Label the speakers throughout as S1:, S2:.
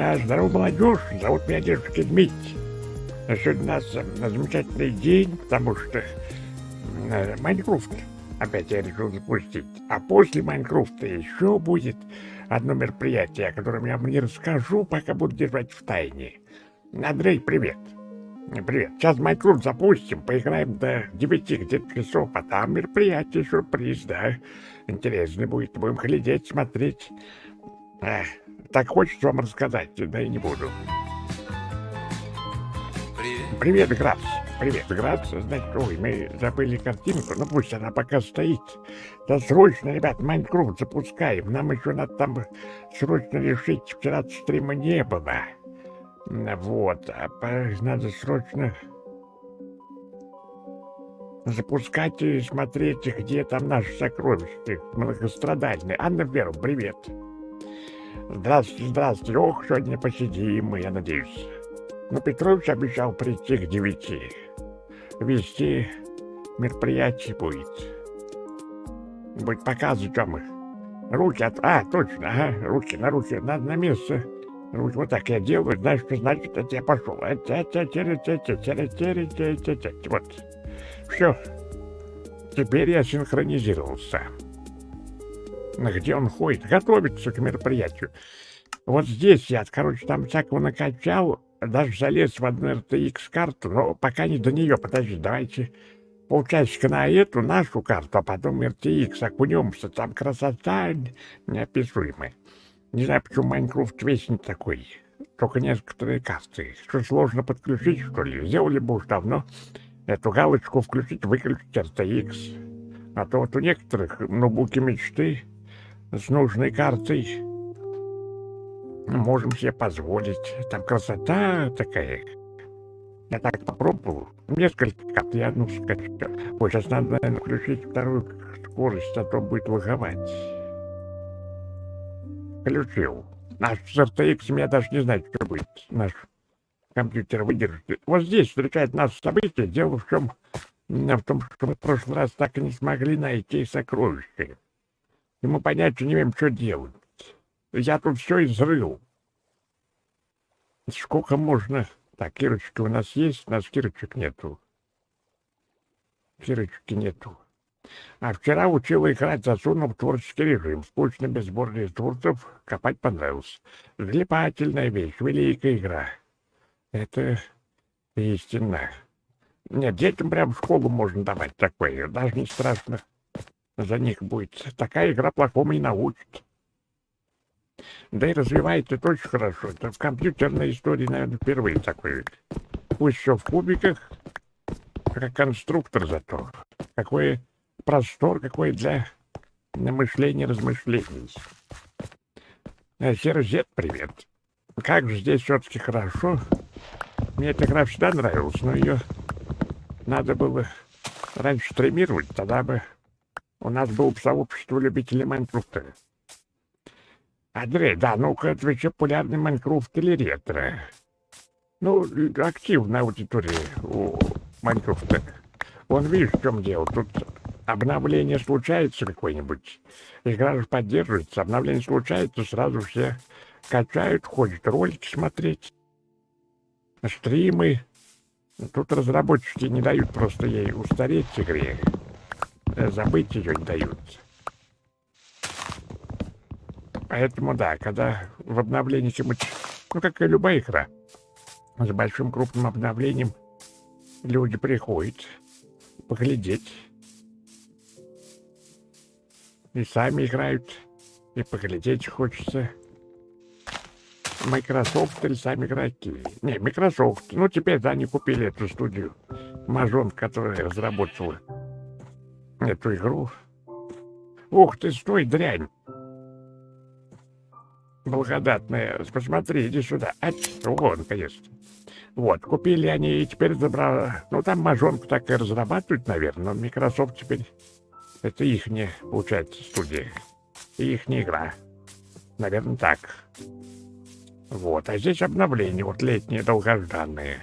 S1: Здорово, молодежь. Зовут меня дедушка IDMEETY. Сегодня у нас замечательный день, потому что Майнкрафт опять я решил запустить. А после Майнкрафта еще будет одно мероприятие, о котором я вам не расскажу, пока буду держать в тайне. Андрей, привет. Привет. Сейчас Майнкрафт запустим, поиграем до 9 где-то часов, а там мероприятие, сюрприз, да. Интересно будет, будем глядеть, смотреть. Так хочется вам рассказать, да и не буду. Привет, Грац. Привет, Грац. Значит, ой, мы забыли картинку, ну пусть она пока стоит. Да срочно, ребят, Майнкрафт запускаем. Нам еще надо там срочно решить, вчера стрима не было. Вот, надо срочно запускать и смотреть, где там наши сокровища многострадальные. Анна Веру, привет. Здравствуйте, здравствуйте. Ох, сегодня посидим, я надеюсь. Ну, Петрович обещал прийти к 9. Вести мероприятие будет. Будет показывать вам руки от... точно, ага, руки, надо на место. Руки вот так я делаю, знаешь, что значит, это я пошел. Вот. Все. Теперь я синхронизировался. Где он ходит? Готовится к мероприятию. Вот здесь я, короче, там всякого накачал, даже залез в одну RTX карту, но пока не до нее. Подожди, давайте полчасика на эту нашу карту, а потом RTX окунемся. Там красота неописуемая. Не знаю, почему Майнкрафт весь не такой. Только некоторые карты. Что, сложно подключить, что ли? Сделали бы уж давно эту галочку включить, выключить RTX. А то вот у некоторых ноутбуки мечты с нужной картой можем себе позволить. Там красота такая. Я так попробовал. Несколько карт, я одну скачал. Ой, сейчас надо, наверное, включить вторую скорость, а то будет лаговать. Включил. Наш с RTX, я даже не знаю, что будет. Наш компьютер выдержит. Вот здесь встречает нас событие. Дело в том, что мы в прошлый раз так и не смогли найти сокровища. И мы понятия не имеем, что делать. Я тут все изрыл. Сколько можно... Так, кирочки у нас есть, у нас кирочек нету. Кирочки нету. А вчера учила играть, засунул в творческий режим. Скучно, без сборных ресурсов, копать понравилось. Залипательная вещь, великая игра. Это истина. Нет, детям прям в школу можно давать такое. Даже не страшно за них будет. Такая игра плохому не научит. Да и развивает это очень хорошо. Это в компьютерной истории, наверное, впервые такой. Пусть все в кубиках, как конструктор зато. Какой простор, какой для мышления, размышлений. Серзет, привет. Как же здесь все-таки хорошо. Мне эта игра всегда нравилась, но ее надо было раньше стримировать, тогда бы у нас было бы сообщество любителей Майнкрафта. Андрей, да, ну-ка, отвечай, популярный Майнкрафт или ретро? Ну, активная аудитория у Майнкрафта. Вон, видишь, в чем дело? Тут обновление случается какое-нибудь. Игра же поддерживается. Обновление случается, сразу все качают, ходят ролики смотреть, стримы. Тут разработчики не дают просто ей устареть игре. Забыть ее не дают. Поэтому, да, когда в обновлении чему-то... Ну, как и любая игра. С большим крупным обновлением люди приходят поглядеть. И сами играют. И поглядеть хочется. Microsoft или сами игроки. Не, Microsoft. Ну, теперь, да, они купили эту студию. Мажон, которая разработала эту игру. Ух ты, стой, дрянь. Благодатная. Посмотри, иди сюда. О, наконец-то. Вот, купили они и теперь забрали. Ну, там мажонку так и разрабатывают, наверное. Но Microsoft теперь... Это ихняя, получается, студия. И ихняя игра. Наверное, так. Вот, а здесь обновление, вот летние, долгожданные.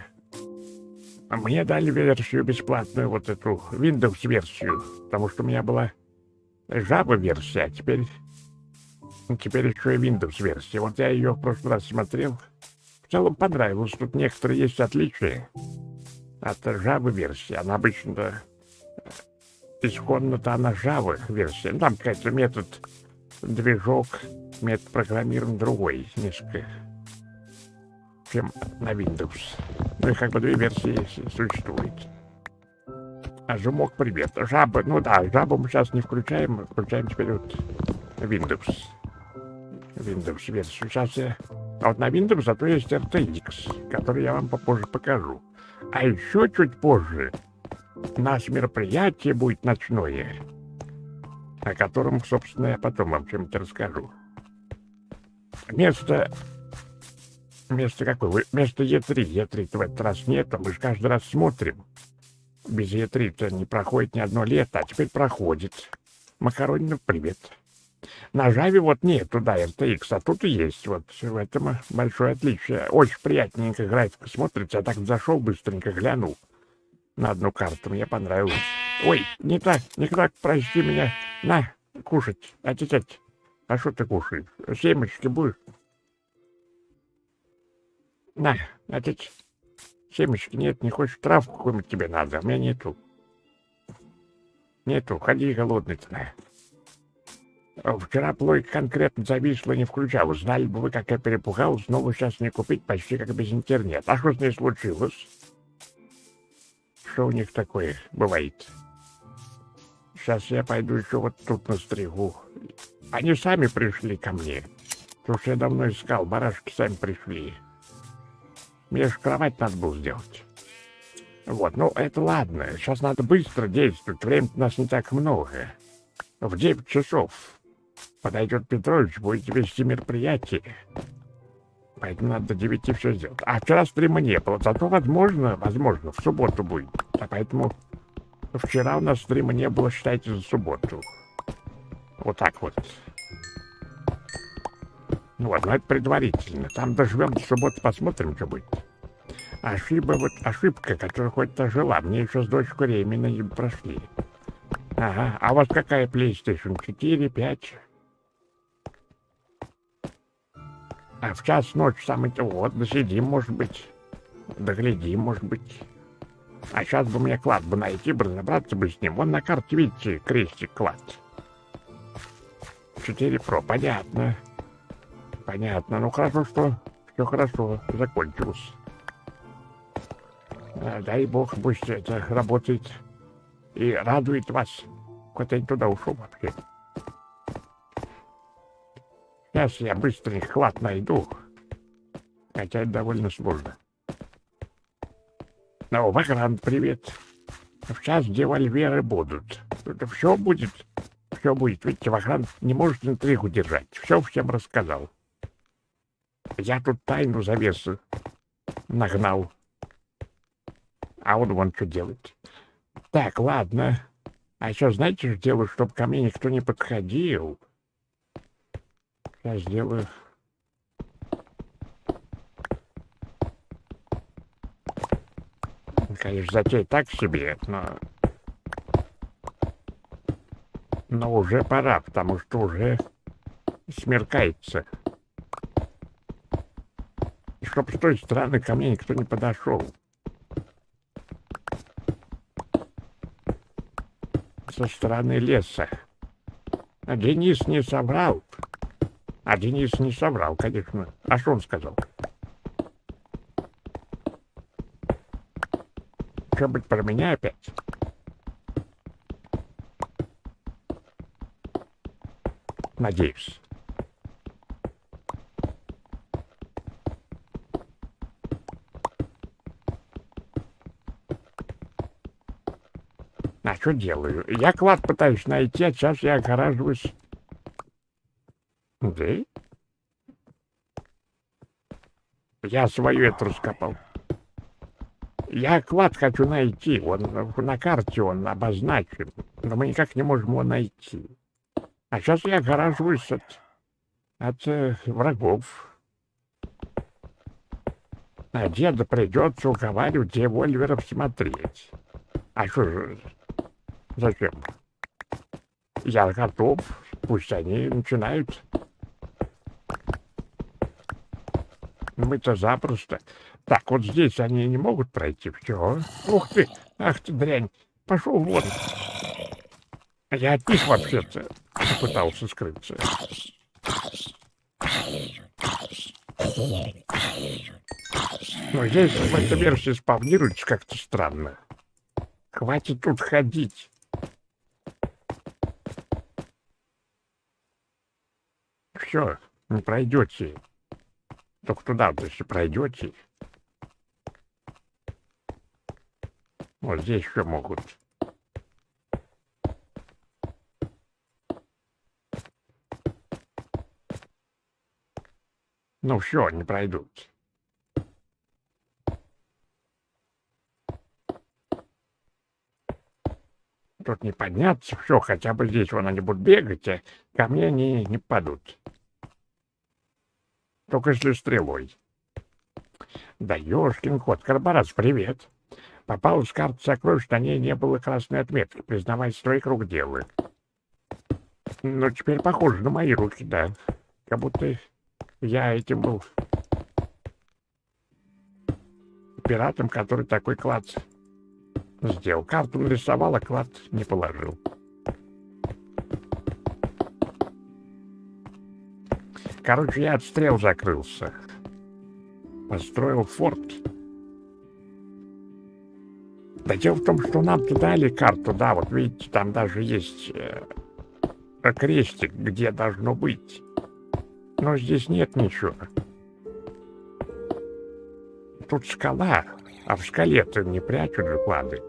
S1: Мне дали версию бесплатную, вот эту Windows-версию, потому что у меня была Java-версия, а теперь Теперь еще и Windows версия. Вот я ее в прошлый раз смотрел. В целом понравилось. Тут некоторые есть отличия от Java версии. Она обычно исходно-то она Java версия. Ну, там, конечно, метод движок, метод программирования другой несколько, чем на Windows. Ну и как бы две версии существует. А замок привет. Java, ну да, Java мы сейчас не включаем, включаем теперь вот Windows. Windows версию. Сейчас я... А вот на Windows зато есть RTX, который я вам попозже покажу. А еще чуть позже у нас мероприятие будет ночное, о котором, собственно, я потом вам чем-то расскажу. Место какое? Место E3. E3-то в этот раз нет, а мы же каждый раз смотрим. Без E3-то не проходит ни одно лето, а теперь проходит. Макаронинов привет. На Java вот нет туда RTX, а тут и есть. Вот в этом большое отличие. Очень приятненько графика смотрится. Я так зашел, быстренько глянул на одну карту. Мне понравилось. Ой, не так, прости меня. На, кушать. Отец. А что ты кушаешь? Семечки будешь? На, отец. Семечки нет, не хочешь? Травку какую-нибудь тебе надо? У меня нету. Нету, ходи голодный-то. Вчера плойка конкретно зависла и не включала. Знали бы вы, как я перепугал, снова сейчас не купить почти как без интернета. А что с ней случилось? Что у них такое бывает? Сейчас я пойду еще вот тут настригу. Они сами пришли ко мне. Потому что я давно искал, барашки сами пришли. Мне же кровать надо было сделать. Вот, ну это ладно. Сейчас надо быстро действовать. Времени у нас не так много. В 9 часов подойдет Петрович, будете вести мероприятие. Поэтому надо до 9 все сделать. А вчера стрима не было. Зато возможно, в субботу будет. А поэтому вчера у нас стрима не было, считайте, за субботу. Вот так вот. Ну вот, но это предварительно. Там доживем до субботы, посмотрим, что будет. Ошибка, которая хоть ожила. Мне еще с дочкой временно не прошли. Ага, а у вас какая PlayStation? 4, 5? А в час ночи самый... Вот, досидим, может быть. Доглядим, может быть. А сейчас бы мне клад бы найти, бы разобраться бы с ним. Вон на карте, видите, крестик клад. 4 Pro, понятно. Понятно. Ну, хорошо, что все хорошо закончилось. Дай бог, пусть это работает и радует вас. Куда-то я туда ушел вообще. Сейчас я быстренько клад найду. Хотя это довольно сложно. Ну, Вагран, привет. Сейчас девальверы будут. Это все будет. Все будет. Видите, Вагран не может интригу держать. Все всем рассказал. Я тут тайну завесу нагнал. А он вон что делает. Так, ладно. А еще знаете, что делаю, чтобы ко мне никто не подходил? Сейчас сделаю. Конечно, затея так себе, но уже пора, потому что уже смеркается. Чтоб с той стороны ко мне никто не подошел. Со стороны леса. А Денис не соврал. Конечно. А что он сказал? Что-нибудь про меня опять? Надеюсь. А что делаю? Я клад пытаюсь найти, а сейчас я огораживаюсь. Да? Я свою это раскопал. Я клад хочу найти. Он на карте он обозначен. Но мы никак не можем его найти. А сейчас я огораживаюсь от врагов. А деда придется уговаривать девольверов смотреть. А что же? Зачем? Я готов. Пусть они начинают. мы-то запросто. Так, вот здесь они не могут пройти. Все. Ух ты! Ах ты, дрянь! Пошел вон! Я от них вообще-то пытался скрыться. Но здесь в этой версии спавнируется как-то странно. Хватит тут ходить. Все, не пройдете. Только туда вот если пройдете. Вот здесь еще могут. Ну все, не пройдут. Тут не подняться, все, хотя бы здесь вон они будут бегать, а ко мне они не падут. Только если стрелой. Да ёшкин кот, Карбарас, привет. Попал с карты сокровищ, на ней не было красной отметки. Признавайся, твоих рук дело. Ну, теперь похоже на мои руки, да. Как будто я этим был пиратом, который такой клад сделал. Карту нарисовал, а клад не положил. Короче, я от стрел закрылся. Построил форт. Да дело в том, что нам-то дали карту, да, вот видите, там даже есть крестик, где должно быть. Но здесь нет ничего. Тут скала, а в скале-то не прячут же клады.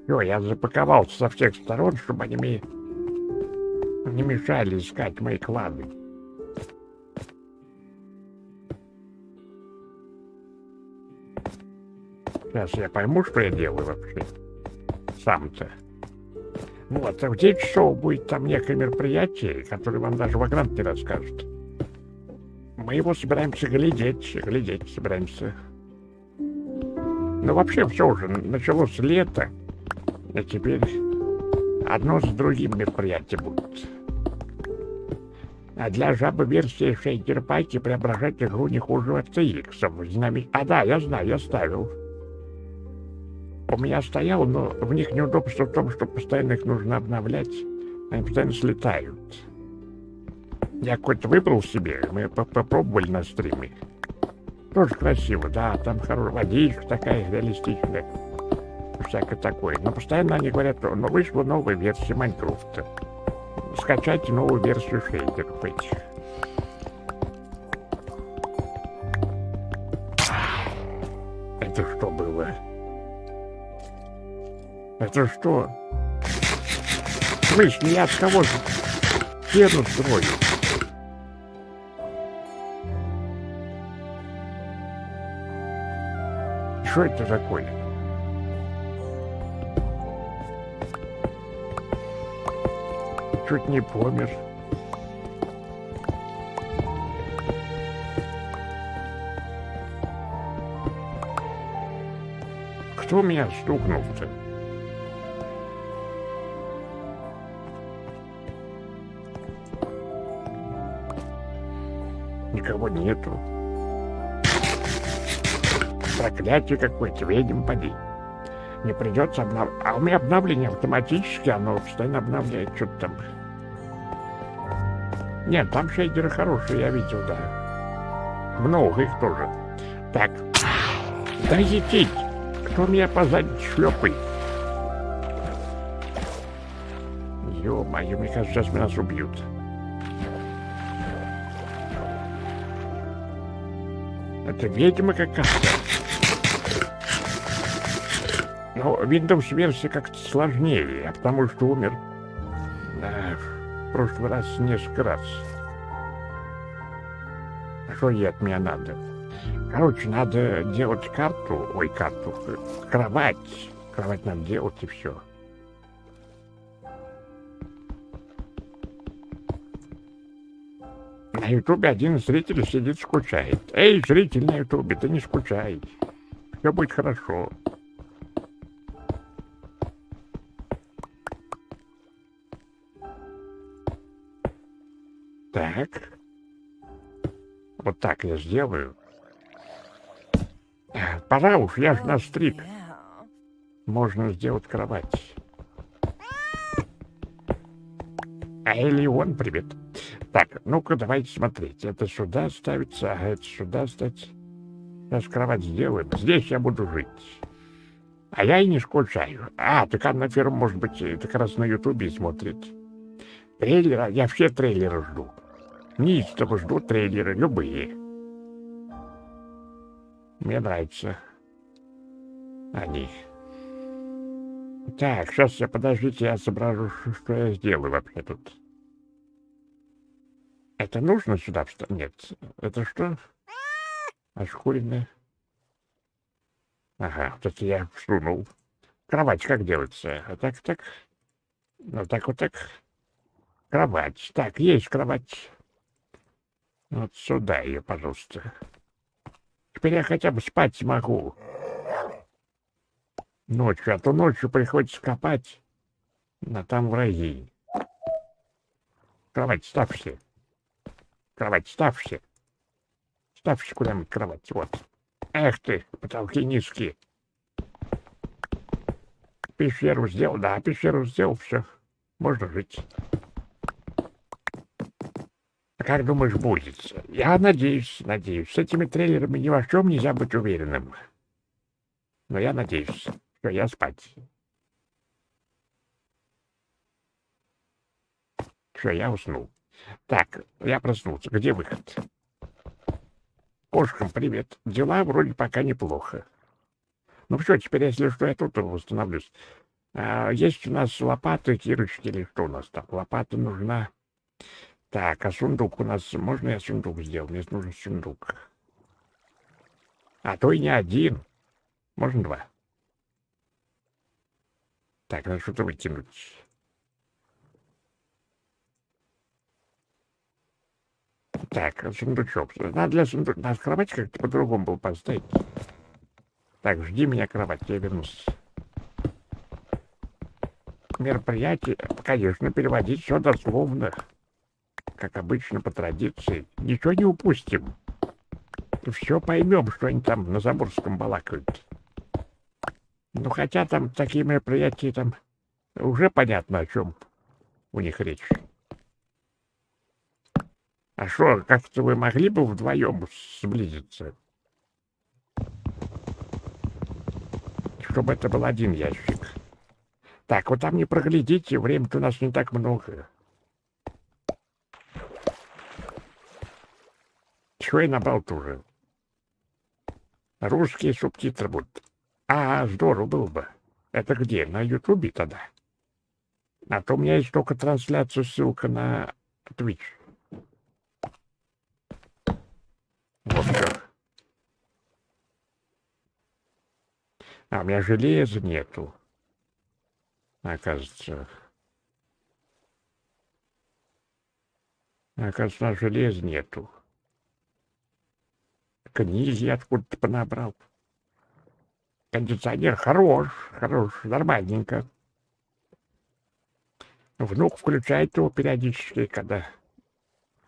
S1: Все, я запаковался со всех сторон, чтобы они мне не мешали искать мои клады. Сейчас я пойму, что я делаю вообще. Сам-то. Вот, а в 9 часов будет там некое мероприятие, которое вам даже Вагрант не расскажет. Мы его собираемся глядеть собираемся. Ну, вообще, все уже началось лето, и теперь одно за другим мероприятие будет. А для жабы версии шейдер-пайки преображать игру не хуже RTX. А да, я знаю, я ставил. У меня стоял, но в них неудобство в том, что постоянно их нужно обновлять. Они постоянно слетают. Я какой-то выбрал себе, мы попробовали на стриме. Тоже красиво, да, там хорошая водичка такая реалистичная. Всякое такое. Но постоянно они говорят, что вышла новая версия Майнкрафта. Скачайте новую версию шейдеров этих. Это что было? Это что? В смысле, я от кого же стену строю? Что это такое? Чуть не помер. Кто меня стукнул-то? Никого нету. Проклятие какое-то, ведьм поди. Не придется обновлять. А у меня обновление автоматически, оно постоянно обновляет что-то там. Нет, там шейдеры хорошие, я видел, да. Много их тоже. Так. Да етить! Кто меня позади шлепает? Ё-моё, мне кажется, сейчас нас убьют. Это ведьма какая-то. Но Windows версия как-то сложнее, потому что умер в прошлый раз несколько раз. Что ей от меня надо? Короче, надо делать карту, кровать. Кровать надо делать и все. На ютубе один из зрителей сидит, скучает. Эй, зритель на ютубе, ты не скучай. Все будет хорошо. Так. Вот так я сделаю. Пора уж, я же настриг. Можно сделать кровать. А Элеон, привет. Так, ну-ка, давайте смотреть. Это сюда ставится, а это сюда ставится. Сейчас кровать сделаем. Здесь я буду жить. А я и не скучаю. Так Анна Ферм, может быть, как раз на Ютубе смотрит. Трейлеры, я все трейлеры жду. Неистово жду трейлеры, любые. Мне нравятся они. Так, сейчас подождите, я соображу, что я сделаю вообще тут. Это нужно сюда вставить? Нет. Это что? Ошкуренное. Ага, вот это я всунул. Кровать как делается? Вот так, так. Ну, так, вот так. Кровать. Так, есть кровать. Вот сюда ее, пожалуйста. Теперь я хотя бы спать смогу. Ночью, а то ночью приходится копать. А там враги. Кровать ставьте. Кровать ставьте. Ставьте куда-нибудь кровать. Вот. Эх ты, потолки низкие. Пещеру сделал, да, пещеру сделал, все. Можно жить. А как думаешь, будет? Я надеюсь. С этими трейлерами ни во чем нельзя быть уверенным. Но я надеюсь, что я спать. Все, я уснул. Так, я проснулся. Где выход? Кошкам привет. Дела вроде пока неплохо. Ну все, теперь, если что, я тут восстановлюсь. Есть у нас лопаты, кирочки или что у нас там? Лопата нужна. Так, а сундук у нас... Можно я сундук сделаю? Мне нужен сундук. А то и не один. Можно два. Так, надо что-то выкинуть. Так, сундучок. Надо для сундука... Надо кровать как-то по-другому было поставить. Так, жди меня, кровать, я вернусь. Мероприятие, конечно, переводить все дословно. Как обычно, по традиции. Ничего не упустим. Все поймем, что они там на Заморском балакают. Ну, хотя там такие мероприятия, там уже понятно, о чем у них речь. А что, как-то вы могли бы вдвоем сблизиться? Чтобы это был один ящик. Так, вот там не проглядите, времени-то у нас не так много. Чего я набрал-то уже? Русские субтитры будут. Здорово было бы. Это где? На Ютубе тогда? А то у меня есть только трансляцию, ссылка на Twitch. Вот как. У меня железа нету. Оказывается, у нас железа нету. Книги откуда-то понабрал. Кондиционер хорош, нормальненько. Внук включает его периодически, когда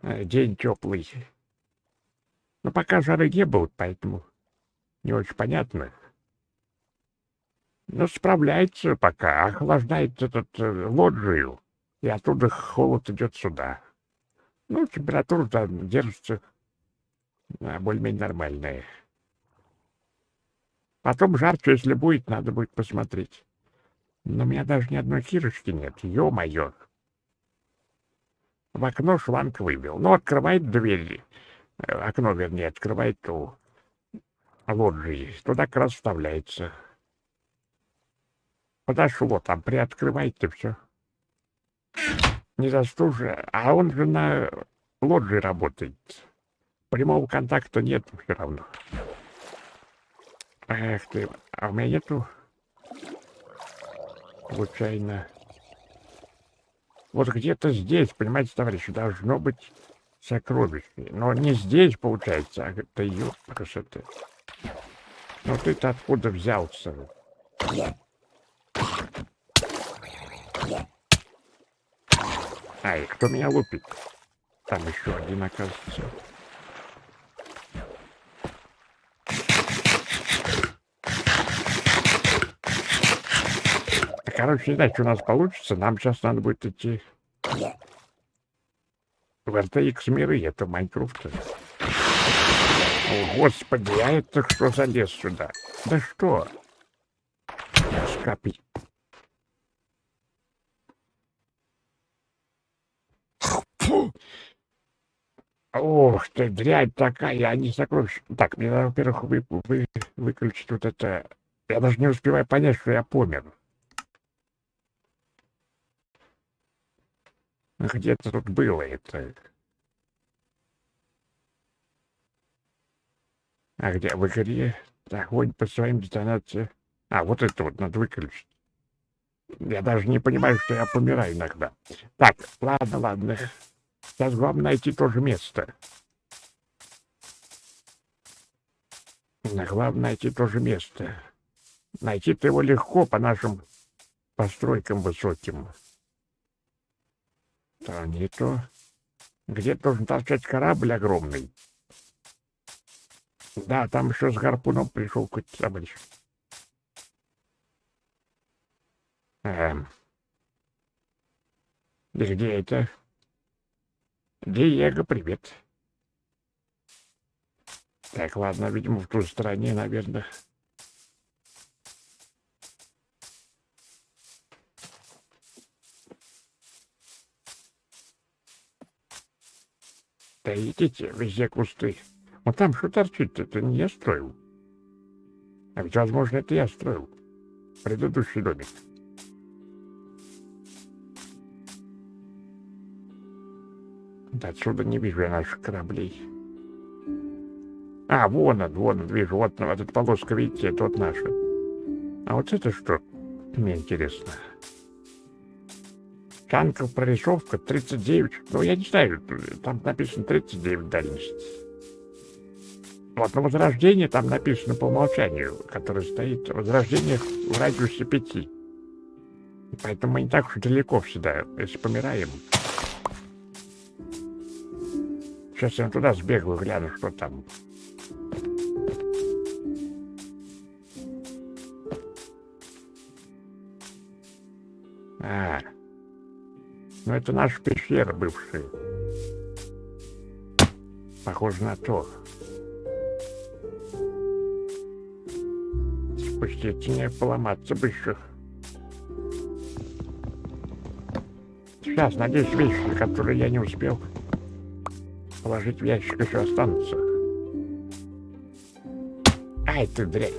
S1: день теплый. Но пока жары не было, поэтому не очень понятно. Но справляется пока, охлаждает лоджию, и оттуда холод идет сюда. Ну, температура там держится более-менее нормальная. Потом жарче, если будет, надо будет посмотреть. Но у меня даже ни одной кирочки нет, ё-моё. В окно шланг выбил. Ну, открывает двери. Окно, вернее, открывает у лоджии. Туда как раз вставляется. Подошло, там приоткрывает и все. Не застужа. А он же на лоджии работает. Прямого контакта нет все равно. Эх ты, а у меня нету случайно. Вот где-то здесь, понимаете, товарищи, должно быть сокровище. Но не здесь, получается, а это ее красота. Ну ты-то откуда взялся? Ай, кто меня лупит? Там еще один, оказывается. Короче, не знаю, что у нас получится. Нам сейчас надо будет идти в RTX миры, это Майнкрафт. О, господи, а это что залез сюда? Да что? Скопи. Фу. Ох ты, дрянь такая, а не сокровища. Так, мне надо, во-первых, выключить вот это. Я даже не успеваю понять, что я помер. Где-то тут было это. А где? В игре? Огонь по своим детонациям. А, вот это вот надо выключить. Я даже не понимаю, что я помираю иногда. Так, ладно. Сейчас главное найти то же место. Главное найти то же место. Найти-то его легко по нашим постройкам высоким. Да, не то. Где должен торчать корабль огромный? Да, там еще с гарпуном пришел какой-то товарищ. И где это? Диего, привет. Так, ладно, видимо, в той стороне, наверное. Да идите, везде кусты. Вот там что торчит, это не я строил. А ведь, возможно, это я строил. Предыдущий домик. Да отсюда не вижу я наших кораблей. А, вон он, вижу, вот эта полоска, видите, это вот наша. А вот это что? Мне интересно. Танков прорисовка 39. Ну, я не знаю, там написано 39 дальность. Вот на возрождение там написано по умолчанию, которое стоит возрождение в радиусе 5. Поэтому мы не так уж далеко всегда, если помираем. Сейчас я туда сбегаю, гляну, что там. Ну это наша пещера бывшая. Похоже на то. Спуститься не поломаться бы еще. Сейчас, надеюсь, вещи, которые я не успел положить в ящик, еще останутся. Ай, ты дрянь.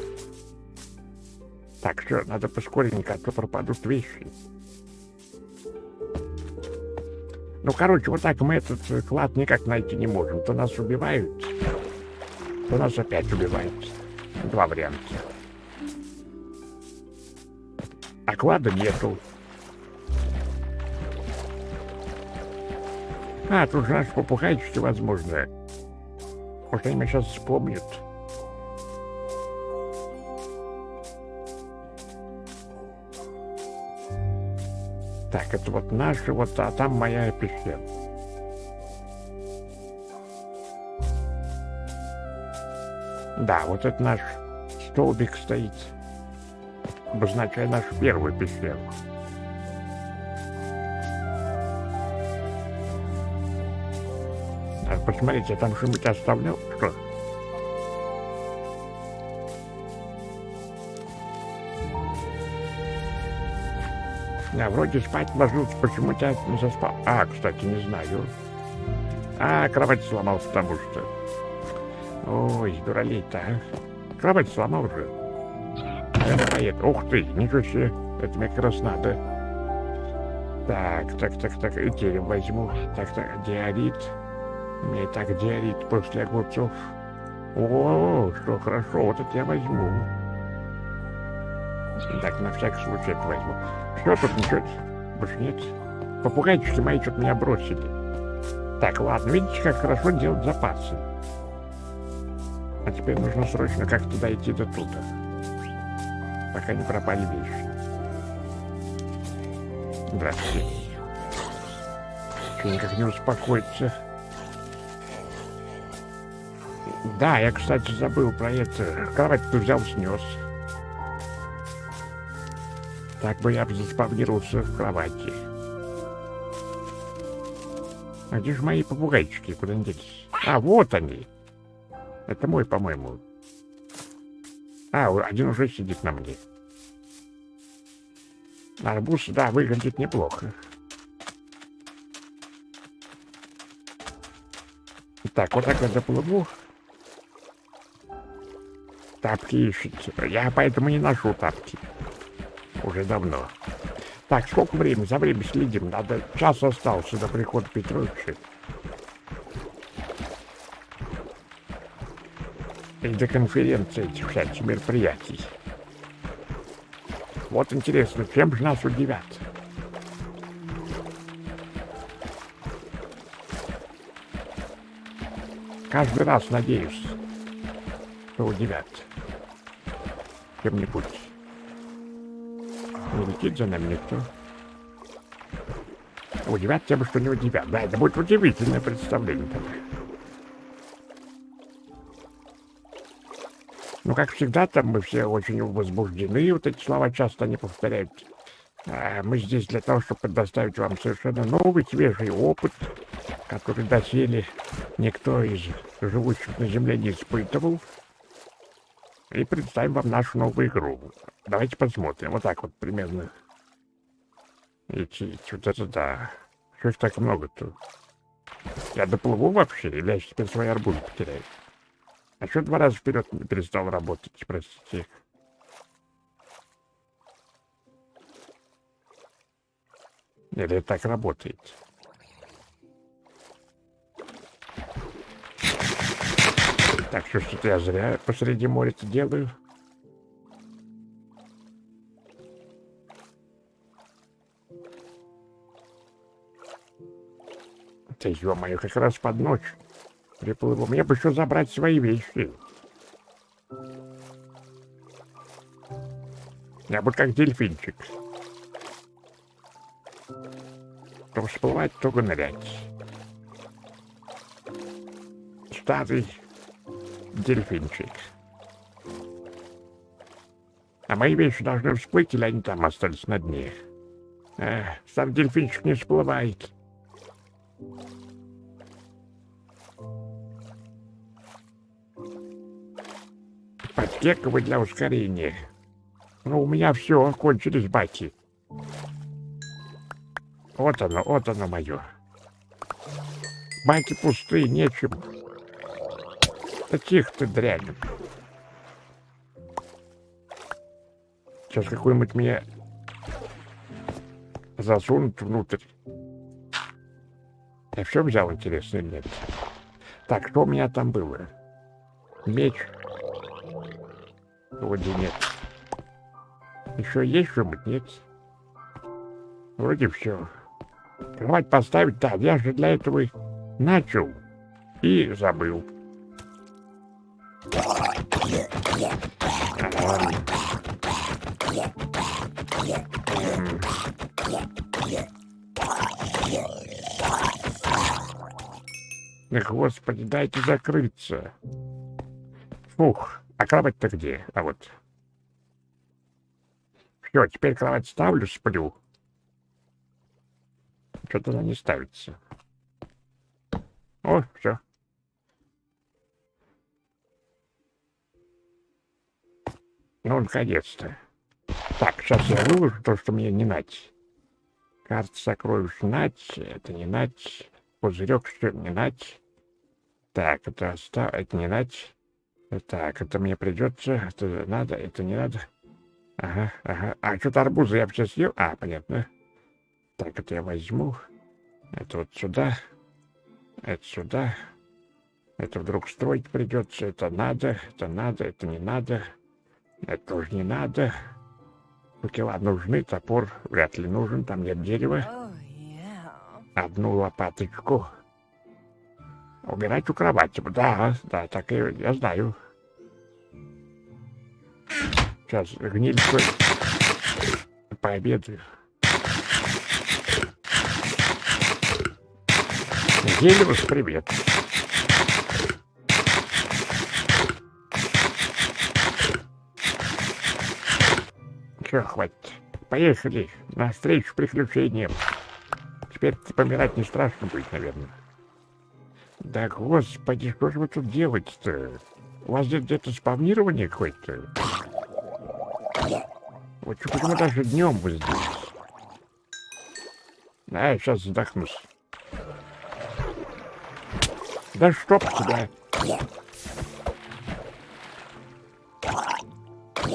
S1: Так, все, надо поскоренько, а то пропадут вещи. Ну, короче, вот так мы этот клад никак найти не можем. То нас убивают, то нас опять убивают. Два варианта. А клада нету. А, тут же наши попугайчики, возможно. Может, они меня сейчас вспомнят. Так, это вот наши, вот, а там моя пещера. Да, вот это наш столбик стоит, обозначая нашу первую пещеру. Так, посмотрите, я там что-нибудь оставлял? Что? Я вроде спать ложился, почему тебя не заспал? А, кстати, не знаю. А, кровать сломался, потому что... Ой, дуралей-то, а. Кровать сломал уже. Это. Ух ты, ничего себе. Это мне как раз надо. Так. И дерево возьму. Так, диорит. Мне так диорит после огурцов. О, что хорошо, вот это я возьму. Так, на всякий случай это возьму. Что тут, ничего больше нет? Попугайчики мои что-то меня бросили. Так, ладно, видите, как хорошо делать запасы. А теперь нужно срочно как-то дойти до туда. Пока не пропали вещи. Здравствуйте. Что, никак не успокоится? Да, я, кстати, забыл про это. Кровать-то взял, снес. Так бы я бы заспавнировался в кровати. А где же мои попугайчики? Куда они делись? А, вот они. Это мой, по-моему. А, один уже сидит на мне. Арбуз, да, выглядит неплохо. Так, вот так я заплыву. Тапки ищите. Я поэтому не ношу тапки. Уже давно. Так, сколько времени? За время следим. Надо... Час остался до прихода Петровича. И до конференции этих всяких мероприятий. Вот интересно, чем же нас удивят? Каждый раз надеюсь, что удивят. Чем-нибудь. Не летит за нами никто. Удивят тем, что не удивят. Да, это будет удивительное представление тогда. Ну, как всегда, там мы все очень возбуждены. Вот эти слова часто они повторяют. Мы здесь для того, чтобы предоставить вам совершенно новый, свежий опыт, который доселе никто из живущих на Земле не испытывал. И представим вам нашу новую игру. Давайте посмотрим. Вот так вот примерно. Вот это да. Что ж так много-то? Я доплыву вообще? Или я теперь свои арбузы потеряю? А что 2 раза вперед не перестал работать, простите? Или это так работает? Так, что-то я зря посреди моря-то делаю. Да ё-моё, как раз под ночь приплыву. Мне бы еще забрать свои вещи. Я бы как дельфинчик. То всплывать, то нырять. Старый дельфинчик. А мои вещи должны всплыть, или они там остались на дне? Старый дельфинчик не всплывает. Подтековый для ускорения. Ну, у меня все, кончились баки. Вот оно мое. Баки пустые, нечем. Да тихо ты, дрянь. Сейчас какой-нибудь мне засунут внутрь. Я все взял, интересно, или нет? Так, что у меня там было? Меч. Вроде нет. Еще есть что-нибудь? Нет. Вроде все. Кровать поставить? Да, я же для этого начал и забыл. Господи, дайте закрыться. Фух, а кровать-то где? А вот. Все, теперь кровать ставлю, сплю. Что-то она не ставится. О, все. Ну, наконец-то. Так, сейчас я выложу то, что мне не нать. Карта сокровищ нать, это не нать. Пузырек, что не нать. Так, это это не нать. Так, это мне придется, это надо, это не надо. Ага, ага. А что-то арбузы я сейчас съел? А, понятно. Так, это я возьму. Это вот сюда. Это сюда. Это вдруг строить придется. Это надо, это не надо. Это тоже не надо. Факела нужны, топор вряд ли нужен, там нет дерева. Одну лопаточку. Убирать у кровати. Да, да, так и я знаю. Сейчас гнилькой пообедаю. Гелиус, привет. Все, хватит. Поехали навстречу приключениям. Теперь помирать не страшно будет, наверное. Да господи, что же вы тут делаете-то? У вас где-то спавнирование какое-то? Вот почему даже днем вы здесь? А, сейчас задохнусь. Да чтоб тебя.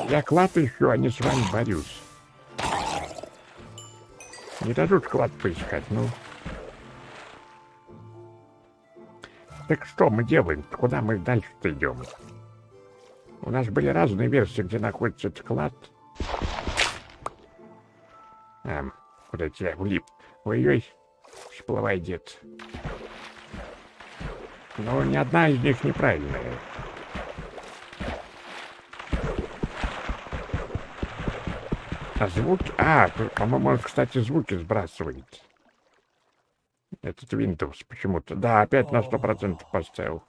S1: Я клад ищу, а не с вами борюсь. Не дадут клад поискать, ну. Так что мы делаем? Куда мы дальше-то идем? У нас были разные версии, где находится этот клад. Куда тебя влип? Ой-ой, всплывай, дед. Но ни одна из них неправильная. А звуки... по-моему, он, кстати, звуки сбрасывает. Этот Windows почему-то. Да, опять на 100% поставил.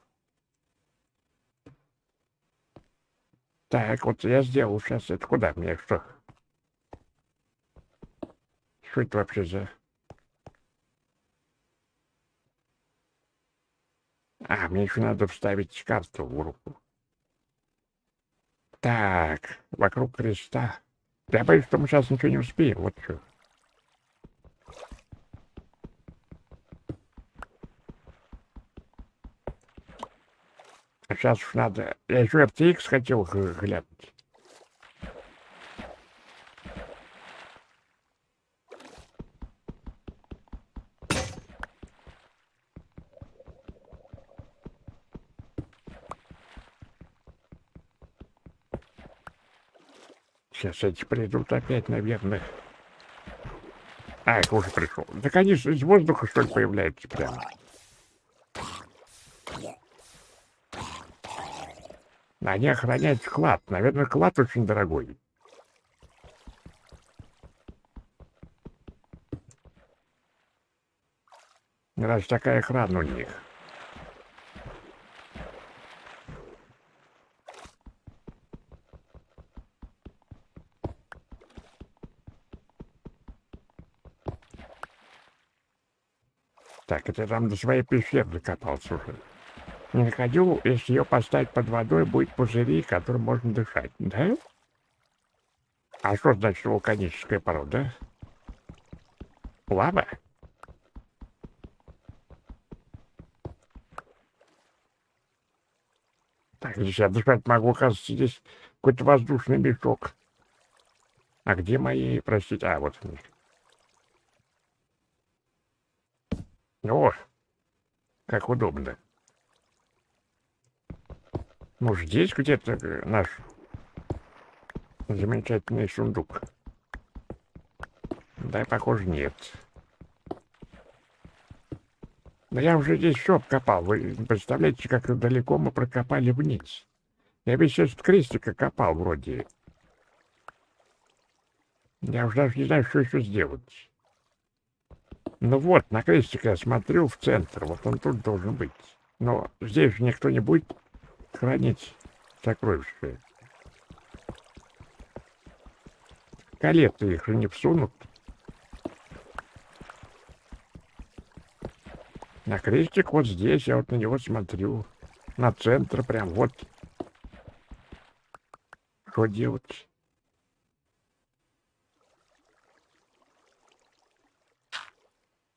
S1: Так, вот я сделал сейчас. Это куда мне? Что? Что это вообще за... Мне еще надо вставить карту в руку. Так, вокруг креста. Я боюсь, что мы сейчас ничего не успеем. Вот что. Сейчас уж надо... Я еще RTX хотел глянуть. Сейчас эти придут опять, наверное. Их уже пришел. Да, конечно, из воздуха, что ли, появляется прямо. Они охраняют клад. Наверное, клад очень дорогой. Раз такая охрана у них. Так, это там до своей пещеры докопался уже. Не находил, если ее поставить под водой, будет пузыри, которым можно дышать, да? А что значит вулканическая порода? Лава? Так, здесь я дышать могу, оказывается, здесь какой-то воздушный мешок. А где мои, простите, вот они. О, как удобно. Может, здесь где-то наш замечательный сундук? Да, похоже, нет. Да я уже здесь все обкопал. Вы представляете, как далеко мы прокопали вниз? Я весь этот крестик окопал вроде. Я уже даже не знаю, что еще сделать. Ну вот, на крестик я смотрю в центр. Вот он тут должен быть. Но здесь же никто не будет хранить сокровища. Колеты их же не всунут. На крестик вот здесь, я вот на него смотрю. На центр прям вот. Что делать?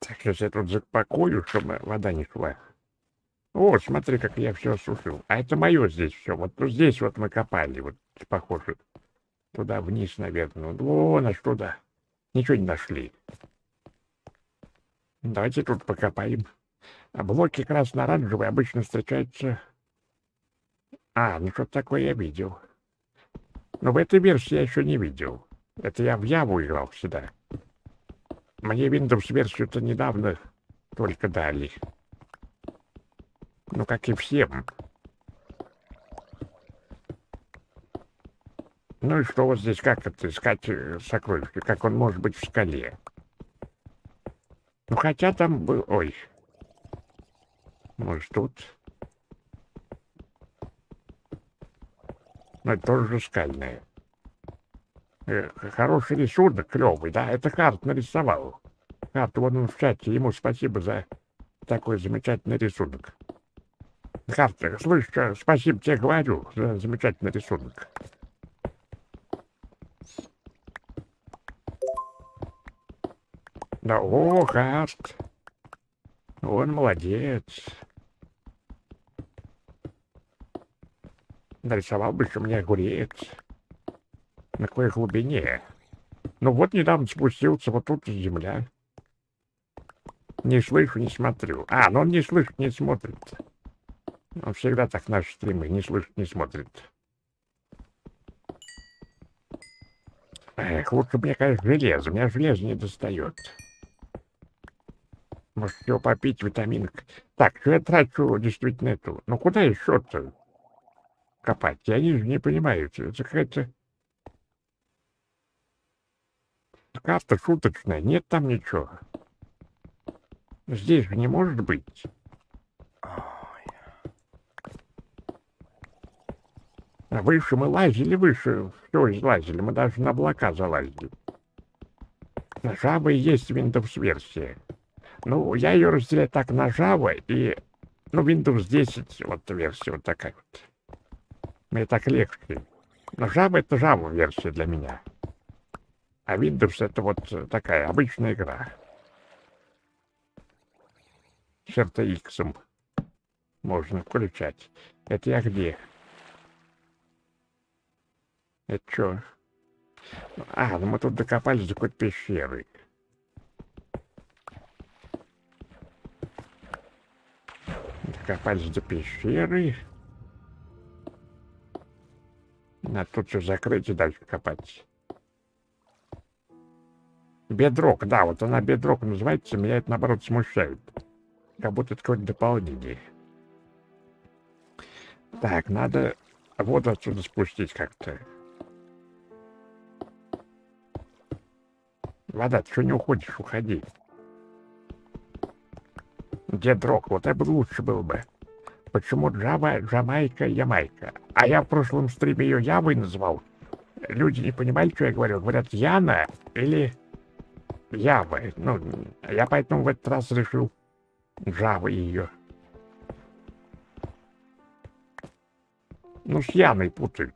S1: Так, сейчас я тут запакую, чтобы вода не шла. О, смотри, как я все осушил. А это мое здесь все. Вот здесь вот мы копали. Вот похоже. Туда вниз, наверное. Вон аж туда. Ничего не нашли. Давайте тут покопаем. А блоки красно-оранжевые обычно встречаются... ну что-то такое я видел. Но в этой версии я еще не видел. Это я в Яву играл всегда. Мне Windows версию-то недавно только дали. Ну, как и всем. Ну и что вот здесь, как это искать сокровища? Как он может быть в скале? Ну, хотя там был... Ой. Может, тут... Но это тоже скальное. Хороший рисунок, клевый, да, это Харт нарисовал. Харт, вон он в чате, ему спасибо за такой замечательный рисунок. Харт, слышь, спасибо тебе говорю за замечательный рисунок. Да, о, Харт, он молодец. Нарисовал бы еще мне огурец. На какой глубине? Ну вот недавно спустился, вот тут земля. Не слышу, не смотрю. А, ну он не слышит, не смотрит. Он всегда так наши стримы, не слышит, не смотрит. Эх, лучше мне, конечно, железо. Меня железо не достает. Может, его попить, витаминок. Так, что я трачу действительно эту? Ну куда еще-то копать? Я не понимаю. Это какая-то карта шуточная. Нет там ничего. Здесь же не может быть. А выше мы лазили, выше. Все излазили. Мы даже на облака залазили. На Java есть Windows-версия. Ну, я ее разделяю так на Java и... Ну, Windows 10, вот версия вот такая вот. Мне так легче. Но Java — это Java-версия для меня. А Windows — это вот такая обычная игра. С RTX можно включать. Это я где? Это что? А, ну мы тут докопались до какой-то пещеры. Докопались до пещеры. Надо тут все закрыть и дальше копать. Бедрок, да, вот она бедрок называется. Меня это, наоборот, смущает. Как будто это какое-то дополнение. Так, надо воду отсюда спустить как-то. Вода, ты что не уходишь? Уходи. Бедрок, вот это лучше было бы. Почему Java, Джамайка, Ямайка? А я в прошлом стриме ее Явой называл. Люди не понимали, что я говорю. Говорят, Яна или Ява. Ну, я поэтому в этот раз решил Java ее. Ну, с Яной путают.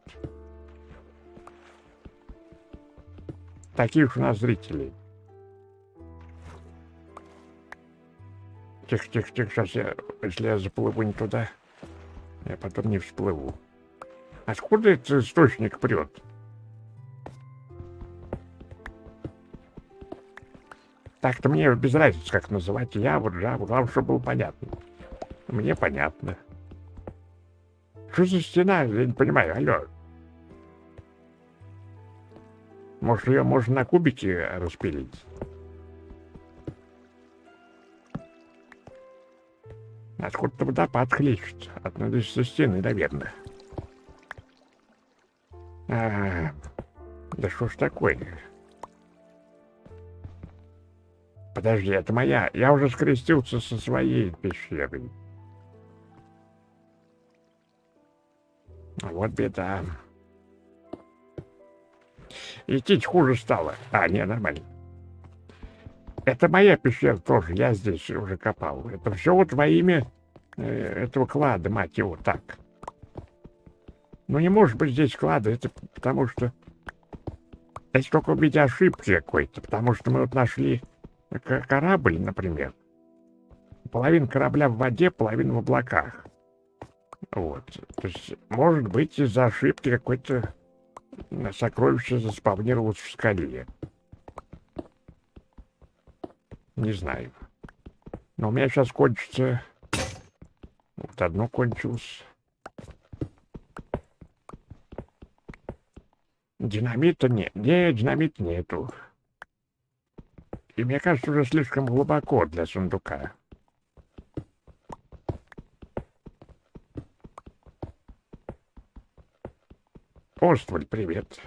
S1: Такие уж у нас зрители. Тихо, тихо, тихо. Сейчас я, если я заплыву не туда, я потом не всплыву. Откуда этот источник прет? Так-то мне без разницы, как называть. Я вот Java. Главное, чтобы было понятно. Мне понятно. Что за стена? Я не понимаю. Алло. Может, ее можно на кубики распилить? Откуда-то водопад хлещет. От со стены, наверное. Да что ж такое? Подожди, это моя. Я уже скрестился со своей пещерой. Вот беда. Идти хуже стало. А, не, нормально. Это моя пещера тоже. Я здесь уже копал. Это все вот во имя этого клада, мать его, так. Ну, не может быть здесь клада. Это потому что... Это только в виде ошибки какой-то. Потому что мы вот нашли корабль, например. Половина корабля в воде, половина в облаках. Вот. То есть, может быть, из-за ошибки какое-то сокровище заспавнировалось в скале. Не знаю. Но у меня сейчас кончится... Вот одно кончилось. Динамита нет. Нет, динамита нету. И мне кажется, уже слишком глубоко для сундука. Остволь, привет.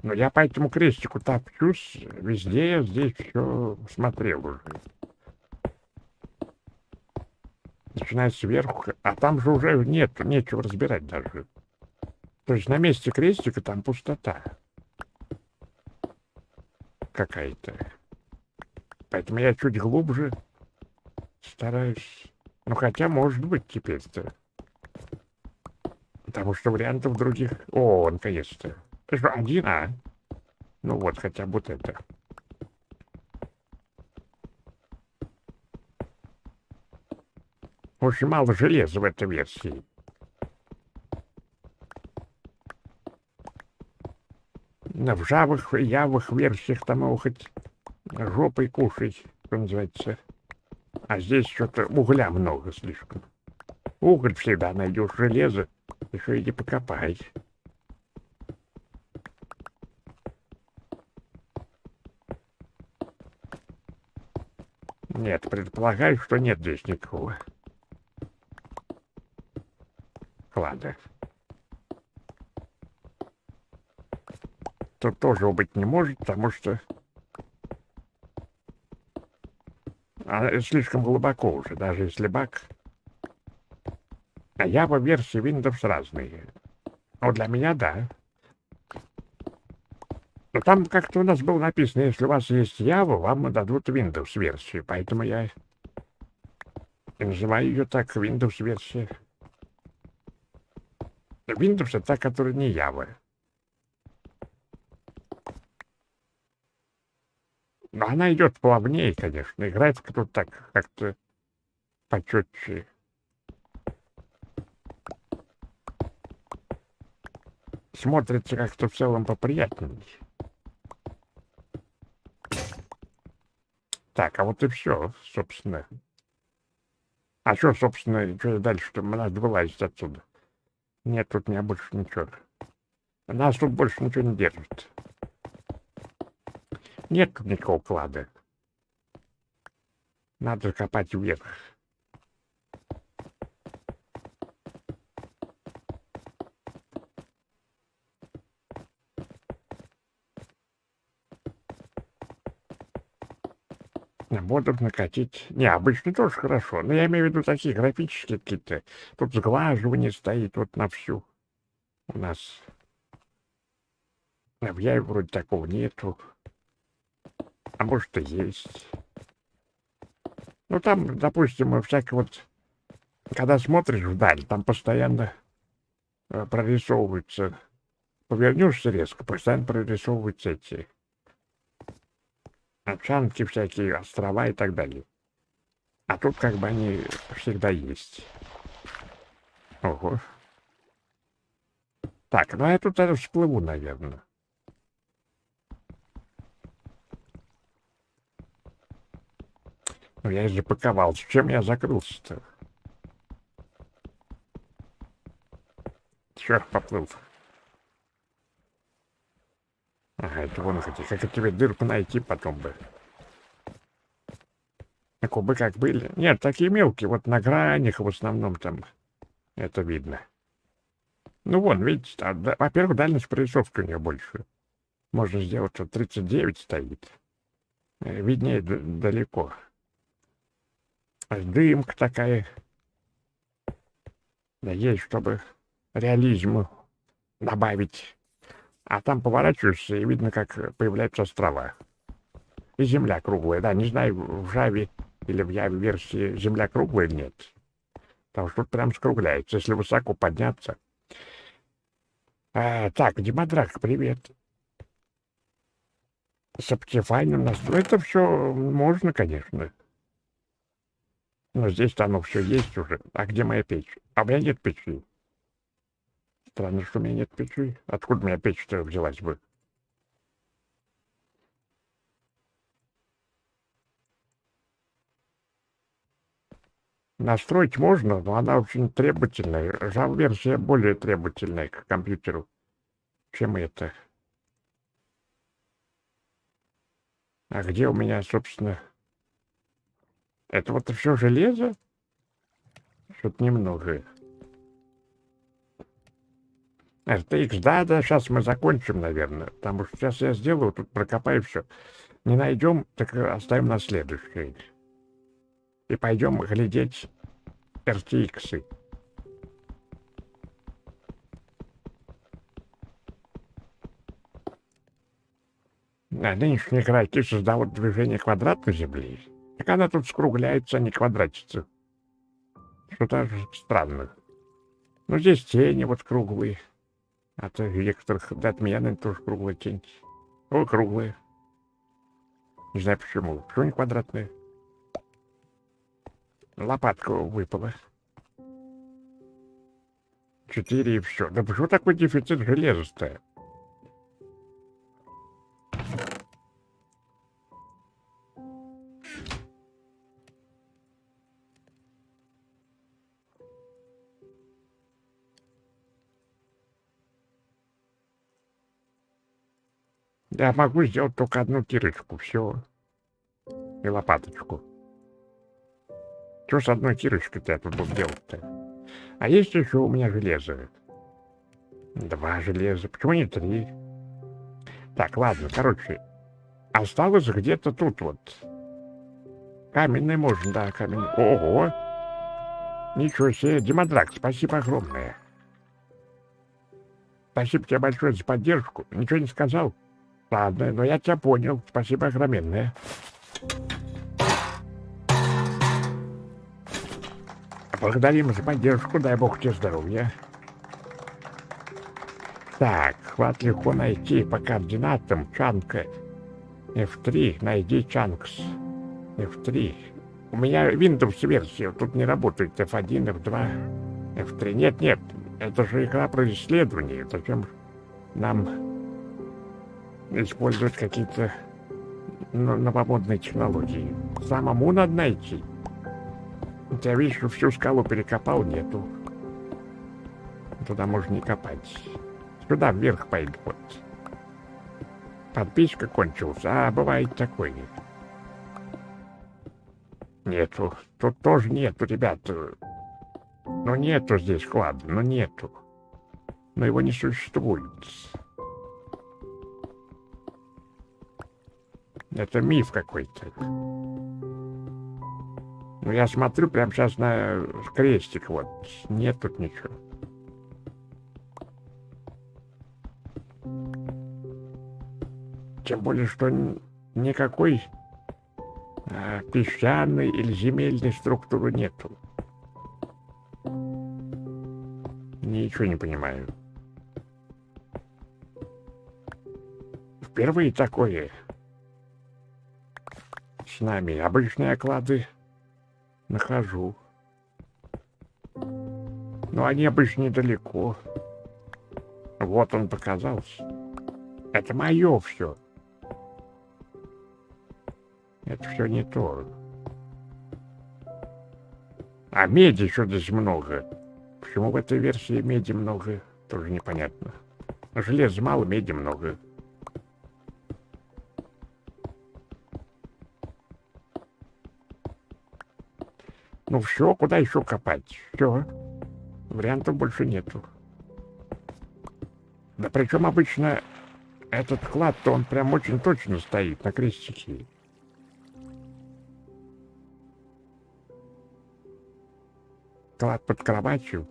S1: Но я по этому крестику топчусь. Везде я здесь все смотрел уже. Начиная сверху. А там же уже нечего разбирать даже. То есть на месте крестика там пустота какая-то. Поэтому я чуть глубже стараюсь. Ну, хотя, может быть, теперь-то. Потому что вариантов других... О, наконец-то. Что, один, а? Ну вот, хотя бы вот это. Очень мало железа в этой версии. В жавых, явых версиях там его хоть жопой кушать, что называется. А здесь что-то угля много слишком. Уголь всегда найдешь, железо еще и не покопай. Нет, предполагаю, что нет здесь никакого клада. Тут тоже быть не может, потому что слишком глубоко уже, даже если баг. А Java версии Windows разные. Ну, для меня, да. Но там как-то у нас было написано, если у вас есть Java, вам дадут Windows версию. Поэтому я и называю ее так, Windows версия. Windows это та, которая не Java. Но она идет плавнее, конечно. Играется тут так как-то почетче. Смотрится как-то в целом поприятнее. Так, а вот и все, собственно. А что, собственно, что дальше-то? Надо вылазить отсюда. Нет, тут меня больше ничего. Нас тут больше ничего не держит. Нет тут никакого клада. Надо копать вверх. Модов накатить. Не, обычно тоже хорошо. Но я имею в виду такие графические какие-то. Тут сглаживание стоит вот на всю. У нас. В Яве вроде такого нету. А может и есть. Ну там, допустим, всякое вот. Когда смотришь вдаль, там постоянно прорисовываются. Повернешься резко, постоянно прорисовываются эти обшанки всякие, острова и так далее. А тут как бы они всегда есть. Ого. Так, ну я тут даже всплыву, наверное. Ну я же паковал. Чем я закрылся-то? Чё, поплыл? Ага, это вон хотя. Как тебе дырку найти потом бы? А кубы как были? Нет, такие мелкие. Вот на гранях в основном там это видно. Ну вон, видите, во-первых, дальность прорисовки у нее больше. Можно сделать, что 39 стоит. Виднее далеко. Дымка такая. Да есть, чтобы реализму добавить. А там поворачиваешься, и видно, как появляются острова. И земля круглая. Да, не знаю, в Java или в Java версии земля круглая или нет. Потому что тут прям скругляется, если высоко подняться. Так, Димадрак, привет. С оптифайном настрой. Это все можно, конечно. Но здесь-то оно все есть уже. А где моя печь? А у меня нет печи. Странно, что у меня нет печи. Откуда у меня печь-то взялась бы? Настроить можно, но она очень требовательная. Java-версия более требовательная к компьютеру, чем это. А где у меня, собственно... Это вот все железо? Что-то немного. RTX, да, сейчас мы закончим, наверное. Потому что сейчас я сделаю, тут прокопаю все. Не найдем, так оставим на следующий. И пойдем глядеть RTX. Нынешние игроки создают движение квадратной земли. Так она тут скругляется, а не квадратится. Что-то странно. Ну, здесь тени вот круглые. А то некоторых от меня, наверное, тоже круглая тень. О, круглые. Не знаю почему. Почему не квадратные? Лопатка выпала. 4 и все. Да почему такой дефицит железа-то? Я могу сделать только одну кирочку, все. И лопаточку. Что с одной кирочкой-то я тут буду делать-то? А есть еще у меня железо? 2 железа. Почему не 3? Так, ладно, короче. Осталось где-то тут вот. Каменный можно, да, каменный. Ого! Ничего себе, Димадрак, спасибо огромное. Спасибо тебе большое за поддержку. Ничего не сказал? Ладно, но я тебя понял. Спасибо огромное. Благодарим за поддержку, дай бог тебе здоровья. Так, хват легко найти по координатам чанка. F3, найди чанкс. F3. У меня Windows версия, тут не работает F1, F2, F3. Нет, это же игра про исследование. Зачем нам использовать какие-то новомодные технологии? Самому надо найти. Я вижу, всю скалу перекопал, нету. Туда можно не копать. Сюда вверх пойду. Вот. Подписка кончилась. А, бывает такое. Нету. Тут тоже нету, ребята. Ну, нету здесь клада. Ну, нету. Но его не существует. Это миф какой-то. Ну, я смотрю прямо сейчас на крестик, вот. Нет тут ничего. Тем более, что никакой песчаной или земельной структуры нету. Ничего не понимаю. Впервые такое с нами. Обычные оклады нахожу. Но они обычно недалеко. Вот он показался. Это мое все. Это все не то. А меди еще здесь много. Почему в этой версии меди много, тоже непонятно. Железа мало, меди много. Ну все, куда еще копать? Все. Вариантов больше нету. Да причем обычно этот клад-то он прям очень точно стоит на крестике. Клад под кроватью.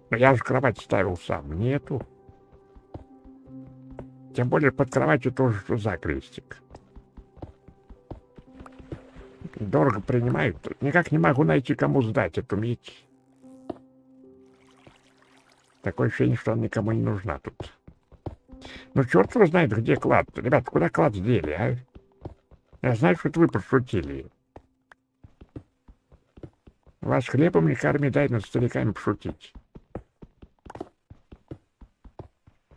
S1: Но я же кровать ставил сам. Нету. Тем более под кроватью тоже за крестик. Дорого принимают. Никак не могу найти, кому сдать эту медь. Такое ощущение, что она никому не нужна тут. Ну, черт его знает, где клад. Ребят, куда клад дели, а? Я знаю, что это вы пошутили. Вас хлебом не корми, дай над стариками пошутить.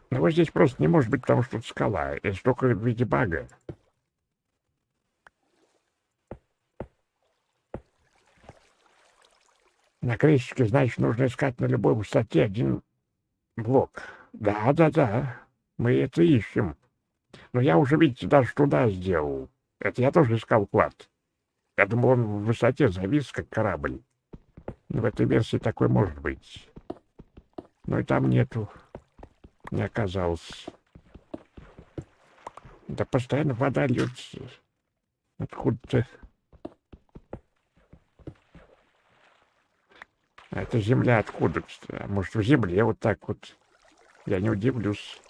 S1: Но вот здесь просто не может быть, потому что тут скала. Это только в виде бага. На крестике, значит, нужно искать на любой высоте один блок. Да. Мы это ищем. Но я уже, видите, даже туда сделал. Это я тоже искал клад. Я думал, он в высоте завис, как корабль. Но в этой версии такой может быть. Но и там нету. Не оказалось. Да постоянно вода льется. Откуда-то. А это земля откуда? А может, в земле вот так вот. Я не удивлюсь.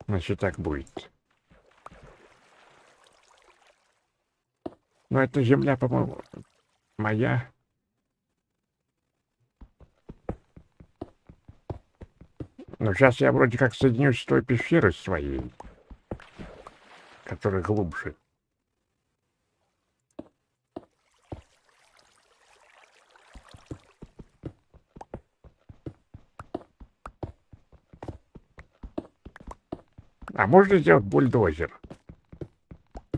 S1: Значит, так будет. Но эта земля, по-моему, моя. Но сейчас я вроде как соединюсь с той пещерой своей, которая глубже. А можно сделать бульдозер?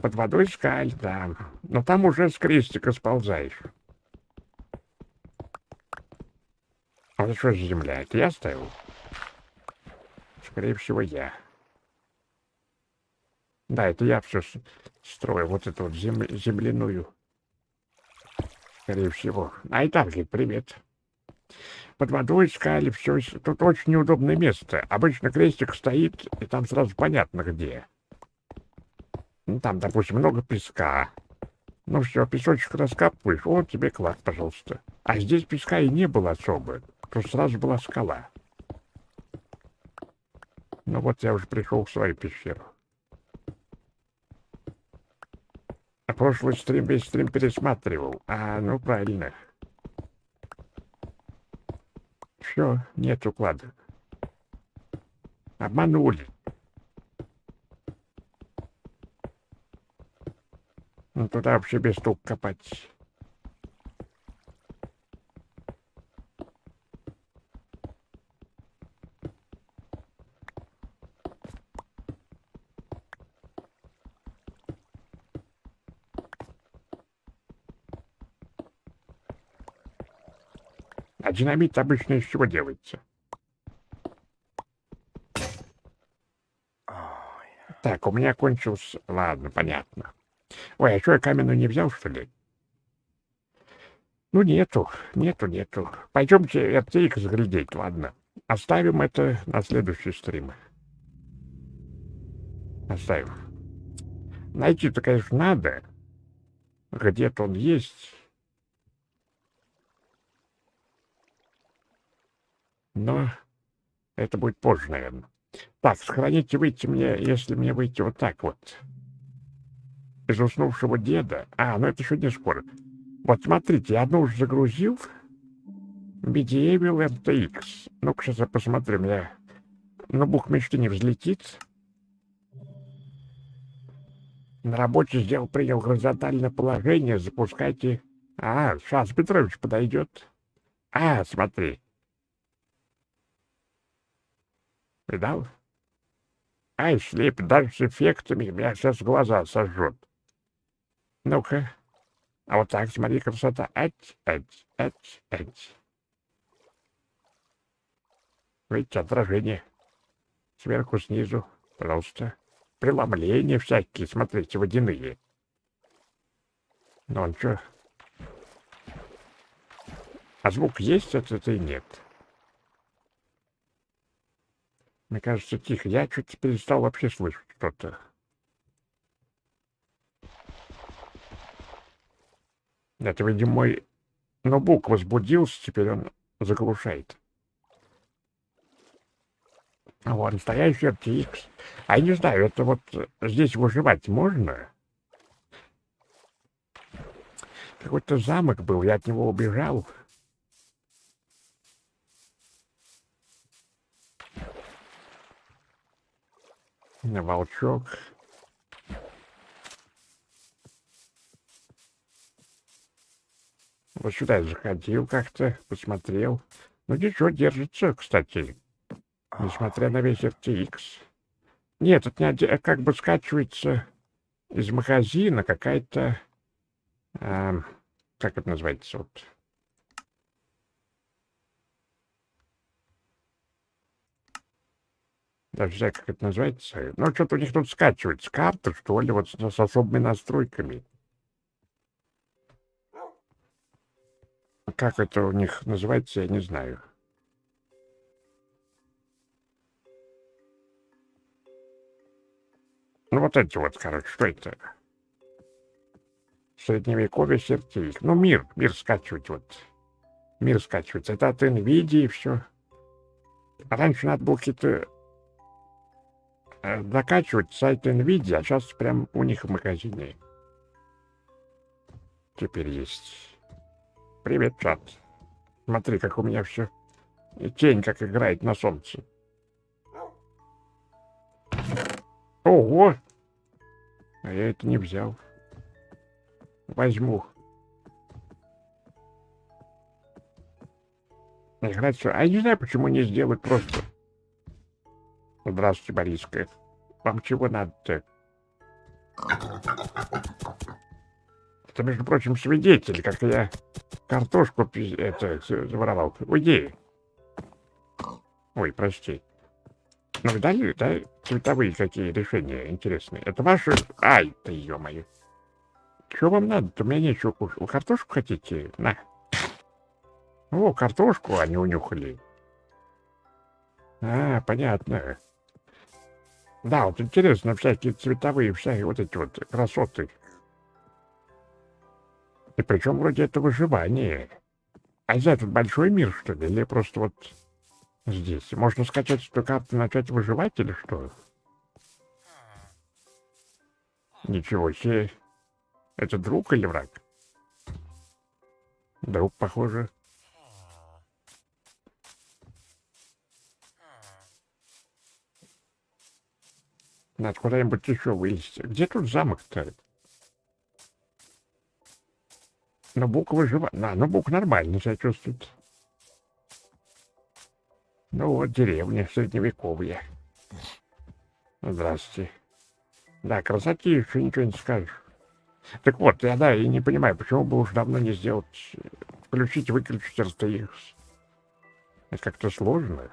S1: Под водой скаль, да. Но там уже с крестика сползаешь. А это что за земля? Это я оставил? Скорее всего, я. Да, это я все строю. Вот эту вот земляную. Скорее всего. А и так, говорит, привет. Под водой скаль, все. Тут очень неудобное место. Обычно крестик стоит, и там сразу понятно где. Ну, там, допустим, много песка. Ну все, песочек раскапываешь, вот тебе клад, пожалуйста. А здесь песка и не было особо. Тут сразу была скала. Ну вот я уже пришел в свою пещеру. А прошлый стрим, весь стрим пересматривал. А, ну правильно. Все, нет уклада. Обманули. Ну туда вообще без толку копать. А динамит обычно из чего делается? Так, у меня кончился... Ладно, понятно. Ой, а что, я каменную не взял, что ли? Ну, нету. Пойдемте RTX глядеть, ладно. Оставим это на следующий стрим. Оставим. Найти-то, конечно, надо. Где-то он есть. Но это будет позже, наверное. Так, сохраните выйти мне, если мне выйти вот так вот. Из уснувшего деда. А, ну это еще не скоро. Вот смотрите, я одну уже загрузил. Medieval RTX. Ну-ка, сейчас я посмотрю, у меня ноутбук мечты не взлетит. На работе принял горизонтальное положение. Запускайте. А, сейчас Петрович подойдет. А, смотри. Видал? Ай, слепит, даже с эффектами меня сейчас глаза сожжет. Ну-ка. А вот так, смотри, красота. Ать. Видите, отражение. Сверху, снизу. Пожалуйста. Преломления всякие, смотрите, водяные. Ну, он что? А звук есть, это и нет. Мне кажется, тихо. Я чуть перестал вообще слышать что-то. Это, видимо, мой ноутбук возбудился, теперь он заглушает. А вот настоящий RTX. А я не знаю, это вот здесь выживать можно? Какой-то замок был, я от него убежал. Волчок. Вот сюда я заходил как-то, посмотрел. Ну ничего, держится, кстати. Несмотря на весь RTX. Нет, это не как бы скачивается из магазина какая-то... как это называется? Вот. Даже не знаю, как это называется. Ну, что-то у них тут скачивается. Карта, что ли, вот с особыми настройками. Как это у них называется, я не знаю. Ну, вот эти вот, короче, что это? Средневековье RTX. Ну, мир скачивать вот. Мир скачивается. Это от NVIDIA и все. А раньше надо было какие-то закачивать сайт NVIDIA, а сейчас прям у них в магазине теперь есть. Привет, чат. Смотри, как у меня все. Тень как играет на солнце. Ого! А я это не взял. Возьму. Играть все. А я не знаю, почему не сделать просто. Здравствуйте, Бориска. Вам чего надо-то? Это, между прочим, свидетель, как я картошку это заворовал. Уйди. Ой, прости. Ну, дали, да, цветовые какие решения интересные. Это ваши... Ай, ты, ё-моё. Чего вам надо-то? У меня нечего кушать. Вы картошку хотите? На. О, картошку они унюхали. А, понятно. Да, вот интересно, всякие цветовые, всякие вот эти вот красоты. И причем вроде это выживание. А не знаю, тут большой мир, что ли? Или просто вот здесь? Можно скачать эту карту и начать выживать или что? Ничего себе. Это друг или враг? Друг, похоже. Надо куда-нибудь еще вылезти. Где тут замок-то? Ну, Бук выживает. Ну, Бук нормально себя чувствует. Ну, вот деревня средневековья. Здравствуйте. Да, красоте еще ничего не скажешь. Так вот, я, да, и не понимаю, почему бы уж давно не сделать... Включить, выключить RTX. Это как-то сложно.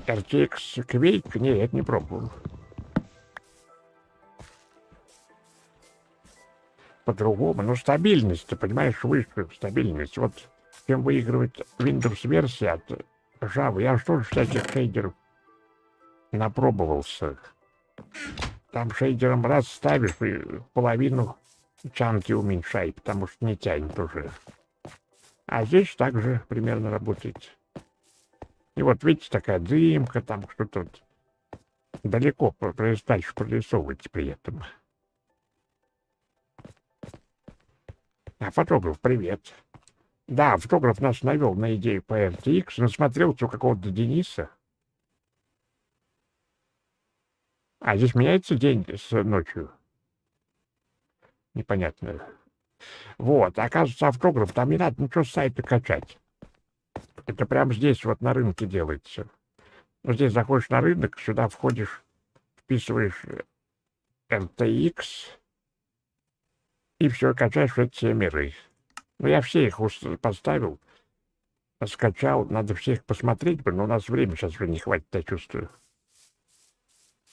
S1: RTX Quake? Не, это не пробовал. По-другому. Ну, стабильность, ты понимаешь, выше стабильность. Вот чем выигрывает Windows-версия от Java. Я же тоже всяких шейдеров напробовался. Там шейдером раз ставишь и половину чанки уменьшай, потому что не тянет уже. А здесь также примерно работает. И вот видите, такая дымка, там что-то вот далеко дальше прорисовывать при этом. А фотограф, привет. Да, фотограф нас навел на идею по RTX, насмотрелся у какого-то Дениса. А здесь меняется день с ночью. Непонятно. Вот, оказывается, автограф, там не надо ничего с сайта качать. Это прямо здесь вот на рынке делается. Ну, здесь заходишь на рынок, сюда входишь, вписываешь RTX, и все, качаешь эти миры. Ну, я все их поставил, скачал, надо всех посмотреть, но у нас времени сейчас уже не хватит, я чувствую.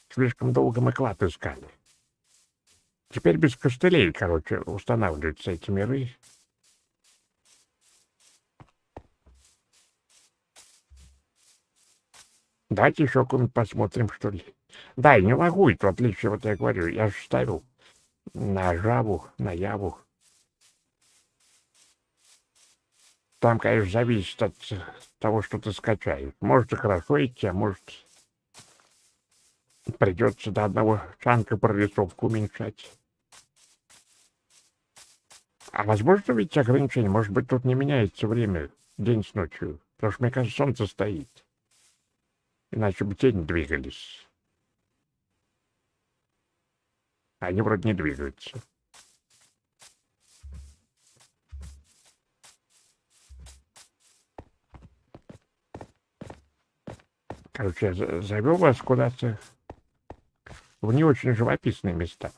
S1: Слишком долго мы клад искали. Теперь без костылей, короче, устанавливаются эти миры. Давайте еще кого-нибудь посмотрим, что ли. Да, и не лагует, в отличие, вот я говорю, я же ставил на Жаву, на Яву. Там, конечно, зависит от того, что ты скачаешь. Может и хорошо идти, а может придется до одного чанка прорисовку уменьшать. А возможно ведь ограничение? Может быть, тут не меняется время день с ночью? Потому что, мне кажется, солнце стоит. Иначе бы тени двигались. Они вроде не двигаются. Короче, я завел вас куда-то в не очень живописные места.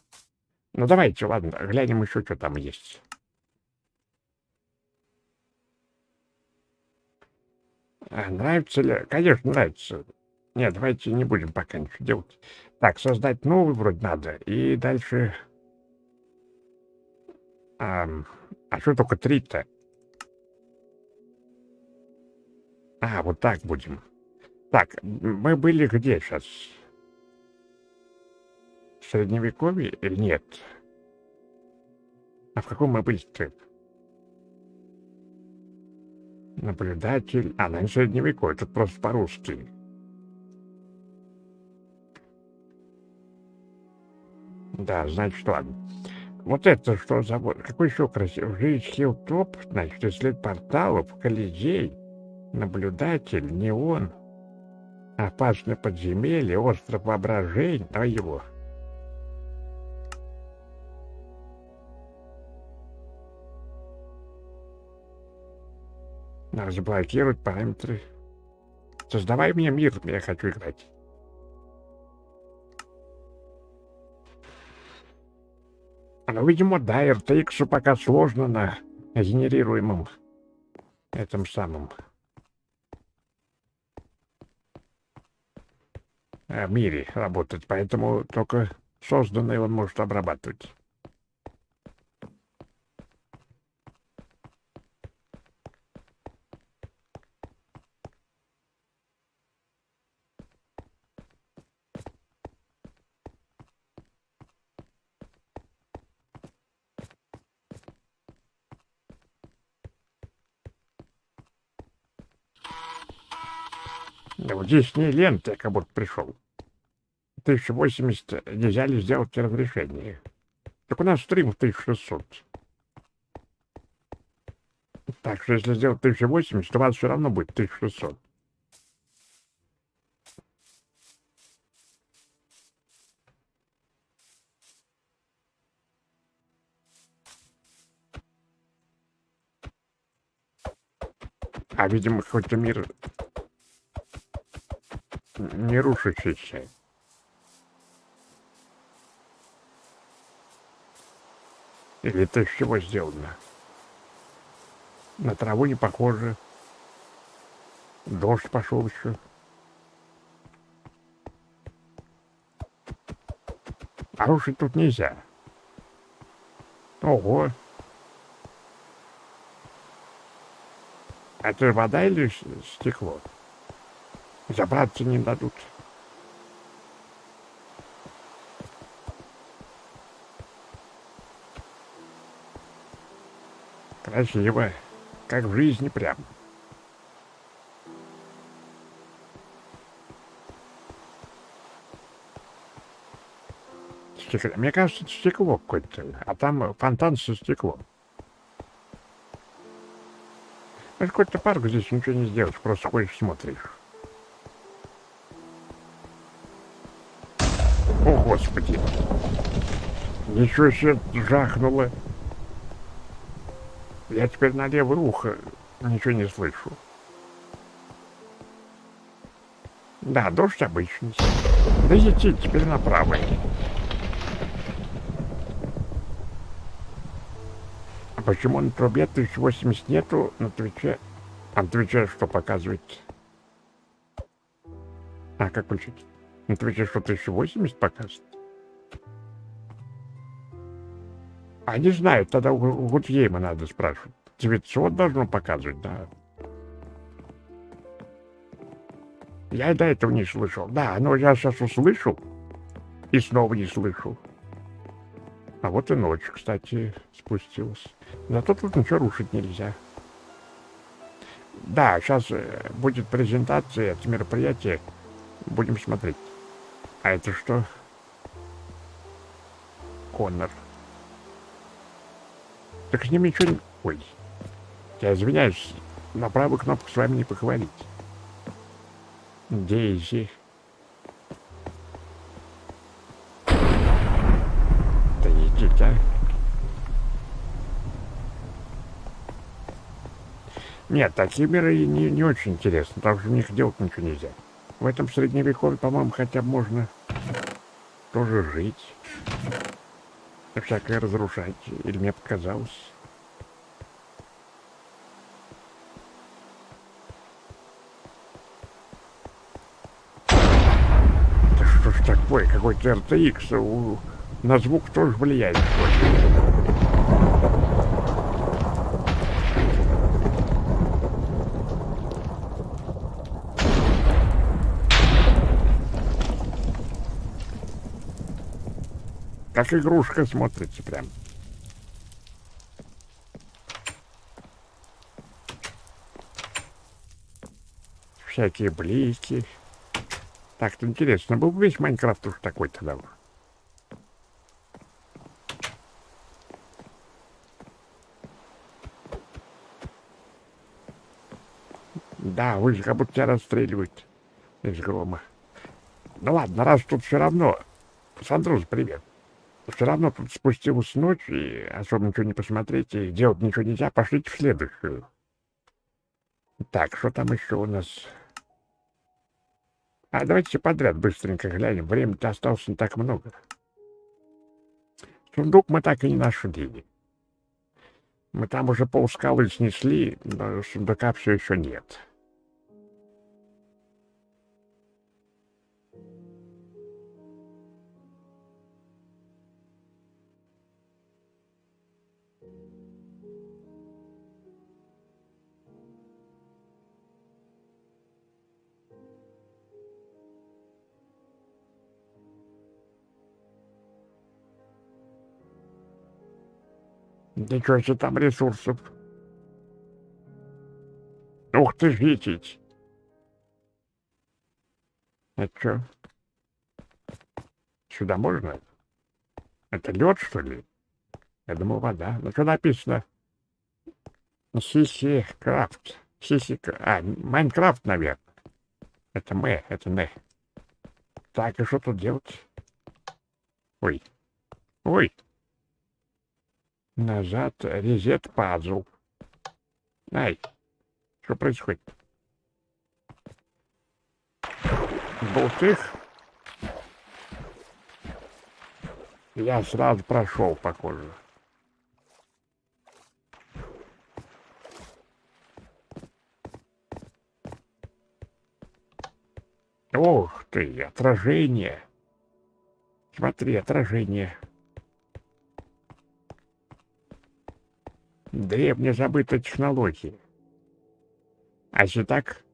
S1: Ну, давайте, ладно, глянем еще, что там есть. Нравится ли? Конечно, нравится. Нет, давайте не будем пока ничего делать. Так, создать новый вроде надо. И дальше... А что только 3-то? А, вот так будем. Так, мы были где сейчас? В Средневековье или нет? А в каком мы были-то? Наблюдатель. А, на Средневековье. Тут просто по-русски. Да, значит, ладно. Вот это что за... Какой еще красивый? Жизнь Хиллтоп, значит, исследовать порталов, Колизей, наблюдатель, неон, опасное подземелье, остров воображения, а его. Надо заблокировать параметры. Создавай мне мир, я хочу играть. Ну, видимо, да, RTX пока сложно на генерируемом этом самом мире работать, поэтому только созданный он может обрабатывать. Да вот здесь не лента, я как будто пришел. 1080 нельзя ли сделать разрешение? Так у нас стрим в 1600. Так что если сделать 1080, то у вас все равно будет 1600. А, видимо, какой-то мир не рушащийся. Или это из чего сделано? На траву не похоже. Дождь пошел еще. А рушить тут нельзя. Ого. Это вода или стекло? Забраться не дадут. Красиво. Как в жизни прям. Стекло. Мне кажется, это стекло какое-то. А там фонтан со стеклом. Это какой-то парк, здесь ничего не сделаешь. Просто ходишь, смотришь. О, Господи. Ничего себе жахнуло. Я теперь на левое ухо ничего не слышу. Да, дождь обычный. Да идти теперь направо. А почему на трубе 1080 нету на Твиче? А на Твиче что показывает? А, как включить? На Твиче что, 1080 показывает? А не знаю, тогда у Гудьейма надо спрашивать. 900 должно показывать, да. Я и до этого не слышал. Да, но я сейчас услышал и снова не слышу. А вот и ночь, кстати, спустилась. Зато тут ничего рушить нельзя. Да, сейчас будет презентация, это мероприятие. Будем смотреть. А это что? Коннор. Так с ним ничего не... Ой. Я извиняюсь, на правую кнопку с вами не поговорить. Дейзи. Да идите, а. Нет, такие миры не очень интересны, потому что в них делать ничего нельзя. В этом средневековье, по-моему, хотя бы можно тоже жить. Всякое разрушать. Или мне показалось. Да что ж такое? Какой-то RTX на звук тоже влияет. Как игрушка смотрится прям. Всякие блики. Так-то интересно, был весь Майнкрафт уж такой тогда. Да, вы же как будто тебя расстреливают из грома. Ну ладно, раз тут все равно... Сандрус, привет. Все равно тут спустилась ночь, и особо ничего не посмотреть, и делать ничего нельзя. Пошлите в следующую. Так, что там еще у нас? А давайте все подряд быстренько глянем. Времени-то осталось не так много. Сундук мы так и не нашли. Мы там уже полскалы снесли, но сундука все еще нет. Ничего себе там ресурсов. Ух ты, видите. Это что? Сюда можно? Это лед, что ли? Я думал, вода. Ну, что написано? Сиси Крафт. Майнкрафт, наверное. Это это не. Так, и что тут делать? Ой. Ой. Назад, резет пазл. Ай. Что происходит? Болтых. Я сразу прошел, похоже. Ух ты, отражение. Смотри, отражение. Древняя забытая технология. А если так?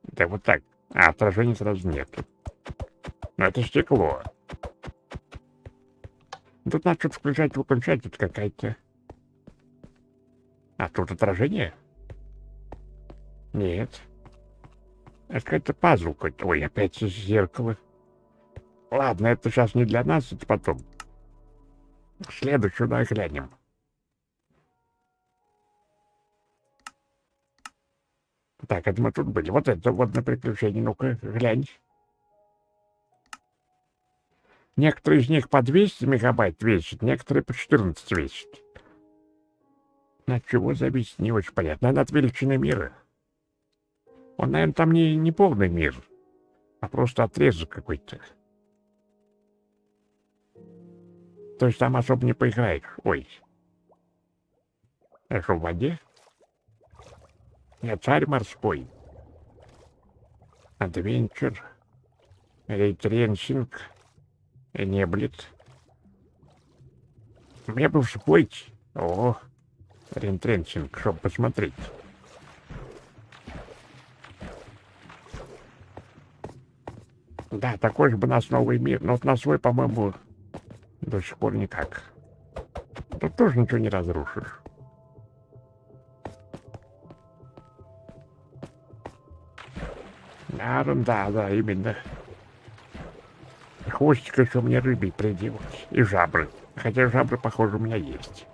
S1: Да вот так. А отражения сразу нет. Но это стекло. Тут надо что-то включать, выключать. Тут какая-то... А тут отражение? Нет. Это какой-то пазл какой-то. Ой, опять зеркало. Ладно, это сейчас не для нас, это потом. Следующую давай глянем. Так, это мы тут были. Вот это вот на приключении. Ну-ка, глянь. Некоторые из них по 200 мегабайт весят, некоторые по 14 весят. От чего зависит, не очень понятно. Наверное, от величины мира. Он, наверное, там не полный мир, а просто отрезок какой-то. То есть там особо не поиграешь. Ой. Это что, в воде? Я царь морской. Адвенчер. Рейтренсинг. Неблит. Мне бы всплыть. О, рейтренсинг, чтобы посмотреть. Да, такой же бы у нас новый мир. Но вот на свой, по-моему, до сих пор никак. Тут тоже ничего не разрушишь. Да, именно. Хвостик еще мне рыбой приделать. И жабры. Хотя жабры, похоже, у меня есть.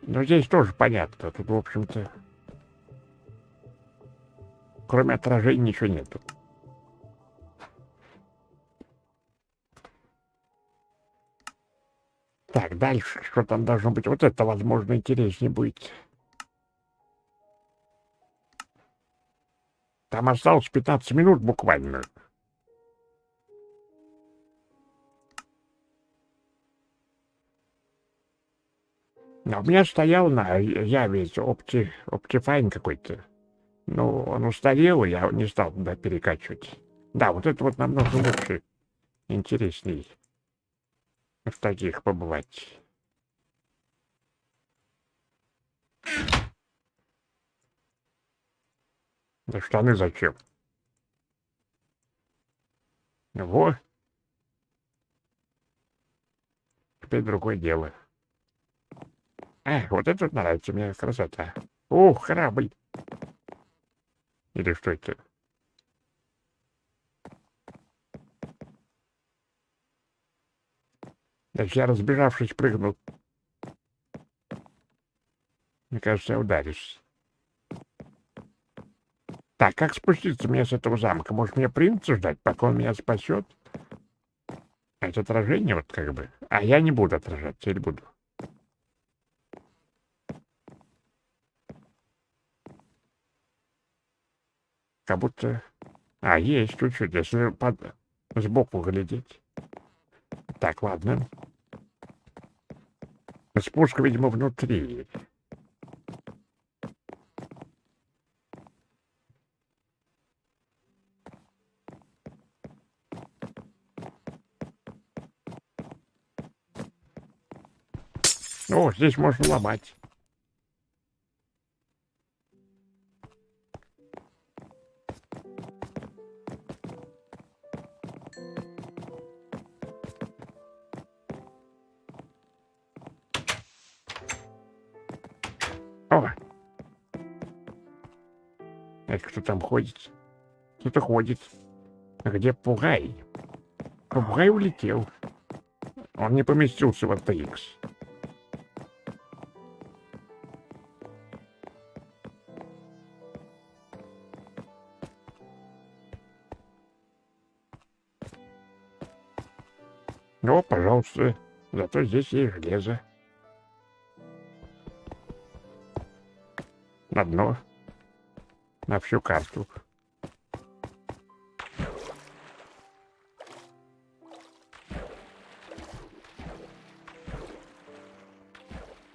S1: Но здесь тоже понятно. Тут, в общем-то, кроме отражений ничего нету. Так, дальше. Что там должно быть? Вот это, возможно, интереснее будет. Там осталось 15 минут буквально. Но у меня стоял на Яве Optifine какой-то. Ну, он устарел, я не стал туда перекачивать. Да, вот это вот намного лучше, интересней в таких побывать. Да штаны зачем? Во. Теперь другое дело. Вот это вот нравится мне, красота. Ух, корабль. Или что это? Значит, я, разбежавшись, прыгну. Мне кажется, я ударюсь. Так, как спуститься мне с этого замка? Может, мне принца ждать, пока он меня спасет? Это отражение вот как бы. А я не буду отражаться, или буду? Как будто... А, есть чуть-чуть, если сбоку глядеть. Так, ладно. Спуск, видимо, внутри. О, здесь можно ломать. О! Это кто там ходит? Кто-то ходит. А где попугай? Попугай улетел. Он не поместился в RTX. Ну, пожалуйста. Зато здесь есть железо. На дно. На всю карту.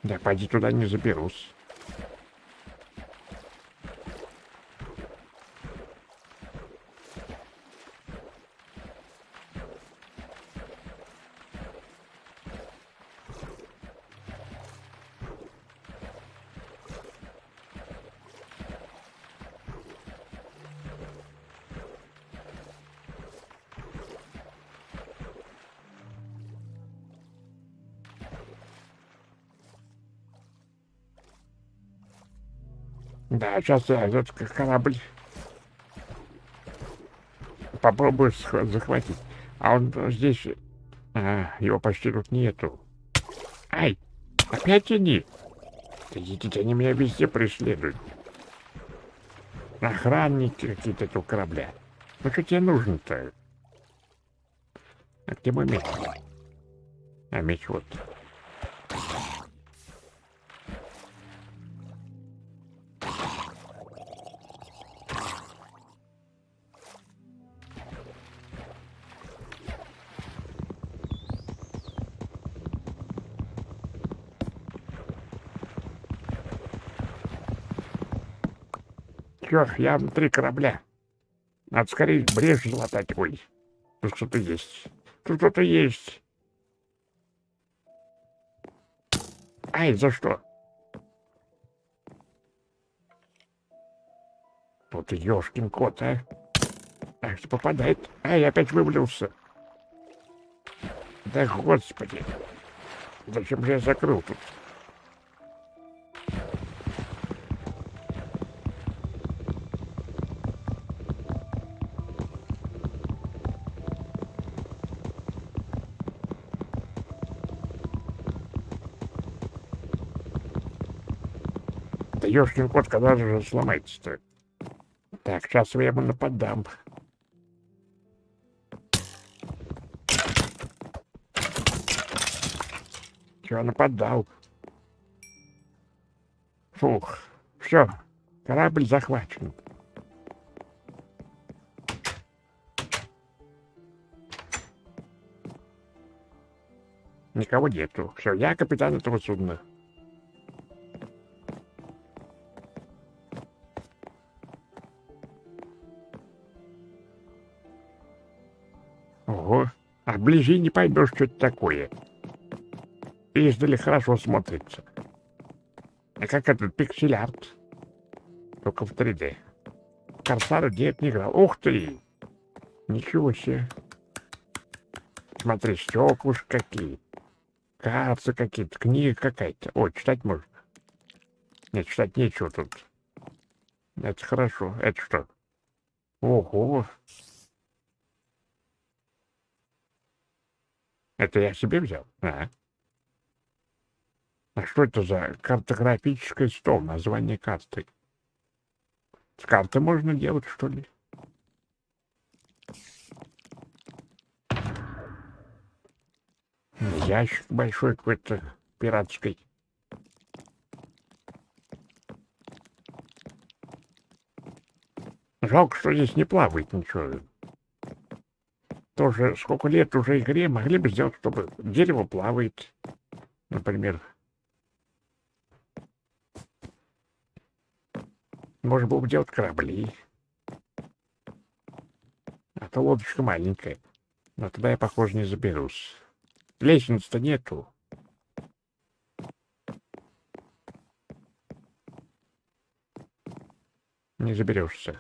S1: Да, пойди туда не заберусь. Да, сейчас я этот корабль попробую захватить. А он здесь... его почти тут нету. Ай! Опять они! Идите, они меня везде преследуют. Охранники какие-то тут корабля. Ну что тебе нужно-то? А где мой меч? А меч вот. Чё, я внутри корабля. Надо скорее брешь залатать. Ой, тут что-то есть. Тут кто-то есть. Ай, за что? Вот ёшкин кот, а. Ах, что попадает. Ай, опять вывалился. Да господи. Зачем же я закрыл тут? Да ёшкин кот, когда же сломается-то? Так, сейчас я ему нападам. Чего нападал? Фух, все, корабль захвачен. Никого нету. Все, я капитан этого судна. Ого, а вблизи не поймешь, что это такое. Издали хорошо смотрится. А как этот пиксель-арт? Только в 3D. Корсар нет, не играл. Ух ты! Ничего себе. Смотри, стеклышки какие. Карты какие-то, книга какая-то. О, читать можно. Нет, читать нечего тут. Это хорошо. Это что? Ого. Это я себе взял? А что это за картографический стол? Название карты. С карты можно делать, что ли? Ящик большой какой-то пиратский. Жалко, что здесь не плавает ничего. Тоже сколько лет уже игре, могли бы сделать, чтобы дерево плавает, например. Можно было бы делать корабли. А то лодочка маленькая. Но тогда я, похоже, не заберусь. Лестниц-то нету. Не заберешься.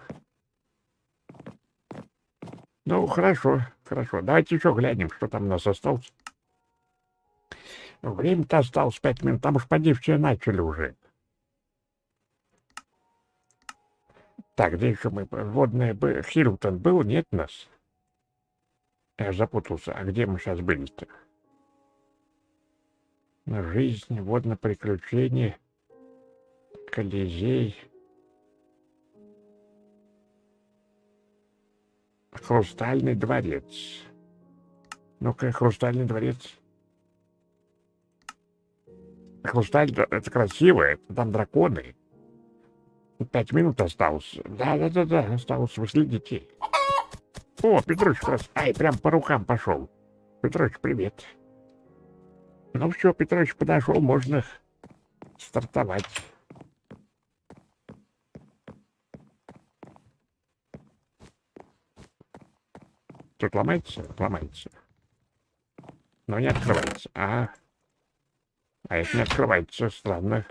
S1: Ну, хорошо, хорошо. Давайте еще глянем, что там у нас осталось. Время-то осталось 5 минут. Там уж поди все начали уже. Так, где еще мы? Водная Хилтон был? Нет у нас? Я запутался. А где мы сейчас были-то? Жизнь, водное приключение, Колизей, Хрустальный дворец. Ну-ка, Хрустальный дворец. Хрусталь, это красиво, это там драконы. 5 минут осталось. Да, осталось, вы следите. О, Петрович как раз, прям по рукам пошел. Петрович, привет. Ну все, Петрович подошел, можно стартовать. Тут ломается? Ломается. Но не открывается. А это не открывается, странно.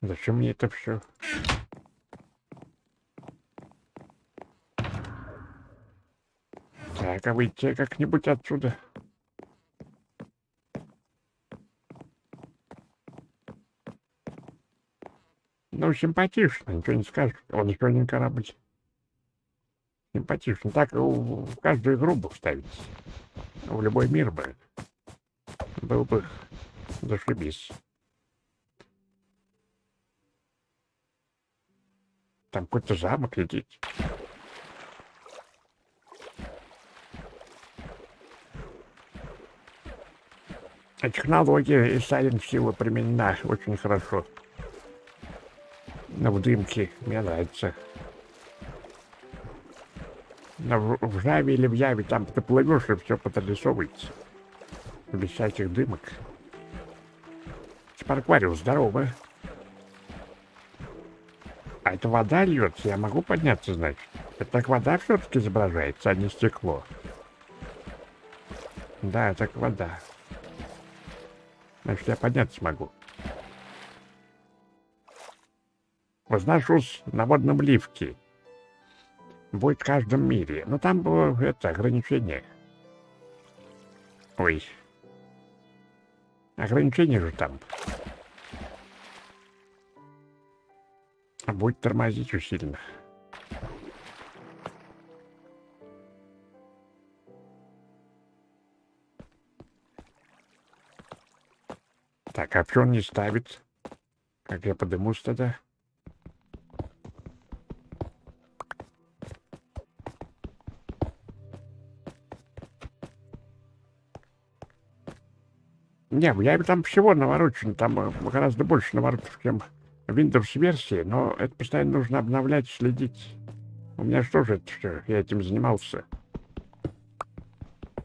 S1: Зачем мне это все? Так, а выйти как-нибудь отсюда? Ну, симпатично, ничего не скажешь. Он еще один корабль. Симпатично. Так в каждую игру бы вставить. В любой мир бы. Был бы зашибись. Там какой-то замок летит. А технология и Silent Hill применена очень хорошо. Но в дымке мне нравится. Но в Жаве или в Яве там ты плывешь и все подрисовывается. Без всяких дымок. Спарквариус, здорово. А это вода льется, я могу подняться, значит? Это так вода все-таки изображается, а не стекло. Да, так вода. Значит, я подняться могу. Возношусь на водном лифте. Будет в каждом мире. Но там было это ограничение. Ой. Ограничение же там. А будет тормозить очень сильно. Так, а что он не ставит? Как я подымусь тогда? Не, я там всего наворочено, там гораздо больше наворотов, чем Windows-версии, но это постоянно нужно обновлять, следить. У меня что же это все, я этим занимался.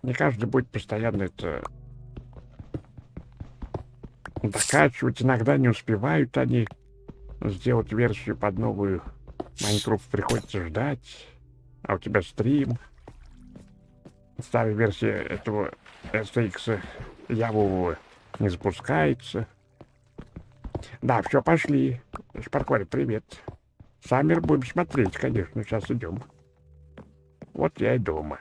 S1: Не каждый будет постоянно это докачивать, иногда не успевают они сделать версию под новую. Майнкрафт приходится ждать, а у тебя стрим. Старая версия этого RTX явового не запускается. Да, все, пошли. Шпаркварь, привет. Саммер будем смотреть, конечно, сейчас идем. Вот я и дома.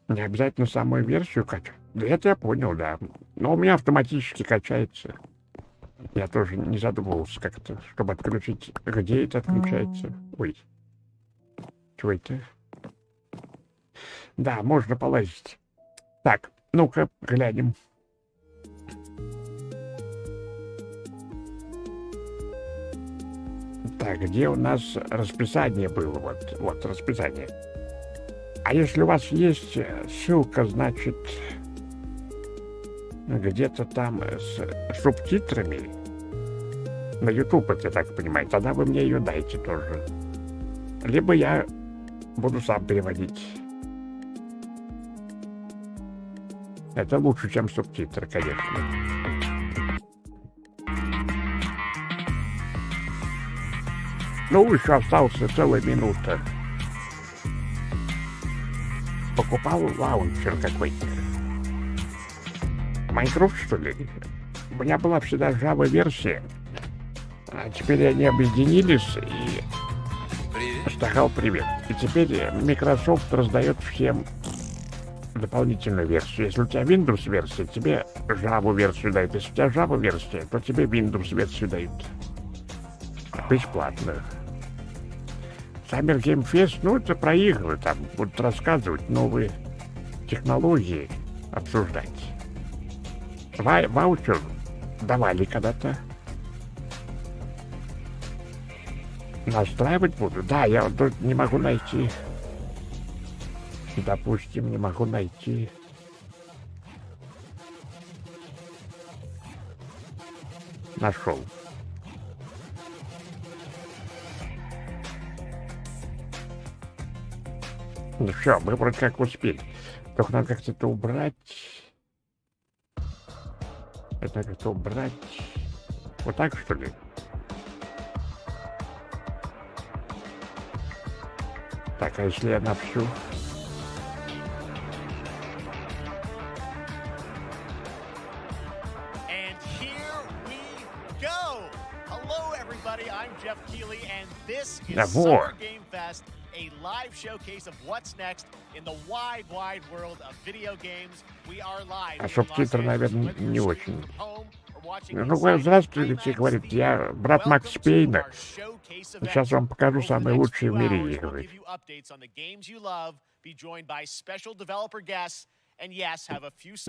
S1: Не обязательно самую версию качать. Да это я понял, да. Но у меня автоматически качается. Я тоже не задумывался как-то, чтобы отключить. Где это отключается? Ой. Чего это? Да, можно полазить. Так, ну-ка, глянем. Так, где у нас расписание было? Вот расписание. А если у вас есть ссылка, значит, где-то там с субтитрами на YouTube, я так понимаю, тогда вы мне ее дайте тоже. Либо я буду сам переводить. Это лучше, чем субтитры, конечно. Ну, еще осталась целая минута. Покупал лаунчер какой-то. Майнкрафт, что ли? У меня была всегда Java-версия. А теперь они объединились и... Стахал, привет. И теперь Microsoft раздает всем дополнительную версию. Если у тебя Windows-версия, тебе Java-версию дают. Если у тебя Java-версия, то тебе Windows-версию дают. Бесплатно. Summer Game Fest, ну, это про игры, там будут рассказывать новые технологии, обсуждать. Ваучер давали когда-то. Настраивать буду? Да, я тут не могу найти. Допустим, не могу найти. Нашел. Ну все, мы вроде как успели. Только надо как-то это убрать. Это как-то убрать. Вот так, что ли? Так, а если я на всю? Вот.
S2: A live showcase of what's next in the wide world of video games. We are live.
S1: А субтитры, наверное, не очень. Ну, здравствуйте, говорит, я брат Макс Пейна. Сейчас вам покажу самые лучшие в мире игры.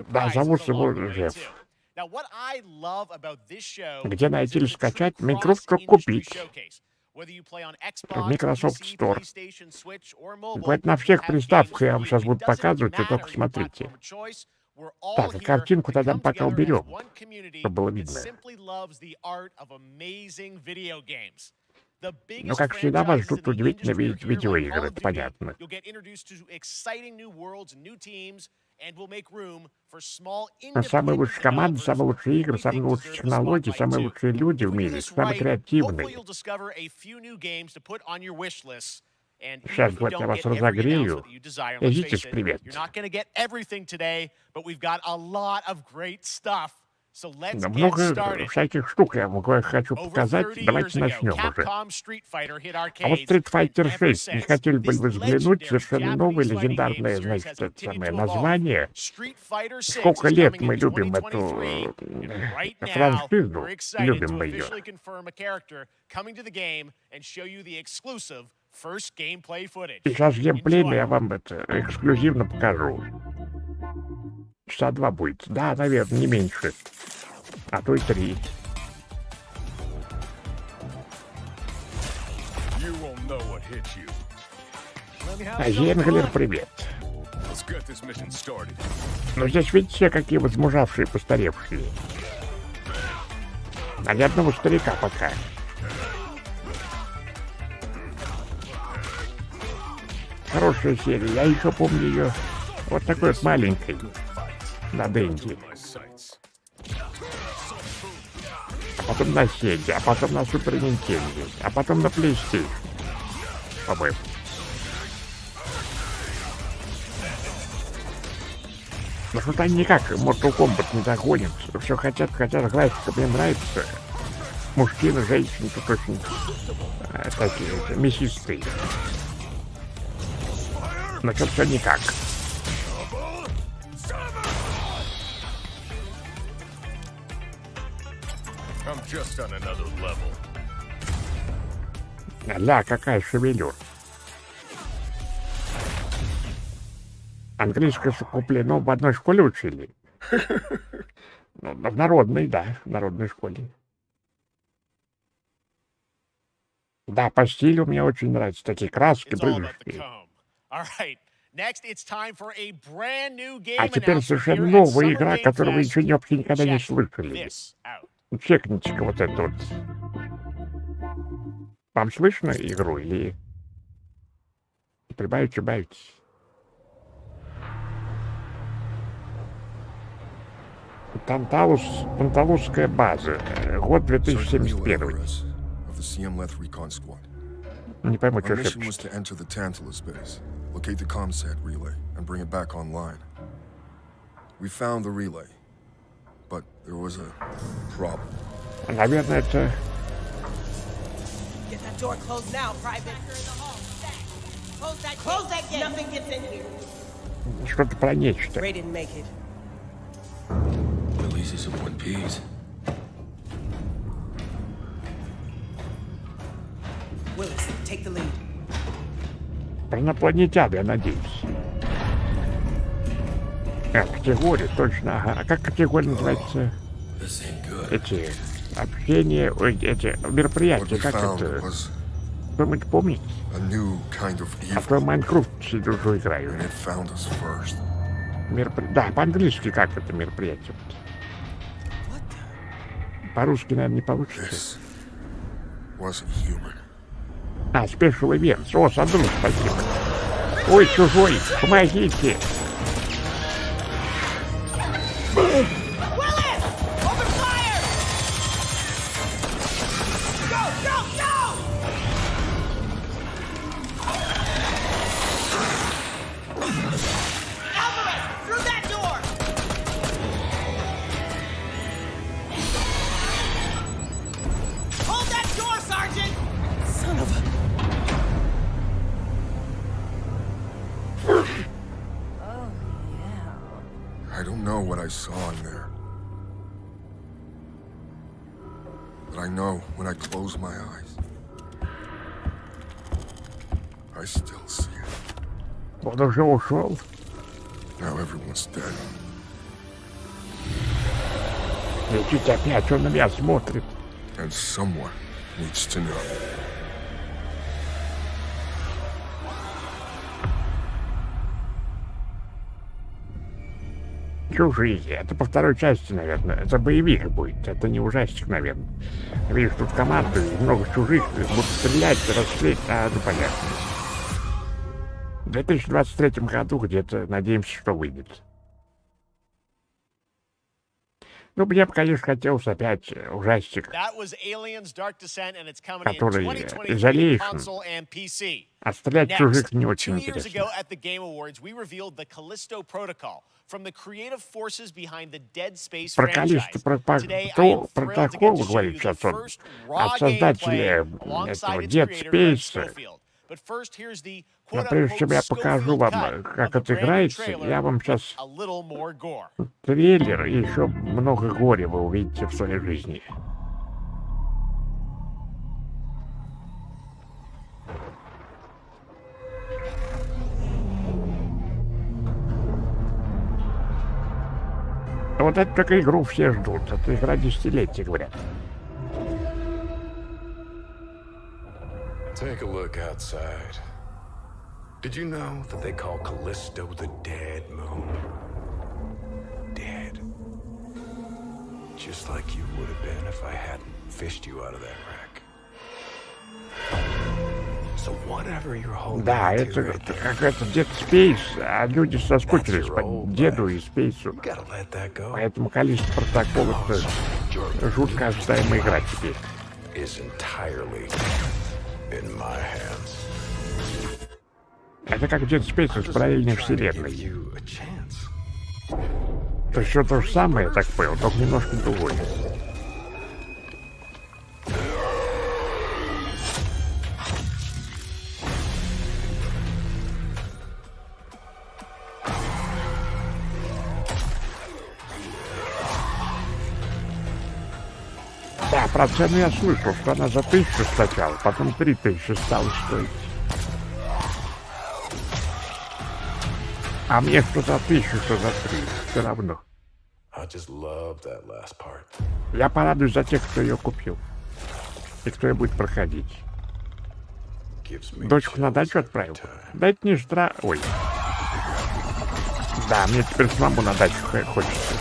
S1: Да, зовут его Жеф. Где найти или скачать? Minecraft как купить. В Microsoft Store. Говорит, на всех приставках я вам сейчас буду показывать, и только смотрите. Так, а картинку тогда пока уберем, чтобы было видно. Ну, как всегда, вас ждут удивительные видеоигры, это понятно. Самые лучшие команды, самые лучшие игры, самые лучшие технологии, самые лучшие люди в мире, самые креативные. Сейчас, вот я вас разогрею. Идите с привет. Много всяких штук я вам хочу показать. Давайте начнем уже. А вот Street Fighter 6, не хотели бы вы взглянуть? Совершенно новое легендарное, значит, это самое название. Сколько лет мы любим эту франшизу, любим мы ее. Сейчас геймплей я вам это эксклюзивно покажу. Часа 2 будет. Да, наверное, не меньше. А то и 3. Енглер, привет. Ну, здесь видите, все какие возмужавшие, постаревшие. А ни одного старика пока. Хорошая серия. Я еще помню ее вот такой вот маленькой. На Денди. А потом на Сеге, а потом на Супер Нинтендо, а потом на PlayStation. По-моему. Но что-то они никак Mortal Kombat не догонят. Все хотят, графика мне нравится. Мужчины, женщины тут очень такие мясистые. Но что-то все никак.
S3: I'm just on another level.
S1: Ля, какая шевелюра. Английское куплено в одной школе учили. Ну, в народной, да, в народной школе. Да, по стилю мне очень нравятся такие краски, брызжущие. А теперь совершенно новая игра, которую вы еще вообще никогда не слышали. Чекните-ка вот это вот. Вам слышно игру или прибавите? Танталусская база. Год 2071. Не пойму, что шепчет.
S4: Locate the comsat relay and bring it back online. We found the relay, but there was a problem.
S1: Наверное, это...
S5: Get that door closed now, Private. Close that gate. Nothing gets in here.
S1: Что-то про нечто.
S5: Ray didn't make it.
S4: Releases of One Piece.
S5: Willis, take the lead.
S1: Про инопланетян, я надеюсь. Категория, точно, ага. А как категория называется? Эти общения, эти мероприятия, как это? Кто-нибудь помнит? А то Майнкрафт сидел уже играю. Да, по-английски как это мероприятие? По-русски, наверное, не получится. А, Special Events. О, Садру, спасибо. Ой, чужой, помогите.
S4: I don't know what I saw in there. But I know when I close my eyes, I still see it.
S1: Он уже ушел.
S4: Now everyone's dead.
S1: Летите опять, он на меня смотрит.
S4: And someone needs to know.
S1: Чужие. Это по второй части, наверное. Это боевик будет. Это не ужастик, наверное. Видишь, тут команды, много чужих. Будут стрелять, расстрелять. Ну, понятно. В 2023 году где-то, надеемся, что выйдет. Ну, мне бы, конечно, хотелось опять ужастик, который изолейшн. А стрелять чужих не очень интересно. Про Каллисту протокол, говорит сейчас он, от создателя этого Dead Space. Но прежде чем я покажу вам, как это играется, я вам сейчас трейлер и еще много горя вы увидите в своей жизни. Вот эту только игру все ждут. Это игра десятилетия, говорят.
S6: Take a look outside. Did you know that they call Callisto the dead moon? Dead. Just like you would have been if I hadn't fished you out of that wreck. So whatever you're holding.
S1: Да, это какая-то Dead Space, а люди соскучились по деду и Спейсу. Поэтому количество протоколов это жутко ожидаемая игра теперь. Это как Dead Space из параллельной вселенной. То есть все то же самое, я так понял, только немножко другое. Да, про цену я слышал, что она за 1000 сначала, потом 3000 стала стоить. А мне что за 1000, что за 3, все равно.
S6: I just love that last part.
S1: Я порадуюсь за тех, кто ее купил. И кто ее будет проходить.
S6: Gives me
S1: Дочку на дачу
S6: chills
S1: отправил.
S6: every time.
S1: Да это не штраф... Ой. Да, мне теперь самому на дачу хочется.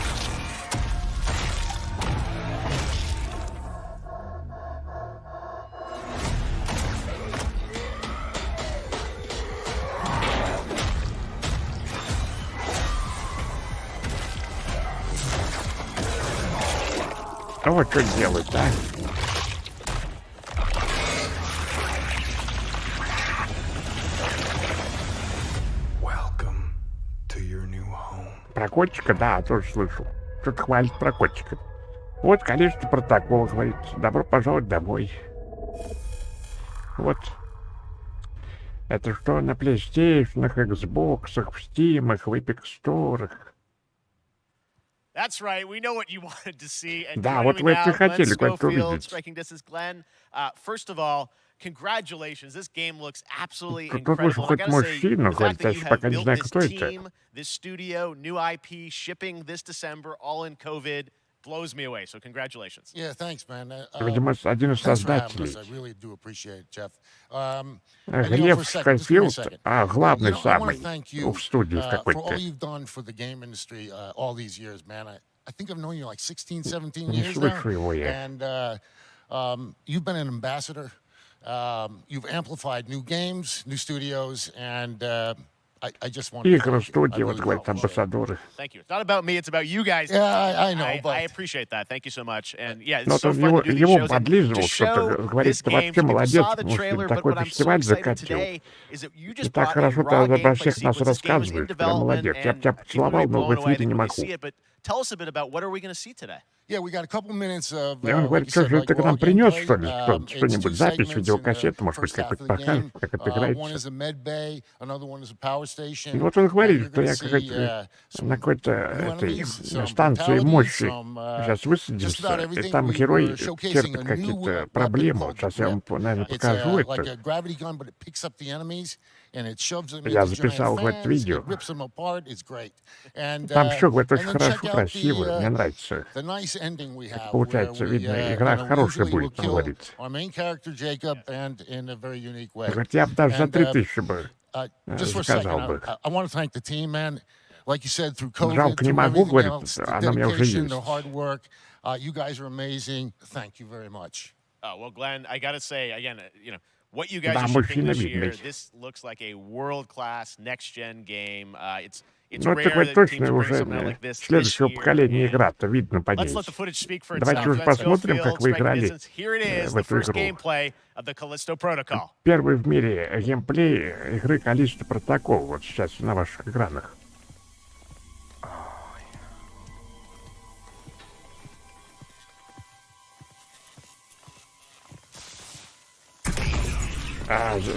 S1: А вот что делать, а?
S6: Welcome to your new home.
S1: Про котика, да, тоже слышал. Что-то хвалит про котика. Вот количество протоколов, говорит. Добро пожаловать домой. Вот. Это что на PlayStation, Xbox, в Steam, в Epic Store.
S2: That's right. We know what you wanted to see. And
S1: Да,
S2: joining
S1: вот
S2: me
S1: вы
S2: now,
S1: это
S2: Glenn
S1: хотели кое-что
S2: Schofield,
S1: увидеть.
S2: Striking Distance. Glenn, first of all, congratulations. This game looks absolutely
S1: Тут вышел
S2: incredible. And I
S1: хоть
S2: gotta say,
S1: мужчина,
S2: the fact
S1: говорит,
S2: that
S1: я
S2: you
S1: еще
S2: have
S1: пока не
S2: built
S1: знаю,
S2: this
S1: кто это.
S2: team, this studio, new IP, shipping this December, all in COVID, blows me away. So congratulations.
S7: Yeah, thanks, man.
S1: Видимо, один из
S7: Thanks for having us.
S1: создателей.
S7: I really do appreciate it, Jeff. And, you know,
S1: Глеб
S7: for a second, just give me a
S1: Скофилд,
S7: second.
S1: а главный
S7: You know, I want
S1: самый,
S7: to thank you
S1: в студии в
S7: for all
S1: какой-то.
S7: you've done for the game industry all these years, man. I think I've known you like 16, 17
S1: Не
S7: years
S1: слышу его
S7: now.
S1: я.
S7: And you've been an ambassador. You've amplified new games, new studios, and I just want to
S1: Игры,
S7: thank you. I
S1: студии, вот
S7: really
S1: говорят,
S7: do appreciate it.
S1: амбассадоры.
S2: Thank you. It's not about me. It's about you guys.
S7: Yeah, I know, but
S2: I appreciate that. Thank you so much. And yeah,
S1: Но
S2: it's so
S1: он
S2: fun to do these
S1: его
S2: shows. And
S1: подлизывал
S2: to
S1: что-то,
S2: show
S1: говорит,
S2: this
S1: ты
S2: game,
S1: вообще
S2: some people
S1: молодец,
S2: saw the
S1: мужчина,
S2: trailer, but
S1: такой
S2: what I'm so
S1: фестиваль
S2: excited
S1: закатил.
S2: today is that you
S1: И
S2: just
S1: так
S2: brought
S1: хорошо
S2: in
S1: ты
S2: raw
S1: обо
S2: gameplay
S1: всех нас
S2: sequences. This game is in
S1: рассказываешь, прям
S2: development,
S1: молодец. Я бы тебя
S2: and people are
S1: поцеловал, но
S2: blown
S1: в
S2: away.
S1: эфире
S2: They're
S1: не
S2: going
S1: могу.
S2: to see it, but tell us a bit about what are we going to see today?
S7: Yeah, we got a couple minutes of,
S1: И он
S7: like
S1: говорит,
S7: you
S1: что
S7: said,
S1: же
S7: like
S1: ты к
S7: raw
S1: нам принес,
S7: gameplay.
S1: что ли,
S7: It's two
S1: что-нибудь, запись,
S7: segments in
S1: видеокассету,
S7: the
S1: может быть,
S7: first half
S1: какой-то
S7: of the
S1: покажешь,
S7: game.
S1: как это
S7: One
S1: играется.
S7: is a med bay, another one is a power station.
S1: И вот он говорит,
S7: You're
S1: что
S7: gonna
S1: я
S7: see,
S1: какая-то на какой-то
S7: new
S1: этой
S7: enemies, some
S1: станции
S7: fatalities,
S1: мощи
S7: some,
S1: сейчас
S7: just about
S1: высадимся, и
S7: everything.
S1: там
S7: We're
S1: герой
S7: showcasing
S1: терпит
S7: a new
S1: какие-то
S7: weapon
S1: проблемы.
S7: called
S1: Сейчас я вам,
S7: Grip.
S1: наверное,
S7: It's
S1: покажу
S7: like
S1: это.
S7: a gravity gun, but it picks up the enemies and it shoves them
S1: Я
S7: into
S1: записал
S7: giant
S1: в это
S7: fans.
S1: видео.
S7: It rips them apart. It's great. And
S1: Там все, говорит,
S7: and
S1: очень
S7: then
S1: хорошо,
S7: check out
S1: красиво, мне нравится.
S7: the nice ending we have.
S1: Получается,
S7: where we,
S1: видно, игра
S7: you know,
S1: хорошая
S7: usually
S1: будет,
S7: we'll
S1: он
S7: kill
S1: говорит.
S7: our main character Jacob, and in a very unique way.
S1: Говорит, я бы даже за
S7: And,
S1: 3000 бы
S7: just for a second,
S1: заказал бы.
S7: I want to thank the team, man. Like you said, through COVID,
S1: Жалко, не
S7: through
S1: могу,
S7: everything
S1: говорит,
S7: else, the
S1: она у меня уже
S7: dedication,
S1: есть.
S7: the hard work. You guys are amazing. Thank you very much.
S2: Well, Glenn, I got to say, again, you know, what you guys
S1: Да,
S2: are shipping
S1: мужчина
S2: this year,
S1: видный.
S2: this looks like a world-class next-gen game. It's
S1: Ну,
S2: rare
S1: такой
S2: that teams
S1: точно
S2: bring
S1: уже
S2: something out like this
S1: следующего
S2: year,
S1: поколения
S2: and
S1: игра-то видно по ней.
S2: let's let the footage speak for
S1: Давайте
S2: itself.
S1: уже
S2: Glenn
S1: посмотрим,
S2: Schofield,
S1: как вы
S2: Striking
S1: играли
S2: Distance. Here it is,
S1: в
S2: the
S1: эту
S2: first
S1: игру.
S2: gameplay of the Callisto Protocol.
S1: Первый в мире геймплей игры «Количество протокол». Вот сейчас на ваших экранах.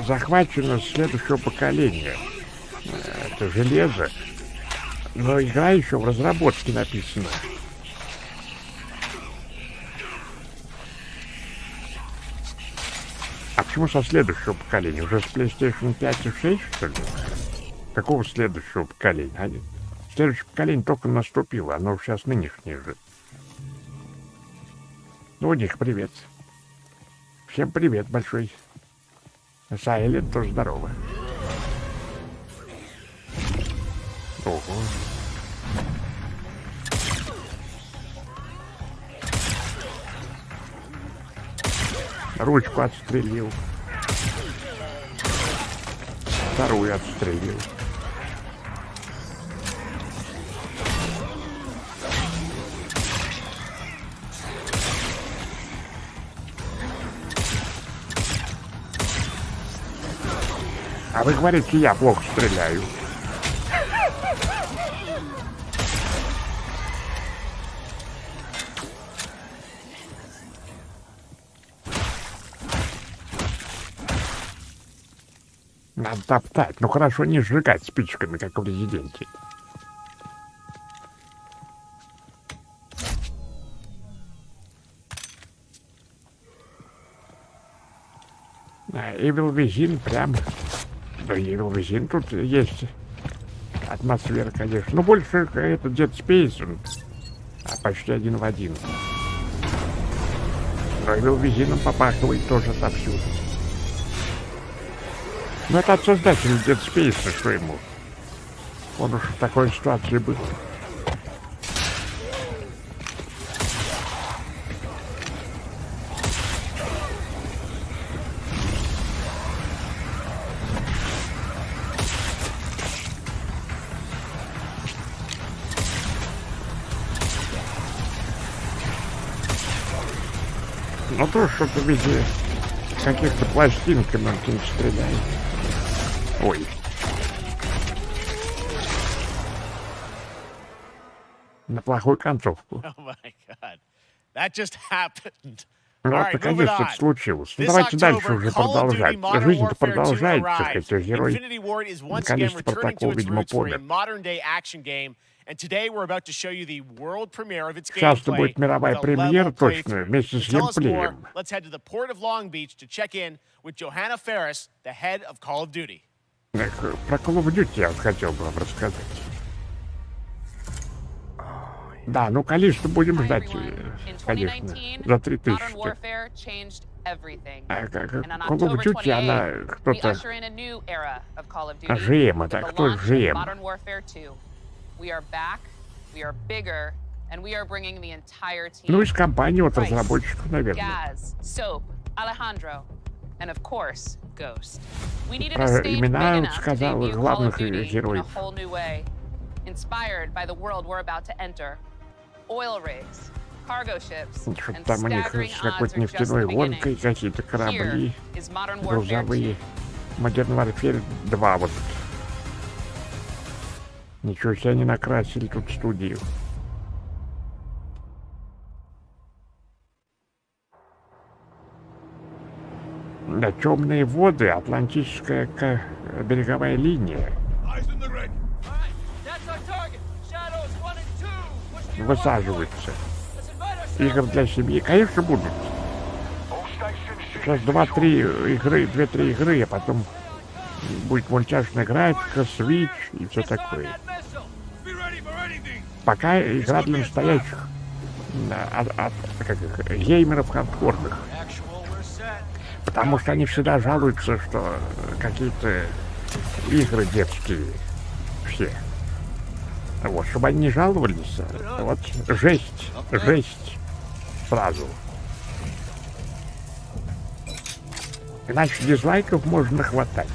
S1: Захвачено следующего поколения. Это железо. Но игра еще в разработке написана. А почему со следующего поколения? Уже с PlayStation 5 и 6, что ли? Какого следующего поколения? Следующее поколение только наступило, оно сейчас нынешнее же. Ну, у них привет. Всем привет большой. Сайлент тоже здорово. Ого. Ручку отстрелил. Вторую отстрелил. А вы говорите, я плохо стреляю. Надо топтать. Ну хорошо, не сжигать спичками, как в Резиденте. Evil Within прям... Да, Evil Within тут есть атмосфера, конечно. Но больше это Dead Space, он почти один в один. Но Evil Within попахивает тоже отовсюду. Но это от создателя Dead Space, что ему. Он уж в такой ситуации был. Ну то что-то в виде каких-то пластинками он не стреляет. Ой. На плохую концовку.
S2: Oh my God. That just happened.
S1: Ну
S2: All
S1: вот
S2: right, moving
S1: наконец-то
S2: on.
S1: это случилось. Ну
S2: This
S1: давайте дальше
S2: October,
S1: уже
S2: Call of Duty
S1: продолжать.
S2: Modern
S1: Жизнь-то
S2: Warfare 2
S1: продолжается,
S2: arrives.
S1: хотя герой
S2: Infinity Ward is once again
S1: наконец-то
S2: returning to
S1: протокол,
S2: its
S1: видимо,
S2: roots for a
S1: помер.
S2: modern-day action game. And today we're about to show you the world premiere of its
S1: Сейчас-то
S2: gameplay
S1: будет мировая
S2: with a level
S1: премьера точно,
S2: playthrough.
S1: вместе с
S2: To tell us more,
S1: геймплеем.
S2: let's head to the port of Long Beach to check in with Johanna Ferris, the head of Call of Duty.
S1: Про Call of Duty я вот хотел бы вам рассказать. Да, ну, конечно, будем ждать, конечно, за 3000. Call of Duty, она кто-то... ЖМ, да, кто ЖМ? Ну, из компании, вот, разработчиков, наверное. Про имена вот сказал главных героев. Что-то там у них с какой-то нефтяной гонкой, какие-то корабли грузовые. Modern Warfare 2 вот. Ничего себе они накрасили тут студию. Да, темные воды, Атлантическая береговая линия. Высаживаются. Игры для семьи, конечно, будут. Сейчас 2-3 игры, а потом будет мультяшная графика, Switch и все такое. Пока игра для настоящих геймеров хардкорных. Потому что они всегда жалуются, что какие-то игры детские все. Вот, чтобы они не жаловались, вот жесть сразу. Иначе дизлайков можно хватать.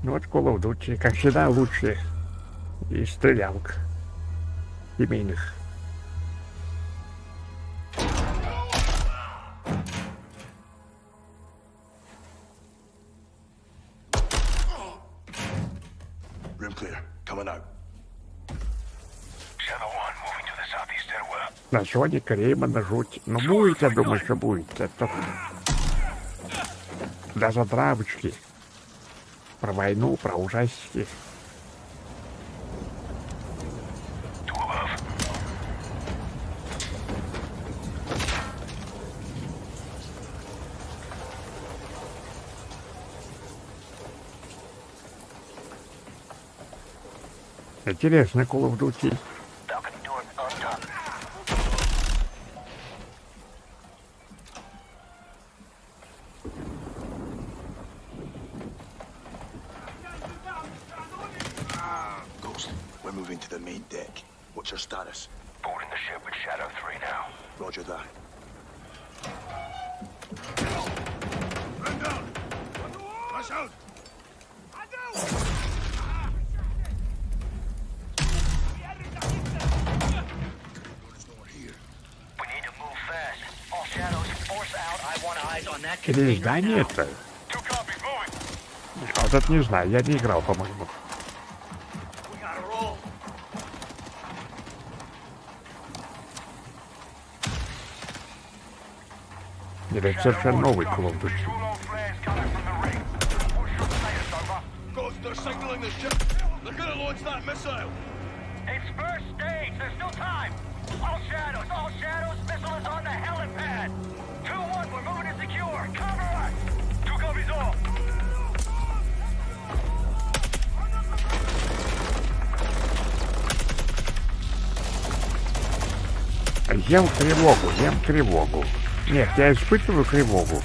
S1: Ну вот Call of Duty, как всегда, лучше из стрелялок семейных.
S3: Room clear. Coming out. Shadow 1 moving to the southeast stairwell.
S1: На Соника, Реймона жуть. Ну будет, я думаю, что будет. Это для затравочки. Про войну, про ужастики. Интересно, Call of Duty.
S3: We're moving to the main deck. What's your status? Boarding the ship with Shadow 3 now. Roger that. Run down! Rush out! We need to move fast. All shadows, force out. I want eyes on that.
S1: Или издание это?
S3: Two copies, moving.
S1: А вот это не знаю, я не играл, по-моему. Или это совершенно новый Call of Duty.
S3: They're signaling the ship. They're gonna launch that missile.
S8: It's first stage. There's still time. All shadows. Missile is on the helipad. 2-1. We're moving to secure. Cover us. 2 copies all.
S1: Ем тревогу. Нет, я испытываю тревогу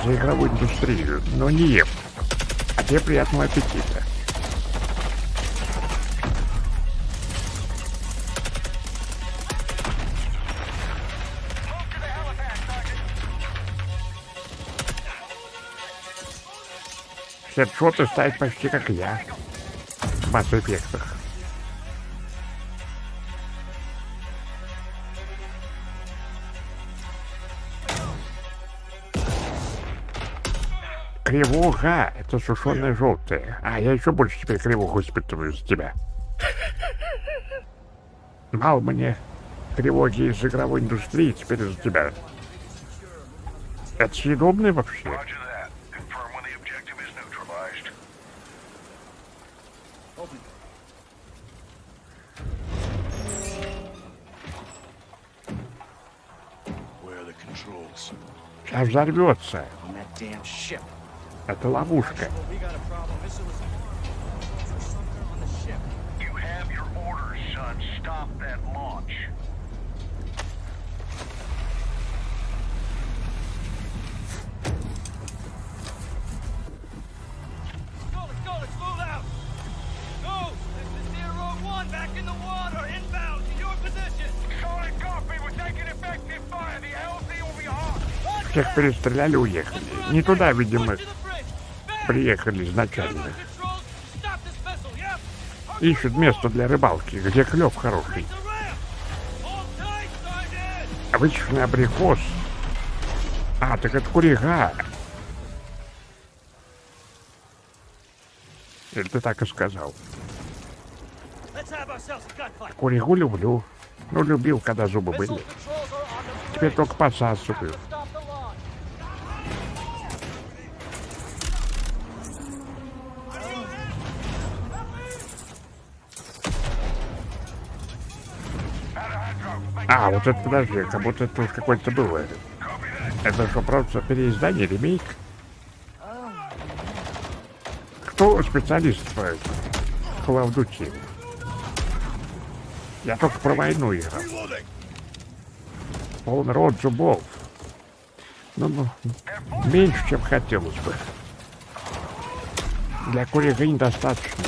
S1: за игровую индустрию, но не ем. А тебе приятного аппетита. Хедшоты ставить почти как я в масс-эффектах. Кривуха — это сушеное желтое. А я еще больше теперь кривуху испытываю с тебя. Мало мне тревоги из игровой индустрии, теперь из-за тебя. Это съедобное вообще? Сейчас взорвется. Это ловушка. Всех перестреляли, уехали. Не туда, видимо, приехали изначально. Ищут место для рыбалки, где клев хороший. Вычищенный абрикос. А, так это курига. Или ты так и сказал? Куригу люблю. Ну, любил, когда зубы были. Теперь только посасываю. А, вот это, подожди, как будто это уж какое-то было. Это что, просто переиздание, ремейк? Кто специалист по Call of Duty? Я только про войну играл. Полный рот зубов. Ну, меньше, чем хотелось бы. Для курига недостаточно.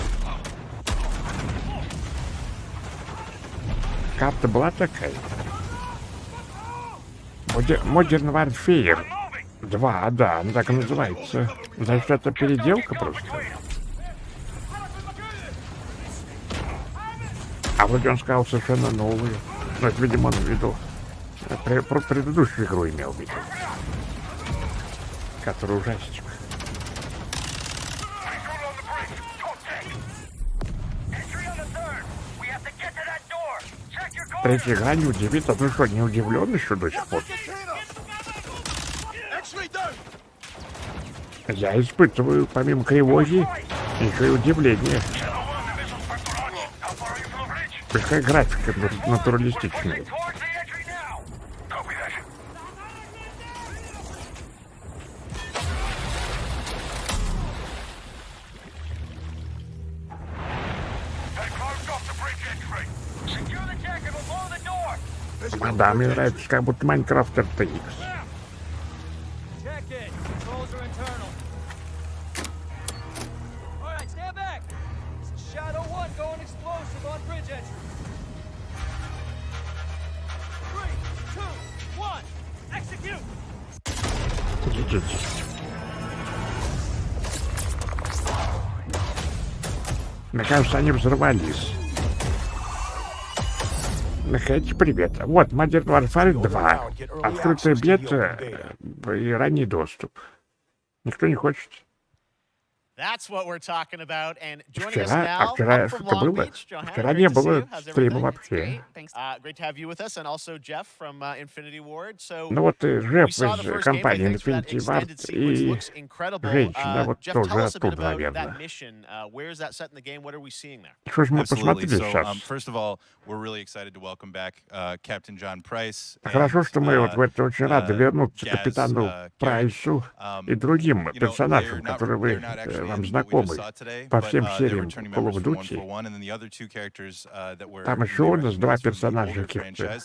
S1: Карта была такая. Modern Warfare 2, да, она так и называется. Значит, это переделка просто. А вроде он сказал совершенно новую. Ну, это, видимо, он в виду. Про предыдущую игру имел в виду. Которая ужастик. Третья игра не удивит, а ты что, не удивлен еще до сих пор? Я испытываю, помимо тревоги, еще и удивление. Какая графика натуралистичная. Да, мне нравится, как будто Майнкрафт RTX. Мне кажется, они взорвались. Находите, привет. Вот, Modern Warfare 2. Открытая бета и ранний доступ. Никто не хочет?
S2: That's what we're talking about. And joining us
S1: Вчера,
S2: now,
S1: вчера
S2: up from
S1: что
S2: Long
S1: было?
S2: Beach, Johanna,
S1: Вчера
S2: great
S1: не
S2: to see
S1: было
S2: you. How's
S1: стрима
S2: everything?
S1: вообще.
S9: Thanks.
S2: Great to have you with us, and also Jeff from Infinity Ward. So
S1: Ну вот
S2: we
S1: Жеф
S2: saw the
S1: из
S2: first gameplay.
S1: компании
S2: Thanks for that
S1: Infinity
S2: extended
S1: Ward
S2: sequence.
S1: и
S2: Looks incredible.
S1: женщина вот
S2: Jeff, tell
S1: тоже
S2: us a bit
S1: оттуда,
S2: about
S1: наверное.
S2: that mission. Where is that set in the game? What are we seeing there?
S1: Что ж мы
S10: Absolutely.
S1: посмотрели
S10: So,
S1: сейчас?
S10: first of all, we're really excited to welcome back Captain John Price.
S1: Хорошо, что мы вот в это очень рады вернуться капитану Прайсу и другим персонажам, которые вам знакомы по всем сериям Call of Duty. Там еще у нас два персонажа каких-то.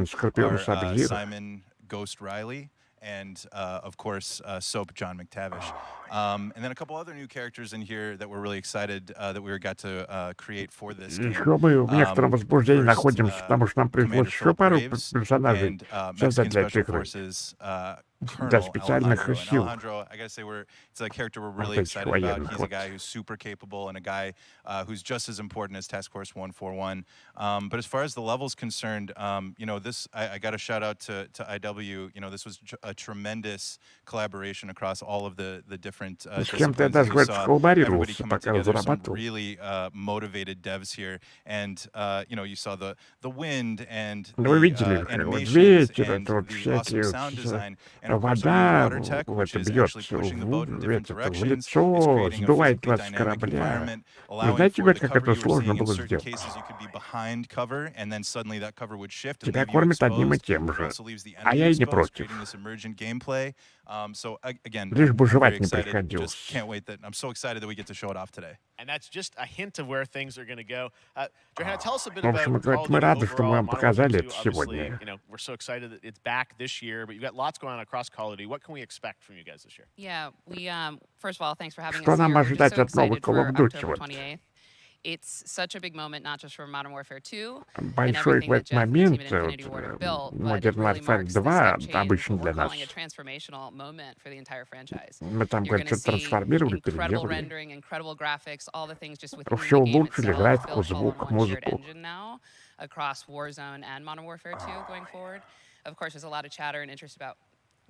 S1: Скорпион Саб-Зиро.
S10: Ghost Riley, and of course Soap John McTavish, and then a couple other new characters in here that we're really excited that we got to create for this game.
S1: Еще мы в некотором возбуждении находимся, потому что нам пришлось еще пару персонажей создать для этой игры. Для специальных сил.
S10: I gotta say, it's a character we're really excited about. He's a guy who's super capable and a guy who's just as important as Task Force 141. But as far as the level's concerned, you know, this I got a shout out to IW. You know, this was a tremendous collaboration across all of the different disciplines that you saw. Everybody coming together, some really motivated devs here, and you know, you saw the wind and the animations and the awesome sound design.
S1: Вода в это бьется в лицо, сдувает вас с корабля. Вы знаете, как это сложно было сделать? Тебя кормят одним и тем же, а я и не против. Лишь бы жевать не приходилось. В общем, мы рады, что мы вам показали это сегодня.
S9: Yeah, we first of all, thanks for having
S1: Что
S9: us
S1: нам
S9: here. We're
S1: ожидать
S9: just so
S1: от новой
S9: excited
S1: Call
S9: for
S1: of Duty?
S9: October
S1: Вот.
S9: 28th. It's such a big moment, not just for Modern Warfare 2 and
S1: Большой
S9: everything
S1: в
S9: that
S1: этот
S9: Jeff and the team
S1: момент
S9: at Infinity Ward have built, but it
S1: Modern
S9: really
S1: Warfare
S9: marks the
S1: 2
S9: step change,
S1: обычно
S9: what
S1: для
S9: we're
S1: нас.
S9: calling a transformational moment for the entire franchise.
S1: Мы там
S9: You're going to
S1: что-то
S9: see
S1: трансформировали,
S9: incredible
S1: переделали.
S9: rendering, incredible graphics, all the things just within
S1: Все
S9: the game
S1: улучшили,
S9: itself,
S1: графику,
S9: built all
S1: звук,
S9: on one shared
S1: музыку.
S9: engine now across Warzone and Modern Warfare 2 going forward. Of course, there's a lot of chatter and interest about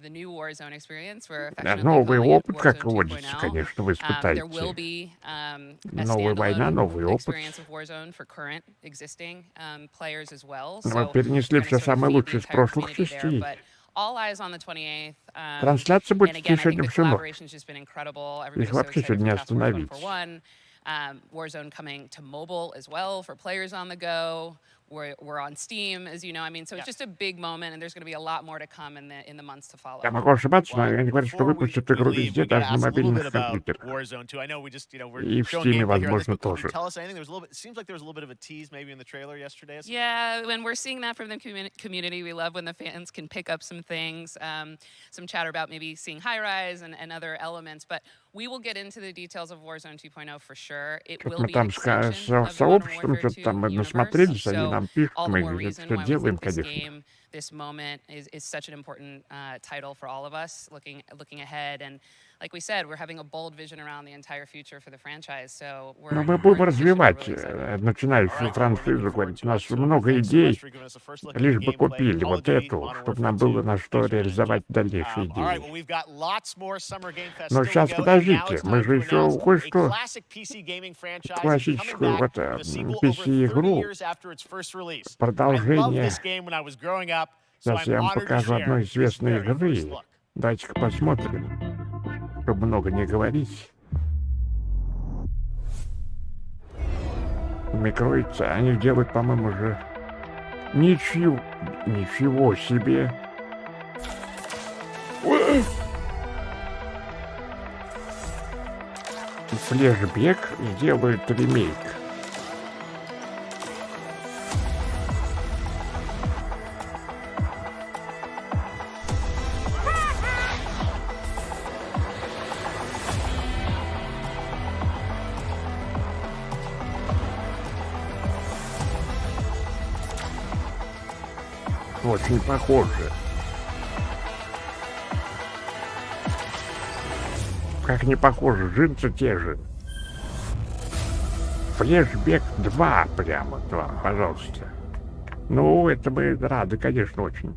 S9: the new Warzone experience. We're affectionately
S1: Новый
S9: calling it
S1: опыт, как
S9: Warzone
S1: водится,
S9: 2.0.
S1: конечно, вы
S9: There will
S1: испытаете.
S9: be a
S1: Новая война, новый
S9: standalone
S1: опыт.
S9: experience of Warzone for current existing players as well.
S1: Мы
S9: So
S1: перенесли
S9: we're
S1: все
S9: gonna sort of
S1: самое
S9: feed the
S1: лучшее из
S9: entire
S1: прошлых
S9: community there,
S1: частей.
S9: but all eyes on the 28th.
S1: Трансляция будет
S9: And
S1: в
S9: again, I think
S1: течение
S9: the
S1: всей ночи.
S9: collaboration's just been incredible.
S1: Их
S9: Everybody's so
S1: вообще
S9: excited
S1: сегодня не
S9: for Task Force
S1: остановить.
S9: 141. Warzone coming to mobile as well for players on the go. We're on Steam, as you know. I mean, so it's just a big moment, and there's going to be a lot more to come in the months to follow.
S1: Я могу ошибаться, но они говорят, что выпустят игру везде, даже на мобильных компьютерах. И в Steam, возможно, тоже.
S9: Yeah, when we're seeing that from the community, we love when the fans can pick up some things, some chatter about maybe seeing high-rise and other elements, but we will get into the details of Warzone 2.0 for sure. It will
S1: Мы
S9: be
S1: там
S9: an
S1: с
S9: extension of the Modern
S1: сообществом
S9: Warfare
S1: что-то
S9: 2
S1: там мы
S9: universe,
S1: насмотрелись, они
S9: so
S1: нам пишут,
S9: all the
S1: мы
S9: more
S1: это
S9: reason
S1: все
S9: why we
S1: делаем,
S9: think this
S1: конечно.
S9: game, this moment is such an important title for all of us looking ahead. And like we said, we're having a bold vision around the entire future for the franchise. So
S1: Но мы будем развивать начинающую франшизу, говорит, у нас много идей, лишь бы купили вот эту, чтобы нам было на что реализовать дальнейшие идеи. Но сейчас подождите, мы же еще кое-что классическую вот PC-игру, продолжение. Сейчас я вам покажу одной известной игры. Давайте-ка посмотрим, чтобы много не говорить. Микроется, они делают, по-моему, уже ничего себе. Флешбек сделают ремейк. Очень похоже. Как не похоже, джинсы те же. Флешбек 2 прямо, 2, пожалуйста. Ну, это мы рады, конечно, очень.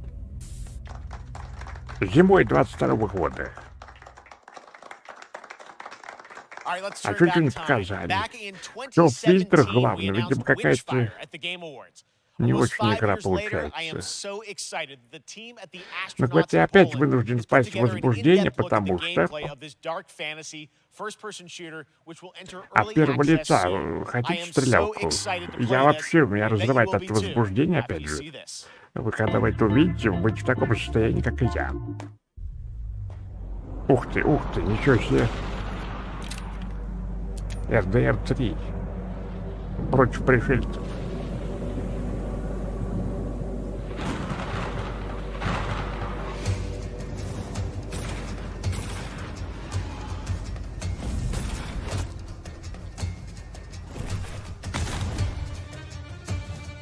S1: Зимой 22-го года.
S2: All right, let's
S1: А
S2: turn
S1: чуть не
S2: back time.
S1: показали.
S2: Back in
S1: Что в фильтрах
S2: 2017, we
S1: главное?
S2: announced
S1: Видимо, какая-то
S2: Witchfire at the Game Awards.
S1: не
S2: Almost
S1: очень
S2: 5
S1: игра
S2: years later, I am
S1: получается.
S2: so excited. The team at the
S1: Но
S2: Astronauts
S1: хоть я
S2: in
S1: опять
S2: Poland
S1: вынужден
S2: has put
S1: впасть в
S2: together an
S1: возбуждение,
S2: in-depth look at the
S1: потому что
S2: gameplay of this dark fantasy first-person shooter, which will enter
S1: от
S2: early
S1: первого
S2: access
S1: лица
S2: soon. I
S1: хотите
S2: am so
S1: стрелялку?
S2: excited to
S1: Я
S2: play this.
S1: вообще, меня
S2: I bet you
S1: разрывает
S2: will
S1: от
S2: be too.
S1: возбуждения,
S2: Happy
S1: опять
S2: to
S1: же.
S2: see this.
S1: Вы когда вы это увидите, вы будете в таком же состоянии, как и я. Ух ты, ничего себе. РДР-3. Против пришельцев.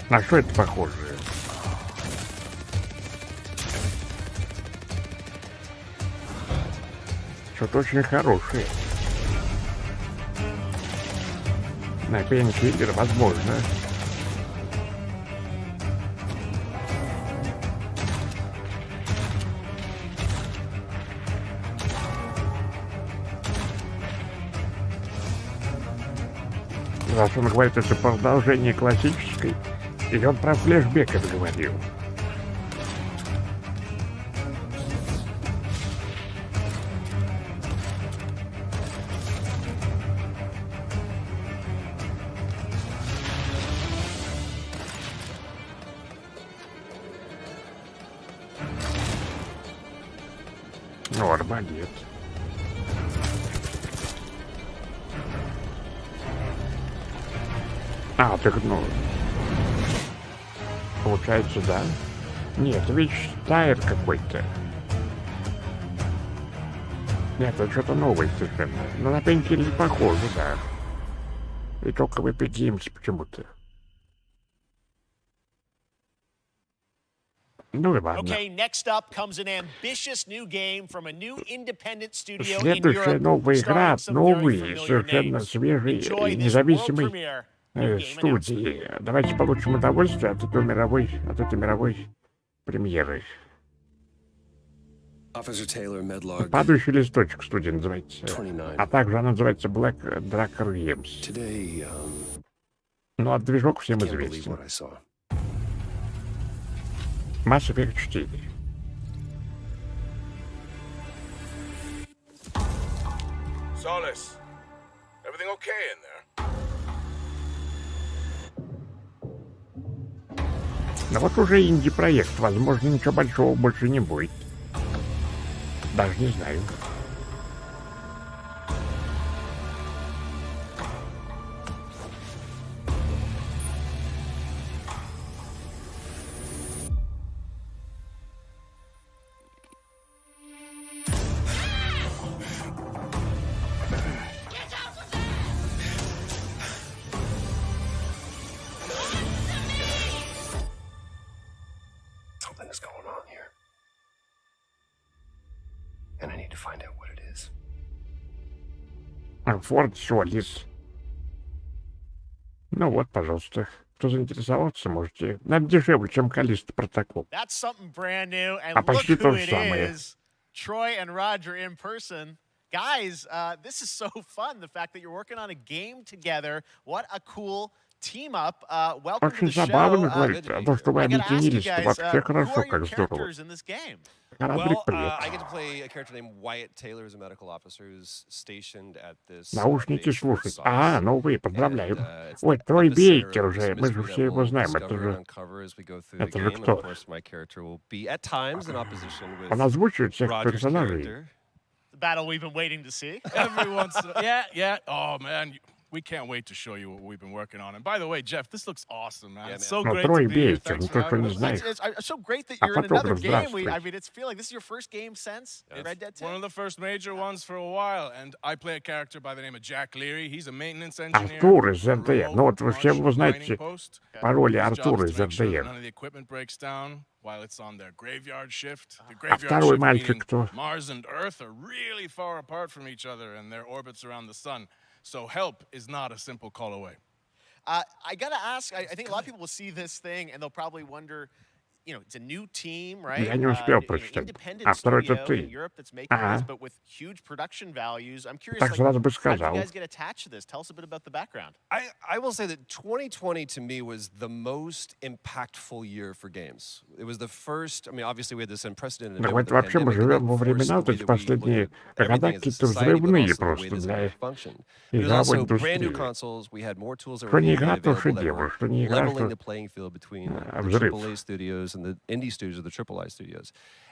S1: На что это похоже? Что-то очень хорошее. На пейнкиллер, возможно. Раз он говорит, это продолжение классической, или он про флешбек это говорил? Ну, арбалет. А, так ну... Получается, да? Нет, ведь тайр какой-то. Нет, это что-то новое совершенно. Но на пейнкиллер похоже, да. И только в Epic Games почему-то. Ну и ладно.
S2: Okay, next up comes an ambitious new game from a new independent studio in
S1: Следующая
S2: Europe,
S1: новая игра
S2: starring some very
S1: новой,
S2: familiar
S1: совершенно
S2: names.
S1: свежей,
S2: Enjoy this world
S1: независимой
S2: premiere new game announcement.
S1: студии. Давайте получим удовольствие от этой мировой премьеры. Падающий листочек студия называется. А также она называется Black Duck Games. Ну, а движок всем известен. Mass Effect 4.
S6: Solis, everything okay in there?
S1: Но вот уже инди-проект. Возможно, ничего большого больше не будет. Даже не знаю.
S3: Something is going on here. And I need to find out what it is.
S1: Форд Солис. Ну вот, пожалуйста. Кто заинтересовался, можете. Нам дешевле, чем Callisto Protocol.
S2: That's something brand new, and
S1: А
S2: look
S1: почти
S2: who
S1: то же
S2: it
S1: самое.
S2: is. Troy and Roger in person. Guys, this is so fun. The fact that you're working on a game together. What a cool team up. Welcome to
S1: Очень
S2: the show.
S1: забавно, говорит, то, что вы
S2: I gotta ask you
S1: объединились, это
S2: guys,
S1: вообще
S2: who
S1: хорошо,
S2: are your
S1: как здорово.
S2: characters in this game?
S1: Кораблик,
S11: Well,
S1: привет.
S11: I get to play a character named Wyatt Taylor, who's a medical officer who's stationed at this.
S1: Наушники слушать. А, новые, поздравляю.
S11: And,
S1: Ой,
S11: it's
S1: Трой
S11: the epicenter
S1: Бейкер
S11: of
S1: уже,
S11: this
S1: мы же
S11: mystery
S1: все
S11: that
S1: его
S11: we'll
S1: знаем.
S11: discover and
S1: Это
S11: uncover as we go through the
S1: же
S11: game. And
S1: кто?
S11: of course, my character will be at times in opposition with
S1: Он озвучивает всех
S11: Roger's
S1: персонажей.
S11: character.
S2: The battle we've been waiting to see.
S12: Every once in a, yeah. Oh, man. We can't wait to show you what we've been working on. And by the way, Jeff, this looks awesome, man.
S11: Yeah,
S12: it's
S11: man.
S12: so
S1: Ну,
S12: great
S1: Трой
S12: to be here.
S1: Бейкер,
S12: Thanks
S1: ну
S12: for
S1: то, что
S12: having
S1: не
S12: us.
S1: знаешь.
S2: It's so great that
S1: А
S2: you're in another
S1: фотограф,
S2: game.
S1: здравствуй.
S2: I mean, it's feeling like this is your first game since Red Dead 2.
S12: One of the first major ones for a while. And I play a character by the name of Jack Leary. He's a maintenance engineer.
S1: Артур из
S12: on a
S1: РДР.
S12: remote
S1: Ну вот вы все его
S12: Martian
S1: знаете
S12: mining post.
S1: по роли
S12: His job
S1: Артура
S12: is
S1: из
S12: to make sure that
S1: РДР.
S12: none of the equipment breaks down while it's on their graveyard shift. The
S1: А
S12: graveyard
S1: второй
S12: shift
S1: мальчик
S12: meaning
S1: кто?
S12: Mars and Earth are really far apart from each other and their orbits around the sun. So help is not a simple call away.
S2: I gotta ask. I think a lot of people will see this thing and they'll probably wonder, it's a new team, right?
S1: Я не успел прочитать. А второй это ты. Ага. Так сразу бы сказал.
S11: I will say that 2020 to me was the most impactful year for games. It was the first, I mean, obviously we had this unprecedented
S1: Так вот вообще мы живем во времена, вот эти последние года какие-то взрывные просто для игровой индустрии. Что не игра, то что делаешь, что не игра, что взрыв.
S11: Studios and the indie studios or the AAA studios.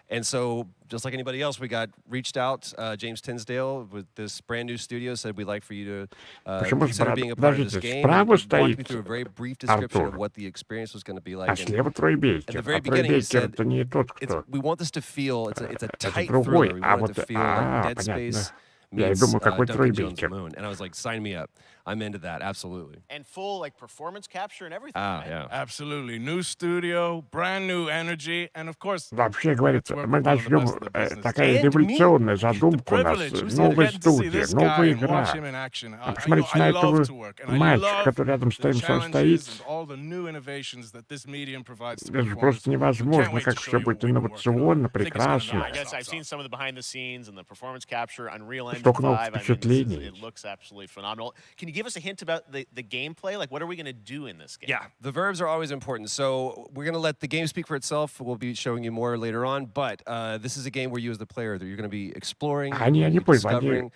S11: And so, just like anybody else, we got reached out. James Tinsdale with this brand new studio said we'd like for you to consider being a part of this game. And walked me through a very brief description of what the experience was going to be like.
S1: And at the very beginning, he said,
S11: we want this to feel, it's a tight thriller. We want it to feel like Dead Space meets Duncan Jones' Moon. And I was like, sign me up. I'm into that, absolutely.
S2: And full performance capture and everything.
S11: Yeah.
S12: Absolutely. New studio, brand new energy, and of course...
S1: Вообще, говорится, мы начнем такая революционная задумка у нас. Новая студия, новая игра. Посмотрите на этого мальчика, который рядом с Таймсом стоит. Это же просто невозможно, как все будет инновационно, прекрасно. Столько новых впечатлений.
S2: Give us a hint about the gameplay? Like, what are we going to do in this game?
S11: Yeah, the verbs are always important. So we're going to let the game speak for itself. We'll be showing you more later on. But this is a game where you as the player, you're going to be exploring, discovering,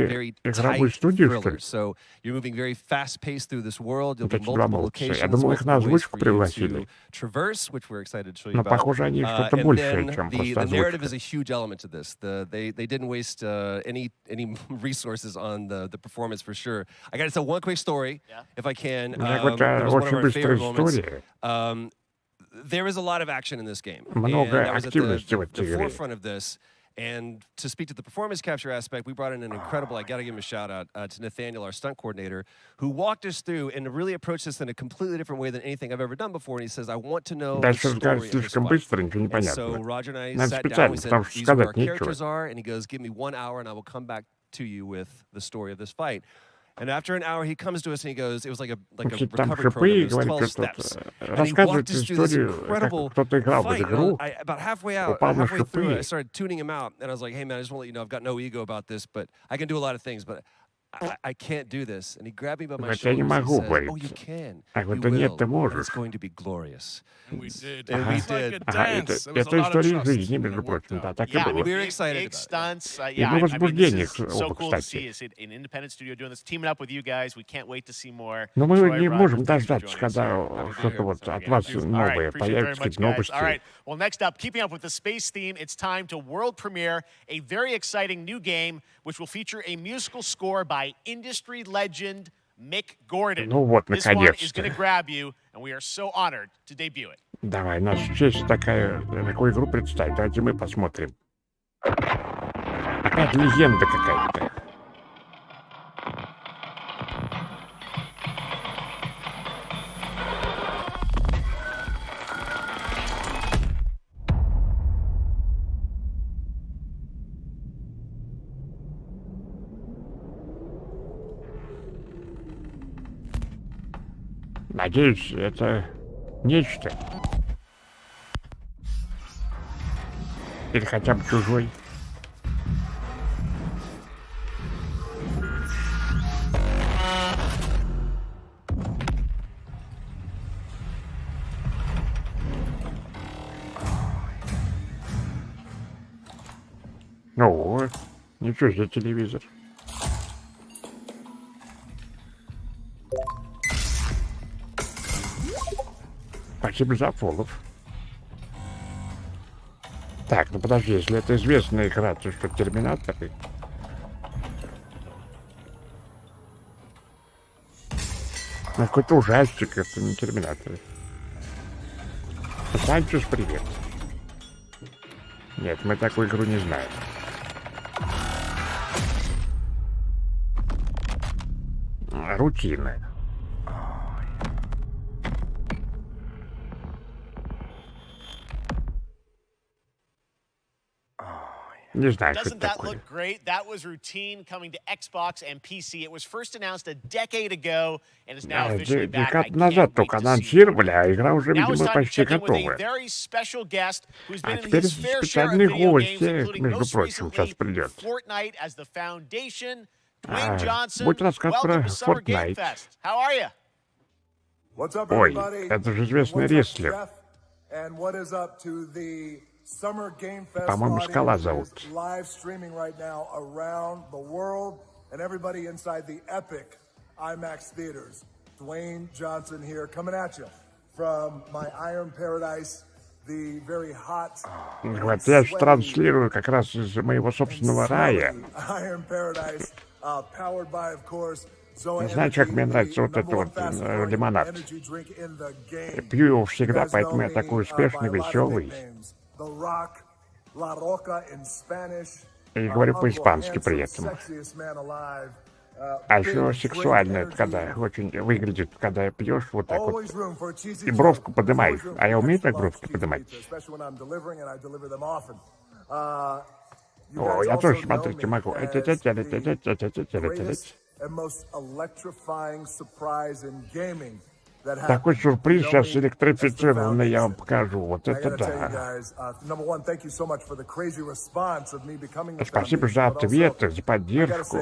S11: very tight thrillers. So you're moving very fast-paced through this world. You'll be multiple locations, multiple ways for you to traverse, which we're excited to show you about. And then the narrative is a huge element to this. They didn't waste any resources on the performance for sure. I got to tell one quick story, if I can. It was one of our favorite moments. There is a lot of action in this game. And that was at the forefront of this. And to speak to the performance capture aspect, we brought in an incredible, I got to give him a shout out to Nathaniel, our stunt coordinator, who walked us through and really approached this in a completely different way than anything I've ever done before. And he says, I want to know the story of this fight. And so Roger and I sat down, we said, these are what our characters are. And he goes, give me 1 hour and I will come back to you with the story of this fight. And after an hour, he comes to us and he goes, it was like a recovery program. It was 12 steps. And he walked us through this incredible fight. About halfway through, I started tuning him out. And I was like, hey, man, I just want to let you know I've got no ego about this, but I can do a lot of things. But I can't do this. And he grabbed me by my shoulders and said, oh, you can. You will. It's going to be glorious.
S12: And we did.
S11: And we did.
S1: Это история жизни, между прочим, да, так и было.
S11: We were excited
S2: big stunts.
S1: И в возбуждениях оба, кстати. Но мы не можем дождаться, когда что-то вот от вас новое появится, какие-то новости.
S2: All right. Well, next up, keeping up with the space theme, it's time to world premiere a very exciting new game, which will feature a musical score by industry legend Mick Gordon.
S1: Ну вот,
S2: This one is
S1: наконец-то.
S2: going to grab you, and we are so honored to debut it.
S1: Давай, нас честь такую игру представить. Давайте мы посмотрим. Опять легенда какая-то. Надеюсь, это нечто. Или хотя бы чужой. О, ничего себе телевизор. Спасибо за фоллов. Так, ну подожди, если это известная игра, то что, Терминатор? Ну, какой-то ужастик, это не Терминатор. Санчес, привет. Нет, мы такую игру не знаем. Рутина. Не знаю, что
S2: Doesn't
S1: это
S2: that
S1: такое.
S2: look great? That was routine coming to Xbox and PC. It was first announced a decade ago and is now officially back. I
S1: Декад
S2: can't
S1: назад
S2: wait
S1: только
S2: to see it.
S1: анонсировали, а игра уже,
S2: Now it's
S1: видимо,
S2: time to
S1: почти
S2: check in with a
S1: готова.
S2: very special guest who's
S1: А
S2: been in
S1: теперь
S2: his fair share of
S1: специальный
S2: video
S1: гость,
S2: games, including
S1: между
S2: most
S1: прочим, сейчас
S2: recently
S1: придет.
S2: Fortnite as the foundation. Dwayne Johnson,
S1: Будет рассказ про
S2: welcome to Summer Game
S1: Fortnite.
S2: Fest. How are you?
S1: Ой, это же известный рестлер. По-моему, Скала зовут.
S13: Dwayne Johnson here, coming at you from my Iron Paradise, the very hot.
S1: Вот я же транслирую как раз из моего собственного рая.
S13: Iron Paradise, powered by, of course,
S1: Знаете, как мне нравится вот этот вот лимонад? Я пью его всегда, поэтому я такой успешный, веселый. И говорю по-испански при этом. А еще сексуально, это когда очень выглядит, когда пьешь вот так вот. И бровку поднимаешь. А я умею так бровку поднимать? О, я тоже, смотрите, могу. Такой сюрприз сейчас электрифицированный, я вам покажу. Вот это да. Спасибо за ответы, за поддержку.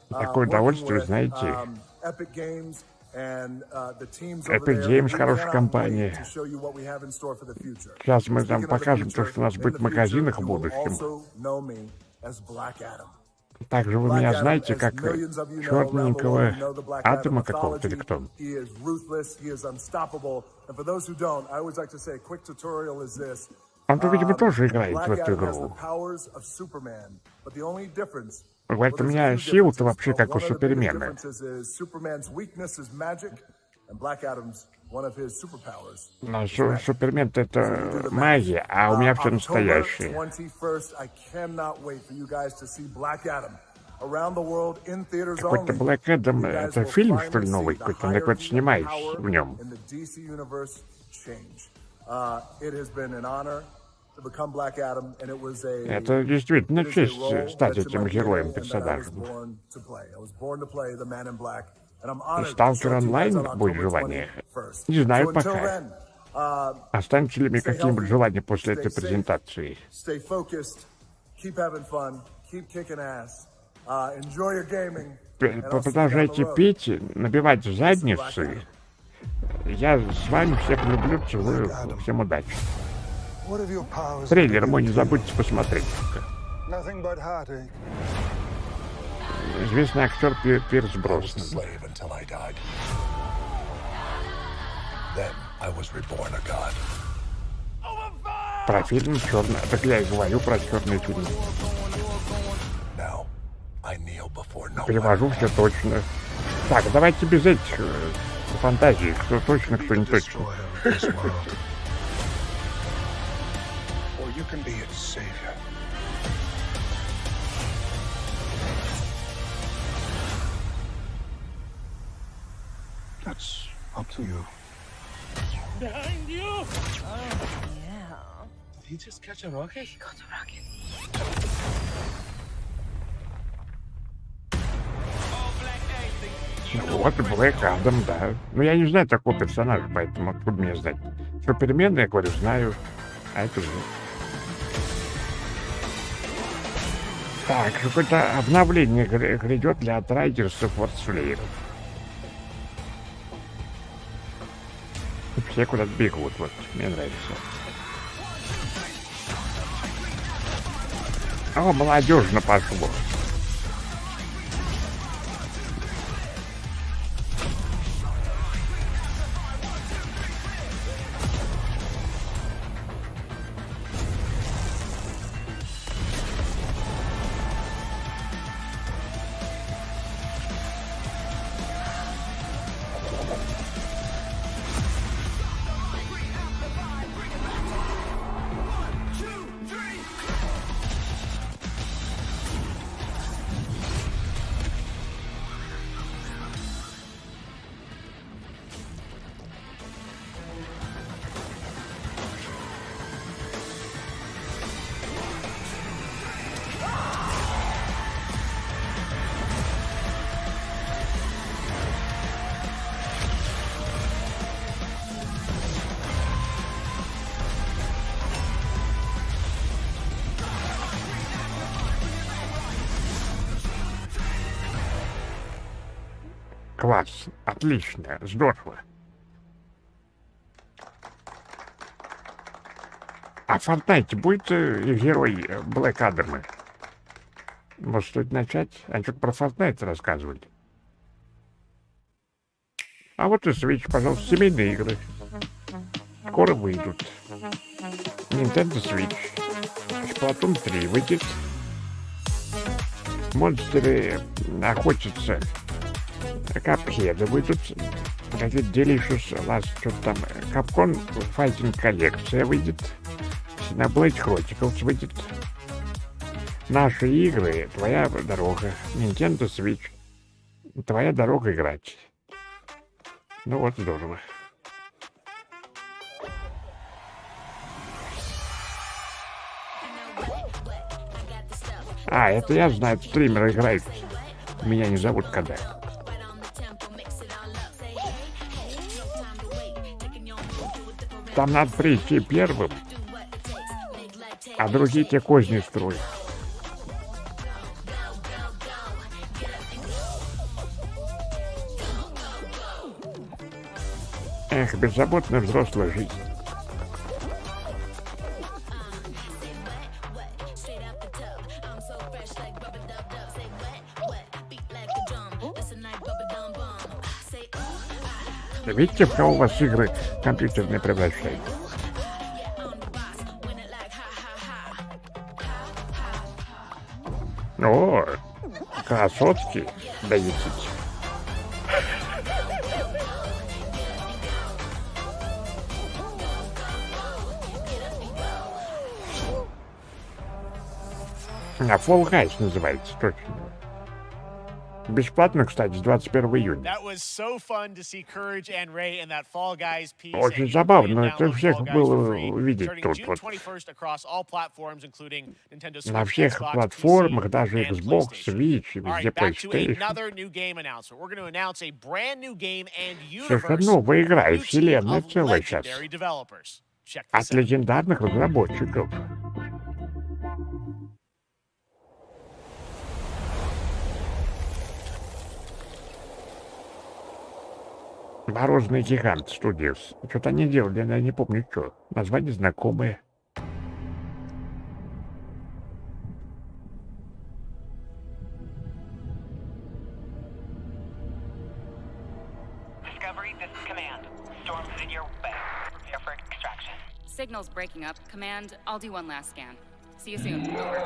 S1: Такое удовольствие, знаете. Epic Games хорошая компания. Сейчас мы там покажем то, что у нас будет в магазинах в будущем. Также вы меня знаете как черненького атома какого-то или кто. Он-то, видимо, тоже играет в эту игру. Говорит, у меня силы-то вообще как у Супермена. Но Супермен-то это магия, а у меня все настоящее. Какой-то Black Adam, это фильм, что ли, новый какой-то? Я какой-то снимаюсь в нем. Это действительно честь стать этим героем, персонажем. И Сталкер онлайн будет желание? Не знаю пока. Останется ли мне какие-нибудь желания после этой презентации? Продолжайте пить, набивать задницы. Я с вами всех люблю, целую, всем удачи. Трейлер мой не забудьте посмотреть. Известный актер Пирс Броснан. Про фильм «Черный». Так я и говорю про черный фильм. Перевожу все точно. Так, давайте без этих фантазий. Кто точно, кто не точно.
S3: That's up to you.
S8: Behind you!
S5: Oh, yeah.
S8: Did he just catch a rocket?
S5: He got a rocket.
S1: Вот Блэк Адам, да. Ну, я не знаю такого персонажа, поэтому откуда мне знать. Супермен, я говорю, знаю. А это же... Так, какое-то обновление грядет для Outriders и Force. Все куда-то бегут, вот, мне нравится. О, молодежно пошло. Класс. Отлично. Здорово. А в Fortnite будет герой Блэк Адама? Может, стоит начать? Они что-то про Fortnite рассказывали. А вот и Switch, пожалуйста, семейные игры. Скоро выйдут. Nintendo Switch. Потом 3 выйдет. Монстры охотятся. Капхеды выйдут. Какие-то Delicious Last, что-то там. Capcom Fighting коллекция выйдет. Xenoblade Chronicles выйдет. Наши игры, твоя дорога. Nintendo Switch. Твоя дорога играть. Ну вот, здорово. А, это я знаю, стримеры играют. Меня не зовут когда. Там надо прийти первым, а другие те козни строят. Эх, беззаботная взрослая жизнь. Видите, в кого у вас игры компьютерные превращают? О, красотки, да идите. А Fall Guys называется, точно. Бесплатно, кстати, с 21 июня. Очень забавно, это всех было увидеть тут вот. На всех платформах, даже Xbox, Switch, везде PlayStation. Совершенно новая игра, и вселенная целая сейчас. От легендарных разработчиков. Морозный гигант Studios. Что-то они делали, я не помню что. Название знакомое.
S14: Signal's breaking up. Command, I'll do one last scan. See you soon. Over.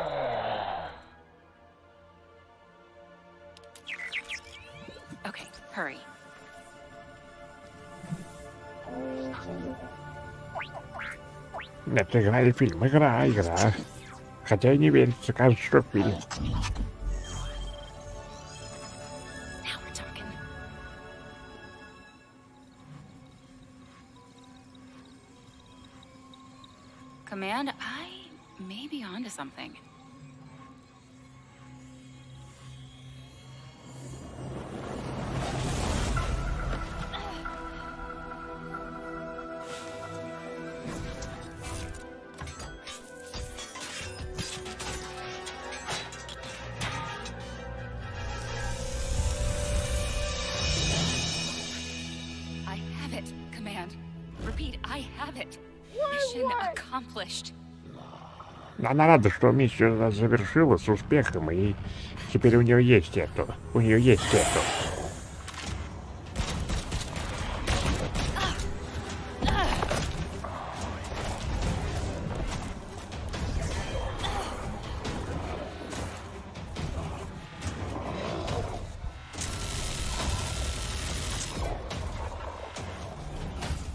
S14: Okay, hurry.
S1: Это игра или фильм? Игра. Хотя и не верится, кажется, что фильм.
S14: Command, I may be onto something.
S1: Она рада, что миссия завершилась с успехом, и теперь у нее есть это. У нее есть это.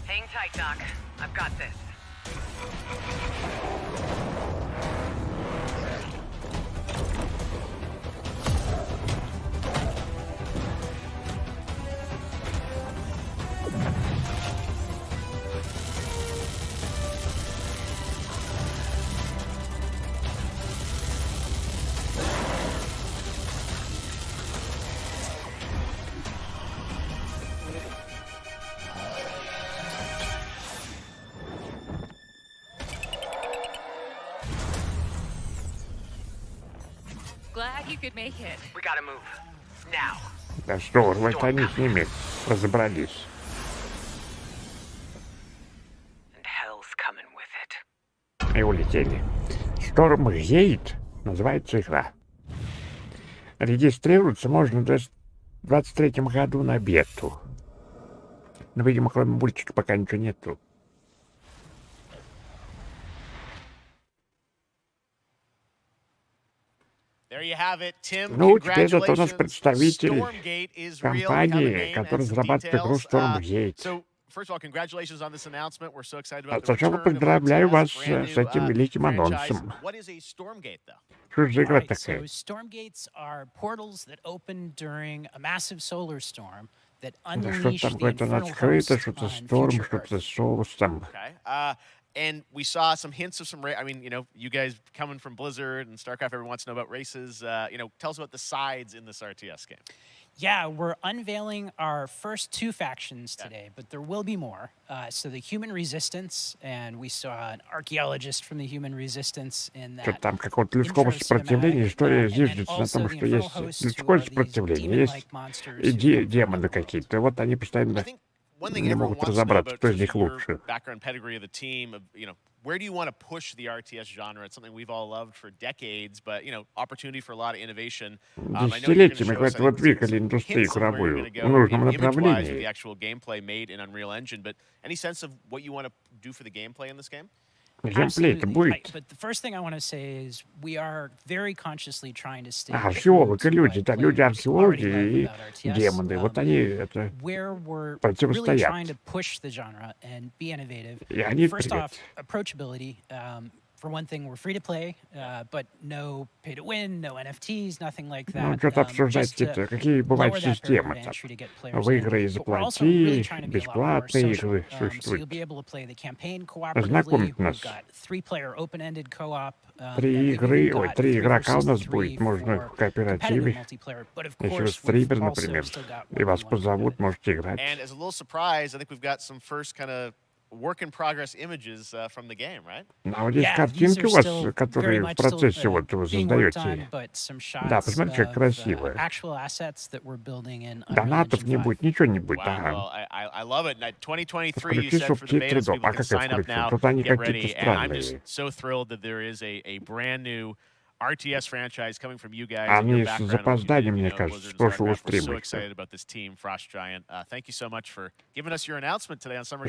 S15: Hang tight, Doc. I've got this.
S14: Glad you could make it.
S15: We gotta move.
S1: Да здорово, это они с ними разобрались. И улетели. Stormgate называется игра. Регистрироваться можно в 2023 году на бету. Но, видимо, кроме мультика пока ничего нету. Ну, теперь это у нас представитель компании, которая разрабатывает игру Stormgate. Сначала поздравляю вас с этим великим анонсом. Что за игра такая? Да что там какое-то открыто, что-то Storm, что-то соусом.
S2: And we saw some hints of some, I mean, you know, you guys coming from Blizzard and StarCraft, everyone wants to know about races. You know, tell us about the sides in this RTS game.
S16: Yeah, we're unveiling our first 2 factions today, but there will be more. So the Human Resistance, and we saw an archaeologist from the Human Resistance in that.
S1: Что там какого-то людского сопротивления, история зиждется на том, что есть людское сопротивление, есть демоны какие-то. Вот они постоянно не могут разобраться, кто из них лучше.
S2: Where do you want to push the RTS genre? It's something we've all loved for decades, but, you know, opportunity for a lot of innovation.
S1: Десятилетиями вот двигали индустрию игровую в нужном направлении.
S2: The actual gameplay made in Unreal Engine, but any sense of what you want to do for the gameplay in this game?
S1: Геймплей-то будет. Археологи, люди, да, люди-археологи и демоны, вот они это противостоят. И они привет.
S16: For one thing, we're free to play, but no pay to win, no NFTs, nothing like that.
S1: Ну, что-то обсуждать, какие бывают системы там. Выиграй, заплати, бесплатные игры существуют. Знакомить нас. 3 игры, 3 игрока у нас будет, можно в кооперативе. Если вы стример, например, и вас позовут, можете играть.
S2: Work-in-progress images from the game, right?
S1: А вот есть картинки у вас, которые в процессе вот вы создаете. Да, посмотрите, как красиво. Донатов не будет, ничего не будет. Включи субтитры, а как я включу? Тут они какие-то странные.
S2: RTS franchise coming from you guys.
S1: Они с запозданием, мне кажется, с прошлого стрима.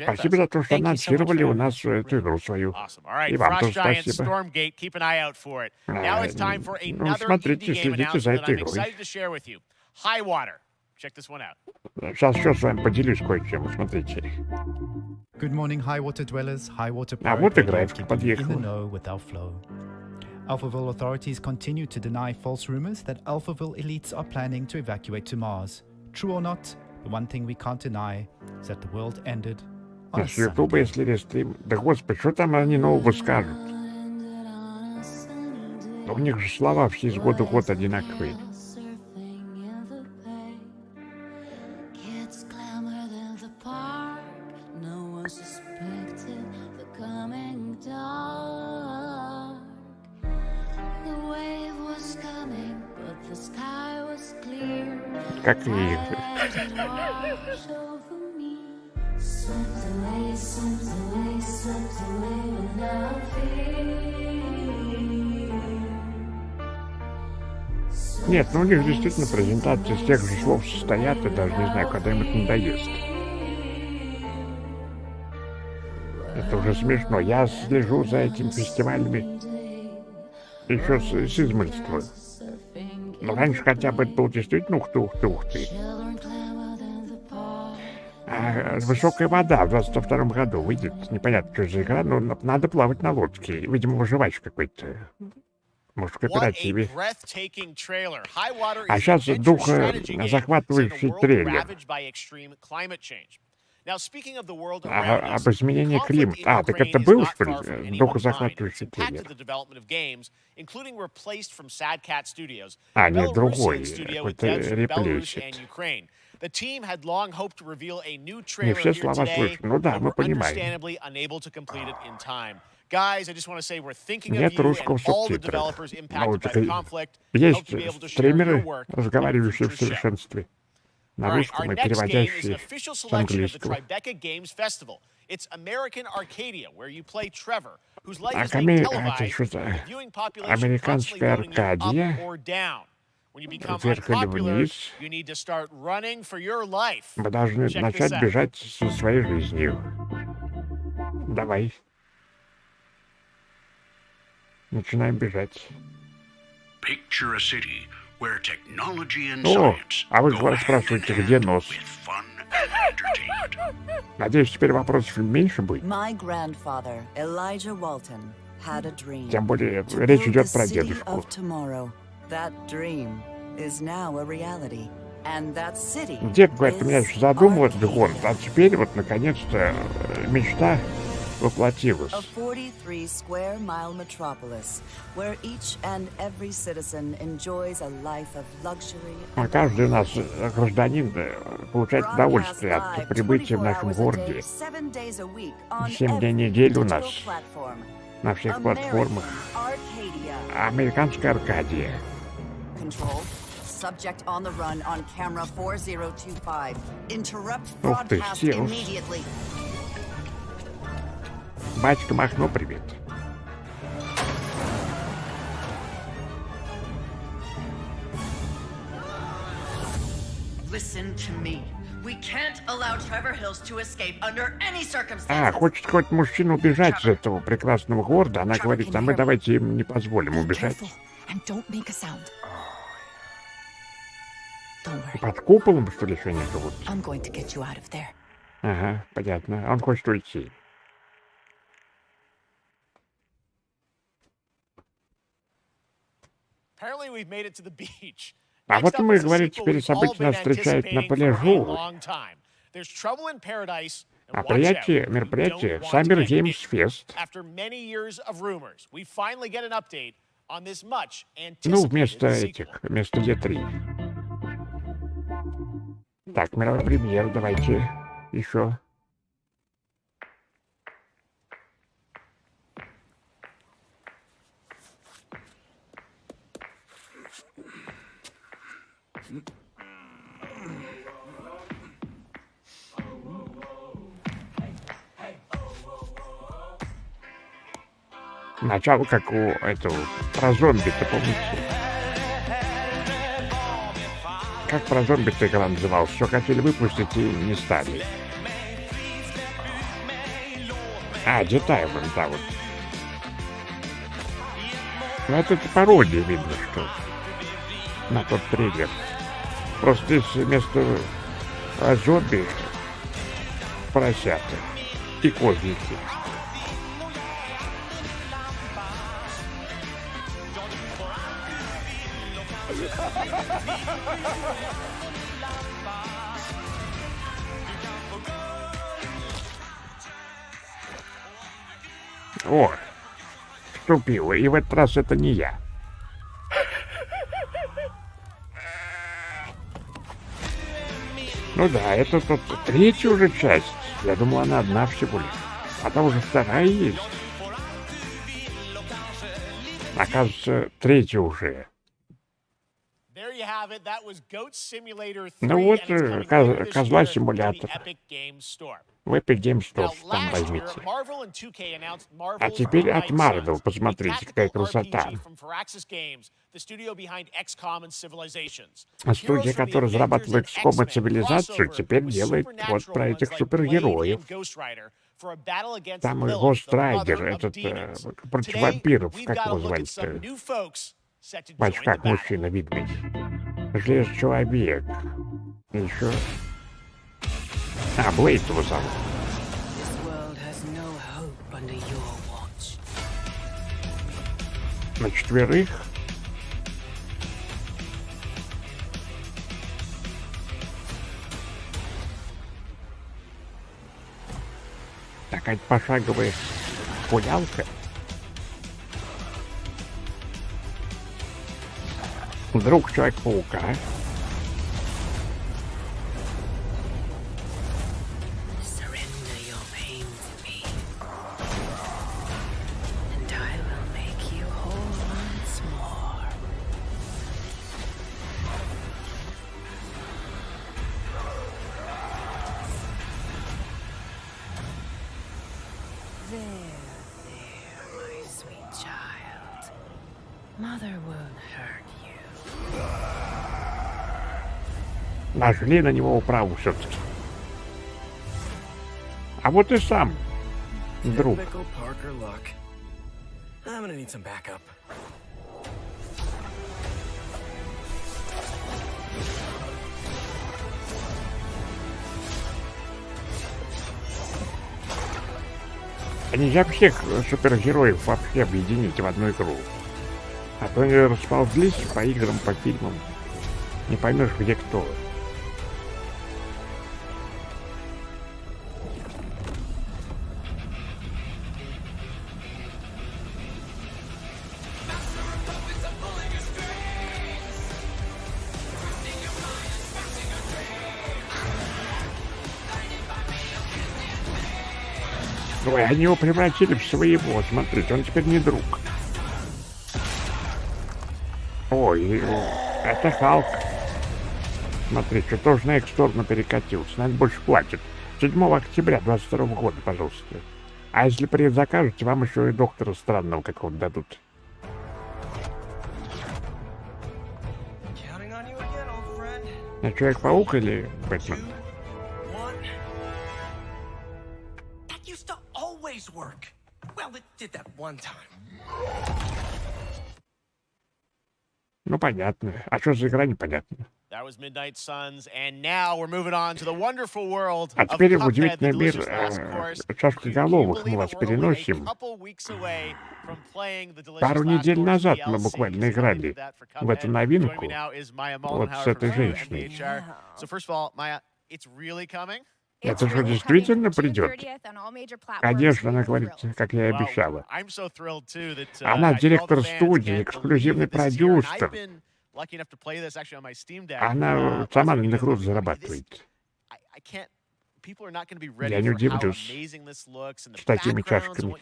S1: Спасибо за то, что анонсировали у нас эту игру свою. И вам тоже спасибо. Ну, смотрите, следите за этой игрой. Сейчас еще с вами поделюсь кое-чем, смотрите. А вот играет, подъехал.
S17: Alphaville authorities continue to deny false rumors that Alphaville elites are planning to evacuate to Mars. True or not, the one thing we can't deny is that the world ended on a
S1: С Ютуба, если рестрим... Да господи, что там они нового скажут? Да у них же слова все из года в год одинаковые. Как и игры. Нет, ну у них действительно презентации с тех же слов состоят, и даже не знаю, когда им это надоест. Это уже смешно. Я слежу за этими фестивалями еще с измольства. Но раньше хотя бы это был действительно ухты. А «Высокая вода» в 22 году выйдет. Непонятно, что за игра, но надо плавать на лодке. Видимо, выживач какой-то. Может, в кооперативе. А сейчас захватывающий трейлер. Об изменении климата. Так это был, что ли, духозахватывающий трейлер? Нет, другой, какой-то реплейсит. Не все слова слышно. Ну да, мы понимаем.
S2: Guys, I just want to say we're thinking of
S1: Нет
S2: you and
S1: русского
S2: all the
S1: субтитров.
S2: developers
S1: Ну,
S2: impacted by the conflict.
S1: есть
S2: Hope to be able to share your
S1: стримеры,
S2: work in a
S1: разговаривающие в
S2: future show.
S1: совершенстве на
S2: All right,
S1: русском
S2: our
S1: и
S2: next game is an
S1: переводящие
S2: official
S1: с
S2: selection of the
S1: английского.
S2: Tribeca Games Festival. It's American Arcadia, where you play Trevor, whose life is being televised, with the viewing population constantly
S1: Американская
S2: voting you up
S1: Аркадия.
S2: or down. When you become
S1: Вверх или
S2: unpopular,
S1: вниз.
S2: you need to start running for your life.
S1: Мы должны
S2: Check
S1: начать
S2: this out.
S1: бежать со своей жизнью. Давай. Начинаем бежать.
S18: Picture a city where technology and
S1: О,
S18: science
S1: а вы
S18: go hand in
S1: спрашиваете,
S18: hand
S1: где нос?
S18: with fun and entertainment.
S1: Надеюсь, теперь вопросов меньше будет.
S19: My grandfather, Elijah Walton, had a dream.
S1: Тем более,
S19: To
S1: речь
S19: build
S1: идет
S19: the
S1: про
S19: city
S1: дедушку.
S19: of tomorrow. That dream is now a reality. And that city
S1: Дед, говорит, меня
S19: is
S1: еще задумал этот город, а теперь вот, наконец-то, мечта воплотилась.
S19: a 43-square-mile metropolis where each and every citizen enjoys a life of luxury.
S1: А каждый у нас гражданин получает удовольствие от прибытия в нашем городе.
S19: 7 days a week on
S1: 7 дней в
S19: every
S1: неделю у
S19: digital
S1: нас
S19: platform.
S1: на всех платформах.
S19: Arcadia.
S1: Американская Аркадия.
S19: Control. Subject on the run on camera 4025. Interrupt
S1: Ух ты,
S19: broadcast
S1: Стилс.
S19: immediately.
S1: Батька Махно, привет.
S15: Listen to me. We can't allow Trevor Hills to escape under any circumstances.
S1: А, хочет какой-то мужчина убежать из этого прекрасного города. Она говорит, а мы давайте им не позволим убежать.
S19: And don't make a sound. Don't worry.
S1: Под куполом, что ли, еще они живут?
S19: I'm going to get you out of there.
S1: Ага, понятно. Он хочет уйти.
S2: Apparently we've made it to the beach.
S1: А
S2: Next
S1: вот
S2: up
S1: мы,
S2: is a
S1: говорит,
S2: sequel
S1: теперь
S2: we've all
S1: события
S2: been
S1: нас встречают на
S2: anticipating for a
S1: пляжу.
S2: long time. There's trouble in paradise, and watch
S1: Мероприятие,
S2: out, you
S1: мероприятие
S2: don't want
S1: Summer
S2: to get
S1: Games
S2: bit.
S1: Fest.
S2: After many years of rumors, we finally get an update on this much
S1: Ну,
S2: anticipated
S1: вместо
S2: sequel.
S1: этих, вместо E3. Так, мировая премьера, давайте еще. Начало как у этого, про зомби-то, помните? Как про зомби-то игра называлась? Все хотели выпустить и не стали. А, Детайлен, да, вот. Ну, это пародия, видно, что на тот трейлер. Просто здесь вместо зомби поросята и козлики. О, вступила, и в этот раз это не я. Ну да, это тут третья уже часть. Я думал, она одна всего лишь. А там уже вторая есть. Оказывается, третья уже.
S2: There you have it. That was Goat Simulator 3,
S1: Ну вот,
S2: and it's coming later this
S1: козла
S2: year
S1: симулятор.
S2: to the Epic Games Store.
S1: В Epic Games Store
S2: Now,
S1: там
S2: last year,
S1: возьмите.
S2: Marvel and 2K announced
S1: А
S2: Marvel's
S1: теперь от
S2: Midnight
S1: Marvel,
S2: Suns,
S1: посмотрите,
S2: a
S1: какая
S2: tactical
S1: красота.
S2: RPG from Firaxis Games, the studio behind XCOM and Civilizations.
S1: А студия, которая разрабатывала XCOM и цивилизацию, теперь делает вот про этих супергероев. Там и Ghost Rider, этот против вампиров, как его звали-то? В очках мужчина видный. Железный человек. И еще... А, Блейд его зовут. На четверых. Такая пошаговая пулялка. Друг Человека-паука. Нашли на него управу все-таки. А вот и сам друг. А нельзя всех супергероев вообще объединить в одну игру. А то они расползлись по играм, по фильмам. Не поймешь, где кто. Ой, они его превратили в своего. Смотрите, он теперь не друг. Ой, это Халк. Смотри, что тоже на их сторону перекатился. Наверное, больше платит. 7 октября 22 года, пожалуйста. А если предзакажете, вам еще и доктора странного какого-то дадут. А Человек-паук или Бэтмен? Ну, понятно. А что за игра, непонятно. А теперь в удивительный мир чашкоголовых мы вас переносим. Пару недель назад мы буквально играли в эту новинку вот с этой женщиной. Это что, действительно придет? Конечно, она говорит, как я и обещала. Она директор студии, эксклюзивный продюсер. Она сама на игру зарабатывает. Я не удивлюсь с такими чашками.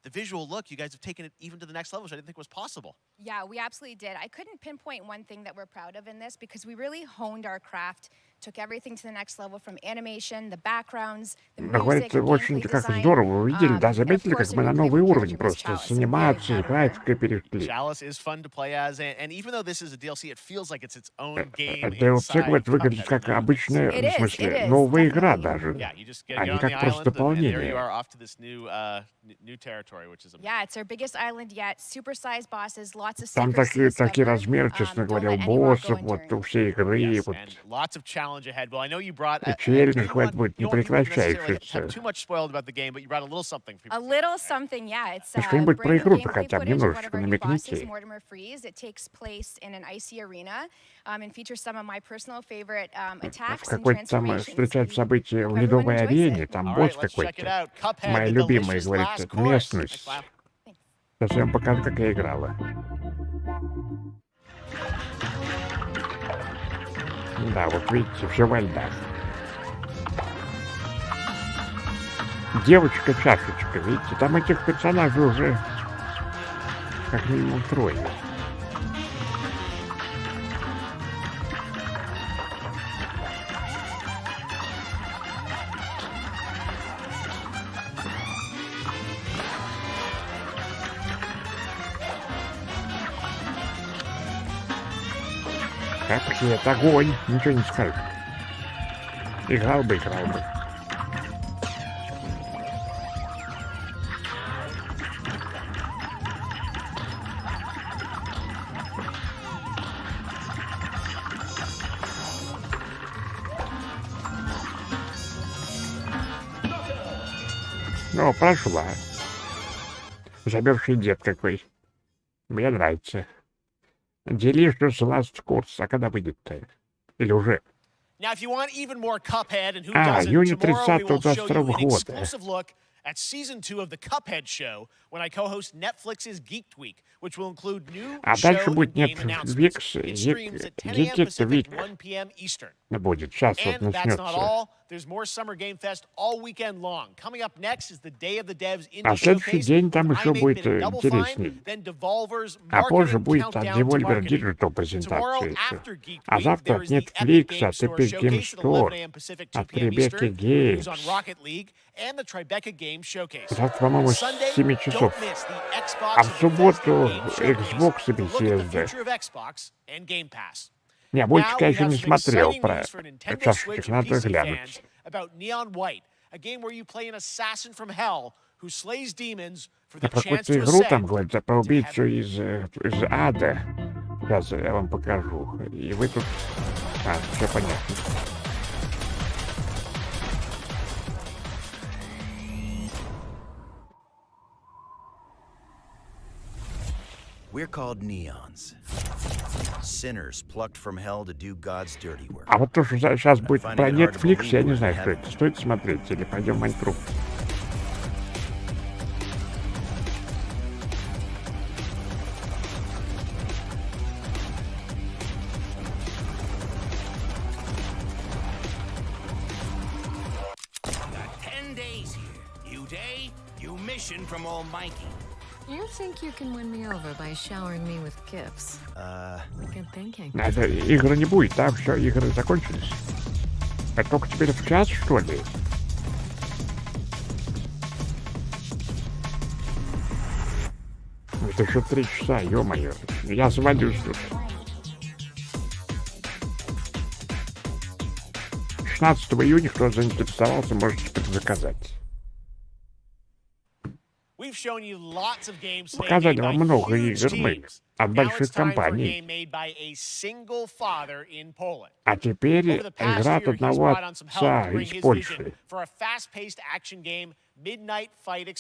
S2: The visual look, you guys have taken it even to the next level, which I didn't think was possible.
S20: Yeah, we absolutely did. I couldn't pinpoint one thing that we're proud of in this because we really honed our craft, took everything to the next level from animation, the backgrounds, the music,
S1: очень как здорово вы видели, да, заметили, как мы на новый уровень просто с анимацией, графикой перешли. DLC выглядит как обычная, в смысле, новая игра даже, а не как просто дополнение.
S20: Yeah, it's our biggest island yet. Super-sized bosses, lots of
S1: там такие размеры, честно говоря, у боссов, вот у всей игры, вот. И челлендж хватит будет не прекращающийся.
S20: A little something, yeah. It's
S1: что-нибудь про игру-то хотя бы немножечко намекните. В какой-то там встречают события в ледовой арене, там босс какой-то. Моя любимая, говорит, местность. Сейчас я вам покажу, как я играла. Да, вот видите, все во льдах. Девочка-чашечка, видите, там этих персонажей уже как минимум 3. Капкет, огонь, ничего не скажешь. Играл бы. Ну, прошла. Замерзший дед какой. Мне нравится. Delicious Last Course. А когда выйдет-то? Или уже? Июня 30-22 года.
S2: At season 2 of the Cuphead show when I co-host Netflix's Geek Week, which will include new
S1: дальше будет Netflix, Geek Week. Будет, сейчас вот начнется.
S2: There's more Summer Game Fest all weekend long. Coming up next is the Day of the Devs Indie
S1: А следующий день там еще будет интересней. А позже будет от Devolver Digital презентация еще. А завтра от Netflix, от Epic Game Store, от Rebecca Games.
S2: and the Tribeca Game Showcase.
S1: Завтра, по-моему, с
S2: Sunday,
S1: 7 часов.
S2: don't miss the Xbox
S1: А в
S2: and
S1: субботу
S2: Bethesda Game
S1: Xbox и
S2: Showcase. Look at the
S1: Bethesda.
S2: future of Xbox and Game Pass.
S1: Не, больше,
S2: Now we
S1: конечно,
S2: have
S1: не
S2: some
S1: смотрел
S2: exciting
S1: про
S2: news for Nintendo
S1: чашечек,
S2: Switch and
S1: надо
S2: PC
S1: глянуть.
S2: fans about Neon White, a game where you play an assassin from hell who slays demons for the
S1: Про
S2: chance
S1: какую-то
S2: to
S1: игру там
S2: ascend.
S1: говорится, про убийцу из ада. Сейчас я вам покажу. И вы тут... все понятно.
S21: We're called neons. Sinners plucked from hell to do God's dirty work.
S1: А вот то, что сейчас будет про Netflix, я не знаю, что это. Стоит смотреть или пойдем в Майнкрафт?
S18: Got 10 days here. New day, new mission from Almighty.
S5: You think you can win me over by showering me with gifts? Good thinking.
S1: Это игры не будет, да? Все, игры закончились. Это только теперь в час, что ли? Это еще 3 часа, ё-моё. Я свалюсь тут. 16 июня, кто заинтересовался, можете предзаказать. Показали вам много игр мы от больших компаний. А теперь игра от одного отца из Польши.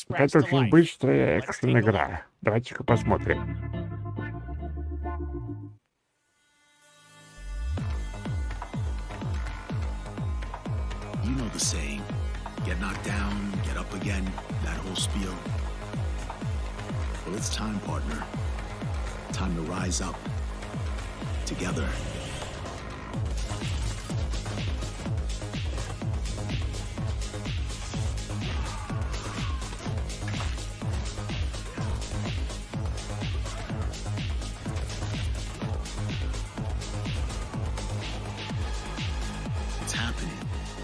S1: Это очень быстрая экшн-игра. Давайте-ка посмотрим.
S3: You know the saying, get knocked down, get up again, that whole spiel. Well, it's time, partner. Time to rise up. Together. It's happening.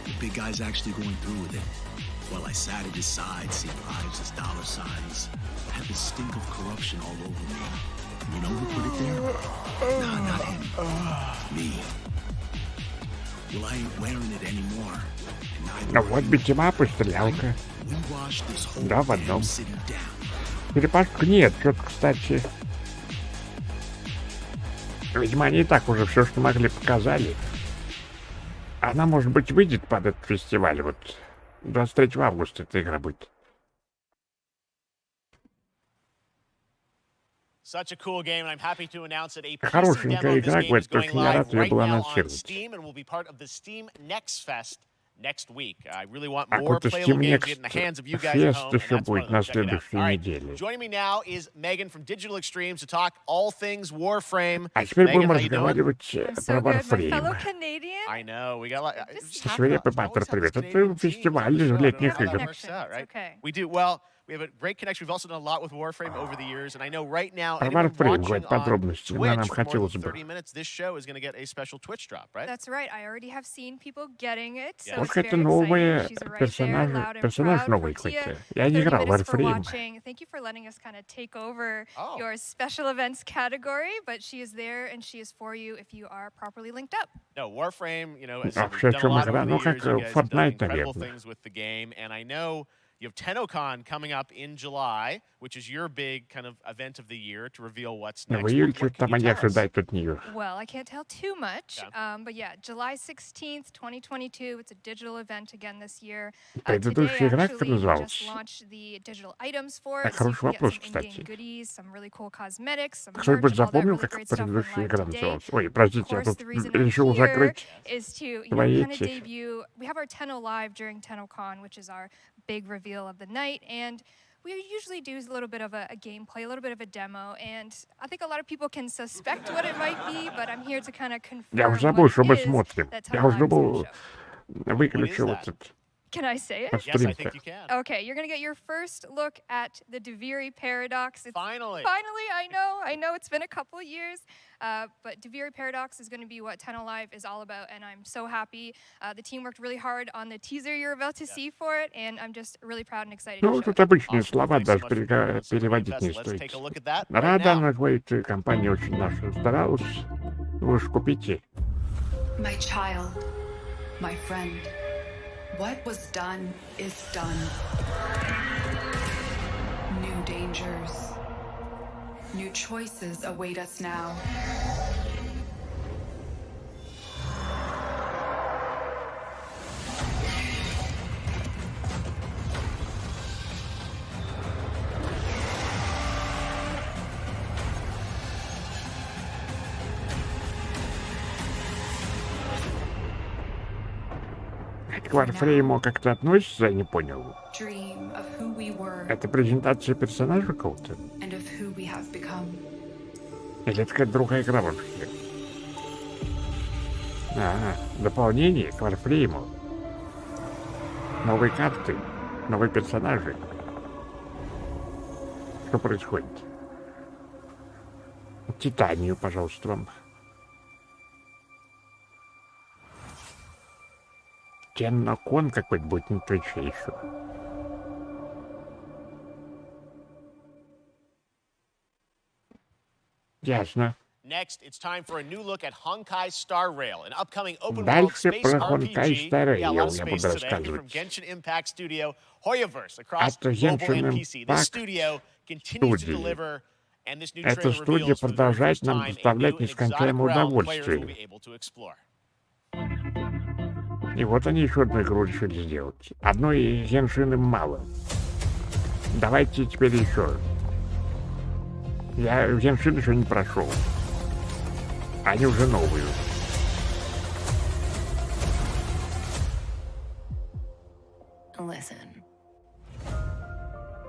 S3: The big guy's actually going through with it. While I sat at his side, seeing lives as dollar signs, I had the stink of corruption all over me. You know who put it there? Nah, not him. Me. Well, I ain't wearing it anymore.
S1: Ну вот битимапы, стрелялка. Да, в одном. Перепашка нет, что-то, кстати. Видимо, они и так уже все, что могли, показали. Она, может быть, выйдет под этот фестиваль. Вот 23 августа эта игра будет.
S2: Such a cool game, and I'm happy to announce that a
S1: Хорошенькая игра, говорит, только я рад ее был анонсировать.
S2: Steam and will be part of the Steam Next Fest next week. I really want
S1: А
S2: more
S1: какой-то
S2: playable
S1: Steam
S2: games to get
S1: Next
S2: in the hands of you guys at home.
S1: Fest еще будет на следующей неделе.
S2: Joining me now is Megan from Digital Extremes to talk all things Warframe.
S1: А теперь
S2: Megan,
S1: будем
S2: how you doing?
S1: разговаривать про Warframe.
S2: I know, we got a lot.
S1: Свирепый Баттер, привет. Это фестиваль летних игр.
S2: We do well. We have a great connection. We've also done a lot with Warframe over the years, and I know right now,
S1: Про
S2: anyone
S1: Warframe
S2: watching
S1: говорит
S2: on
S1: подробности, но
S2: Twitch
S1: нам
S2: for more
S1: хотелось
S2: than
S1: бы.
S2: 30 minutes, this show is going to get a special Twitch drop, right?
S20: That's right. I already have seen people getting it. So
S1: Вот
S20: it's
S1: это
S20: very
S1: новые
S20: exciting. She's right there,
S1: персонажи,
S20: loud and
S1: персонаж
S20: proud.
S1: новый
S20: For Tia,
S1: какой-то. Я не
S20: 30
S1: играл в
S20: minutes for
S1: Warframe.
S20: watching. Thank you for letting us kind of take over your special events category, but she is there and she is for you if you are properly linked up.
S2: No, Warframe, you know, has
S1: Вообще,
S2: done a
S1: в чем
S2: lot
S1: игра?
S2: over
S1: Ну,
S2: the
S1: как
S2: years. You guys have done
S1: Fortnite,
S2: incredible
S1: наверное.
S2: things with the game, and I know you have TennoCon coming up in July, which is your big kind of event of the year to reveal what's
S1: В
S2: next.
S1: июле
S2: What
S1: что-то
S2: can
S1: там
S2: you
S1: они
S2: tell us?
S1: ожидают от нее.
S20: Well, I can't tell too much, but yeah, July 16th, 2022. It's a digital event again this year.
S1: Предыдущая игра как
S20: Today, actually, we
S1: называлась?
S20: just launched the digital items for
S1: Так,
S20: it, so you
S1: хороший
S20: can get
S1: вопрос,
S20: some in-game
S1: кстати.
S20: goodies, some really cool cosmetics, some
S1: Кто-нибудь
S20: merch, all that
S1: запомнил,
S20: really
S1: как
S20: great stuff from
S1: предыдущая
S20: live
S1: игра
S20: today.
S1: называлась? Ой, простите, я
S20: Of
S1: тут
S20: course, the reason I'm
S1: решил
S20: here
S1: закрыть
S20: is to, you know,
S1: твои
S20: kind of
S1: эти.
S20: debut. We have our Tenno Live during TennoCon, which is our big reveal of the night, and we usually do a little bit of a gameplay, a little bit of a demo, and I think a lot of people can suspect what it might be, but I'm here to kind of confirm
S1: Я уже забыл, что мы
S20: what it is
S1: смотрим.
S20: that
S1: Я
S20: Tenno
S1: уже
S20: Live is gonna
S1: думал,
S20: show.
S1: выключил этот
S20: Can I say it?
S2: Yes, I think you can.
S20: Okay, you're gonna get your first look at the Duviri paradox.
S2: Finally,
S20: I know it's been a couple years, but Duviri paradox is gonna be what 10 Alive is all about, and I'm so happy. The team worked really hard on the teaser you're about to see for it, and I'm just really proud and excited to
S1: Ну,
S20: show
S1: тут
S20: it.
S1: обычные слова, даже переводить не стоит. Рада, она говорит, компания очень наша старалась. Вы уж купите.
S4: My child, my friend, what was done is done. New dangers, new choices await us now.
S1: К Warframe как-то относится, я не понял.
S4: Dream of who we were
S1: Это презентация персонажа какого-то?
S4: and of who we have become.
S1: Или это какая-то другая игра вообще? Дополнение к Warframe. Новые карты, новые персонажи. Что происходит? Титанию, пожалуйста, вам. Кон какой-то будет на Твиче еще. Ясно.
S2: Next, it's time for a new look at Honkai Star Rail, an upcoming open-world
S1: Дальше
S2: space
S1: про Honkai
S2: RPG.
S1: Star Rail
S2: Yeah, a lot of
S1: я
S2: space
S1: буду
S2: today from
S1: рассказывать.
S2: Genshin Impact Studio, Hoyoverse, across
S1: Это
S2: mobile
S1: Genshin
S2: and PC. This
S1: Impact
S2: studio continues to
S1: студии.
S2: deliver, and this new
S1: Эта
S2: trailer
S1: студия
S2: reveals for the very
S1: продолжает
S2: first
S1: нам
S2: time a new
S1: доставлять
S2: and exotic
S1: нескончаемое
S2: realm players will
S1: удовольствие.
S2: be able to explore.
S1: И вот они еще одну игру решили сделать. Одной Геншин им мало. Давайте теперь еще. Я Геншин еще не прошел. Они уже новые.
S5: Listen.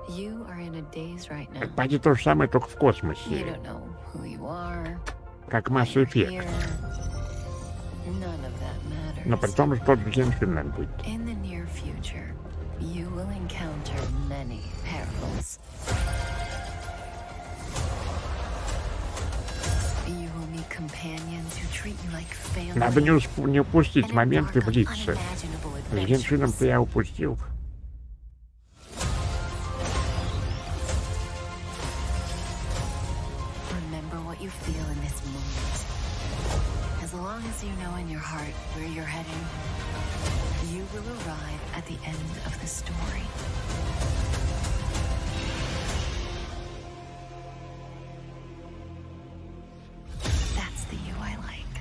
S5: You are in a daze right now.
S1: Почти то же самое, только в
S5: You
S1: космосе.
S5: don't know who you are.
S1: Как Mass Effect.
S5: Here. None of that matters.
S1: Но при том, что Геншин нам будет.
S5: In the near future, you will encounter many perils. You will meet companions who treat you like family.
S1: Надо не упустить моменты влиться. С Геншином-то я упустил.
S5: Remember what you feel in this moment. As long as you know in your heart where you're heading, you will arrive at the end of the story. That's the you I like.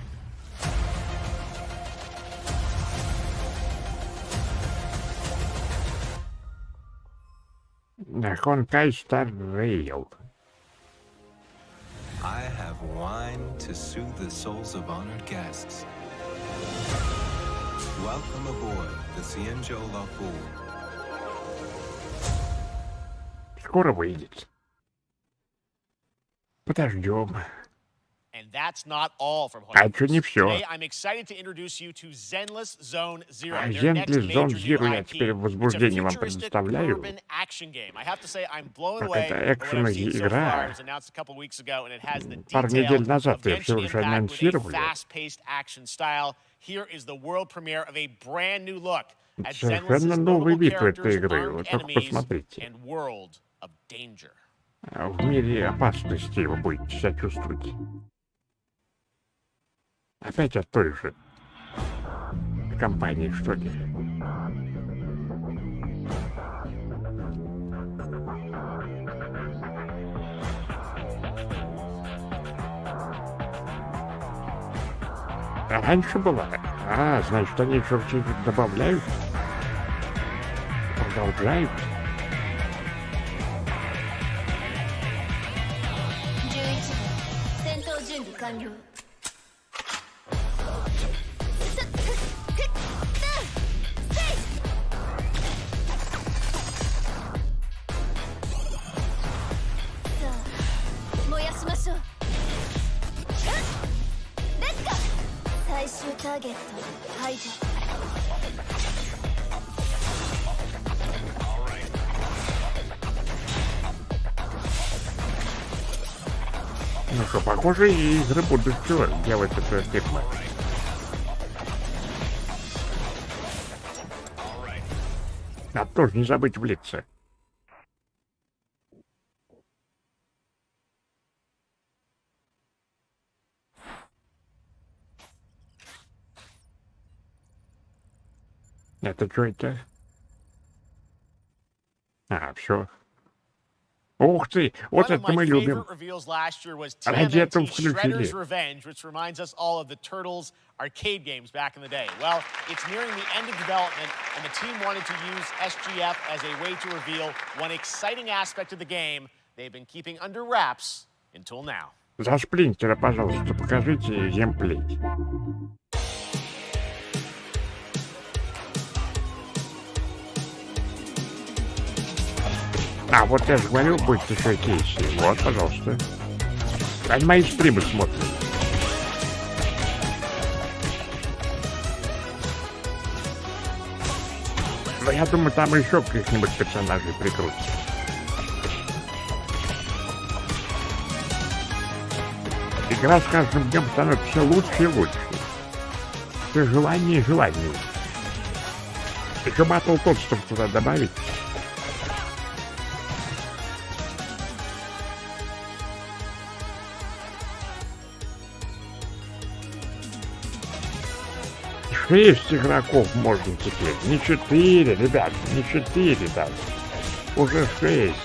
S1: Honkai Star Rail.
S22: I have wine to soothe the souls of honored guests. Welcome aboard the Cienjo La Fool.
S1: Скоро выйдет. Подождем.
S2: And that's not all from
S1: А это не все.
S2: Today, I'm excited to introduce you to Zenless Zone Zero.
S1: А
S2: Their next
S1: Zenless Zone
S2: major
S1: Zero
S2: new
S1: я
S2: IP.
S1: теперь в
S2: It's a
S1: возбуждении вам
S2: futuristic
S1: предоставляю.
S2: urban action game. I have to say, I'm blown
S1: Как
S2: away
S1: это
S2: by what I've seen so far. It
S1: экшен-игра.
S2: was announced a couple weeks ago, and it has the
S1: Пару
S2: detail
S1: недель
S2: of
S1: назад ее всего
S2: Genshin
S1: лишь
S2: Impact with a
S1: анонсировали.
S2: fast-paced action style. Here is the world premiere of a brand new look at
S1: Совершенно
S2: Zenless's
S1: новый
S2: notable
S1: вид у этой
S2: characters,
S1: игры.
S2: armed
S1: Вот только
S2: enemies,
S1: посмотрите.
S2: and world of danger.
S1: В мире опасности вы будете себя чувствовать. Опять от той же компании, что ли? Раньше была. Значит, они еще что-то добавляют. Продолжают.
S23: 戦闘準備完了。さあ燃やしましょう。レッツゴー。最終ターゲット排除。
S1: Ну что, похоже, и игры будущего делать эта фирма. Надо тоже не забыть влиться. Это что это? А, все. Ух ты! Вот это мы любим. Ради этого включили.
S2: Revenge, which reminds us all of the Turtles arcade games back in the day. Well, it's nearing the end of development, and the team wanted to use SGF as a way to reveal one exciting aspect of the game they've been keeping under wraps until now.
S1: За Сплинтера, пожалуйста, покажите геймплей. А, вот я же говорил, будет еще кейси. Вот, пожалуйста. Они мои стримы смотрят. Но я думаю, там еще каких-нибудь персонажей прикрутят. Игра с каждым днем становится все лучше и лучше. Все желание и желание. Еще батл тот, чтобы туда добавить. Шесть игроков можно теперь. Не 4, ребят, не 4 даже. Уже 6.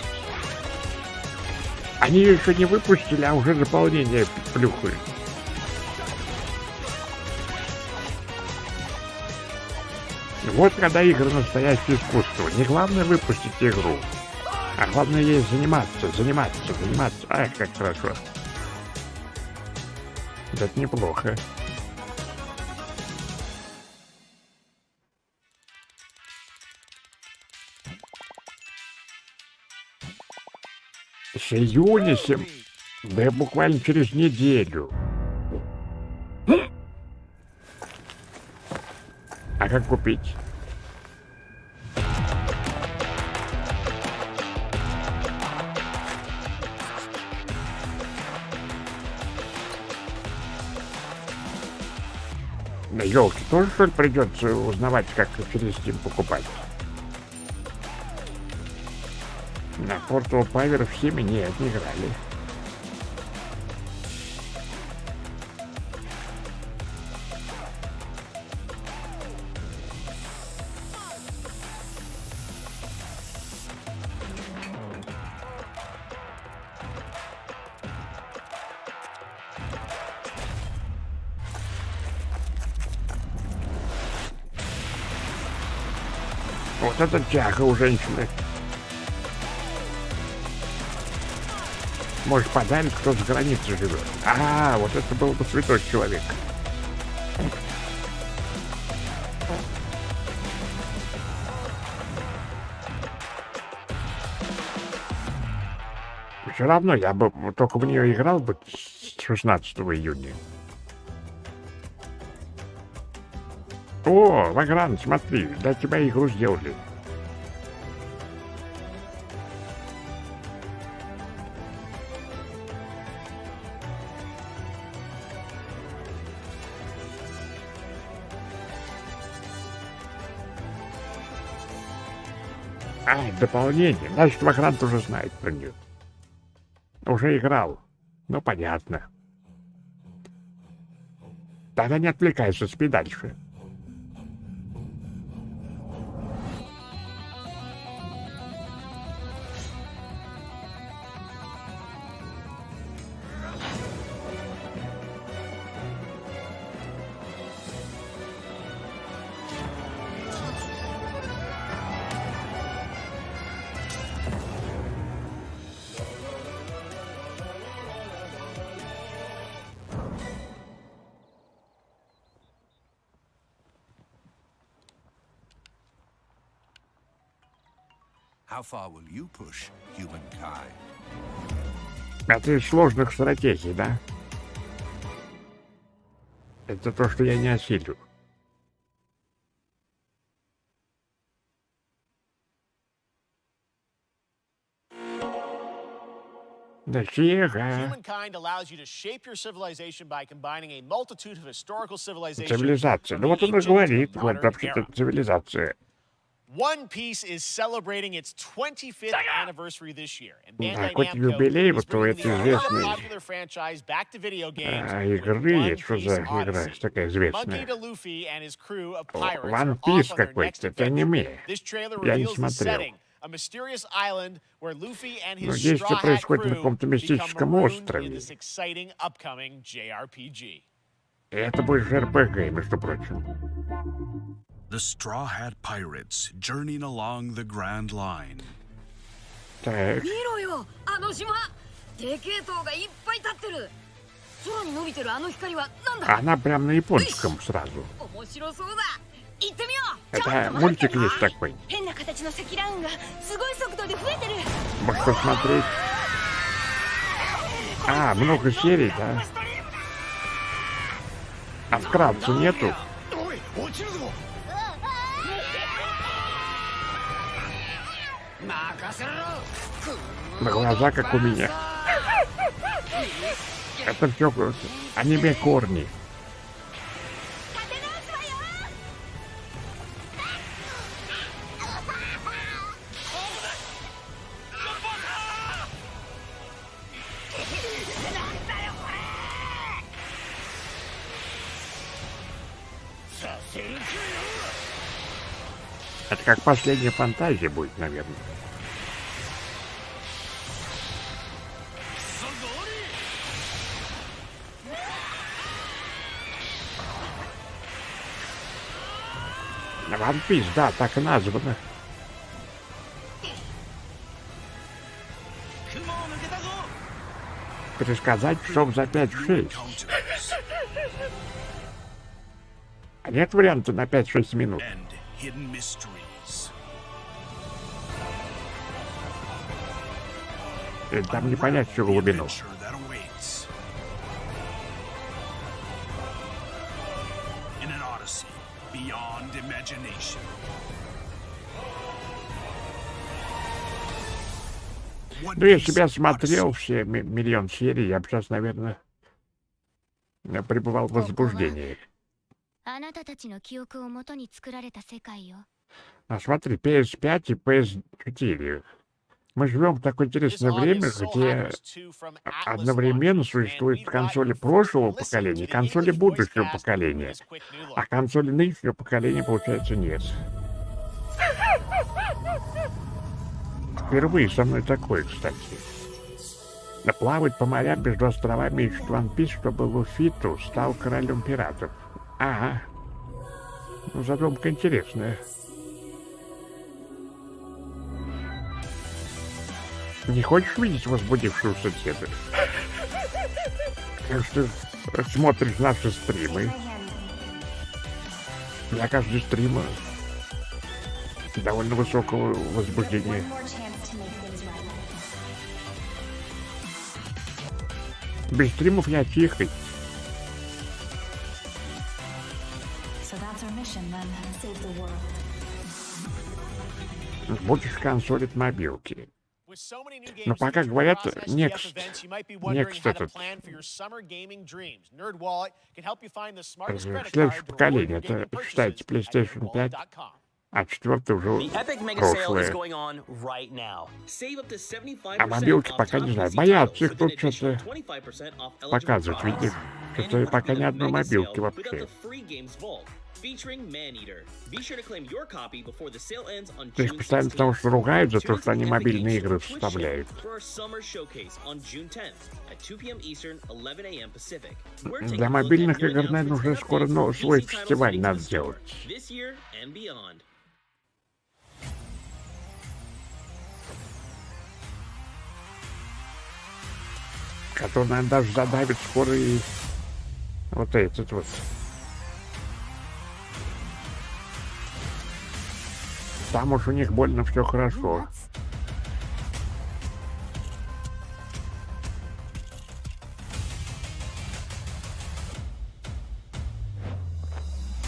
S1: Они ее еще не выпустили, а уже дополнение плюхают. Вот когда игры настоящее искусство. Не главное выпустить игру, а главное ей заниматься. Ах, как хорошо. Это неплохо. С июня, да буквально через неделю. А как купить? Да елки, тоже что ли придется узнавать, как через Steam покупать? На Portal Power в Steam нет, не играли. Вот это тяга у женщины. Может, подарит, кто за границей живет. А, вот это был бы святой человек. Все равно я бы только в нее играл бы с 16 июня. О, Вагран, смотри, для тебя игру сделали. А, дополнение. Значит, Вагрант уже знает про нее. Уже играл. Ну, понятно. Тогда не отвлекайся, спи дальше.
S18: How far will you push humankind?
S1: Это из сложных стратегий, да? Это то, что я не осилю.
S2: Humankind allows you to shape your civilization by combining a multitude of historical civilizations.
S1: Цивилизация. Ну вот он и говорит, вот вообще-то цивилизация.
S2: One Piece is celebrating its 25th anniversary this year, and Bandai
S1: Какой-то
S2: Namco
S1: юбилей,
S2: is
S1: вот
S2: bringing
S1: это
S2: the
S1: известный.
S2: popular franchise back to video games.
S1: Игры, что за игра такая известная? One Piece какой-то, это аниме. Я не смотрел.
S2: A mysterious island where Luffy and
S1: Но
S2: his
S1: здесь все
S2: Straw Hat
S1: происходит на
S2: crew
S1: каком-то
S2: become
S1: мистическом
S2: marooned in
S1: острове.
S2: this exciting upcoming JRPG.
S1: И это будет же РПГ, между прочим.
S3: The Straw Hat Pirates journeying along the Grand Line.
S1: Так.
S23: 見ろよ、あの島。でけえ塔がいっぱい立ってる。空に伸びてるあの光はなんだ。
S1: Она прям на японском сразу.
S23: 面白そうだ。行ってみよう。
S1: Это мультик есть такой.
S23: 変な形の積乱雲がすごい速度で増えてる。
S1: Может посмотреть? Много серий, да? А вкратце нету? На глаза, как у меня. Это все аниме корни. Это как последняя фантазия будет, наверное. One Piece, да, так и названо. Пересказать часов за 5-6. А нет варианта на 5-6 минут. И там не понять всю глубину. Ну, я себя смотрел все миллион серий, я бы сейчас, наверное, пребывал в возбуждении. А смотри, PS5 и PS4. Мы живем в такое интересное время, где одновременно существуют консоли прошлого поколения и консоли будущего поколения. А консоли нынешнего поколения, получается, нет. Впервые со мной такое, кстати. Плавать по морям между островами ищет One Piece, чтобы Луфиту стал королем пиратов. Ага. Ну, задумка интересная. Не хочешь видеть возбудившегося деда? Так что смотришь наши стримы. Я каждый стрим довольно высокого возбуждения. Без стримов я тихий. Будешь консолить мобилки. Но пока говорят, Next этот. Следующее поколение, это считается PlayStation 5, а четвертый уже прошлое. А мобилки пока не знаю. Боятся их тут что-то показывать, видишь? Что-то пока ни одной мобилки вообще. То есть постоянно потому что ругают за то, что они мобильные игры вставляют. Для мобильных игр, наверное, уже скоро свой фестиваль надо сделать. Который, наверное, даже задавит скоро и вот этот вот. Там уж у них больно все хорошо.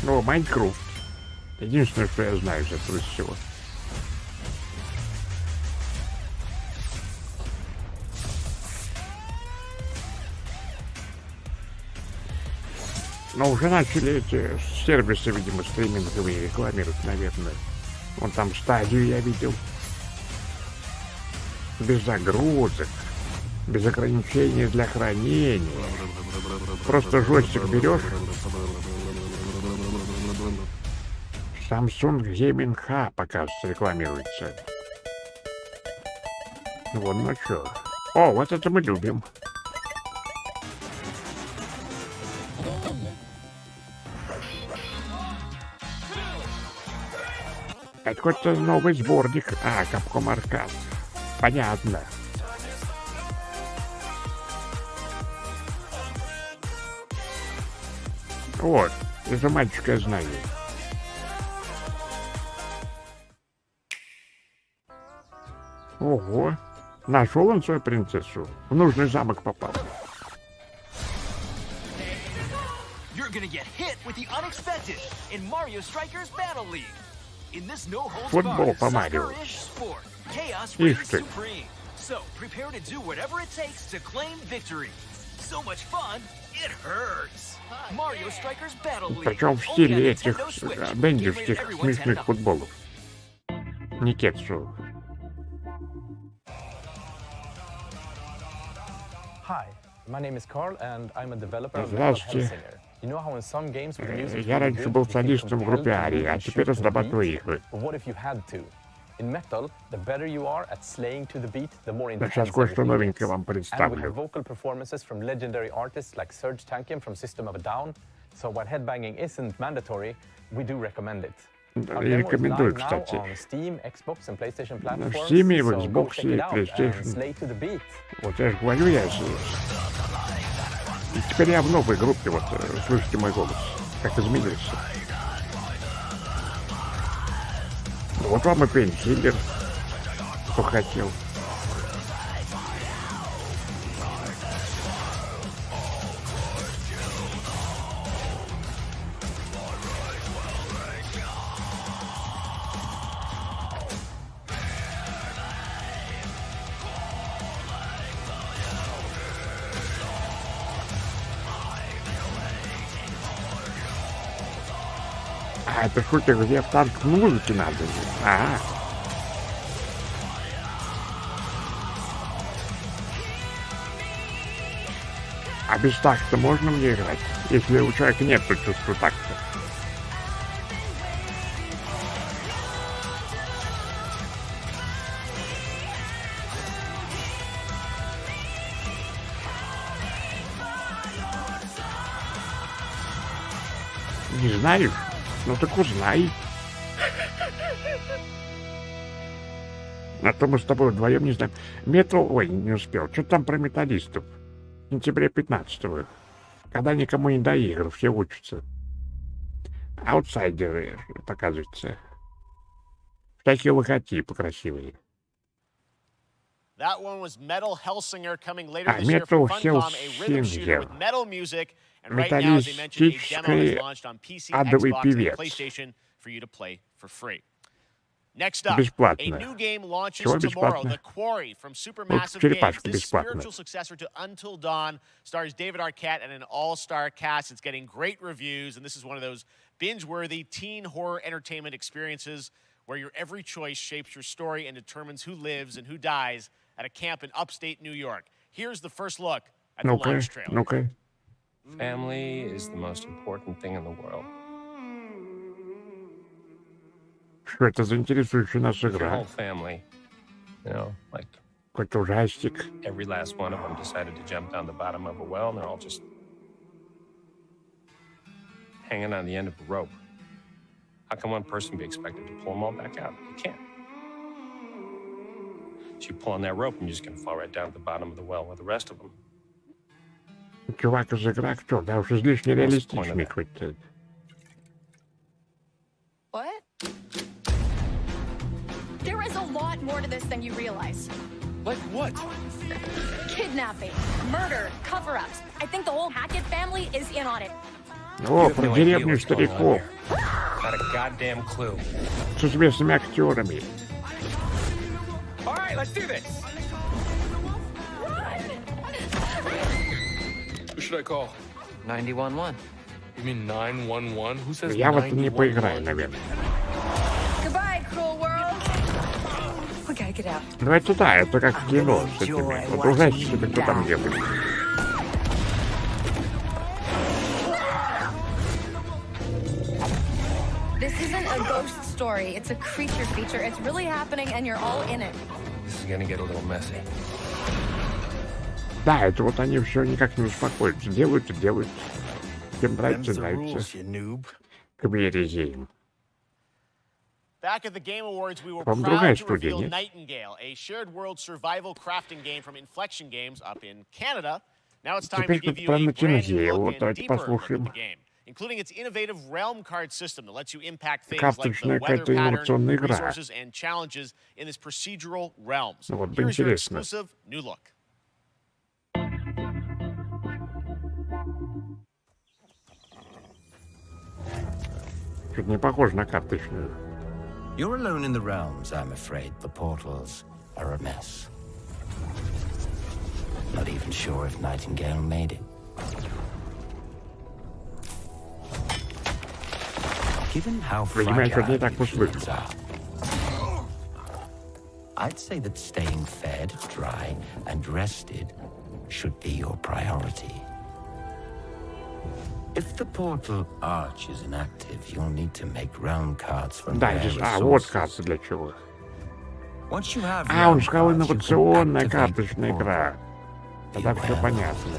S1: Ну, Майнкрафт. Единственное, что я знаю из этого всего. Но уже начали эти сервисы, видимо, стриминговые рекламировать, наверное. Вон там стадию я видел. Без загрузок, без ограничений для хранения. Просто джойстик берешь. Samsung Gaming Hub, оказывается, рекламируется. Вот, ну чё. О, вот это мы любим. Это какой-то новый сборник. А, Capcom Arcade. Понятно. Вот, это мальчик я знаю. Ого, нашел он свою принцессу. В нужный замок попал. Футбол по Марио. Ишь ты. Причем в стиле этих бендерских смешных футболов. Никетсу. Здравствуйте. Я раньше был солистом в группе Арии, а теперь разрабатываю игры. Сейчас кое-что новенькое вам представлю. Рекомендую, кстати. В Steam и в Xbox и PlayStation. Вот я же говорю, и теперь я в новой группе, вот, слышите мой голос, как изменился. Вот вам и пейнкиллер, кто хотел. А это шутер, где в танк музыки надо. А без такта можно мне играть? Если у человека нет чувства такта. Не знаешь? Ну так узнай. А то мы с тобой вдвоем не знаем. Ой, не успел. Что там про металлистов? В сентябре 15-го. Когда никому не до игр, все учатся. Аутсайдеры, оказывается. Такие логотипы красивые. Metal Hellsinger. Металлистический адовый певец. Бесплатно. Чего бесплатно? Вот черепашка бесплатно.
S2: Until Dawn stars David Arquette and an all-star cast. It's getting great reviews, and this is one of those binge-worthy teen horror entertainment experiences where your every choice shapes your story and determines who lives and who dies at a camp in upstate New York. Here's the first look at the launch trailer.
S1: Ну-ка.
S7: Family is the most important thing in the world.
S1: Что это за интересующая нас игра?
S7: Whole family, you know, like
S1: какой-то ужастик.
S7: Every last one of them decided to jump down the bottom of a well, and they're all just hanging on the end of a rope. How can one person be expected to pull them all back out? You can't. So you pull on that rope, and you're just gonna fall right down at the bottom of the well with the rest of them.
S1: Чувак из игры актер, да уж излишне реалистичный какой-то.
S9: What? There is a lot more to this than you realize.
S12: Like what?
S9: Kidnapping, murder, cover-ups. I think the whole Hackett family is in on it.
S1: О, про деревню стариков.
S7: Not a goddamn clue.
S1: С известными актерами.
S7: All right, let's do this.
S12: Who should I call?
S10: 911.
S12: You mean 911? Who says
S1: Я вот не поиграю, наверное.
S23: Goodbye, cruel world. We gotta get out.
S1: Ну это да, это как в кино с этими. Вот ужастиками, кто там делает.
S9: This isn't a ghost story. It's a creature feature. It's really happening, and you're all in it.
S7: This is gonna get a little messy.
S1: Да, это вот они все никак не успокоятся. Делают и делают. Кем нравится, нравится. Каберезеем.
S2: Back at the Game Awards, we were
S1: Вам
S2: proud
S1: другая
S2: to
S1: студия,
S2: reveal
S1: нет?
S2: Nightingale, a shared world survival crafting game from Inflection Games up in Canada. Now it's time to
S1: Теперь
S2: give
S1: тут
S2: you
S1: про
S2: a brand new
S1: Nightingale.
S2: look
S1: Вот
S2: and
S1: давайте
S2: deeper look at the
S1: послушаем.
S2: game, including its innovative realm card system that lets you impact things like
S1: Карточная
S2: the weather
S1: какая-то
S2: pattern,
S1: инновационная игра.
S2: resources, and challenges in this procedural realms.
S1: Ну вот бы
S2: Here's your
S1: интересно.
S2: exclusive new look.
S1: Чуть не похоже на карточную.
S21: You're alone in the realms, I'm afraid. The portals are a mess. Not even sure if Nightingale made it. Given how
S1: Понимаешь, вот не
S21: fragile
S1: так уж
S21: humans
S1: выглядит.
S21: are, I'd say that staying fed, dry, and rested should be your priority. If the portal arch is inactive, you'll need to make realm cards from
S1: Да,
S21: rare
S1: здесь... вот
S21: resources.
S1: карта для чего.
S21: Once you have
S1: Он
S21: realm
S1: сказал
S21: cards, you can
S1: инновационная
S21: activate
S1: карточная
S21: the
S1: игра. Тогда все понятно.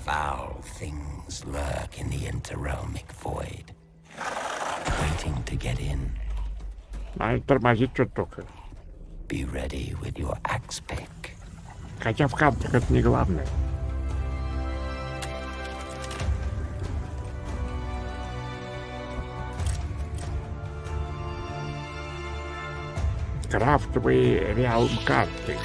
S21: Foul things lurk in the interrealmic void, waiting to get in.
S1: Надо тормозить что-то только.
S21: Be ready with your axe pick.
S1: Хотя в картах это не главное. Крафтовые реал-карты.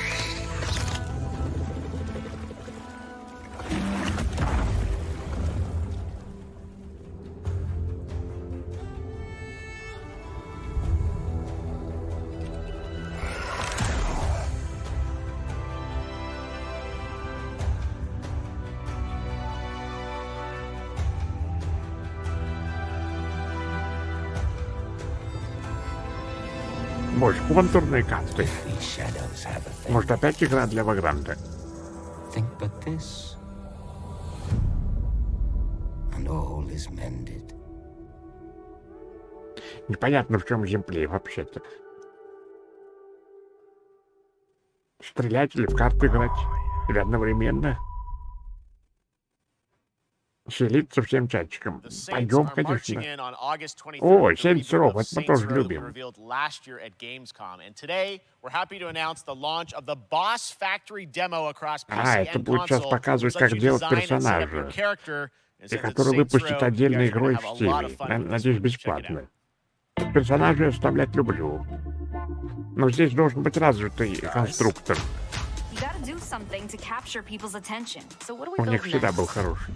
S1: Может, контурные карты. Может, опять игра для Вагранта.
S21: Think but this, and all is mended.
S1: Непонятно, в чем геймплей вообще-то. Стрелять или в карты играть? Или одновременно? Селиться всем чатчикам. Пойдем, конечно. О, Saints Row, это мы тоже любим. Это будет сейчас показывать, как делать персонажа. И который выпустит отдельной игрой в Steam. Надеюсь, бесплатно. Персонажей оставлять люблю. Но здесь должен быть развитый конструктор. У них всегда был хороший.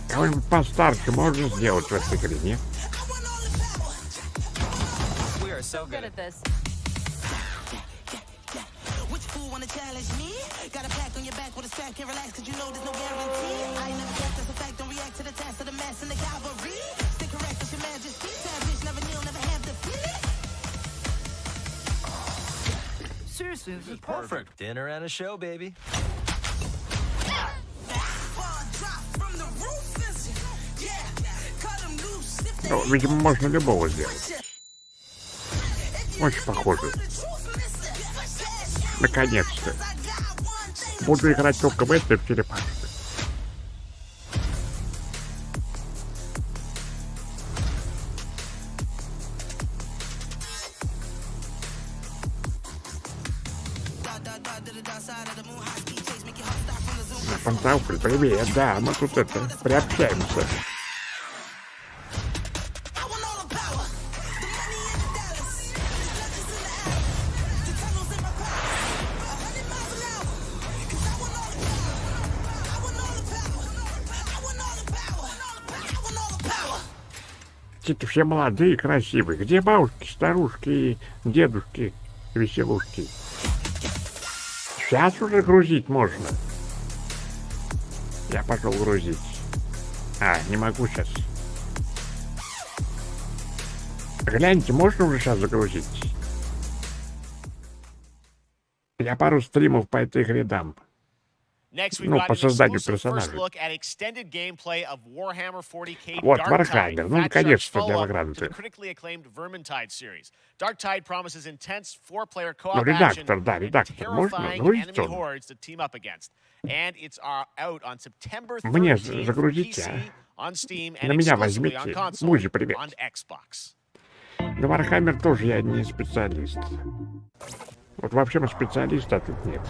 S1: Кого-нибудь постарше можно сделать в этой игре, нет?
S5: So good at this.
S6: Which fool wanna challenge me? Got a pack on your back with a strap, can't relax cause you know there's no guarantee. I ain't never guessed, that's a fact, don't react to the task of the mass and the cavalry. Stay correct, it's your majesty. Savage, never kneel, never have the feeling.
S22: Seriously, this is perfect. Dinner and a show, baby.
S1: Ну, видимо, можно любого сделать. Очень похоже. Наконец-то. Буду играть только в это в черепашке. Пантауфль, привет, да, мы тут это, приобщаемся. Эти все молодые, красивые. Где бабушки, старушки и дедушки, веселушки? Сейчас уже грузить можно. Я пошел грузить. Не могу сейчас. Гляньте, можно уже сейчас загрузить? Я пару стримов по этой игре дам. По созданию персонажей. Вот, Warhammer. Ну, наконец-то для Вагранта. Ну, редактор, да, редактор. Можно загрузить он? Мне загрузите, На меня возьмите. Мужи, привет. Но Warhammer тоже я не специалист. Вот вообще специалиста тут нет.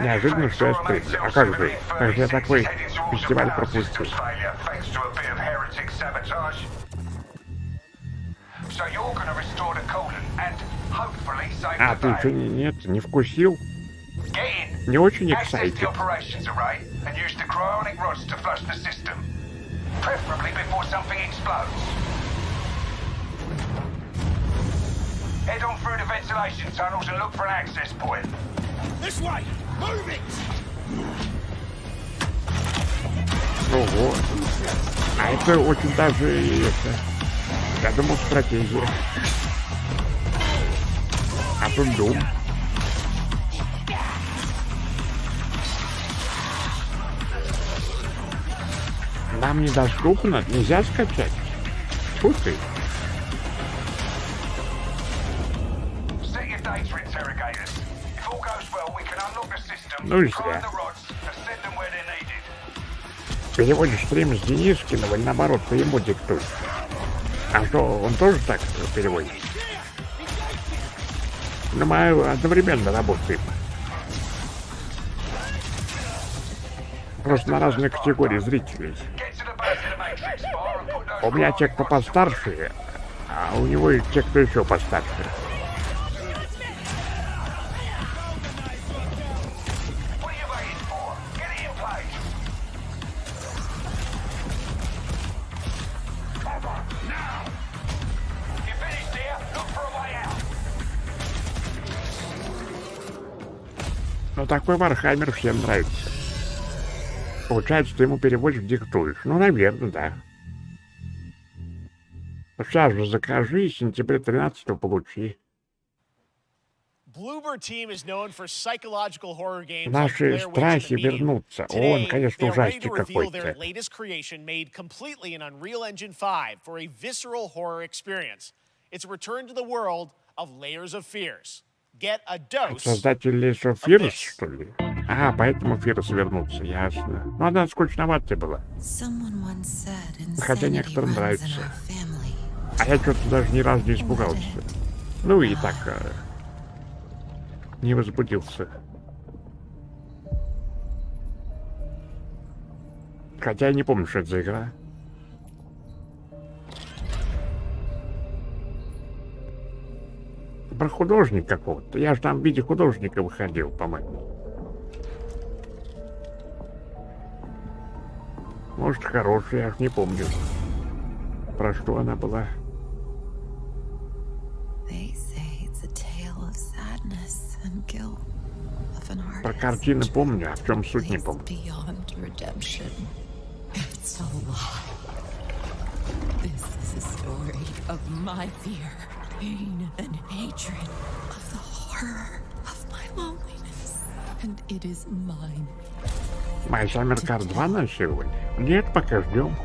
S1: Неожиданно, что я стрельну. А как же я такой фестиваль пропустил? Ты еще не вкусил? Не очень excited.
S8: Head on through the ventilation tunnels and look for an access point. This way! Move it!
S1: Ого. Это очень даже я думал, стратегия. А тут дум. Нам недоступно, нельзя скачать. Тьфу ты. Ну и зря. Переводишь стрим с Денискина, или наоборот, ты ему диктуешь. А что, он тоже так переводит? Ну, мы одновременно работаем. Просто на разные категории зрителей. У меня те, кто постарше, а у него и те, кто еще постарше. Но такой Warhammer всем нравится. Получается, ты ему переводишь, диктуешь. Ну, наверное, да. Сейчас же закажи, сентября 13-го получи. Наши страхи вернутся. Он, конечно, ужастик какой-то. Создатель Layers of Fears, что ли? Поэтому Fears вернутся, ясно. Ну, она скучноватая была. Хотя некоторым нравится. А я что-то даже ни разу не испугался. Ну и так, не возбудился. Хотя я не помню, что это за игра. Про художника какого-то. Я же там в виде художника выходил, по-моему. Может, хорошая, я ж не помню. Про что она была? Про картины помню, а в чем суть не помню.
S5: Pain and hatred of the horror of my loneliness, and it is mine.
S1: My Summer Car 2 на сегодня? Нет, пока ждем.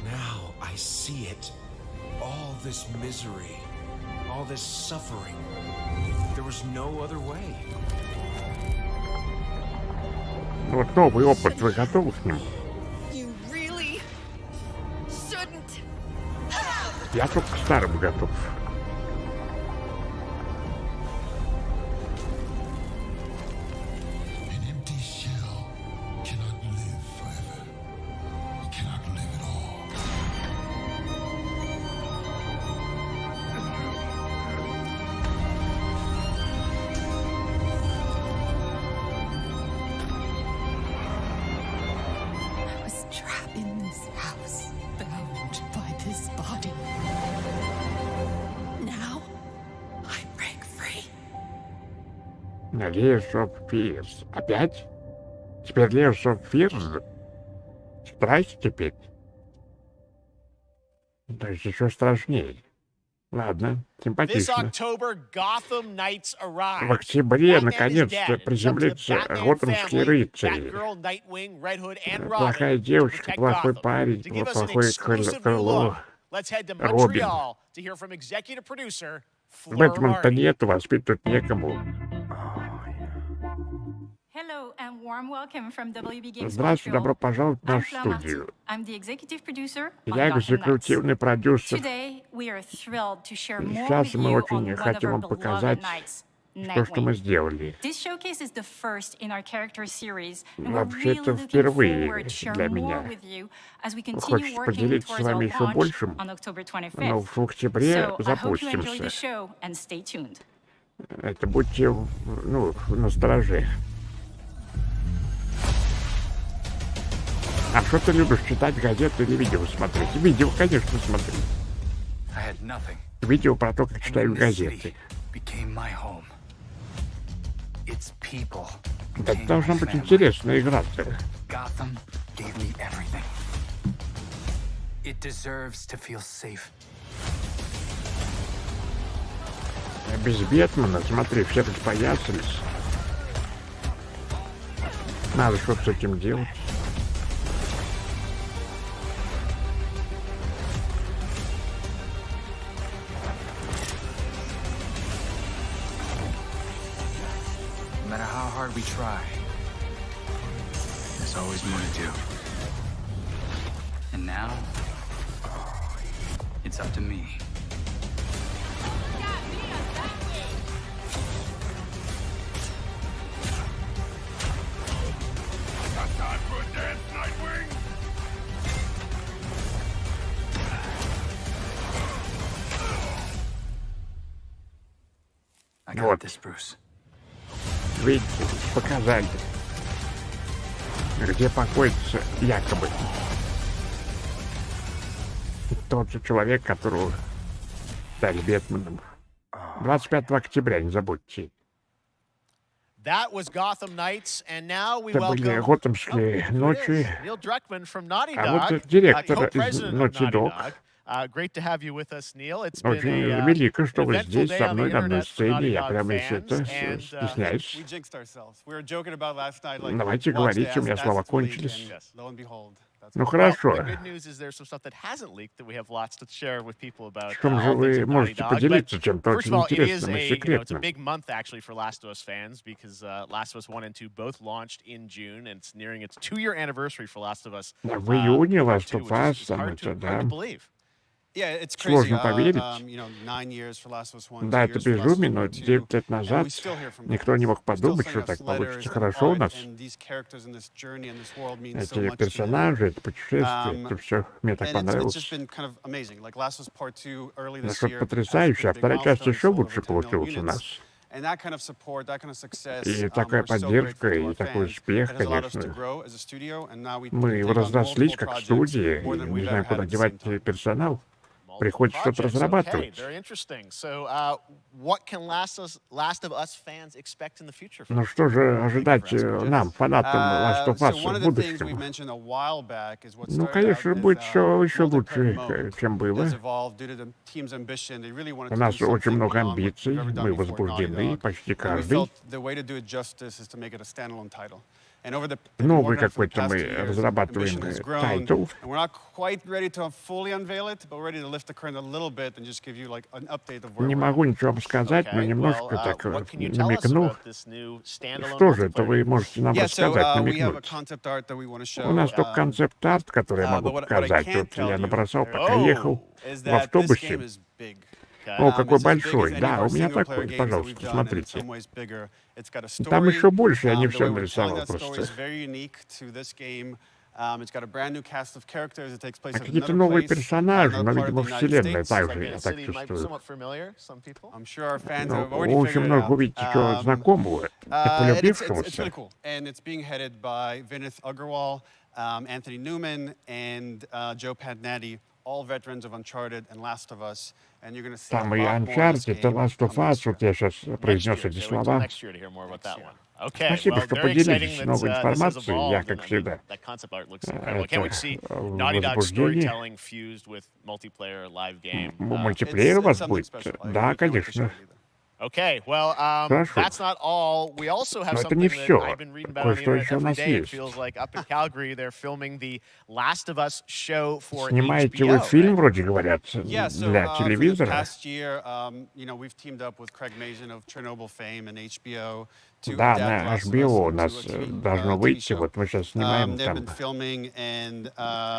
S18: Now I see it. All this misery, all this suffering. There was no other way.
S1: Вот новый опыт, вы готовы к нему? Я только к старым готов.
S5: I was trapped in this house.
S1: Layers of Fears. Опять? Теперь Layers of Fears? Страсть теперь? То есть еще страшнее. Ладно,
S2: This
S1: симпатично.
S2: October, Gotham Knights
S1: В
S2: arrive.
S1: октябре
S2: Batman is
S1: наконец-то
S2: dead. It's up to the
S1: приземлится
S2: Batman
S1: готэмские
S2: family,
S1: рыцари.
S2: Batgirl, Nightwing, Red Hood, and
S1: Плохая
S2: Robin to
S1: девочка,
S2: protect
S1: плохой
S2: Gotham.
S1: парень,
S2: To give us an
S1: плохое
S2: exclusive new
S1: крыло.
S2: look, let's head to
S1: Робин.
S2: Montreal to hear from executive producer Fleur
S1: Бэтмена-то
S2: Marty.
S1: нету, воспитывать некому.
S10: Hello and warm welcome from WB Games
S1: Здравствуйте, добро
S10: Montreal.
S1: пожаловать в
S10: I'm
S1: нашу
S10: Fleur Marty.
S1: студию.
S10: I'm the executive producer on
S1: Я
S10: Gotham Knights.
S1: экзекутивный продюсер.
S10: Today we are thrilled to share more
S1: Сейчас
S10: with
S1: мы
S10: you
S1: очень
S10: on one of
S1: хотим
S10: our
S1: вам
S10: beloved
S1: показать
S10: knights,
S1: то, что мы
S10: Nightwing.
S1: сделали.
S10: This showcase is the first in our character series, and we're
S1: Вообще,
S10: really
S1: это
S10: looking
S1: впервые
S10: forward to share
S1: для
S10: more
S1: меня.
S10: with you as we continue
S1: Хочется
S10: working
S1: поделиться с
S10: towards our
S1: вами еще
S10: launch
S1: большим,
S10: on October
S1: но
S10: 25th.
S1: в октябре
S10: So I hope you enjoy the
S1: запустимся.
S10: show and stay tuned.
S1: Это будьте, настороже. А что ты любишь, читать газеты или видео смотреть? Видео, конечно, смотри. Видео про то, как читают газеты. Это должна быть интересная игра-то. А без Бэтмена, смотри, все распоясались. Надо что-то с этим делать.
S11: No matter how hard we try, there's always more to do. And now, it's up to me.
S8: Got time for a dance, Nightwing?
S11: I got this, Bruce.
S1: Видите, показали, где покоится якобы тот же человек, которого стали Бэтменом. 25 октября, не забудьте.
S2: That was Gotham Nights, and now we
S1: Это были
S2: welcome
S1: готэмские ночи.
S2: Neil Druckmann from Naughty
S1: А
S2: Dog,
S1: вот директор из
S2: co-president of
S1: Naughty
S2: Naughty
S1: Dog.
S2: Dog. Great to have you with us, Neil. It's been
S1: Очень
S2: a,
S1: велико, что вы
S2: eventful
S1: здесь
S2: day
S1: со
S2: on the
S1: мной на одной
S2: internet for
S1: сцене.
S2: Naughty
S1: Я
S2: Dog
S1: прямо
S2: fans,
S1: это
S2: and
S1: стесняюсь.
S13: We jinxed ourselves. We were joking about last night, like,
S1: Давайте
S13: watch
S1: говорите, у
S13: the
S1: меня
S13: assets
S1: слова
S13: leak,
S1: кончились.
S13: and lo and behold, that's
S1: Ну
S13: what-
S1: хорошо.
S2: The good news is there's some stuff that hasn't leaked that we have lots to share with people about.
S1: В чем же
S2: all things
S1: вы
S2: at Naughty
S1: можете
S2: Dog.
S1: поделиться
S2: But
S1: чем-то
S2: first of
S1: очень
S2: all, it is
S1: интересным и
S2: it's a
S1: секретным?
S2: big month actually for Last of Us fans because Last of Us 1 and 2 both launched in June, and it's nearing its 2-year anniversary for Last of Us.
S1: В июне Last of
S2: 2, which
S1: Us,
S2: is
S1: там
S2: hard
S1: это,
S2: to
S1: да.
S2: believe.
S13: Yeah, it's crazy.
S1: Сложно поверить.
S13: You know, 9 years for Last of Us 1,
S1: Да,
S13: 2
S1: это
S13: years for Last of Us
S1: безумие, но
S13: 1, 2,
S1: 9 лет
S13: and
S1: назад
S13: we still hear from
S1: никто не мог
S13: Still
S1: подумать,
S13: sending
S1: что
S13: us
S1: так
S13: letters
S1: получится
S13: and
S1: хорошо у
S13: art,
S1: нас.
S13: and these characters in this journey and this world mean so
S1: Эти
S13: much to them.
S1: персонажи, это путешествие, это все мне так
S13: And it's
S1: понравилось.
S13: just been kind of amazing. Like Last of Us Part 2 early
S1: Ну,
S13: this
S1: что-то
S13: year.
S1: потрясающе, а вторая часть еще лучше получилась у нас.
S13: And that kind of support, that kind of success,
S1: И такая
S13: we're so
S1: поддержка,
S13: grateful to
S1: и
S13: our
S1: такой
S13: fans.
S1: успех,
S13: It has allowed us to
S1: конечно.
S13: grow as a studio, and now we
S1: Мы
S13: take on
S1: разрослись
S13: multiple
S1: как
S13: projects,
S1: студия,
S13: more
S1: и
S13: than
S1: не
S13: we've
S1: знаем,
S13: ever
S1: куда
S13: had at the
S1: девать
S13: same time.
S1: персонал. Приходится что-то
S2: Projects, okay,
S1: разрабатывать.
S2: very interesting. So, what can Last of Us fans expect in the future?
S1: Ну что же ожидать нам, фанатам Last of Us
S13: So one
S1: в
S13: of the things we
S1: будущем?
S13: mentioned a while back is what
S1: Ну,
S13: started
S1: конечно,
S13: out as,
S1: будет еще
S13: multiplayer
S1: лучше,
S13: mode
S1: чем было.
S13: has evolved due to the team's ambition. They really wanted
S1: У
S13: to
S1: нас
S13: do
S1: очень
S13: something
S1: много
S13: beyond what
S1: амбиций,
S13: we've ever done
S1: мы
S13: before at Naughty
S1: возбуждены,
S13: Dog.
S1: почти
S13: And we
S1: каждый.
S13: felt the way to do it justice is to make it a standalone title. And over the
S1: Новый
S13: working on it for the
S1: какой-то
S13: past
S1: мы
S13: 2 years,
S1: разрабатываем
S13: ambition has grown,
S1: тайтл.
S13: and we're not quite ready to fully unveil it, but we're ready to lift the curtain a little bit and just give you like an update of where
S1: Не
S13: we're
S1: могу ничего вам сказать, но немножко так намекну. Что же это вы можете нам рассказать, намекнуть? У нас только концепт-арт, который я могу показать. Вот я набросал, пока ехал в автобусе. О, какой большой. Да, у меня такой. Пожалуйста, смотрите. Там еще больше, я не все нарисовал просто. А какие-то новые персонажи, но, видимо, вселенная также, я так чувствую. Ну, очень много увидите чего знакомого и полюбившегося.
S13: Anthony Newman and Joe Padnatti, all veterans of Uncharted and Last of Us, and you're going to see
S1: Там и Uncharted, и Last of Us, вот я сейчас произнес эти слова. Спасибо, что поделились новой информацией, я, как всегда, это возбуждение. Мультиплеер у вас будет? Да, конечно.
S2: Okay, well, that's not all. We also have something that I've been reading about on the internet every day. It feels like up in Calgary, they're filming the Last of Us show for
S1: Снимаете
S2: HBO.
S1: вы фильм, вроде говорят,
S13: Yeah, so,
S1: для телевизора?
S13: For the past year, we've teamed up with Craig Mazin of Chernobyl fame and HBO to
S1: Да,
S13: adapt
S1: на
S13: Last of
S1: HBO
S13: Us
S1: у нас
S13: into a
S1: должно
S13: TV
S1: выйти,
S13: show.
S1: вот мы сейчас снимаем
S13: They've
S1: там
S13: been filming, and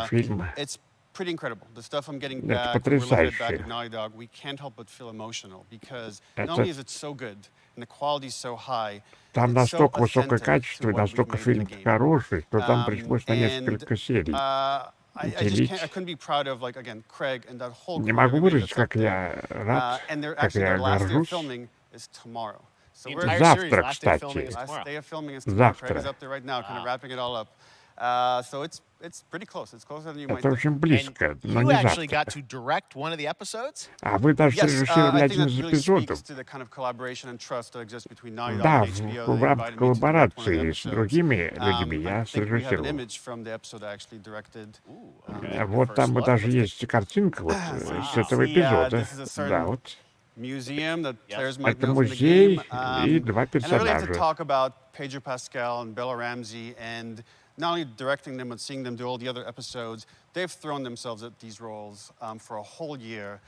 S1: фильм.
S13: it's pretty incredible. The stuff I'm getting
S1: Это
S13: back, we're looking at back
S1: потрясающе.
S13: at Naughty Dog, we can't help but feel emotional because not only is it so good and the quality is so high,
S1: Там
S13: it's so
S1: настолько высокое
S13: authentic
S1: качество,
S13: to
S1: и
S13: what we've
S1: настолько
S13: made in the
S1: фильм
S13: game.
S1: хороший, что там пришлось на
S13: And
S1: несколько серий
S13: I
S1: делить.
S13: couldn't be proud of, like, again, Craig and that whole
S1: Не
S13: crew,
S1: могу
S13: everybody
S1: выразить,
S13: that's
S1: как
S13: up there.
S1: я рад,
S13: And
S1: как я
S13: their last day of
S1: горжусь.
S13: filming is tomorrow. So
S1: Завтра, кстати.
S13: Last day of filming is tomorrow. Craig is
S1: Завтра.
S13: up there right now, kind of wrapping it all up. So it's pretty close. It's closer than you might
S1: Это
S13: think.
S1: очень близко, но
S2: You
S1: не
S2: actually
S1: завтра.
S2: got to direct one of the episodes?
S1: А вы даже
S13: Yes,
S1: срежиссировали
S13: I think
S1: один
S13: that
S1: из
S13: really
S1: эпизодов.
S13: speaks to the kind of collaboration and trust that exists between Naughty Dog
S1: Да,
S13: and HBO.
S1: в
S13: They
S1: рамках
S13: invited me to direct one of the
S1: коллаборации с
S13: episodes.
S1: другими людьми
S13: I
S1: я
S13: think we have an
S1: срежиссировал.
S13: image from the episode I actually directed.
S1: Вот там и даже есть картинка вот с этого эпизода.
S13: This is a certain
S1: Да, вот.
S13: museum that players might
S1: Это
S13: know from the
S1: музей
S13: game.
S1: и два
S13: And I really have to
S1: персонажа.
S13: talk about Pedro Pascal and Bella Ramsey, and not only directing them, but seeing them do all the other episodes. They've thrown themselves at these roles for a whole year.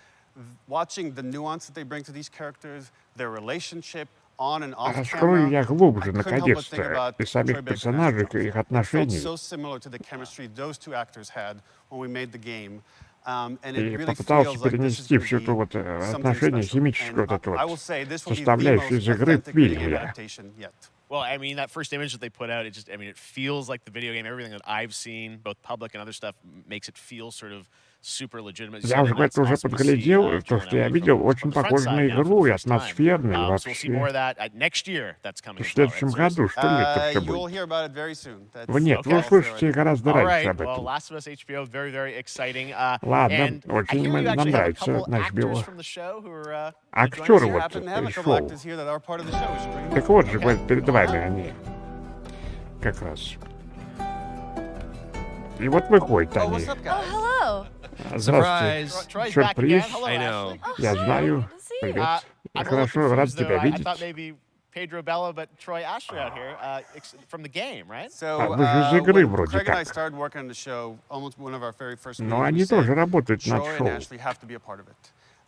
S13: Watching the nuance that they bring to these characters, their relationship on and off
S1: Раскрою
S13: camera,
S1: я
S13: I
S1: глубже,
S13: couldn't help but think
S1: наконец-то,
S13: about
S1: и
S13: Troy
S1: самих
S13: Baker and
S1: персонажей, и их
S13: It felt
S1: отношений.
S13: so similar to the chemistry those two actors had when we made the game. And it
S1: И
S13: really
S1: попытался
S13: feels like this is
S1: перенести
S13: going
S1: всю
S13: to
S1: эту
S13: be
S1: вот
S13: something
S1: отношение,
S13: special.
S1: химическую вот эту
S13: I will
S1: вот
S13: say this will be the
S1: составляющую из
S13: most
S1: игры в
S13: authentic video game
S1: фильме.
S13: adaptation yet.
S2: Well, I mean, that first image that they put out, it feels like the video game. Everything that I've seen, both public and other stuff, makes it feel sort of super legitimate.
S1: Я уже это уже подглядел, то, что я видел, очень похоже на игру, и атмосферно, и
S2: So we'll see more
S1: вообще.
S2: of that next year. That's coming.
S1: В следующем году, что ли, это все
S13: You'll
S1: будет?
S13: hear about it very soon.
S1: Нет, вы услышите гораздо
S2: All
S1: раньше
S2: right.
S1: об
S2: Well,
S1: этом.
S2: Last of Us HBO, very, very exciting.
S1: Ладно,
S2: And I
S1: очень
S2: hear you
S1: нам
S2: actually have a
S1: нравится
S2: couple
S1: наш
S2: actors
S1: Билл.
S2: from the show who are
S1: Актеры
S13: We
S1: вот
S13: happen to have a
S1: из
S13: couple
S1: шоу.
S13: actors here that are part of the show. We should bring them
S1: Так
S13: up.
S1: вот же, вот перед вами они. Как раз. И вот выходят
S13: Oh,
S1: они.
S13: what's up, guys?
S5: Hello.
S1: Здравствуйте.
S2: Troy's back
S1: Сюрприз.
S2: again. Hello,
S7: I know.
S2: Ashley.
S1: Я знаю. Привет.
S2: I'm a little
S1: Хорошо, рад
S2: confused,
S1: тебя
S2: though. I
S1: видеть.
S2: thought maybe Pedro Bella, but Troy Ashley out here from the game, right?
S13: So,
S1: А вы же из игры
S13: when
S1: вроде
S13: Craig and I
S1: как.
S13: started working on the show, almost one of our very first
S1: Но
S13: meetings,
S1: они
S13: we said,
S1: тоже работают над
S13: Troy and
S1: шоу.
S13: Ashley have to be a part of it.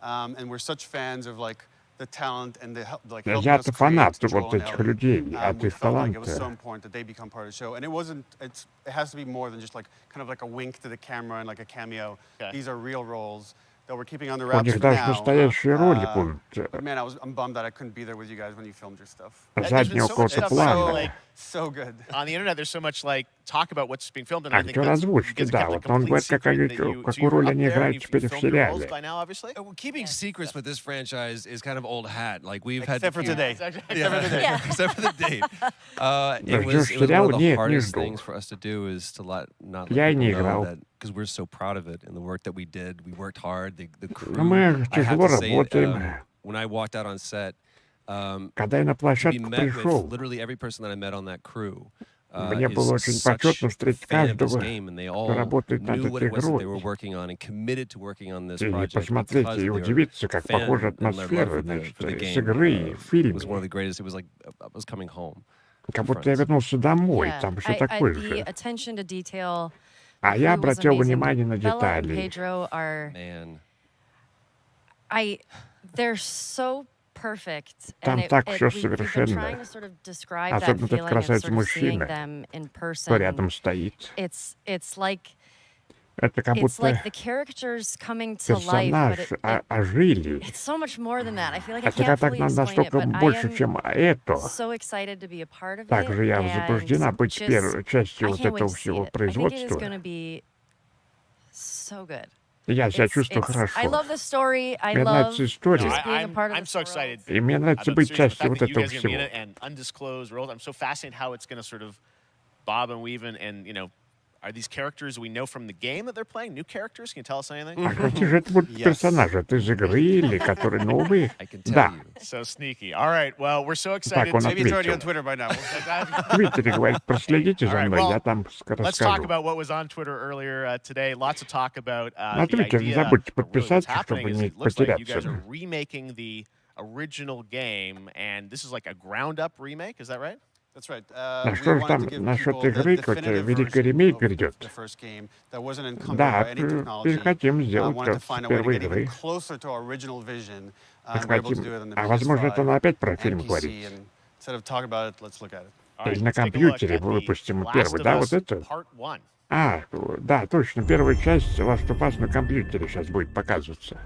S13: And we're such fans of like the talent and the like helping us
S1: Я-то
S13: create
S1: фанат
S13: Joel
S1: вот
S13: and
S1: этих
S13: Ellie.
S1: людей, от
S13: We
S1: их
S13: felt like it was so
S1: таланта.
S13: important that they become part of the show. And it has to be more than just like kind of like a wink to the camera and like a cameo.
S2: Okay.
S13: These are real roles that we're keeping under
S1: У
S13: wraps
S1: них
S13: for
S1: даже
S13: now.
S1: настоящие роли будут.
S13: But man, I'm bummed that I couldn't be there with you guys when you filmed your stuff.
S1: Заднего
S2: so much
S1: какого-то
S2: stuff
S1: плана.
S13: So good.
S2: On the internet, there's so much like talk about what's being filmed, and I think
S1: Актер
S2: that's
S1: озвучки,
S2: it's
S1: да,
S2: kept a
S1: вот он
S2: complete
S1: говорит,
S2: secret that you, so
S1: какую
S2: you're
S1: роль
S2: up
S1: они
S2: there and
S1: играют
S2: you've
S1: теперь в
S2: filmed your roles
S1: сериале.
S2: by now, obviously.
S14: Well, keeping secrets with this franchise is kind of old hat. Like we've had
S13: Except for today.
S2: Except for today.
S14: Except for the date.
S1: Да,
S14: It was
S1: ждешь
S14: one
S1: сериал?
S14: of the
S1: Нет, не
S14: hardest
S1: жду.
S14: things for us to do is to not
S1: Я и
S14: let
S1: не
S14: people know
S1: играл.
S14: that because we're so proud of it and the work that we did. We worked hard. The crew.
S1: Ну, мы
S14: I have
S1: тяжело
S14: to say,
S1: работаем.
S14: when I walked out on set,
S1: Когда я на
S14: to be
S1: площадку
S14: met with
S1: пришел,
S14: literally every person that I met on that crew.
S1: мне было очень почетно встретить каждого, кто работает над этой игрой. И посмотреть и удивиться, как похожа атмосфера, значит, с игры и в фильме. Как будто я вернулся домой, там все такое же. А я обратил внимание на детали. Там так все совершенно. Особенно этот красавец-мужчина, кто рядом стоит. Это как будто персонаж ожили. Это как настолько больше, чем это. Также я возбуждена быть первой частью вот этого всего производства. Я себя чувствую хорошо. Мне нравится история.
S2: I'm so excited.
S1: И мне нравится быть частью вот этого всего.
S2: And undisclosed roles. I'm so fascinated how it's going to sort of bob and weave and Are these characters we know from the game that they're playing? New characters? Can you tell us anything?
S1: А какие же это будут персонажи? Это из игры или которые новые? Да.
S2: So sneaky. All right. Well, we're so
S1: Так,
S2: excited.
S1: он
S13: Maybe it's already on
S1: ответил.
S13: Twitter by now.
S1: В Твиттере говорит, проследите за мной, я там
S2: Let's talk
S1: расскажу.
S2: about what was on Twitter earlier today. Lots of talk about
S1: На
S2: the
S1: Твиттере не
S2: idea.
S1: забудьте
S2: But really what's
S1: подписаться,
S2: happening
S1: чтобы
S2: is
S1: не
S2: it looks like you guys
S1: потеряться.
S2: are remaking the original game, and this is like a ground-up remake. Is that right?
S13: That's right.
S1: А что же там насчет игры, какой-то великий ремейк грядет? Да, хотим сделать как с первой игры. Так хотим. А возможно, это опять про фильм говорит. Или на компьютере выпустим первый, да, вот это? А, да, точно, первая часть Last of Us на компьютере сейчас будет показываться.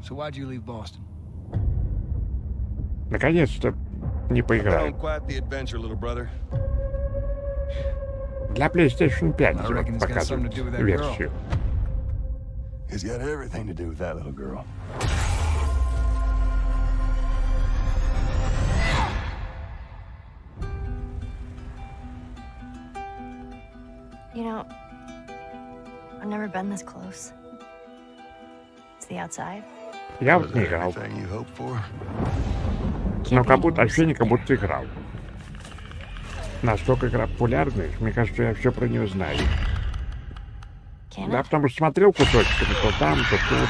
S11: So why'd you leave Boston?
S1: Наконец-то не поиграю. Для PlayStation 5 вот показывают версию.
S15: It's got everything to do with that little girl.
S5: You know, I've never been this close. It's the outside.
S1: Я вот не играл. Но как будто ощущение, как будто играл. Настолько игра популярная, мне кажется, я все про нее знаю. Да, потому что смотрел кусочками, то там, то тут.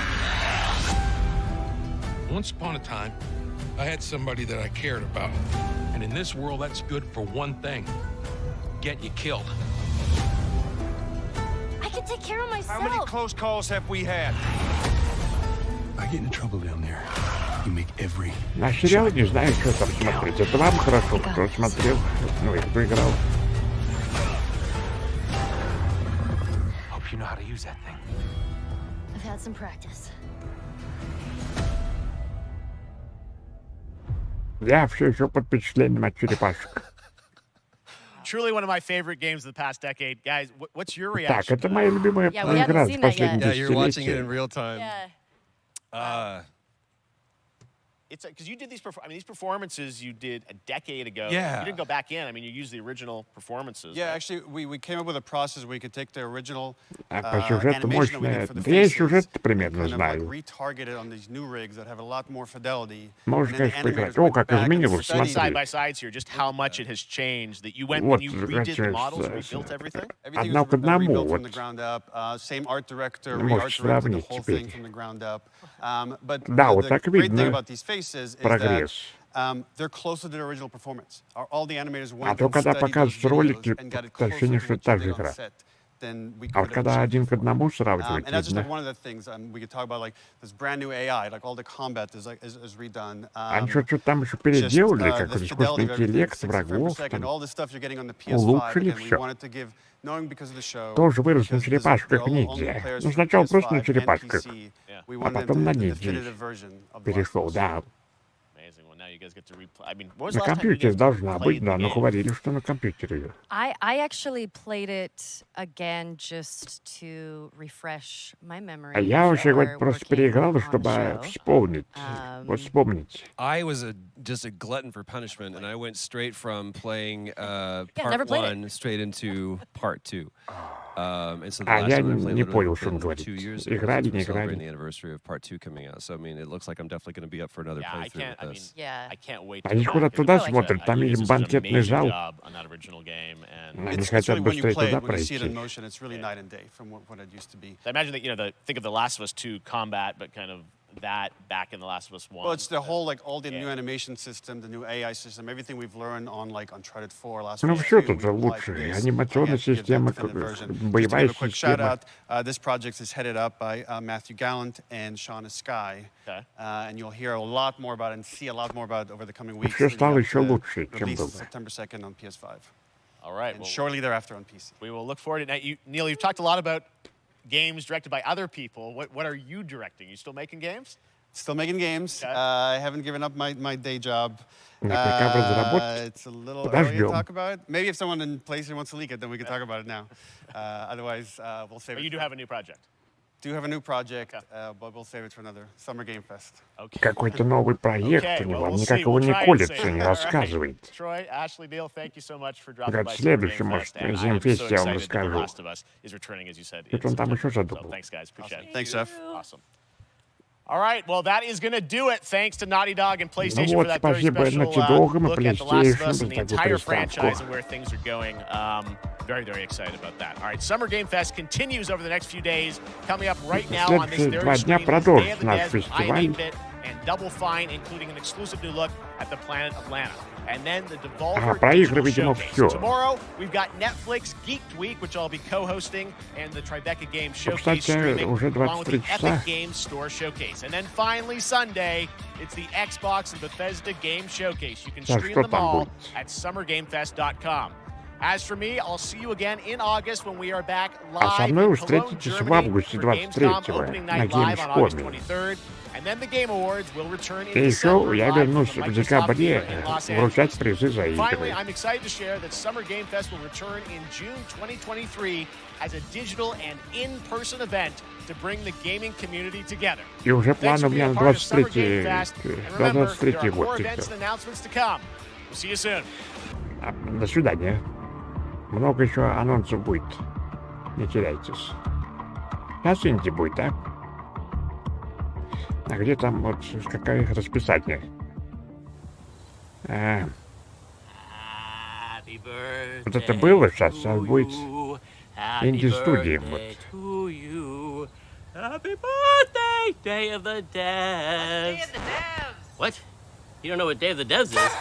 S16: Once upon a time, I had somebody that I cared about. And in this world, that's good for one thing. Get you killed.
S9: I can take care of myself.
S18: How many close calls have we had?
S15: I get into trouble down there. You make every...
S1: На сериал не знаю, что там смотреть. Это вам хорошо, кто смотрел, ну и кто играл.
S11: Hope you know how to use that thing.
S9: I've had some practice.
S1: Я все еще под впечатлением от черепашек.
S2: Truly one of my favorite games of the past decade. Guys, what's your
S1: Так,
S2: reaction?
S1: это моя любимая игра в последние
S14: Yeah, you're watching it
S1: десятилетия.
S14: in real time.
S2: It's because you did these. I mean, these performances you did a decade ago.
S13: Yeah.
S2: You didn't go back in. I mean, you used the original performances.
S13: Yeah, actually, we came up with a process where you could take the original
S1: А по сюжету
S13: animation that we
S1: мощная.
S13: did for the
S1: Да я
S13: faces
S1: сюжет примерно
S13: and kind of like
S1: знаю.
S13: retarget it on these new rigs that have a lot more fidelity.
S1: Можно,
S13: And then the
S1: конечно, поиграть.
S13: animators
S1: О,
S13: went
S1: как
S13: back and
S1: изменилось,
S13: studied
S2: Side
S1: смотри.
S2: by sides here, just how much it has changed. That you went
S1: Вот,
S2: when you redid the models,
S1: значит,
S2: rebuilt everything.
S13: Everything
S1: одно
S13: was
S1: к одному.
S13: rebuilt from
S1: Вот.
S13: the ground up. Same art director,
S1: Можешь
S13: re-art directed the
S1: сравнить
S13: whole thing
S1: теперь.
S13: from the ground up. But
S1: Да, вот
S13: the
S1: так
S13: great thing
S1: видно
S13: about these faces is that
S1: прогресс.
S13: they're closer to the original performance. All the animators
S1: А
S13: went
S1: то,
S13: and
S1: когда
S13: studied those
S1: показывают ролики,
S13: videos and got it
S1: такое ощущение,
S13: closer to
S1: что
S13: what
S1: это та
S13: you
S1: же
S13: did on
S1: игра.
S13: set than we
S1: А вот
S13: could have
S1: когда
S13: achieved
S1: один к
S13: before.
S1: одному сравнивать,
S13: And that's just
S1: видно.
S13: like one of the things we could talk about. Like this brand new AI, like all the combat is redone.
S1: Они что-то там еще
S13: Just,
S1: переделали,
S13: the
S1: какой-то
S13: fidelity
S1: искусственный
S13: of everything,
S1: интеллект,
S13: 60 frames per
S1: врагов.
S13: second,
S1: Там.
S13: all the stuff you're getting on the PS5.
S1: Улучшили
S13: Again, we
S1: всё.
S13: wanted to give, knowing because of the show,
S1: Тоже вырос на
S13: because
S1: черепашках
S13: they're all
S1: ниндзя.
S13: players
S1: Ну,
S13: for
S1: сначала просто на
S13: PS5 and
S1: черепашках,
S13: PC, we
S1: а
S13: wanted them
S1: потом
S13: to
S1: на
S13: do the
S1: ниндзя
S13: definitive version of the
S1: перешел, да.
S2: Amazing. Well, now you guys get to replay. I mean, what was the
S1: На
S2: last time you
S1: компьютере
S2: guys
S1: должна
S2: played
S1: быть,
S2: the
S1: да, но
S2: game?
S1: говорили, что на компьютере.
S17: I actually played it again just to refresh my memory.
S1: А я вообще,
S17: for
S1: говорит, просто
S17: working
S1: переиграл,
S17: on
S1: чтобы
S17: the show.
S1: вспомнить. Вот вспомнить.
S14: I was just a glutton for punishment, and I went straight from playing
S17: never
S14: part
S17: played it.
S14: 1 straight into part 2. And so the
S1: А
S14: last
S1: я
S14: time I played
S1: не
S14: would
S1: понял,
S14: have
S1: что он
S14: been
S1: говорит.
S14: 2 years ago,
S1: Играли,
S14: since
S1: не
S14: we're celebrating
S1: играли.
S14: the anniversary of part 2 coming out. So I mean, it looks like I'm definitely going to be up for another
S2: Yeah, I
S14: playthrough
S2: can't. I
S14: with
S2: mean,
S14: this.
S2: I can't wait.
S1: Они
S2: to
S1: куда
S2: go back
S1: туда
S2: and play it.
S1: смотрят, там
S2: You
S1: видим
S2: did such an
S1: банкетный
S2: amazing
S1: зал.
S2: job on that original game, and
S1: Они
S13: It's
S1: хотят
S13: really when you
S1: быстрее
S13: play
S1: туда
S13: it, when you see it in
S1: пройти.
S13: motion, it's really night and day from what it used to be.
S2: I imagine that think of the Last of Us 2 combat, but kind of that back in the Last of Us 1.
S13: Well, it's the whole, like, all the new animation system, the new AI system, everything we've learned on, like, Uncharted 4, Last of
S1: Ну
S13: Us
S1: все
S13: 2,
S1: тут
S13: we
S1: же
S13: applied to
S1: лучше.
S13: this.
S1: Анимационная
S13: Again, give that
S1: система,
S13: definitive version. Just to
S1: боевая
S13: give a quick shout
S1: система.
S13: out, this project is headed up by Matthew Gallant and Shauna Skye.
S2: Okay.
S13: And you'll hear a lot more about it and see a lot more about it over the coming weeks.
S1: Всё стало
S13: leading up
S1: еще
S13: to
S1: лучше, чем
S13: release
S1: было.
S13: September 2nd on PS5.
S2: All right.
S13: And
S2: well,
S13: shortly thereafter on PC.
S2: we will look forward to it. Now, Neil, you've talked a lot about games directed by other people. What are you directing? You still making games?
S13: Still making games. I haven't given up my day job.
S1: Пока в разработке.
S13: It's a little early to
S1: Подождем.
S13: talk about it. Maybe if someone in PlayStation wants to leak it, then we can talk about it now. Otherwise, we'll save
S2: But
S13: it.
S2: you do have a new project.
S13: do have a new project, but we'll save it for another Summer Game Fest.
S1: Какой-то новый проект у него, он никакого не колется, не рассказывает.
S2: Troy, Ashley, Neil, thank you so much for dropping
S1: Говорит,
S2: by
S1: следующий, может, на Зимфесте я вам расскажу. Это он там еще задумал.
S2: Thanks, guys. Appreciate it.
S13: Thanks, Jeff.
S2: Awesome. All right, well, that is going to do it. Thanks to Naughty Dog and PlayStation for that very
S1: спасибо
S2: special
S1: Naughty Dog и
S2: look at The Last of Us
S1: PlayStation
S2: and the
S1: за
S2: entire
S1: такую
S2: franchise and
S1: приставку.
S2: where things are going. Very, very excited about that. All right, Summer Game Fest continues over the next few days. Coming up right now on this
S1: Следующие
S2: very
S1: 2 дня
S2: stream is Day of
S1: продолжится
S2: the
S1: наш
S2: Devs,
S1: фестиваль.
S2: IDMEETY, and Double Fine, including an exclusive new look at the planet of Lana. And then the Devolver
S1: про игры,
S2: Digital
S1: видимо,
S2: Showcase.
S1: всё.
S2: Tomorrow, we've got Netflix Geeked Week, which I'll be co-hosting, and the Tribeca Game Showcase
S1: Кстати,
S2: streaming,
S1: уже
S2: along with the
S1: 23 часа.
S2: Epic Games Store Showcase. And then finally, Sunday, it's the Xbox and Bethesda Game Showcase. You can
S1: Так,
S2: stream
S1: что
S2: them
S1: там
S2: all
S1: будет?
S2: at summergamefest.com. As for me, I'll see you again in August when we are back
S1: А со
S2: live
S1: мной
S2: in
S1: вы
S2: Cologne,
S1: встретитесь в
S2: Germany
S1: августе
S2: for Gamescom
S1: 23-го
S2: opening
S1: на
S2: night live on August
S1: Gamescom.
S2: 23rd. And then the Game Awards will return in
S1: И еще
S2: December
S1: я
S2: live
S1: вернусь
S2: from
S1: в
S2: the
S1: декабре
S2: Microsoft Theater in Los
S1: вручать
S2: Angeles.
S1: призы за
S2: Finally,
S1: игры.
S2: I'm excited to share that Summer Game Fest will return in June 2023 as a digital and in-person event to bring the gaming community together.
S1: И уже
S2: Thanks
S1: план у
S2: for
S1: меня
S2: being
S1: на
S2: a part of Summer Game
S1: 23-й
S2: Fest. And remember, there are more
S1: год.
S2: events and announcements to come. We'll see you soon.
S1: До свидания. Много еще анонсов будет. Не теряйтесь. Сейчас инди будет, а? А где там вот какое расписание? Вот это было сейчас, сейчас будет инди-студии. Вот.
S4: Happy birthday, Day of the Devs. Day of the Devs. What? You don't know what Day of the Devs is?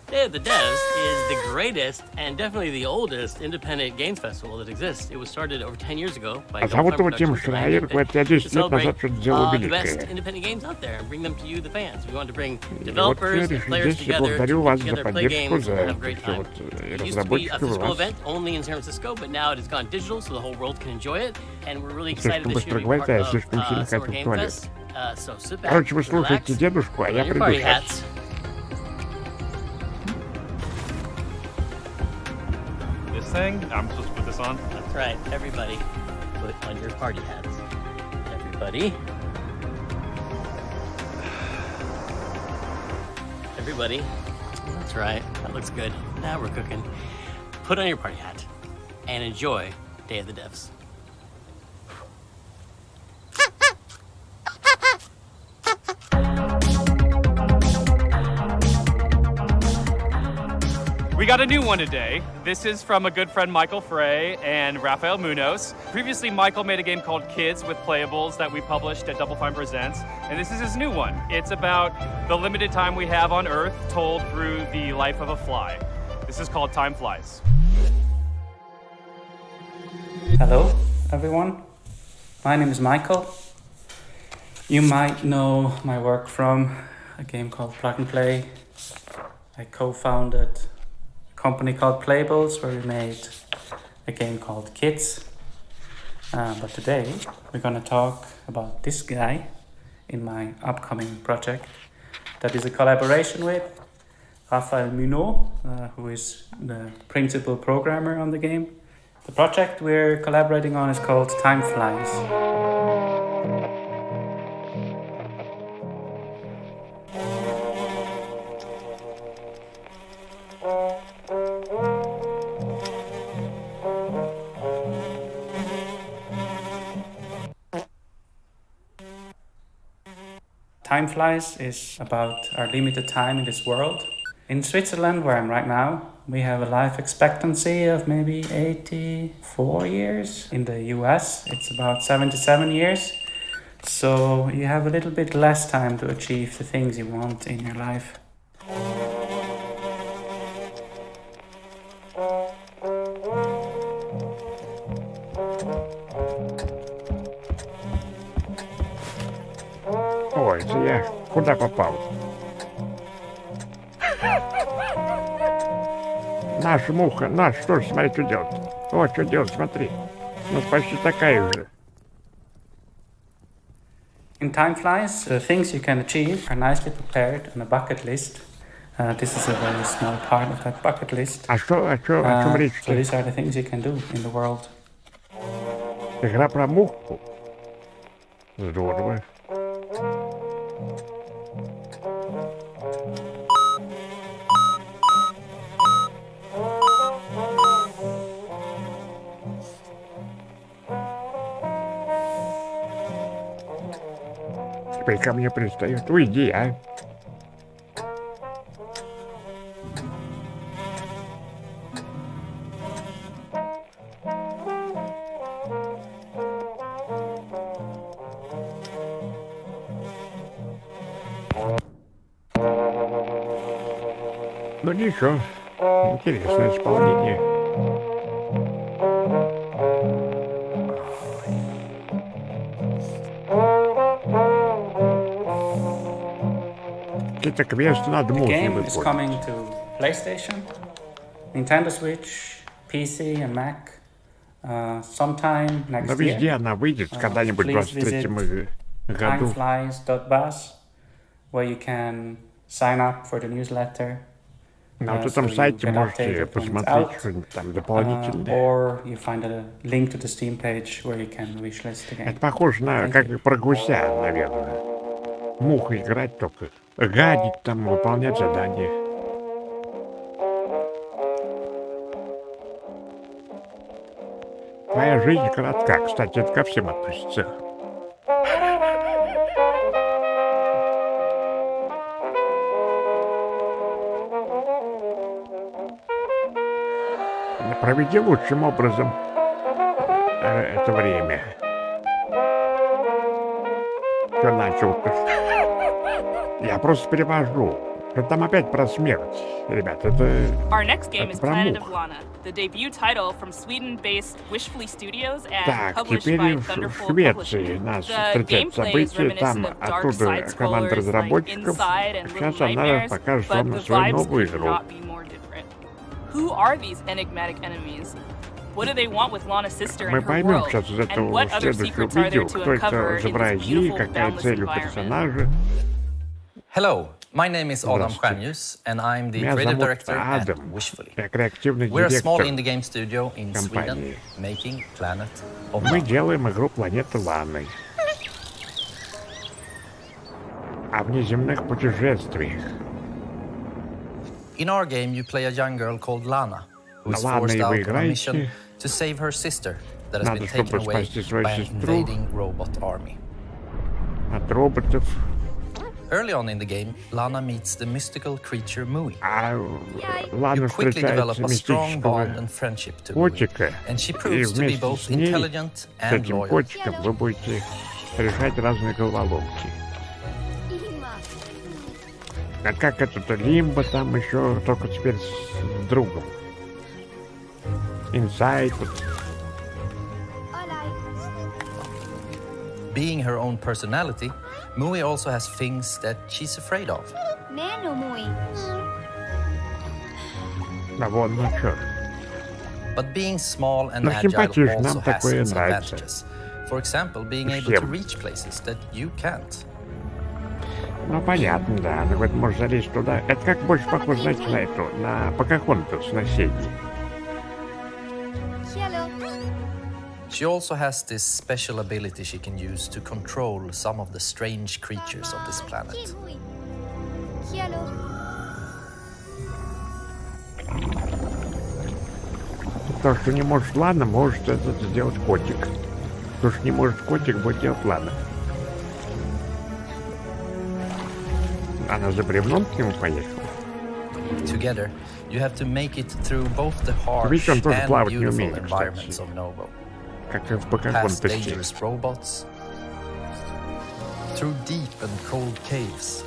S4: Day of the Devs is the greatest and definitely the oldest independent games festival that exists. It was started over 10 years ago by
S1: А зовут его Тим Шрайер, говорит, я 10 лет назад что-то сделал
S4: the best
S1: великое.
S4: independent games out there and bring them to you, the fans. We want to bring
S1: И вот
S4: developers and players
S1: здесь
S4: together
S1: благодарю
S4: to
S1: вас
S4: get
S1: за
S4: together, play
S1: поддержку,
S4: games, and
S1: за
S4: have a great
S1: все
S4: time.
S1: вот
S4: It used to be a
S1: разработчиков
S4: physical
S1: вас.
S4: event only in San Francisco, but now it has gone digital, so the whole world can enjoy it. And we're really excited
S1: Слишком
S4: this year
S1: быстро
S4: to be
S1: говорит,
S4: part
S1: а я
S4: of
S1: слишком сильно
S4: Summer
S1: хочу в
S4: Game
S1: туалет.
S4: Fest. So sit back,
S1: Короче, вы
S4: relax,
S1: слушаете дедушку, а
S4: put
S1: я
S4: on your
S1: приду
S4: party
S1: сейчас.
S4: hats.
S19: This thing? I'm supposed to put this on?
S4: That's right, everybody, put on your party hats. Everybody. Everybody. That's right, that looks good. Now we're cooking. Put on your party hat and enjoy Day of the Devs.
S19: We got a new one today. This is from a good friend Michael Frey and Rafael Munoz. Previously, Michael made a game called Kids with Playables that we published at Double Fine Presents, and this is his new one. It's about the limited time we have on Earth told through the life of a fly. This is called Time Flies.
S11: Hello, everyone. My name is Michael. You might know my work from a game called Plug and Play. I co-founded a company called Playables where we made a game called Kids. But today we're going to talk about this guy in my upcoming project that is a collaboration with Rafael Munoz, who is the principal programmer on the game. The project we're collaborating on is called Time Flies. Time Flies is about our limited time in this world. In Switzerland, where I'm right now, we have a life expectancy of maybe 84 years. In the US, it's about 77 years. So you have a little bit less time to achieve the things you want in your life.
S1: Ой, это я куда попал? Наша муха, наш, что ж, смотри, что делать. Вот, что делать, смотри. У нас почти такая уже.
S11: In Time Flies, the things you can achieve are nicely prepared on a bucket list. This is a very small part of that bucket list.
S1: А что, о чем речь?
S11: So these are the things you can do in the world.
S1: Игра про муху. Здорово. Теперь ко мне пристает. Уйди, а. Ну ничего, интересное исполнение. Это квест над
S11: The
S1: музой
S11: game is
S1: выходит.
S11: coming to PlayStation, Nintendo Switch, PC and Mac sometime next
S1: Но
S11: year.
S1: везде она выйдет когда-нибудь в
S11: Please visit
S1: 23-м году.
S11: timeflies.buzz, where you can sign up for the newsletter.
S1: На вот
S11: so
S1: этом
S11: you
S1: сайте
S11: get
S1: можете
S11: updated when it's
S1: посмотреть
S11: out.
S1: что-нибудь там дополнительное.
S11: Or you find a link to the Steam page where you can wishlist the game.
S1: Это похоже на как про гуся, наверное. Муха играть только. Гадить там, выполнять задания. Твоя жизнь коротка. Кстати, это ко всем относится. Проведи лучшим образом это время. Что начал-то? Я просто перевожу. Что там опять про смерть, ребят, это...
S3: Our next game is
S1: про
S3: Planet
S1: мух.
S3: of Lana, the debut title from Sweden-based Wishfully Studios and
S1: Так,
S3: published
S1: теперь
S3: by
S1: в
S3: Thunderful
S1: Швеции
S3: Publishing.
S1: нас
S3: The
S1: встречают
S3: gameplay is
S1: события, там
S3: reminiscent of dark
S1: оттуда
S3: side-scrollers
S1: команда
S3: like
S1: разработчиков.
S3: Inside and
S1: Сейчас
S3: Little
S1: она
S3: Nightmares,
S1: покажет
S3: but
S1: вам
S3: the
S1: свою
S3: vibes
S1: новую
S3: could
S1: игру.
S3: not be more different. Who are these enigmatic enemies? What do they want with Lana's sister
S1: Мы
S3: and her
S1: поймем
S3: world?
S1: сейчас из
S3: And
S1: этого
S3: what other
S1: следующего
S3: secrets are there
S1: видео,
S3: to
S1: кто это
S3: uncover in this
S1: изобразил,
S3: beautiful,
S1: какая
S3: boundless
S1: цель у
S3: environment?
S1: персонажа.
S12: Hello, my name is Adam
S1: Здравствуйте.
S12: Chranjus, and I'm the
S1: Меня
S12: creative
S1: зовут
S12: director at
S1: Адам.
S12: Wishfully.
S1: Я креативный
S12: We're a small
S1: директор
S12: indie game studio in Sweden,
S1: компании.
S12: making Planet of
S1: Мы
S12: Lana.
S1: делаем игру «Планета Ланы». О внеземных путешествиях.
S12: In our game, you play a young girl called Lana, who is
S1: Ланой
S12: forced
S1: вы
S12: out on a
S1: играете.
S12: mission to save her sister that has
S1: Надо,
S12: been taken
S1: чтобы
S12: away
S1: спасти свою
S12: by an
S1: сестру
S12: invading robot army.
S1: от роботов.
S12: Early on in the game, Lana meets the mystical creature Mui.
S1: Лана
S12: You quickly develop
S1: встречается
S12: a strong bond
S1: мистического
S12: and friendship to Mui,
S1: котика,
S12: and she
S1: и
S12: proves to be
S1: вместе
S12: both
S1: с ней,
S12: intelligent
S1: с
S12: and
S1: этим
S12: loyal.
S1: котиком, вы будете решать разные головоломки. А как это-то Лимбо там еще, только теперь с другом. Inside.
S12: Being her own personality, Mui also has things that she's afraid of.
S1: А вон на что.
S12: But being small and
S1: Но
S12: agile
S1: симпатично,
S12: also
S1: нам
S12: has
S1: такое
S12: its
S1: нравится.
S12: advantages. For example, being able to
S1: Всем.
S12: reach places that you can't.
S1: Ну, понятно, да. Ну, вот можешь залезть туда. Это как больше похоже, знаете, на эту, на Покахонтас, на сети.
S12: She also has this special ability she can use to control some of the strange creatures of this planet.
S1: То, что не может Лана, может это сделать котик. То, что не может котик, будет делать Лана. Она за бревном к нему поехала.
S12: Together, you have to make it through both the
S1: Видишь,
S12: harsh
S1: он тоже
S12: and
S1: плавать не
S12: beautiful
S1: умеет,
S12: environments
S1: кстати.
S12: of Novo.
S1: Как и в
S12: Past
S1: Покахонтасе.
S12: dangerous robots, through deep and cold caves,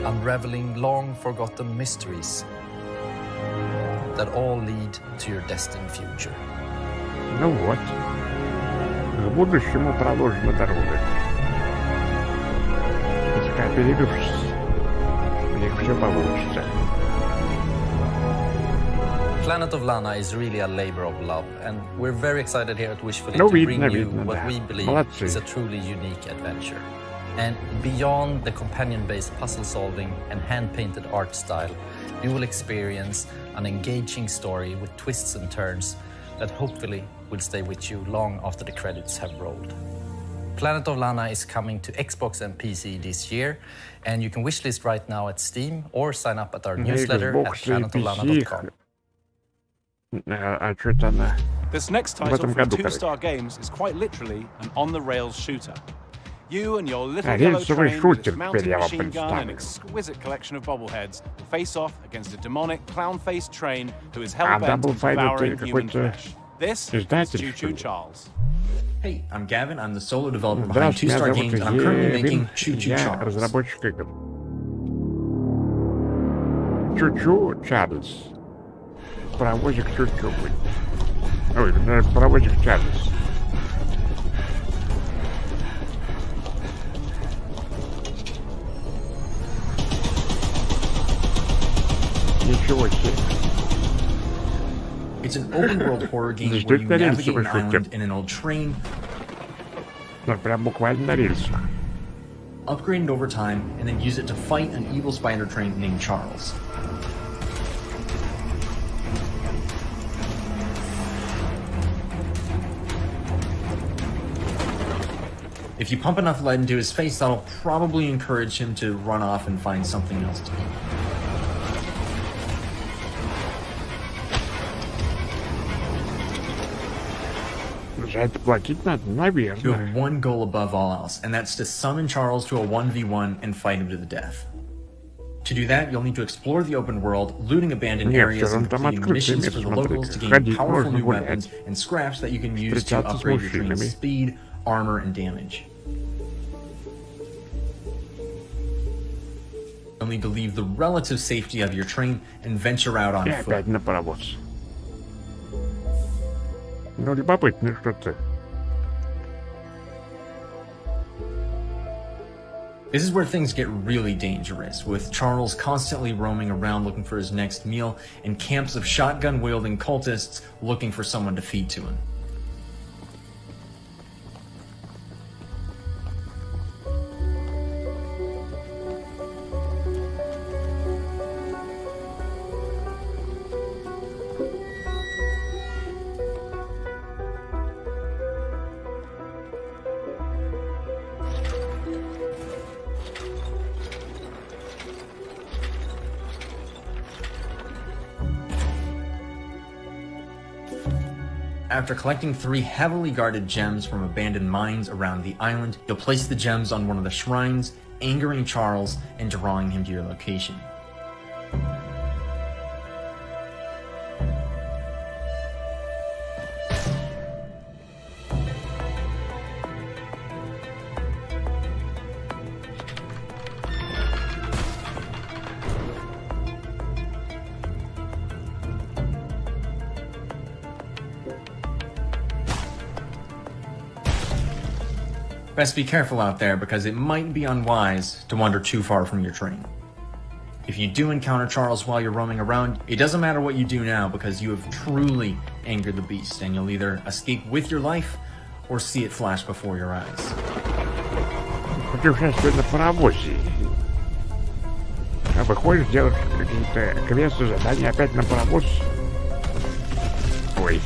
S12: unraveling long forgotten mysteries that all lead to your destined future.
S1: Ну вот. К будущему проложена дорога. Пускай перебившись, у них все получится.
S12: Planet of Lana is really a labor of love, and we're very excited here at Wishfully
S1: Ну,
S12: to bring
S1: видно,
S12: you
S1: видно,
S12: what
S1: да.
S12: we believe
S1: Молодцы.
S12: is a truly unique adventure. And beyond the companion-based puzzle solving and hand-painted art style, you will experience an engaging story with twists and turns that hopefully will stay with you long after the credits have rolled. Planet of Lana is coming to Xbox and PC this year, and you can wishlist right now at Steam or sign up at our newsletter at planetoflana.com.
S20: This next title from Two Star Games is quite literally an on-the-rails shooter. You and your little yellow train with its mounted machine gun and exquisite collection of bobbleheads will face off against a demonic, clown-faced train who is hell-bent on devouring human flesh. This is Choo Choo Charles.
S21: Hey, I'm Gavin. I'm the solo developer behind Two Star Games, and I'm currently making Choo Choo Charles.
S1: Чу-чу, Чарльз. Паровозик чу-чу. Ой, паровозик Чарльз. Ничего себе.
S21: It's an open-world horror game where you navigate an island in an old train.
S1: Ну, прям буквально на рельсах.
S21: Upgrade it over time, and then use it to fight an evil spider train named Charles. If you pump enough lead into his face, that'll probably encourage him to run off and find something else to eat.
S1: За это платить надо, наверное.
S21: You have one goal above all else, and that's to summon Charles to a 1v1 and fight him to the death. To do that, you'll need to explore the open world, looting abandoned areas and completing missions for the locals to gain powerful new weapons and scraps that you can use to upgrade your train's speed, armor, and damage. You'll need to leave the relative safety of your train and venture out on foot.
S1: Опять на паровоз. Ну, любопытно что-то.
S21: This is where things get really dangerous, with Charles constantly roaming around looking for his next meal, and camps of shotgun-wielding cultists looking for someone to feed to him. After collecting 3 heavily guarded gems from abandoned mines around the island, you'll place the gems on one of the shrines, angering Charles and drawing him to your location. Best be careful out there, because it might be unwise to wander too far from your train. If you do encounter Charles while you're roaming around, it doesn't matter what you do now, because you have truly angered the beast, and you'll either escape with your life or see it flash before your eyes.
S1: Путешествие на паровозе. А выходишь, делаешь какие-то квесты, задания опять на паровоз. Ой.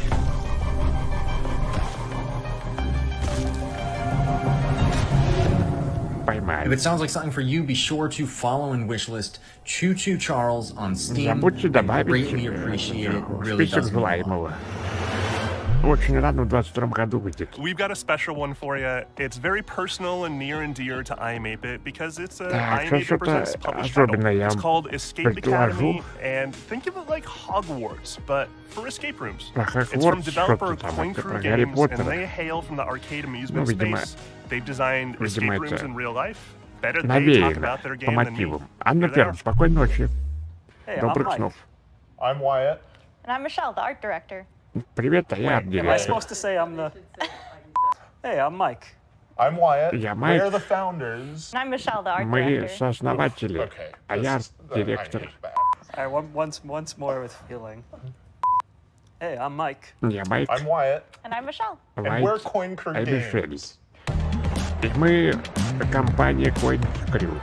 S21: If it sounds like something for you, be sure to follow and wishlist Choo Choo Charles on Steam.
S1: Забудьте добавить
S21: Greatly appreciate it. Really
S1: список
S21: does mean a lot.
S1: желаемого. Очень рано в 22 году выйдет.
S23: We've got a special one for you. It's very personal and near and dear to IDMEETY because it's a
S1: Так,
S23: IDMEETY
S1: что-то
S23: Presents published
S1: особенное
S23: title.
S1: я
S23: It's
S1: вам
S23: called Escape
S1: предложу.
S23: Academy, and think of it like Hogwarts, but for escape rooms.
S1: Про
S23: It's from
S1: Хогвартс
S23: developer
S1: что-то там,
S23: Coin
S1: это
S23: Crew
S1: про Гарри
S23: Games, and
S1: Поттера.
S23: they hail from the arcade amusement
S1: Ну, видимо,
S23: space. They've designed escape
S1: видимо,
S23: rooms
S1: это
S23: in real life. Better they talk
S1: навеяно
S23: about their
S1: по
S23: game than me.
S1: мотивам. Анна Перн, спокойной ночи.
S24: Hey,
S1: Добрых снов.
S24: I'm Wyatt.
S9: And I'm Michelle, the art director.
S1: Привет, а я
S24: Am I
S1: арт-директор.
S24: supposed to say I'm the... Hey, I'm Mike. I'm Wyatt.
S1: Я Майк.
S24: We're the founders.
S9: And I'm Michelle, the art
S1: Мы
S9: director.
S1: сооснователи, а я арт-директор.
S24: All right, once more with feeling. Hey, I'm Mike.
S1: Я Майк.
S24: I'm Wyatt.
S9: And I'm Michelle.
S24: And we're
S1: Вайт,
S24: Coin Crew
S1: а Мишель.
S24: Games.
S1: И мы компания Coin Crew.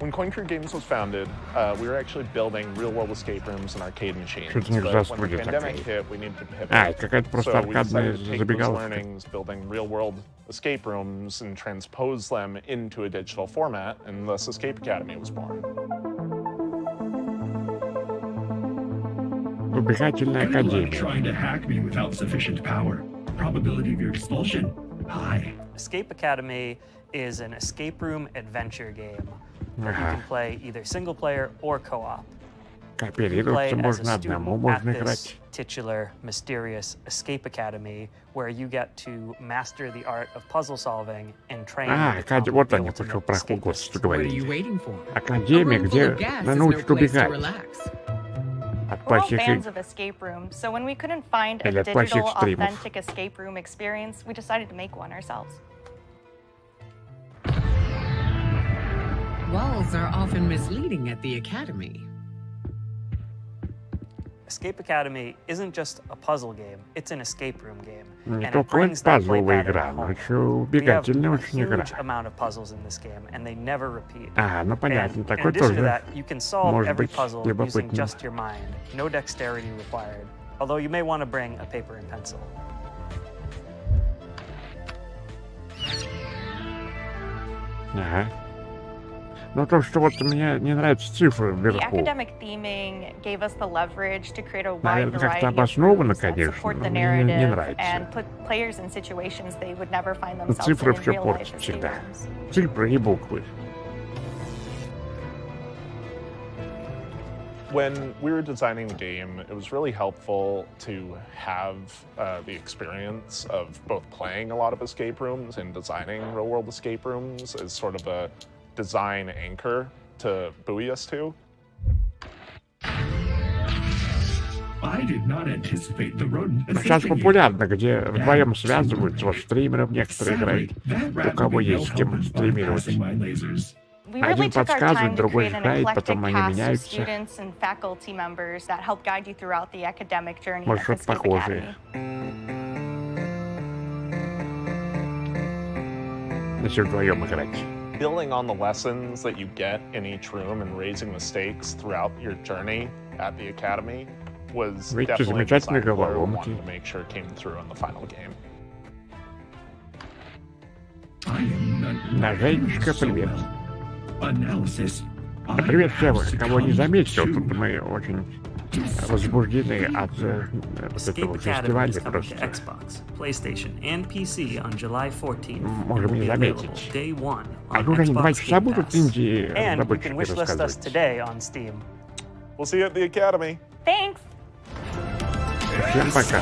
S6: When Coin Crew Games was founded, we were actually building real-world escape rooms and arcade machines.
S1: Что-то не
S6: But when the
S1: засудит
S6: pandemic
S1: такая.
S6: hit, we needed to pivot.
S1: Какая-то просто
S6: So we
S1: аркадная
S6: decided to take those
S1: забегаловка.
S6: learnings, building real-world escape rooms, and transpose them into a digital format, and thus Escape Academy was born.
S1: Убегательная академия.
S15: Trying to hack me without sufficient power. Probability of your expulsion high.
S24: Escape Academy is an escape room adventure game that you can play either single player or co-op.
S1: Кооперироваться можно одному, можно
S24: at this
S1: играть.
S24: titular, mysterious Escape Academy, where you get to master the art of puzzle solving and train.
S1: Вот они, пошел про Хогвартс говорить. Академия, где научат убегать. От
S8: We're all
S1: плохих
S8: fans of escape rooms, so when we couldn't find a
S1: Или от плохих
S8: digital,
S1: стримов.
S8: authentic escape room experience, we decided to make one ourselves.
S10: Walls are often misleading at the Academy.
S24: Escape Academy isn't just a puzzle game, it's an escape room game.
S1: Не
S24: And it
S1: только
S24: brings that play
S1: пазловая
S24: pattern
S1: игра, но
S24: home.
S1: еще
S24: We have
S1: убегательная
S24: a
S1: очень игра.
S24: huge amount of puzzles in this game, and they never repeat.
S1: Ну понятно,
S24: And
S1: такой
S24: in addition to
S1: тоже
S24: that, you can solve
S1: может
S24: every
S1: быть
S24: puzzle using
S1: любопытным.
S24: just your mind. No dexterity required. Although you may want to bring a paper and pencil.
S1: Но то, что вот мне не нравятся цифры
S8: The
S1: вверху.
S8: academic theming gave us the leverage to create a wide
S1: Наверное, как-то
S8: variety of
S1: обоснованно,
S8: rules that
S1: конечно,
S8: support
S1: но
S8: the
S1: мне
S8: narrative
S1: не нравится.
S8: and put players in situations they would never find themselves in
S1: Цифры
S8: in
S1: все
S8: real life
S1: портят
S8: escape
S1: всегда.
S8: rooms.
S1: Цифры и буквы.
S6: When we were designing the game, it was really helpful to have the experience of both playing a lot of escape rooms and designing real-world escape rooms as sort of a design anchor to buoy us to.
S15: I did not anticipate the rodent
S1: Сейчас
S15: assisting you.
S1: популярно, где вдвоем связываются, вот стримеров некоторые играют. У кого есть с кем стримировать.
S8: We really
S1: Один
S8: took our
S1: подсказывает,
S8: time to
S1: другой
S8: create an
S1: играет,
S8: eclectic
S1: потом они
S8: cast of
S1: меняются.
S8: students and faculty members that help guide you throughout the academic journey
S1: Может,
S8: at
S1: что-то
S8: Escape
S1: похожее.
S8: Academy.
S1: Если вдвоем играть.
S6: Building on the lessons that you get in each room and raising the stakes throughout your journey at the academy was
S1: Видите,
S6: definitely a
S1: замечательные
S6: design goal we
S1: головоломки.
S6: wanted to make sure came through in the final game.
S1: Женечка, привет.
S15: Analysis.
S1: Привет всем, кого не заметил. Тут мы очень возбуждены от вот этого
S24: Escape Academy is
S1: фестиваля
S24: coming to
S1: просто.
S24: Xbox, PlayStation, and PC on July 14th.
S1: Можем не заметить.
S24: Day one
S1: А
S24: on
S1: уже они 2
S24: Xbox
S1: часа
S24: Game
S1: будут
S24: Pass.
S1: инди
S24: And you
S1: разработчики
S24: can wishlist us
S1: рассказывать.
S24: today on Steam.
S6: We'll see you at the academy.
S8: Thanks!
S1: Всем пока.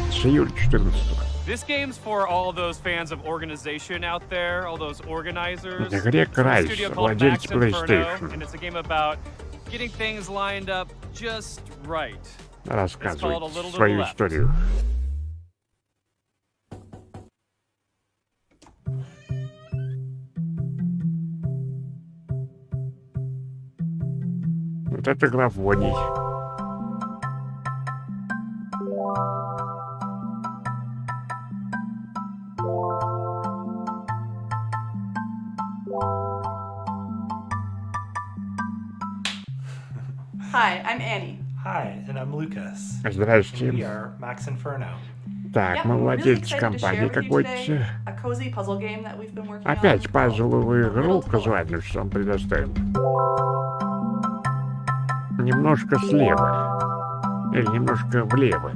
S1: С июля 14-го.
S19: This game's for all those fans of organization out there, all those organizers.
S1: Это Грег
S19: It's from a
S1: Райс,
S19: studio called
S1: владелец
S19: Max Inferno,
S1: PlayStation.
S19: and it's a game about getting things lined up just right. It's called A
S1: Рассказывает
S19: Little to the
S1: свою
S19: Left.
S1: историю. Вот это графоний.
S22: Hi, I'm Annie.
S25: Hi, and I'm Lucas.
S1: Здрасте.
S25: And we are Max Inferno.
S1: Так,
S22: Yep,
S1: мы
S22: we're really
S1: владельцы
S22: excited to share
S1: компании
S22: with you
S1: какой-то.
S22: today a cozy puzzle game that we've been working on.
S1: Опять пазловую игру казуальную, что он предоставил. Немножко слева. Или немножко влево.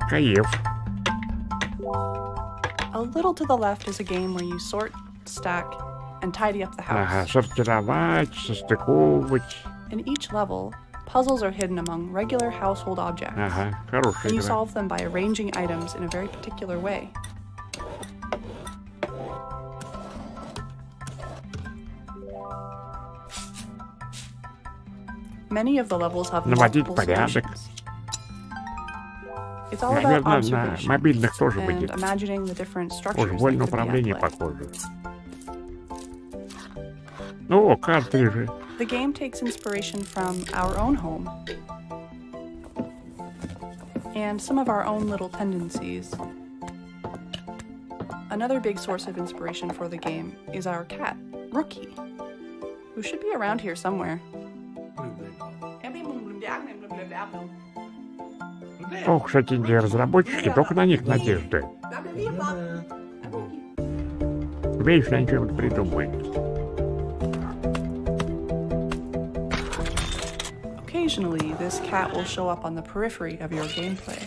S1: Кайф.
S22: A little to the left is a game where you sort, stack, and tidy up the house.
S1: Ага, сортировать, состыковывать.
S22: In each level, puzzles are hidden among regular household objects.
S1: Ага, хорошая
S22: And you
S1: игра.
S22: solve them by arranging items in a very particular way. Many of the levels have
S1: Наводить
S22: multiple
S1: порядок.
S22: solutions. It's all about
S1: Наверное, на
S22: observation
S1: мобильных тоже
S22: and
S1: выйдет.
S22: imagining the different
S1: Уж
S22: structures that
S1: вольное
S22: could be at
S1: управление
S22: play.
S1: похоже. О, картриджи.
S22: The game takes inspiration from our own home. and some of our own little tendencies. Another big source of inspiration for the game is our cat, Rookie, who should be around here somewhere.
S1: Ох, кстати, инди-разработчики, только на них надежды. Вечно они что-нибудь придумают.
S22: Occasionally, this cat will show up on the periphery of your gameplay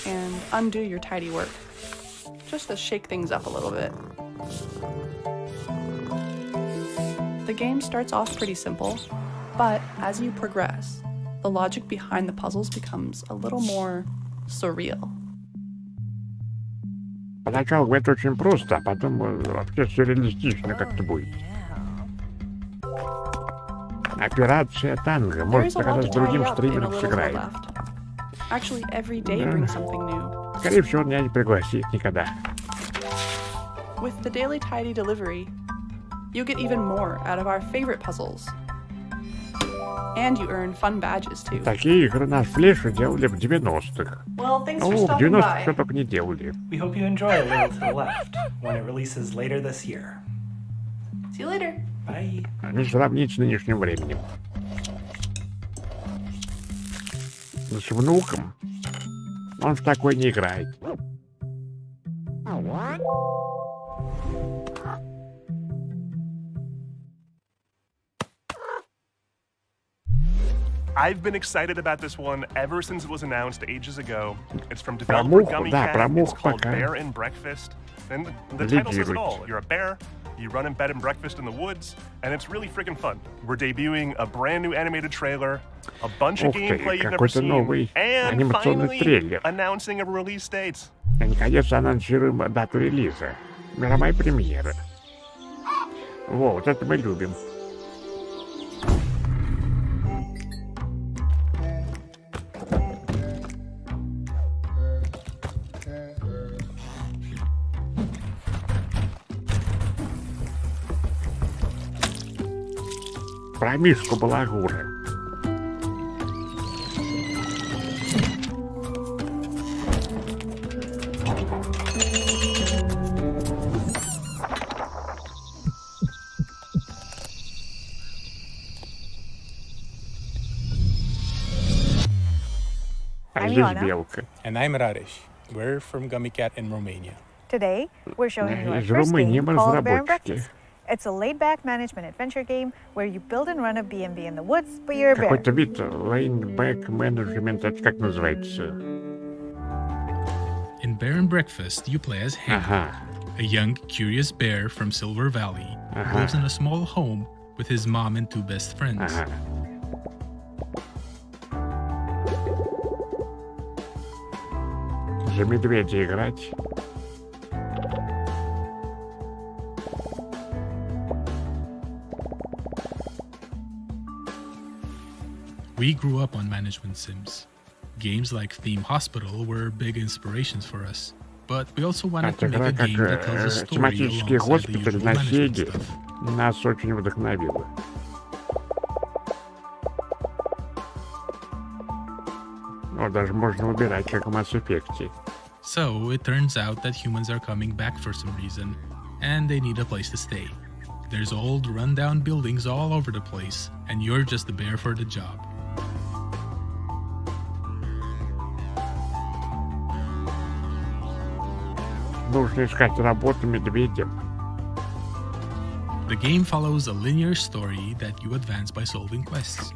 S22: and undo your tidy work, just to shake things up a little bit. The game starts off pretty simple, but as you progress, the logic behind the puzzles becomes a little more surreal.
S1: Поначалу будет очень просто, а потом вообще сюрреалистично как-то будет. Операция танго. Может, когда с другим стримером сыграем.
S22: Actually, every day brings something new.
S1: Скорее всего, меня не пригласит никогда.
S22: With the daily tidy delivery, you get even more out of our favorite puzzles. And you earn fun badges too.
S1: Такие игры на флеше делали в 90-х.
S22: Well, thanks for
S1: Ну, в
S22: stopping
S1: 90-х
S22: by.
S1: что только не делали.
S25: We hope you enjoy A Little to the Left when it releases later this year.
S22: See you later.
S25: Bye.
S1: Не сравнить с нынешним временем. С внуком он в такой не играет.
S23: I've been excited about this one ever since it was announced ages ago. It's from developer Gummy Cat. It's called Bear and Breakfast. And the title says it all. You're a bear, you run in bed and breakfast in the woods, and it's really freaking fun. We're debuting a brand new animated trailer, a bunch of gameplay you've never seen, and finally announcing a release date.
S1: И, наконец, анонсируем дату релиза. Мировая премьера. Вот, это мы любим. Про Мишку Балагура. А здесь белка.
S5: And I'm Radesh. We're from Gummy Cat in Romania.
S7: Today, we're showing you our
S1: Из
S7: first
S1: Румынии
S7: game
S1: мы
S7: called Bear and
S1: разработчики.
S7: Breakfast. It's a laid-back management adventure game where you build and run a B&B in the woods, but you're a bear.
S1: Какой-то вид laid-back management, это как называется?
S16: In Bear and Breakfast, you play as Hank, a young, curious bear from Silver Valley who lives in a small home with his mom and two best friends.
S1: За медведя играть.
S16: We grew up on management sims. Games like Theme Hospital were big inspirations for us, but we also wanted to
S1: Эта
S16: make
S1: игра
S16: a game that tells a
S1: как
S16: story
S1: тематический
S16: alongside the
S1: госпиталь
S16: usual
S1: на
S16: management
S1: Сеге
S16: stuff.
S1: нас очень вдохновила. Ну, даже можно выбирать, как в Mass Effect.
S16: So it turns out that humans are coming back for some reason, and they need a place to stay. There's old, rundown buildings all over the place, and you're just the bear for the job.
S1: Нужно искать работу медведем.
S16: The game follows a linear story that you advance by solving quests.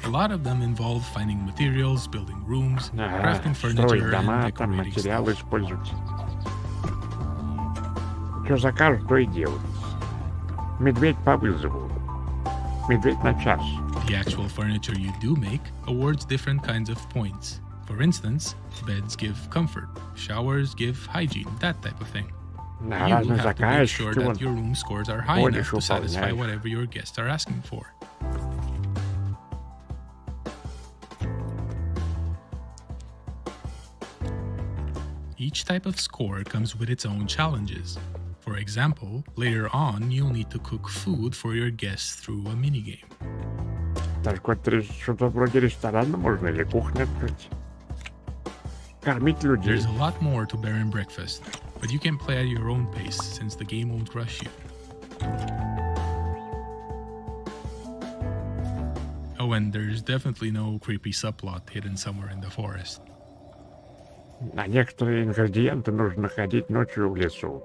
S16: A lot of them involve finding materials, building rooms, crafting
S1: Строить
S16: furniture,
S1: дома,
S16: and
S1: там
S16: decorating
S1: материалы
S16: stuff.
S1: использовать. Что закажут, то и делать. Медведь по вызову. Медведь на час.
S16: The actual furniture you do make awards different kinds of points. For instance, beds give comfort, showers give hygiene, that type of thing.
S1: На
S16: You
S1: разные
S16: have to make
S1: заказчики,
S16: sure
S1: вон,
S16: that your room scores are high
S1: ходишь,
S16: enough to satisfy
S1: выполняешь.
S16: whatever your guests are asking for. Each type of score comes with its own challenges. For example, later on, you'll need to cook food for your guests through a minigame.
S1: Даже что-то вроде ресторана можно или кухню открыть. Кормить людей.
S16: There's a lot more to Bear and Breakfast, but you can play at your own pace since the game won't rush you. Oh, and there's definitely no creepy subplot hidden somewhere in the forest.
S1: А некоторые ингредиенты нужно находить ночью в лесу.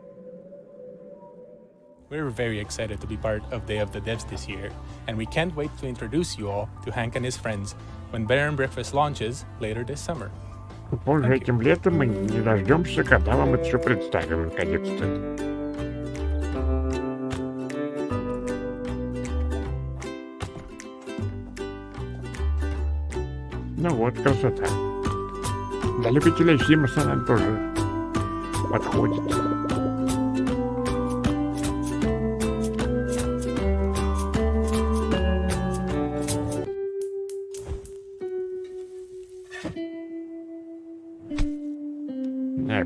S5: We're very excited to be part of Day of the Devs this year, and we can't wait to introduce you all to Hank and his friends when Bear and Breakfast launches later this summer.
S1: Позже этим летом мы не дождемся, когда вам это все представим, наконец-то. Ну вот, красота. Для любителей Симса она тоже подходит.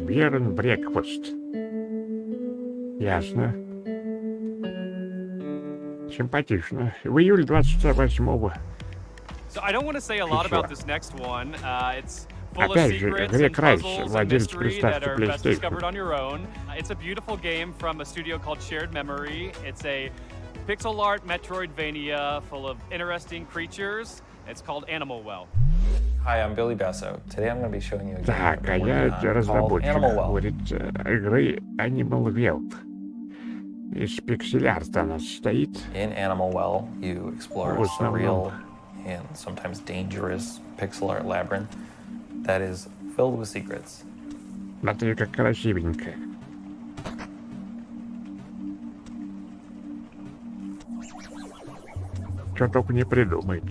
S1: Bear and Breakfast. Ясно. Симпатично. В июле 28-го.
S19: So I don't want to say a lot about this next one. It's full of
S1: Опять же,
S19: secrets
S1: Грег
S19: and
S1: Райс,
S19: puzzles and
S1: владелец
S19: mystery
S1: приставки
S19: that are best
S1: PlayStation.
S19: discovered on your own. It's a beautiful game from a studio called Shared Memory. It's a pixel art Metroidvania full of interesting creatures. It's called Animal Well.
S2: Hi, I'm Billy Basso. Today I'm going to be showing you a game
S1: Так, а я разработчик, говорит, игры Animal Well. Из пиксель-арта она состоит.
S2: In Animal Well, you explore a surreal and sometimes dangerous pixel art labyrinth that is filled with secrets.
S1: Смотри, как красивенько. Что только не придумает.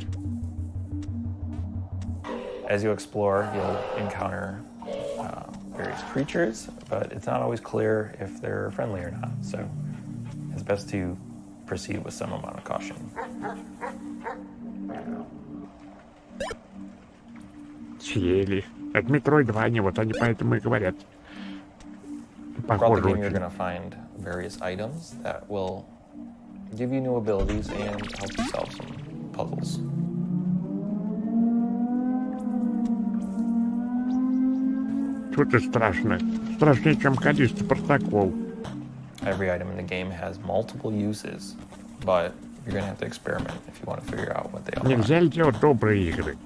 S2: As you explore, you'll encounter various creatures, but it's not always clear if they're friendly or not, so it's best to proceed with some amount of caution.
S1: Съели. Это Metroidvania, вот они поэтому и говорят.
S2: Throughout the game, you're going to find various items that will give you new abilities and help you solve some puzzles.
S1: Что-то страшно. Страшнее, чем Калиста протокол.
S2: Every item in the game has multiple uses, but you're going to have to experiment if you want to figure out what they all are.
S1: Нельзя ли делать добрые игры?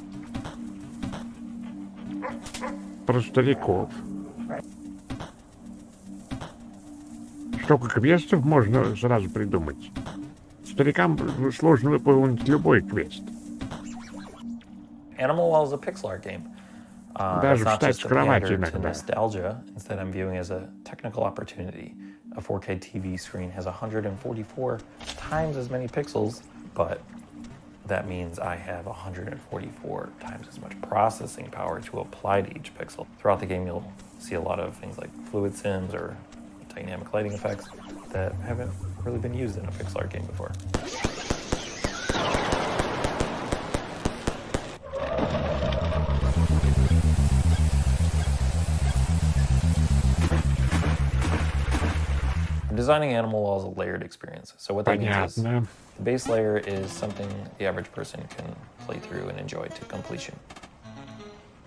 S1: Про стариков. Столько квестов можно сразу придумать. Старикам сложно выполнить любой квест.
S2: Animal Well is a pixel art game.
S1: Даже
S2: It's not
S1: встать
S2: just
S1: с
S2: a
S1: кровати
S2: pander to
S1: иногда.
S2: nostalgia. Instead, I'm viewing as a technical opportunity. A 4K TV screen has 144 times as many pixels, but that means I have 144 times as much processing power to apply to each pixel. Throughout the game, you'll see a lot of things like fluid sims or dynamic lighting effects that haven't really been used in a pixel art game before. Designing Animal Well is a layered experience. So what that means is the base layer is something the average person can play through and enjoy to completion.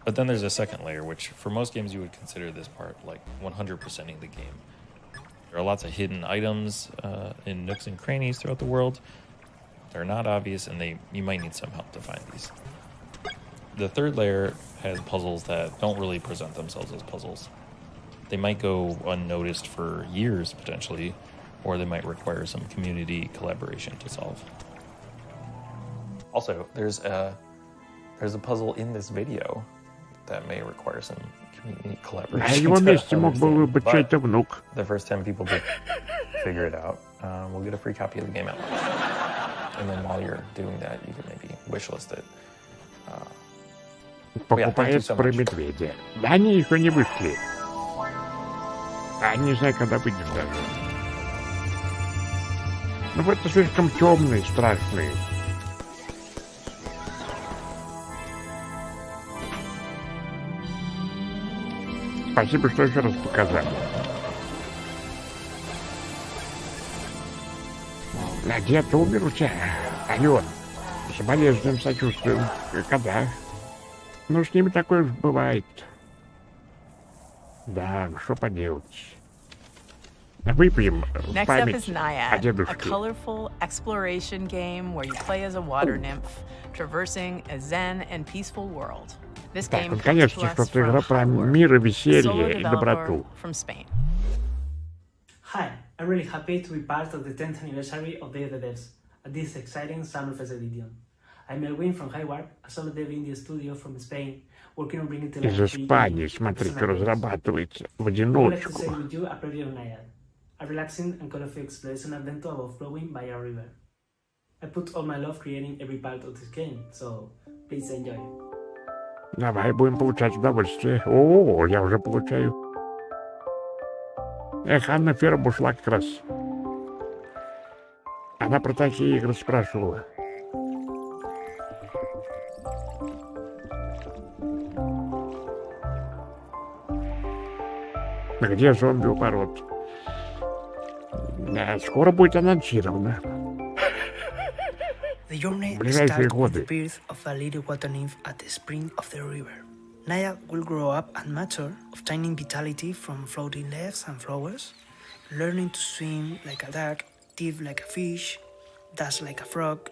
S13: But then there's a second layer, which for most games you would consider this part like 100%ing the game. There are lots of hidden items in nooks and crannies throughout the world. They're not obvious, and you might need some help to find these. The third layer has puzzles that don't really present themselves as puzzles. They might go unnoticed for years, potentially, or they might require some community collaboration to solve.
S2: Also, there's a puzzle in this video that may require some community collaboration.
S1: На его месте мог бы быть чей-то внук.
S2: The first 10 people to figure it out will get a free copy of the game at launch. And then while you're doing that, you can maybe wishlist it.
S1: Покупает про медведя. Да они еще не вышли. А не знаю, когда выйдет даже. Ну, это слишком темные, страшные. Спасибо, что еще раз показали. А где-то умер у тебя, Ален. С болезненным сочувствием. Когда? Ну, с ними такое уж бывает.
S2: 1
S1: Anion. Да, что поделать. Выпьем в
S4: Next up
S1: память
S4: is
S1: о
S4: Naiad, a
S1: дедушке.
S4: colorful exploration game where you play as a water nymph, traversing a zen and peaceful world. This
S1: Так,
S4: game
S1: вот,
S4: comes
S1: конечно,
S4: to us
S1: что-то
S4: from
S1: игра про
S4: Hardware,
S1: мир и
S4: a solo
S1: веселье и
S4: developer
S1: доброту.
S4: from Spain.
S11: Hi, I'm really happy to be part of the 10th anniversary of Day of the Devs at this exciting Sunroof edition. I'm Elwin from Highward, a solo dev indie studio from Spain, working on bringing to life
S1: Из
S11: the
S1: Испании, смотрите, разрабатывается в
S11: I would like to
S1: одиночку.
S11: share with you a preview of Naiad, a relaxing and colorful exploration adventure about flowing by a river. I put all my love creating every part of this game, so please enjoy.
S1: Давай будем получать удовольствие. О, я уже получаю. Эх, Анна Ферб ушла как раз. Она про такие игры спрашивала. Где зомби у ворот? Да, скоро будет анонсировано.
S14: The journey
S1: В ближайшие
S14: starts with the
S1: годы.
S14: birth of a little water nymph at the spring of the river. Naya will grow up and mature, obtaining vitality from floating leaves and flowers, learning to swim like a duck, dive like a fish, dance like a frog,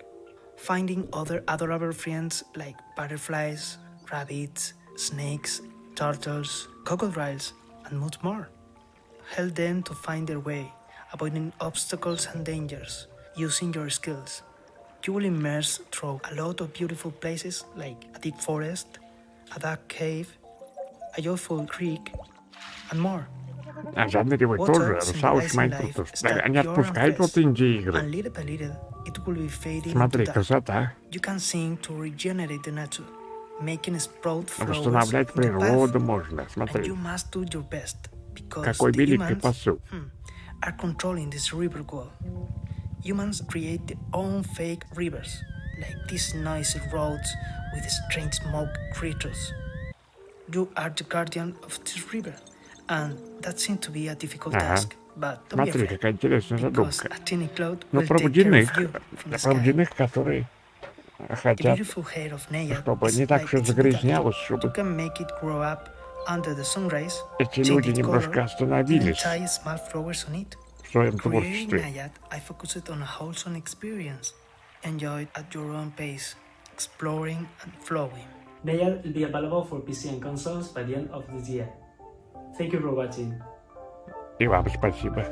S14: finding other adorable friends like butterflies, rabbits, snakes, turtles, crocodiles, and much more. Help them to find their way, avoiding obstacles and dangers, using your skills. You will immerse through a lot of beautiful places like a deep forest, a dark cave, a joyful creek, and more.
S1: А жанре вы тоже, Русалыч Майнкрафт. Они отпускают вот инди-игры.
S14: And little by little, it will be fading
S1: Смотри,
S14: into dark.
S1: красота.
S14: You can sing to regenerate the nature, making sprout flowers
S1: Восстанавливать
S14: in your
S1: природу
S14: path.
S1: можно.
S14: And
S1: Смотри,
S14: you must do your best, because
S1: какой
S14: the
S1: великий
S14: humans
S1: посыл.
S14: are controlling this river wall. Humans create their own fake rivers, like these noisy roads with strange smoke creatures. You are the guardian of this river, and that seems to be a difficult
S1: Ага.
S14: task. But don't be
S1: Смотри,
S14: afraid,
S1: какая интересная
S14: because
S1: задумка.
S14: a tiny cloud
S1: Ну,
S14: will take care
S1: проводяных,
S14: of you from the sky.
S1: проводяных, которые
S14: The
S1: хотят,
S14: beautiful hair of Naya
S1: чтобы
S14: is
S1: не так
S14: like
S1: все
S14: its
S1: загрязнялось,
S14: You
S1: чтобы
S14: can make it grow up under the sun rays,
S1: эти
S14: change
S1: люди
S14: its
S1: немножко
S14: color, even
S1: остановились
S14: tie small flowers on it.
S1: в своем
S14: Creating
S1: творчестве.
S14: Naiad, I focused on a wholesome experience. Enjoy it at your own pace, exploring and flowing. Naiad will be available for PC and consoles by the end of this year. Thank you for watching.
S1: И вам спасибо.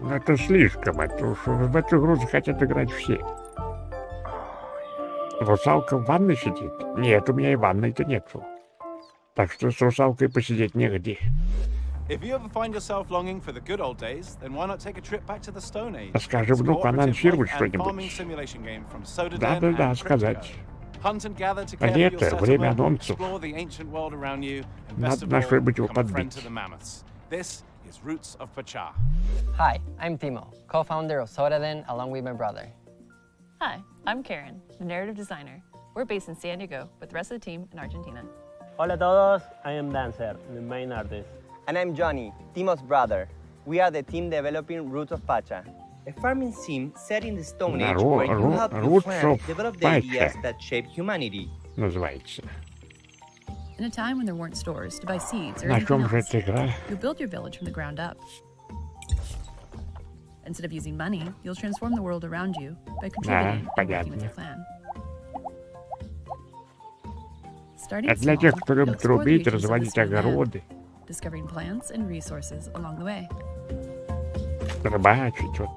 S1: Ну, это слишком. Это уж в эту игру захотят играть все. Русалка в ванной сидит? Нет, у меня и ванной-то нету. Так что с русалкой посидеть негде.
S20: If you ever find yourself longing for the good old days, then why not take a trip back to the Stone Age?
S1: Скажи внуку анонсировать что-нибудь. Да-да-да, сказать. А это время анонсов. Надо на что-нибудь его подбить.
S20: This is Roots of Pachá.
S17: Hi, I'm Timo, co-founder of Soraden along with my brother.
S18: Hi, I'm Karen, the narrative designer. We're based in San Diego with the rest of the team in Argentina.
S26: Hola a todos, I am Dancer, the main artist.
S27: And I'm Johnny, Timo's brother. We are the team developing Roots of Pacha, a farming sim set in the Stone Age where you help your
S1: Roots
S27: friends
S1: of
S27: develop the
S1: Pacha
S27: ideas that shape humanity.
S1: называется.
S18: In a time when there weren't stores to buy seeds or
S1: На
S18: anything
S1: чем же
S18: else,
S1: эта игра?
S18: you'll build your village from the ground up. Instead of using money, you'll transform the world around you by contributing and working with your clan. Starting
S1: Это для
S18: small,
S1: тех, кто
S18: you'll
S1: любит
S18: explore the
S1: рубить,
S18: regions of
S1: разводить
S18: this new land,
S1: огороды,
S18: discovering plants and resources along the way.
S1: рыбачить вот.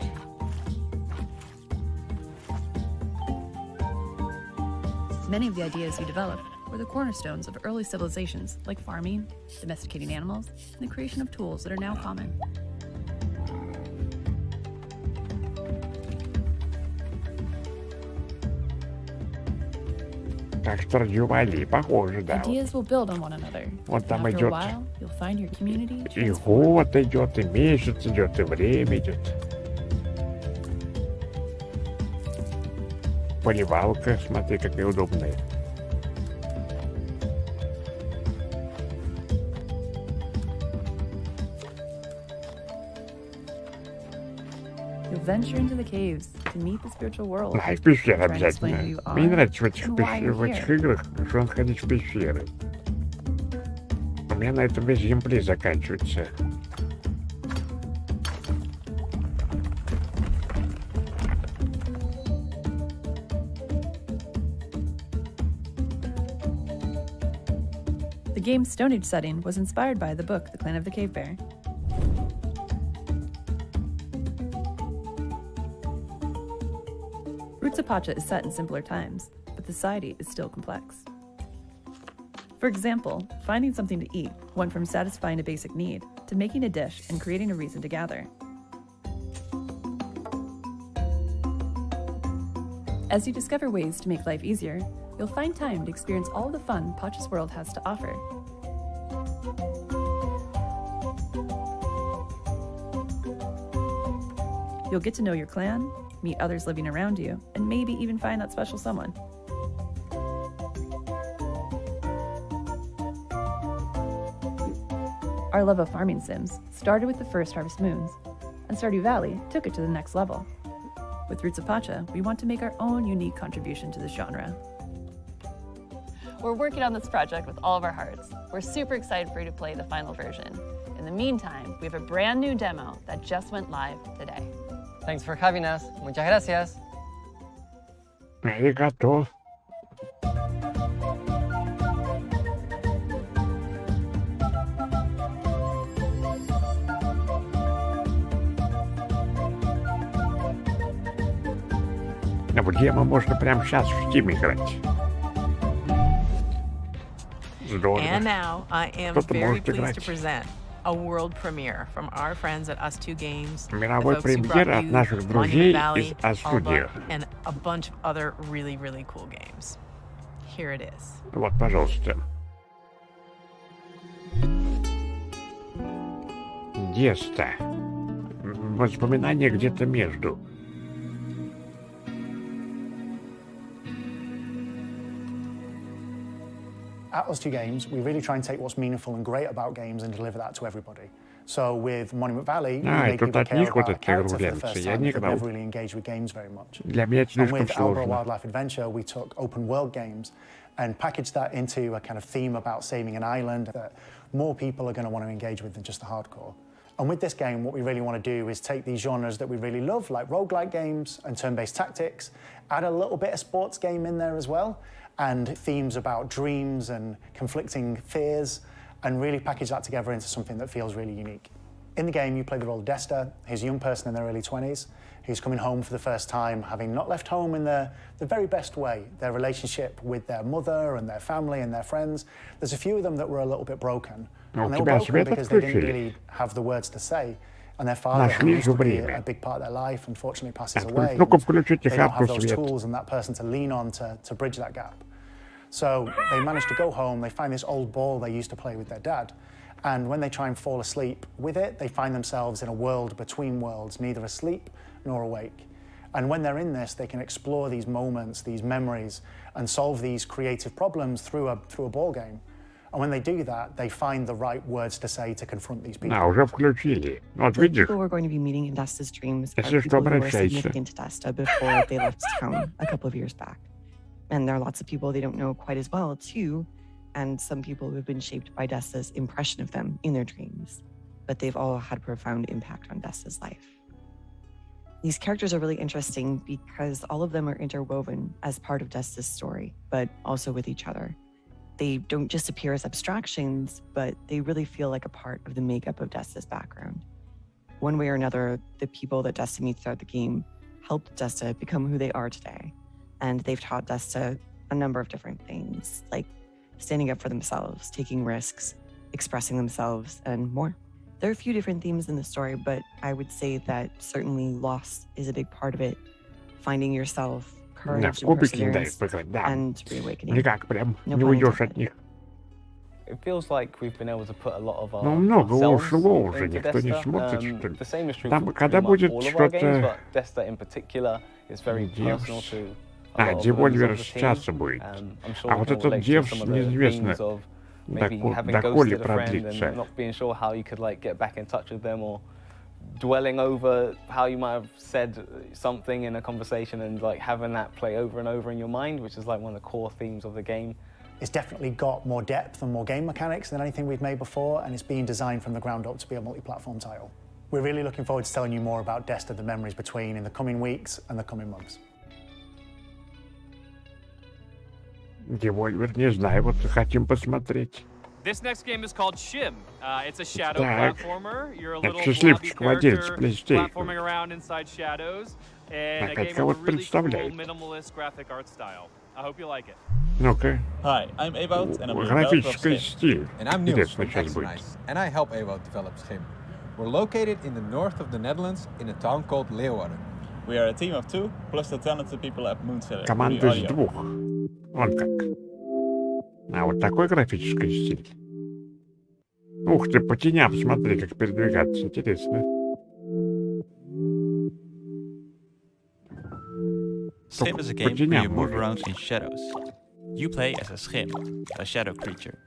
S18: Many of the ideas you developed were the cornerstones of early civilizations like farming, domesticating animals, and the creation of tools that are now common.
S1: Как Stardew похоже, да.
S18: Ideas will build on one another.
S1: Вот там
S18: After a
S1: идет
S18: while, you'll find your community
S1: и год идет, и месяц идет, и время идет. Поливалка, смотри, какая удобная.
S18: You'll venture into the caves to meet the spiritual world.
S1: Да, и в пещеры
S18: try and explain who
S1: обязательно.
S18: you are
S1: Мне нравится в этих,
S18: and why you're
S1: в этих
S18: here.
S1: играх, что он ходить в пещеры. У меня на этом весь геймплей заканчивается.
S18: The game's Stone Age setting was inspired by the book The Clan of the Cave Bear. Roots of Pacha is set in simpler times, but the society is still complex. For example, finding something to eat went from satisfying a basic need to making a dish and creating a reason to gather. As you discover ways to make life easier, you'll find time to experience all the fun Pacha's world has to offer. You'll get to know your clan, meet others living around you, and maybe even find that special someone. Our love of farming sims started with the first Harvest Moons, and Stardew Valley took it to the next level. With Roots of Pacha, we want to make our own unique contribution to this genre.
S3: We're working on this project with all of our hearts. We're super excited for you to play the final version. In the meantime, we have a brand new demo that just went live today.
S17: Thanks for having us. Muchas gracias.
S1: Arigato. А в демо можно прямо сейчас в Steam играть. Здорово.
S4: And now I am
S1: Кто-то
S4: very
S1: может
S4: pleased to
S1: играть.
S4: present a world premiere from our friends at Us2 Games, the
S1: Мировой
S4: folks who
S1: премьер
S4: brought
S1: от
S4: you
S1: наших
S4: Monument
S1: друзей
S4: Valley,
S1: из Астудио.
S4: Alba, and a bunch of other really, really cool games. Here it is.
S1: Вот, пожалуйста. Деста. Воспоминания где-то между.
S9: At Us2 Games, we really try and take what's meaningful and great about games and deliver that to everybody. So with Monument Valley, we
S1: и
S9: made
S1: тут
S9: people
S1: от
S9: care
S1: них вот
S9: about a
S1: эта
S9: character for the
S1: регулярность.
S9: first
S1: Я
S9: time
S1: не
S9: that
S1: играл.
S9: never really engaged with games very much.
S1: Для меня это
S9: And
S1: слишком
S9: with Alba
S1: сложно.
S9: Wildlife Adventure, we took open world games and packaged that into a kind of theme about saving an island that more people are going to want to engage with than just the hardcore. And with this game, what we really want to do is take these genres that we really love, like roguelike games and turn-based tactics, add a little bit of sports game in there as well, and themes about dreams and conflicting fears, and really package that together into something that feels really unique. In the game, you play the role of Desta, who's a young person in their early 20s, who's coming home for the first time, having not left home in the very best way. Their relationship with their mother and their family and their friends, there's a few of them that were a little bit broken.
S1: Ну,
S9: And they were
S1: тебя
S9: broken
S1: свет
S9: because they didn't
S1: отключили.
S9: really have the words to say. And their father, who
S1: Нашли
S9: used to be
S1: время.
S9: a big part of their life, unfortunately passes
S1: Отключ-
S9: away.
S1: Ну-ка,
S9: and
S1: включите
S9: They don't have
S1: хатку
S9: those
S1: свет.
S9: tools and that person to lean on to bridge that gap. So they manage to go home, they find this old ball they used to play with their dad. And when they try and fall asleep with it, they find themselves in a world between worlds, neither asleep nor awake. And when they're in this, they can explore these moments, these memories, and solve these creative problems through a ball game. And when they do that, they find the right words to say to confront these people.
S1: А, уже включили. Вот
S10: The
S1: видишь?
S10: people we're going to be meeting in Desta's dreams are
S1: Если что,
S10: people who were
S1: обращайся.
S10: significant to Desta before they left town a couple of years back. And there are lots of people they don't know quite as well, too, and some people who have been shaped by Desta's impression of them in their dreams. But they've all had profound impact on Desta's life. These characters are really interesting because all of them are interwoven as part of Desta's story, but also with each other. They don't just appear as abstractions, but they really feel like a part of the makeup of Desta's background. One way or another, the people that Desta meets throughout the game helped Desta become who they are today. And they've taught Desta a number of different things, like standing up for themselves, taking risks, expressing themselves, and more. There are a few different themes in the story, but I would say that certainly loss is a big part of it. Finding yourself,
S1: Да,
S10: courage,
S1: в
S10: and
S1: кубики дай
S10: perseverance,
S1: поиграть, да.
S10: and reawakening.
S1: Никак прям
S10: No
S1: не
S10: pun
S1: уйдешь
S10: intended.
S1: от них.
S27: It feels like we've been able to put a lot of our
S1: Ну, много
S27: ourselves
S1: ушло уже,
S27: into
S1: никто не
S27: Desta.
S1: смотрит, что ли.
S27: The same is true
S1: Там,
S27: for
S1: когда
S27: pretty much
S1: будет
S27: all of our games,
S1: что-то...
S27: but Desta in particular is very personal to a
S1: А,
S27: lot of the
S1: Devolver
S27: members of the team.
S1: сейчас будет.
S27: I'm sure
S1: А вот
S27: we can
S1: этот
S27: relate to
S1: Девс
S27: some of the
S1: неизвестно,
S27: themes of maybe having
S1: доколе
S27: ghosted a friend
S1: продлится.
S27: and not being sure how you could like get back in touch with them or
S6: dwelling over how you might have said something in a conversation and like having that play over and over in your mind, which is like one of the core themes of the game.
S9: It's definitely got more depth and more game mechanics than anything we've made before, and it's been designed from the ground up to be a multi-platform title. We're really looking forward to telling you more about Desta: The Memories Between in the coming weeks and the coming months.
S1: Devolver, не знаю, вот хотим посмотреть.
S19: This next game is called Shim. It's a shadow platformer. You're a little
S1: счастливчик, владелец
S19: character
S1: PlayStation.
S19: platforming around inside shadows, and a
S1: Опять
S19: game with a
S1: кого-то
S19: really cool
S1: представляет.
S19: minimalist graphic art style. I hope you like it.
S1: Ну-ка.
S8: Hi, I'm Ewout and I'm the developer of
S1: Графический
S8: Schim.
S1: стиль.
S8: And I'm Niels
S1: Интересно
S8: from
S1: сейчас будет.
S8: Nice, and I help Ewout develop Schim. We're located in the north of the Netherlands in a town called Leeuwarden. We are a team of 2 plus the talented people at Moonseller.
S1: Команда из 2. Вон как. А вот такой графический стиль. Ух ты, по теням смотри, как передвигаться. Интересно.
S12: Schim is a game where you move around in shadows. You play as a Schim, a shadow creature.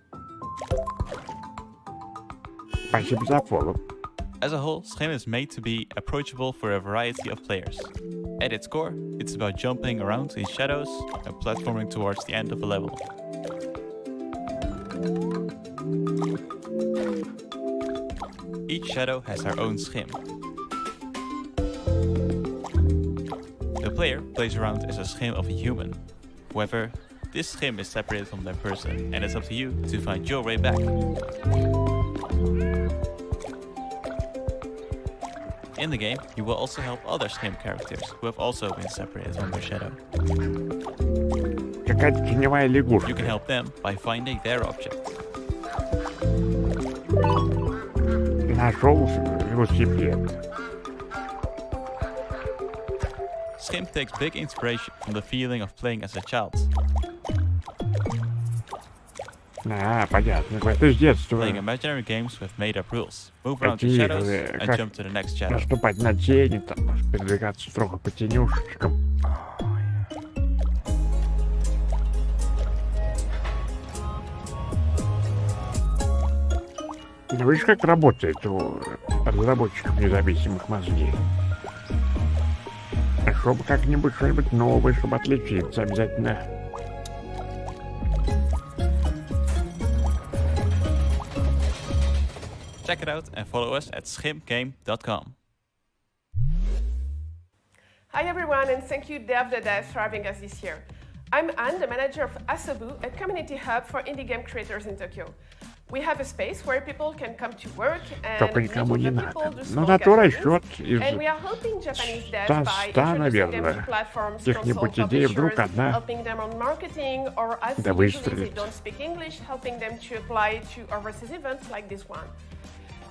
S1: Спасибо за фоллоу.
S12: As a whole, Schim is made to be approachable for a variety of players. At its core, it's about jumping around in shadows and platforming towards the end of a level. Each shadow has their own Schim. The player plays around as a Schim of a human. However, this Schim is separated from their person, and it's up to you to find your way back. In the game, you will also help other Schim characters who have also been separated from their shadow.
S1: Какая-то теневая лягушка.
S12: You can help them by finding their object.
S1: Нашел велосипед.
S12: Schim takes big inspiration from the feeling of playing as a child.
S1: Понятно. Это с детства.
S12: Playing imaginary games with made-up rules. Move around in shadows and jump to the next shadow.
S1: Наступать на тени, там, передвигаться строго по тенюшечкам. Ну, видишь, как работает у разработчиков независимых мозги. Чтобы как-нибудь что-нибудь новое, чтобы отличиться обязательно.
S12: Check it out and follow us at schimgame.com.
S15: Hi everyone, and thank you Dev the Dev for having us this year. I'm Anne, the manager of Asobu, a community hub for indie game creators in Tokyo. We have a space where people can come to work and
S1: Только
S15: meet
S1: никому не
S15: other
S1: надо.
S15: people, do
S1: Но
S15: small
S1: на то
S15: gatherings,
S1: расчет из
S15: and we are helping Japanese devs by
S1: 100,
S15: introducing them to
S1: наверное,
S15: platforms,
S1: каких-нибудь
S15: console
S1: идей вдруг
S15: publishers,
S1: одна
S15: helping them on marketing, or as
S1: да
S15: usually they
S1: выстрелит.
S15: don't speak English, helping them to apply to overseas events like this one.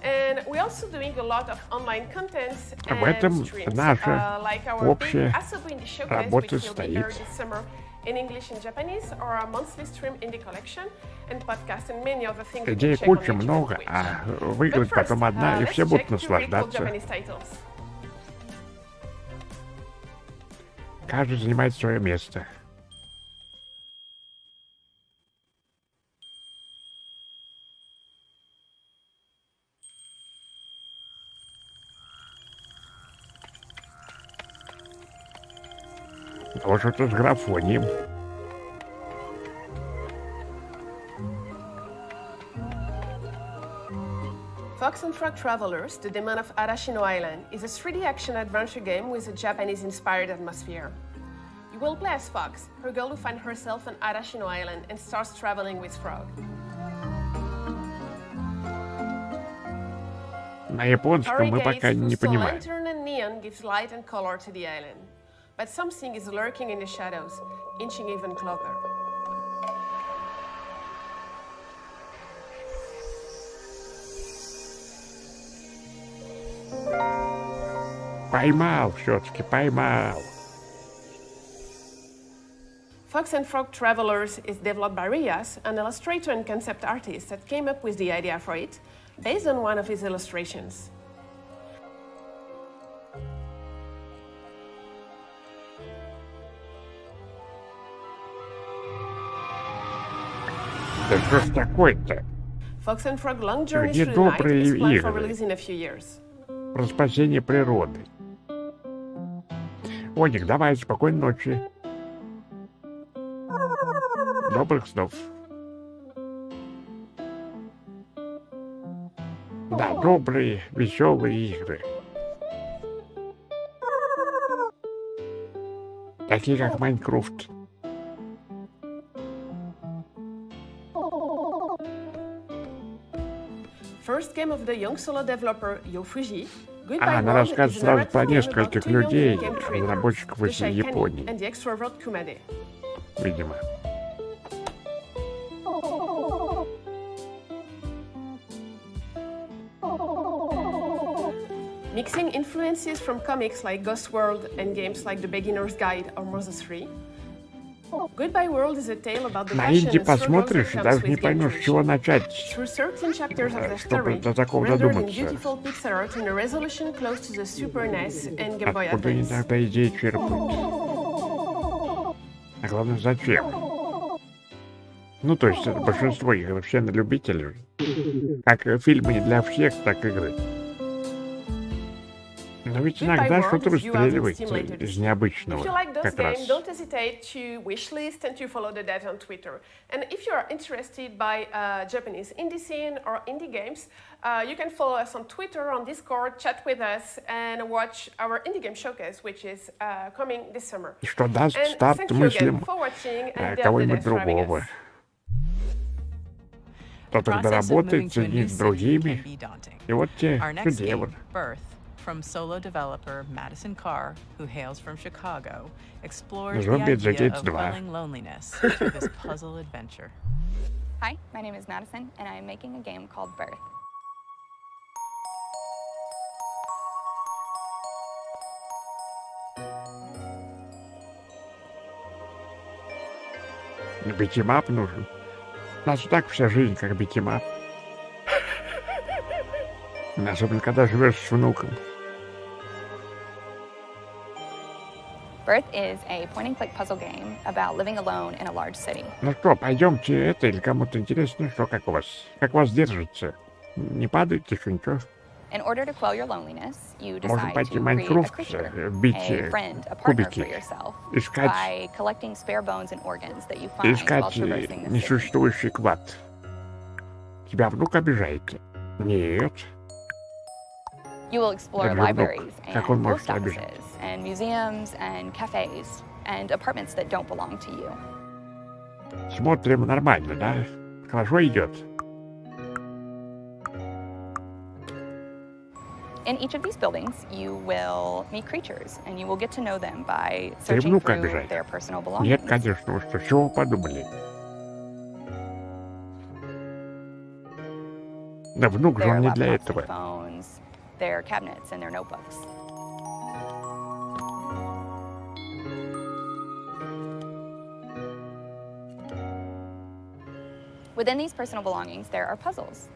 S15: And we're also doing a lot of online content
S1: В
S15: and
S1: этом
S15: streams,
S1: наша
S15: like our big
S1: общая
S15: Asobu Indie Showcase,
S1: работа
S15: which will be aired
S1: стоит.
S15: this summer in English and Japanese, or our monthly stream indie collection, and podcast, and many other things you can
S1: Идей
S15: check on
S1: куча
S15: YouTube and
S1: много,
S15: Twitch.
S1: а
S15: But
S1: выиграть
S15: first,
S1: потом одна, и
S15: let's
S1: все будут
S15: check two really cool
S1: наслаждаться.
S15: Japanese titles.
S1: Каждый занимает свое место. Вот что-то с графонием.
S15: Fox and Frog Travelers, The Demon of Arashino Island, is a 3D action adventure game with a Japanese-inspired atmosphere. You will play as Fox, her girl who finds herself on Arashino Island and starts traveling with Frog.
S1: На японском мы пока не понимаем.
S15: Lantern and neon gives light and color to the island. But something is lurking in the shadows, inching even closer.
S1: Поймал, все-таки поймал.
S15: Fox and Frog Travelers is developed by Rias, an illustrator and concept artist that came up with the idea for it, based on one of his illustrations.
S1: Да что ж такое-то?
S15: Fox and Frog Long Journey
S1: Где
S15: Through the Night
S1: добрые
S15: is planned for
S1: игры?
S15: release in a few years.
S1: Про спасение природы. Оник, давай, спокойной ночи. Добрых снов. Да, добрые, веселые игры. Такие как Майнкрафт.
S15: First game of the young solo developer Yo Fuji.
S1: Она рассказывает сразу про нескольких людей, разработчиков из Японии. Видимо.
S15: Mixing influences from comics like Ghost World and games like The Beginner's Guide or Mother 3. Goodbye World is a tale about the
S1: На
S15: passion
S1: инди
S15: and struggles
S1: посмотришь,
S15: that
S1: даже
S15: comes
S1: не
S15: with game
S1: поймешь, с чего начать,
S15: Through 13 chapters of the
S1: чтобы
S15: story,
S1: до такого
S15: rendered in
S1: додуматься.
S15: beautiful pixel art in a resolution close to the Super NES and Game Boy
S1: Откуда
S15: Advance.
S1: иногда идеи черпают. А главное, зачем? Ну, то есть, большинство игр вообще на любителей. Как фильмы не для всех, так игры. Но ведь иногда что-то выстреливает из необычного,
S15: If you like those
S1: как
S15: games,
S1: раз.
S15: don't hesitate to wishlist and to follow the devs on Twitter. And if you are interested by Japanese indie scene or indie games, you can follow us on Twitter, on Discord, chat with us, and watch our indie game showcase, which is coming this summer.
S1: И что даст
S15: And
S1: старт
S15: thank you
S1: мыслям
S15: again for watching and
S1: кого-нибудь
S15: for having
S1: другого.
S15: us.
S1: Кто тогда работает, соединит с другими. И вот те
S4: Our next
S1: шедевр.
S4: game, Birth, from solo developer Madison Carr, who hails from Chicago, explores the
S1: Zombie
S4: idea
S1: Decades
S4: of
S1: 2.
S4: quelling loneliness through this puzzle adventure.
S7: Hi, my name is Madison, and I'm making a game called Birth.
S1: Битимап нужен. У нас и так вся жизнь как битимап. Особенно когда живешь с внуком.
S7: Birth is a point-and-click puzzle game about living alone in a large city.
S1: Ну что, пойдемте это, или кому-то интересно, что, как вас держится? Не падает еще ничего?
S7: In order to quell your loneliness, you
S1: Можно
S7: decide
S1: пойти
S7: to
S1: в
S7: create a
S1: Майнкрафт,
S7: creature,
S1: бить
S7: a friend, a partner for
S1: кубики,
S7: yourself,
S1: искать,
S7: by collecting spare bones and organs that you find while
S1: искать
S7: traversing the city.
S1: несуществующий клад. Тебя внук обижает? Нет.
S7: You will explore
S1: Даже внук.
S7: libraries
S1: Как он
S7: and
S1: может
S7: post
S1: обижать?
S7: offices and museums and cafes and apartments that don't belong to you.
S1: Смотрим нормально, да? Хорошо идет.
S7: In each of these buildings, you will meet creatures, and you will get to know them by
S1: Ты
S7: searching
S1: внука
S7: through
S1: обижает?
S7: their personal
S1: Нет,
S7: belongings.
S1: конечно, вы что, чего вы подумали? Да внук же
S7: Their
S1: он не для
S7: laptops
S1: этого.
S7: and phones, their cabinets, and their notebooks. Within these personal belongings, there are puzzles.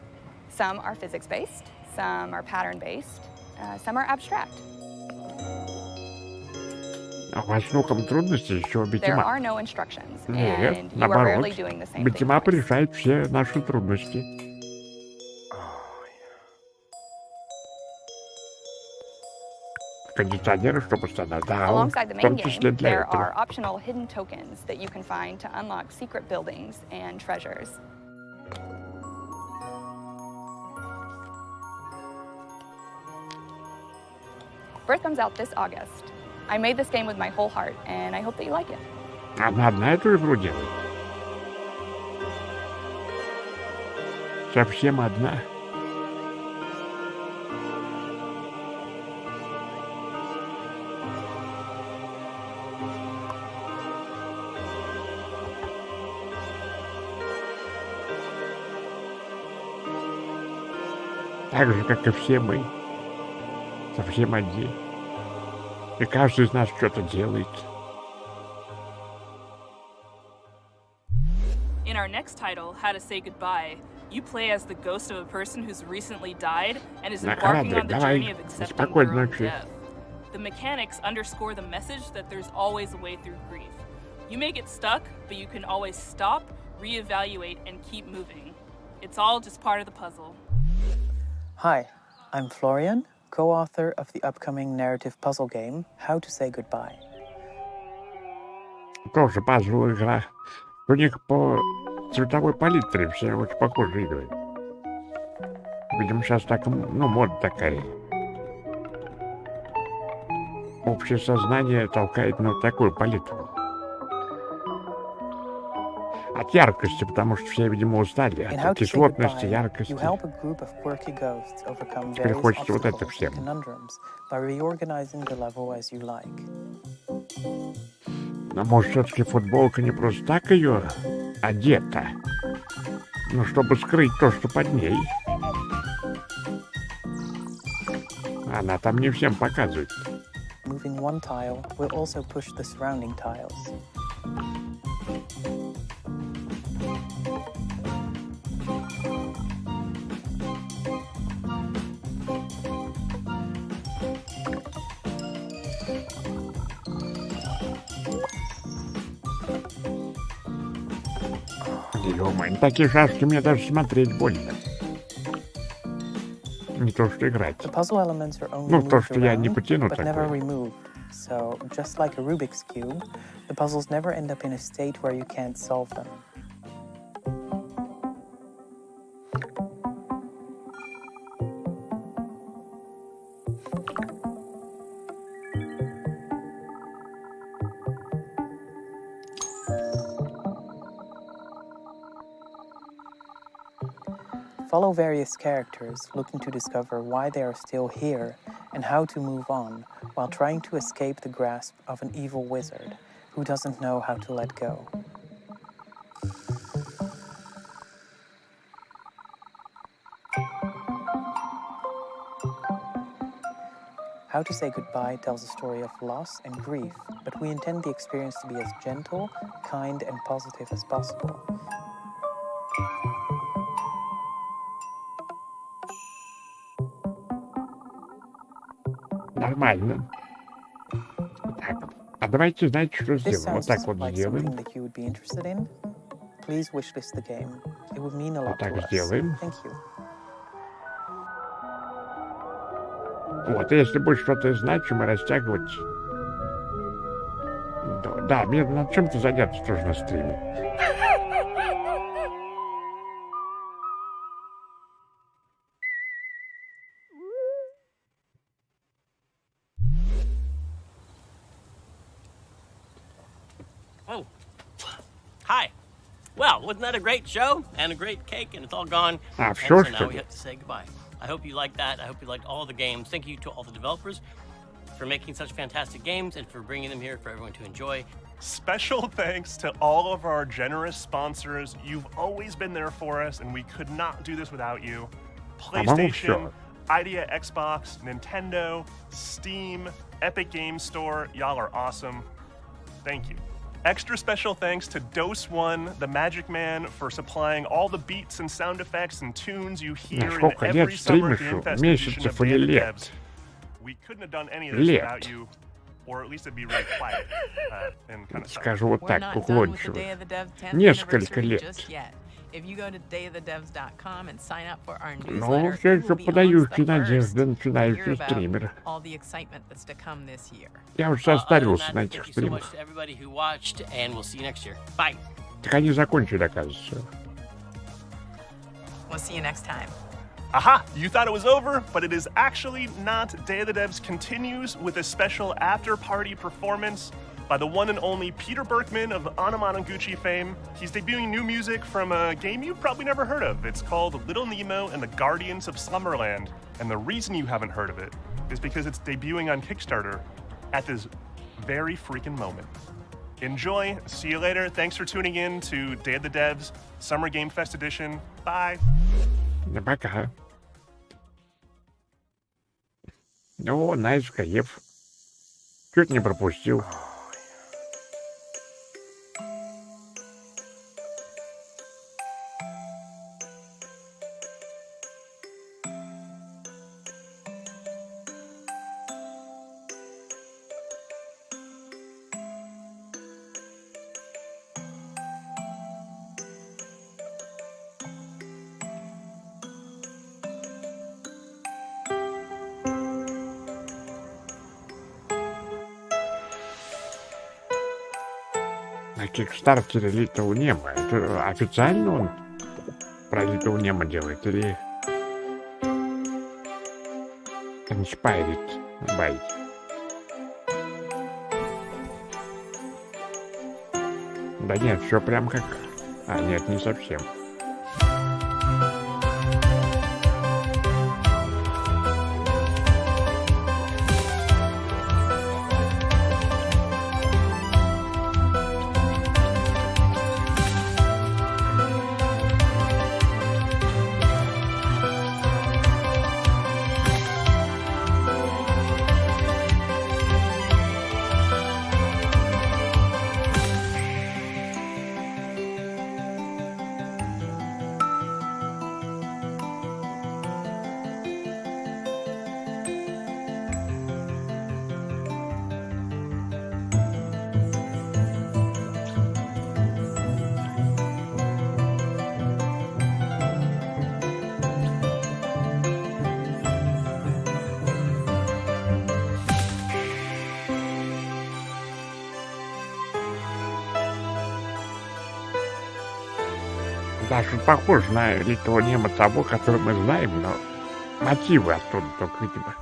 S7: Some are physics-based, some are pattern-based, some are abstract.
S1: А у вас с внуком трудности еще
S7: There
S1: битимап?
S7: are no instructions,
S1: Нет,
S7: and you are
S1: наоборот.
S7: rarely doing the same thing
S1: Битимап
S7: twice.
S1: решает все наши трудности. Кондиционеры, чтобы стоять. Да,
S7: Alongside the
S1: в том
S7: main
S1: числе
S7: game,
S1: для
S7: there are
S1: этого.
S7: optional hidden tokens that you can find to unlock secret buildings and treasures. Birth comes out this August. I made this game with my whole heart, and I hope that you like it.
S1: Она одна эту игру делает? Совсем одна? Так же, как и все мы. Совсем одни. И каждый из нас что-то делает.
S16: In our next title, How to Say Goodbye, you play as the ghost of a person who's recently died and is embarking on the journey of accepting their own death. The mechanics underscore the message that there's always a way through grief. You may get stuck, but you can always stop, reevaluate, and keep moving. It's all just part of the puzzle.
S21: Hi, I'm Florian.
S14: co-author of the upcoming narrative puzzle game How to Say Goodbye.
S1: Тоже пазл игра. У них по цветовой палитре все очень похожие игры. Видимо, сейчас так, ну, мода такая. Общее сознание толкает на вот такую палитру. От яркости, потому что все, видимо, устали. От кислотности, яркости. Теперь хочется вот это всем. Но может, все-таки футболка не просто так ее одета, но чтобы скрыть то, что под ней. Она там не всем показывает.
S14: Moving one tile will also push the surrounding tiles.
S1: Ё-моё, такие шашки мне даже смотреть больно. Не то, что играть. Ну, то, что я не потяну такое.
S14: So, just like a Rubik's Cube, the puzzles never end up in a state where you can't solve them. Follow various characters looking to discover why they are still here and how to move on while trying to escape the grasp of an evil wizard who doesn't know how to let go. How to Say Goodbye tells a story of loss and grief, but we intend the experience to be as gentle, kind, and positive as possible.
S1: Нормально. Так, а давайте, знаете, что сделаем? Вот так вот сделаем. Вот так сделаем. Вот, если будет что-то значимое, растягивать. Да, мне над чем-то заняться тоже на стриме.
S5: Oh, hi. Well, wasn't that a great show? And a great cake, and it's all gone.
S1: Ah,
S5: and
S1: sure.
S5: So now we have to say goodbye. I hope you liked that. I hope you liked all the games. Thank you to all the developers for making such fantastic games and for bringing them here for everyone to enjoy.
S13: Special thanks to all of our generous sponsors. You've always been there for us, and we could not do this without you. PlayStation, Idea Xbox, Nintendo, Steam, Epic Games Store. Y'all are awesome. Thank you. Extra special thanks to Dose One, the Magic Man, for supplying all the beats and sound effects and tunes you hear in every summer Game Fest edition of Day of the Devs. We couldn't have done any of this without you, or at least it'd be really quiet and kind of
S1: Скажу вот так, уклончиво. Несколько лет.
S4: If you go to dayofthedevs.com and sign up for our
S1: Ну,
S4: newsletter,
S1: все еще подающий надежды начинающий стример.
S4: all the excitement that's to come this year.
S1: Я уже состарился на этих стримах.
S5: Thank you so much to everybody who watched, and we'll see you next year. Bye.
S1: Так они закончили, оказывается.
S4: We'll see you next time.
S13: Aha! You thought it was over, but it is actually not. Day of the Devs continues with a special after-party performance by the one and only Peter Berkman of Anamanaguchi fame. He's debuting new music from a game you've probably never heard of. It's called Little Nemo and the Guardians of Slumberland. And the reason you haven't heard of it is because it's debuting on Kickstarter at this very freaking moment. Enjoy. See you later. Thanks for tuning in to Day of the Devs Summer Game Fest Edition. Bye.
S1: Пока. О, Найс Каев. Чуть не пропустил. На кикстартере Little Nemo. Это официально он про Little Nemo делает или Inspired by? Да нет, все прям как... А, нет, не совсем. Да, что похож на Little Nemo того, который мы знаем, но мотивы оттуда только, видимо.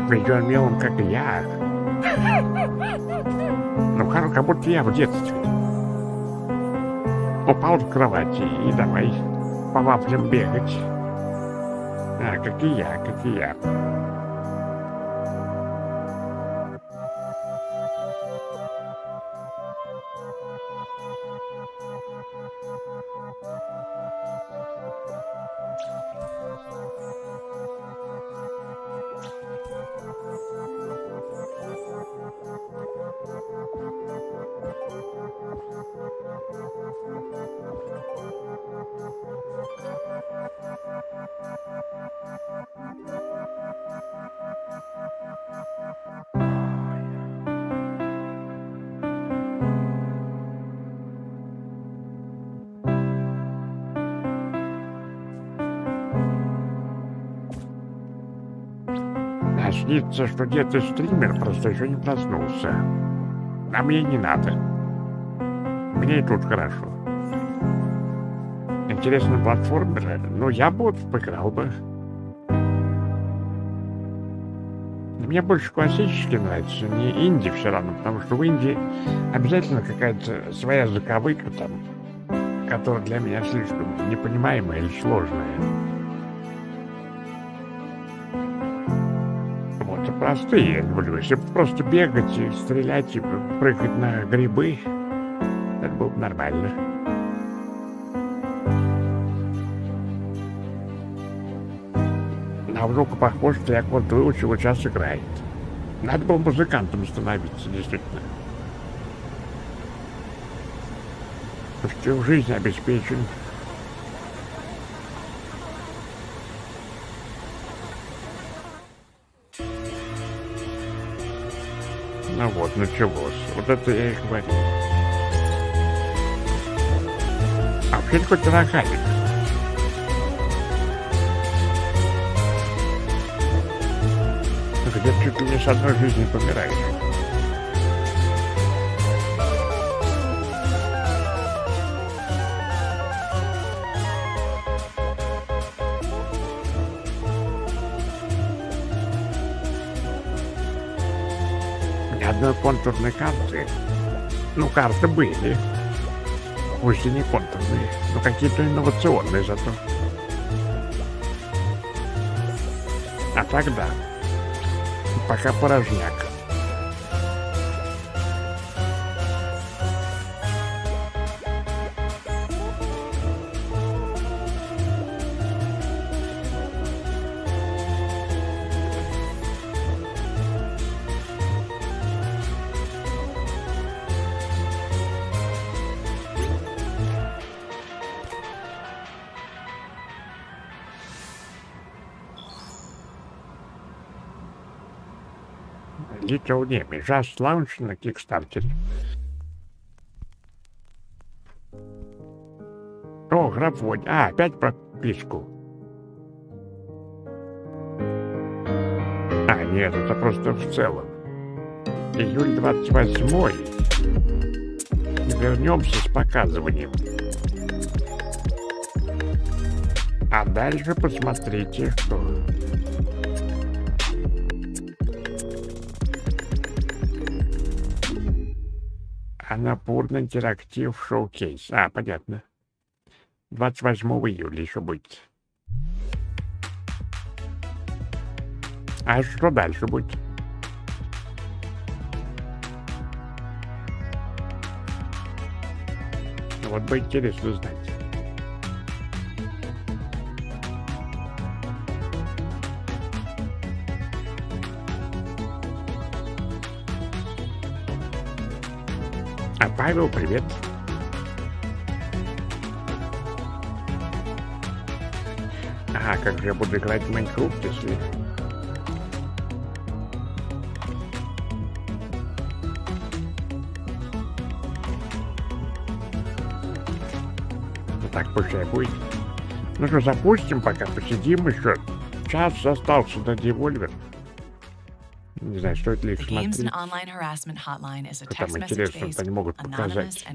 S1: Придет мелом, как и я. Ну, как будто я в детстве. Упал с кровати и давай по вафлям бегать. А, как и я, как и я. Снится, что где-то стример просто еще не проснулся. А мне не надо. Мне и тут хорошо. Интересно, платформер? Ну, я бы вот поиграл бы. Мне больше классически нравится, не инди все равно, потому что в инди обязательно какая-то своя заковыка там, которая для меня слишком непонимаемая или сложная. Простые я люблю. Если просто бегать и стрелять и прыгать на грибы, это было бы нормально. На внука похож, что я вот выучил, сейчас играет. Надо было музыкантом становиться, действительно. Пусть жизнь обеспечен. Ну вот, началось. Вот это я и говорил. А вообще хоть тараканик. Где чуть ли не с одной жизни помираешь. Ни одной контурной карты. Ну, карты были. Пусть и не контурные, но какие-то инновационные зато. А тогда пока порожняк. Little Name, just launch на Kickstarter. О, графонь. А, опять подписку. А, нет, это просто в целом. Июль 28-й. Вернемся с показыванием. А дальше посмотрите, что... Анапурна интерактив шоу-кейс. А, понятно. 28 июля еще будет. А что дальше будет? Вот бы интересно знать. А Павел, привет. А как же я буду играть в Майнкрафт, если... Ну так пусть и будет. Ну что, запустим, пока посидим еще. Час остался до девольвер. Не знаю, стоит ли их смотреть. Что там интересно, они могут показать.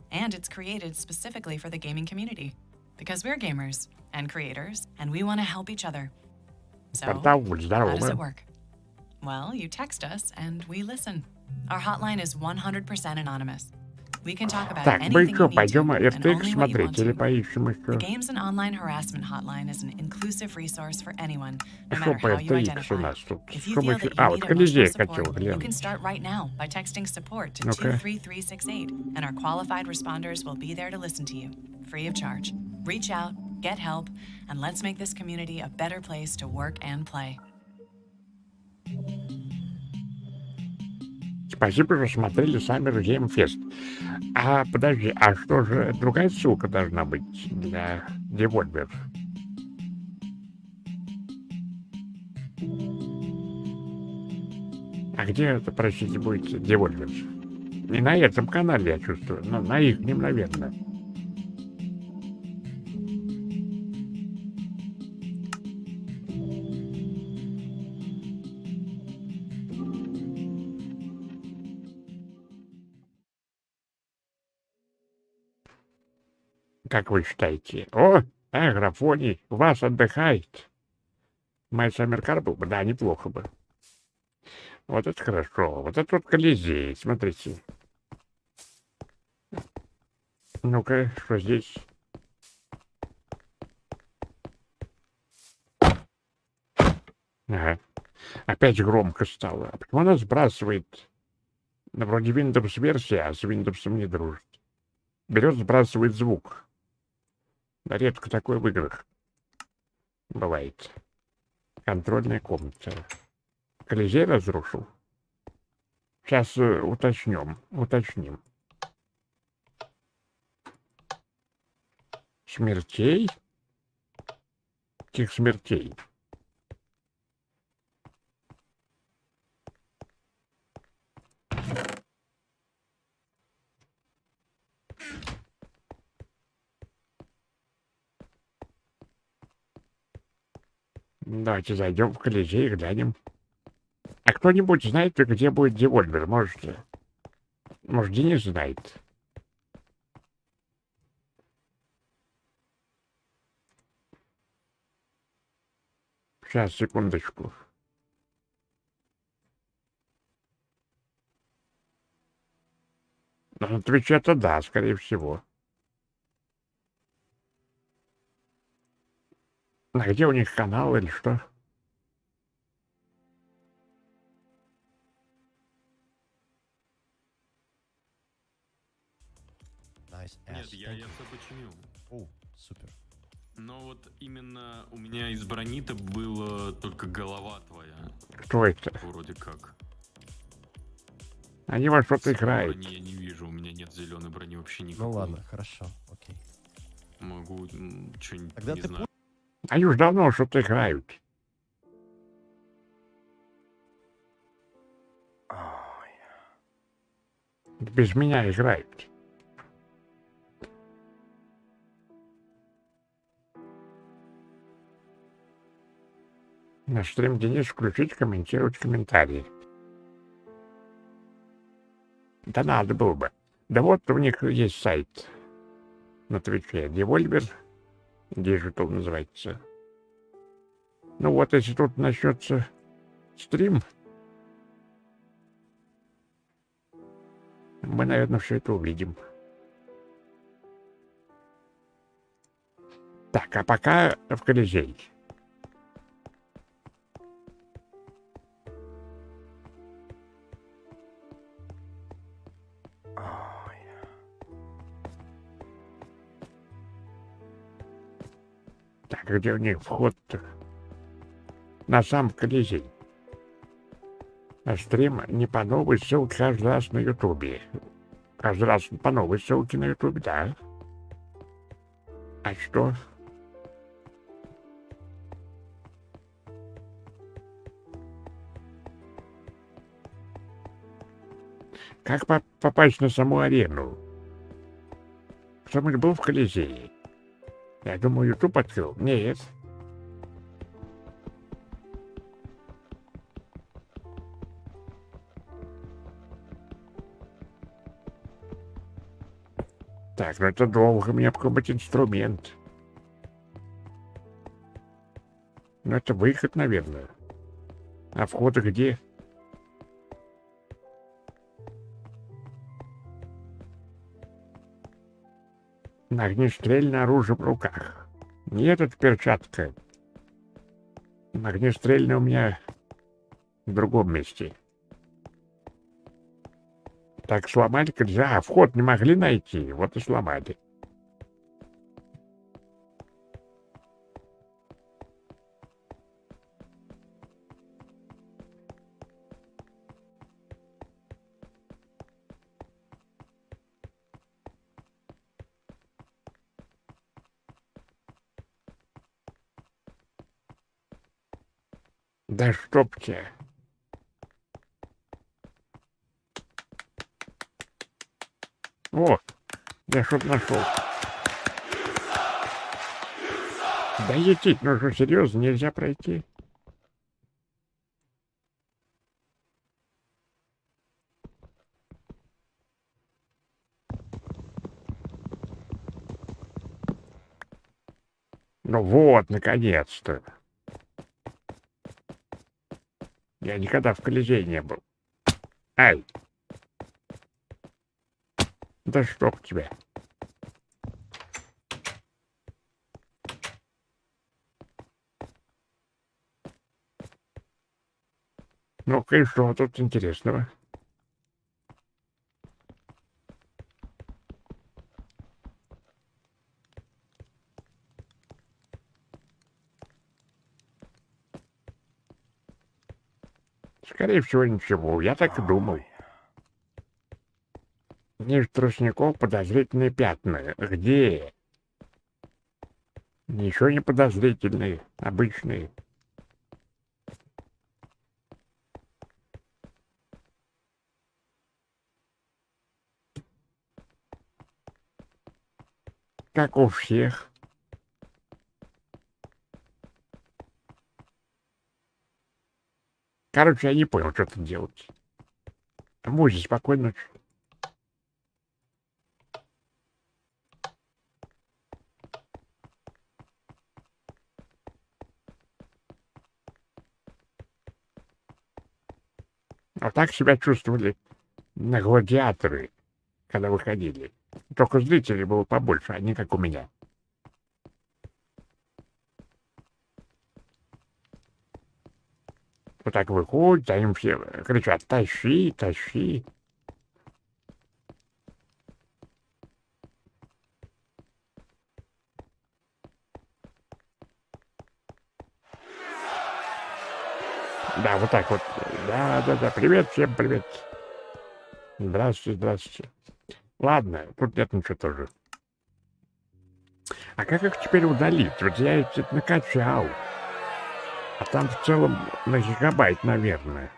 S2: And it's created specifically for the gaming community. Because we're gamers and creators, and we want to help each other. So, how does it work? Well, you text us and we listen. Our hotline is 100% anonymous. We can talk about anything you need to,
S1: пойдем
S2: and
S1: RTX
S2: only what you want
S1: смотреть или
S2: to.
S1: поищем еще?
S2: The Games and Online Harassment Hotline is an inclusive resource for anyone, no
S1: Что
S2: matter
S1: по
S2: how you
S1: RTX у
S2: identify.
S1: нас тут?
S2: If you
S1: Что мы...
S2: feel that
S1: А,
S2: you
S1: вот
S2: need
S1: Колизей
S2: emotional
S1: хотел
S2: support, you can
S1: глянуть.
S2: start right now by texting support to
S1: Ну-ка.
S2: 23368, and our qualified responders will be there to listen to you, free of charge. Reach out, get help, and let's make this community a better place to work and play.
S1: Спасибо, что смотрели Summer Game Fest. А, подожди, а что же, другая ссылка должна быть для Devolver? А где это, простите, будет Devolver? Не на этом канале, я чувствую, но на их, наверное. Как вы считаете? О, графоний, у вас отдыхает. Май Саммеркар был бы? Да, неплохо бы. Вот это хорошо. Вот это вот Колизей, смотрите. Ну-ка, что здесь? Ага. Опять громко стало. А почему она сбрасывает? Ну, вроде Windows версия, а с Windows не дружит. Берет, сбрасывает звук. Да редко такое в играх бывает. Контрольная комната. Колизей разрушил. Сейчас уточним. Смертей? Каких смертей? Давайте зайдем в Колизей и глянем. А кто-нибудь знает, где будет девольвер? Может, Денис знает? Сейчас, секундочку. На Твиче-то да, скорее всего. А где у них канал или что?
S11: Нет, я все починил. О, супер. Но вот именно у меня из брони-то была только голова твоя.
S1: Что это?
S11: Вроде как.
S1: Они во что-то играют.
S11: Брони я не вижу, у меня нет зеленой брони вообще никакой.
S20: Ну ладно, хорошо, окей.
S11: Могу что-нибудь,
S20: Тогда
S11: не
S20: ты
S11: знаю.
S1: Они уж давно что-то играют. Без меня играют. На стрим Денис включить, комментировать комментарии. Да надо было бы. Да вот у них есть сайт на Твиче. Devolver Digital называется. Ну вот, если тут начнется стрим, мы, наверное, все это увидим. Так, а пока в Колизей. Так, где у них вход-то? На сам Колизей. А стрим не по новой ссылке каждый раз на Ютубе. Каждый раз по новой ссылке на Ютубе, да. А что? Как попасть на саму арену? Кто-нибудь был в Колизее? Я думаю, YouTube открыл. Нет. Так, ну это долго, мне какой-нибудь инструмент. Ну это выход, наверное. А вход где? Огнестрельное оружие в руках. Нет, это перчатка. Огнестрельное у меня в другом месте. Так, сломали, нельзя. Вход не могли найти, вот и сломали. Да чтоб тебя. О, я что-то нашел. Да етить, ну что, серьезно, нельзя пройти? Ну вот, наконец-то. Я никогда в Колизее не был. Ай! Да чтоб тебя. Ну-ка, и что тут интересного? Скорее всего, ничего. Я так и думал. Ниже тростников подозрительные пятна. Где? Ничего не подозрительные, обычные. Как у всех. Короче, я не понял, что тут делать. Музи, спокойной ночи. Вот так себя чувствовали на гладиаторы, когда выходили. Только зрителей было побольше, а не как у меня. Вот так выходят, а им все кричат: тащи, тащи. Да, вот так вот. Да. Привет, всем привет. Здравствуйте, здравствуйте. Ладно, тут нет ничего тоже. А как их теперь удалить? Вот я это накачал. А там в целом на гигабайт, наверное.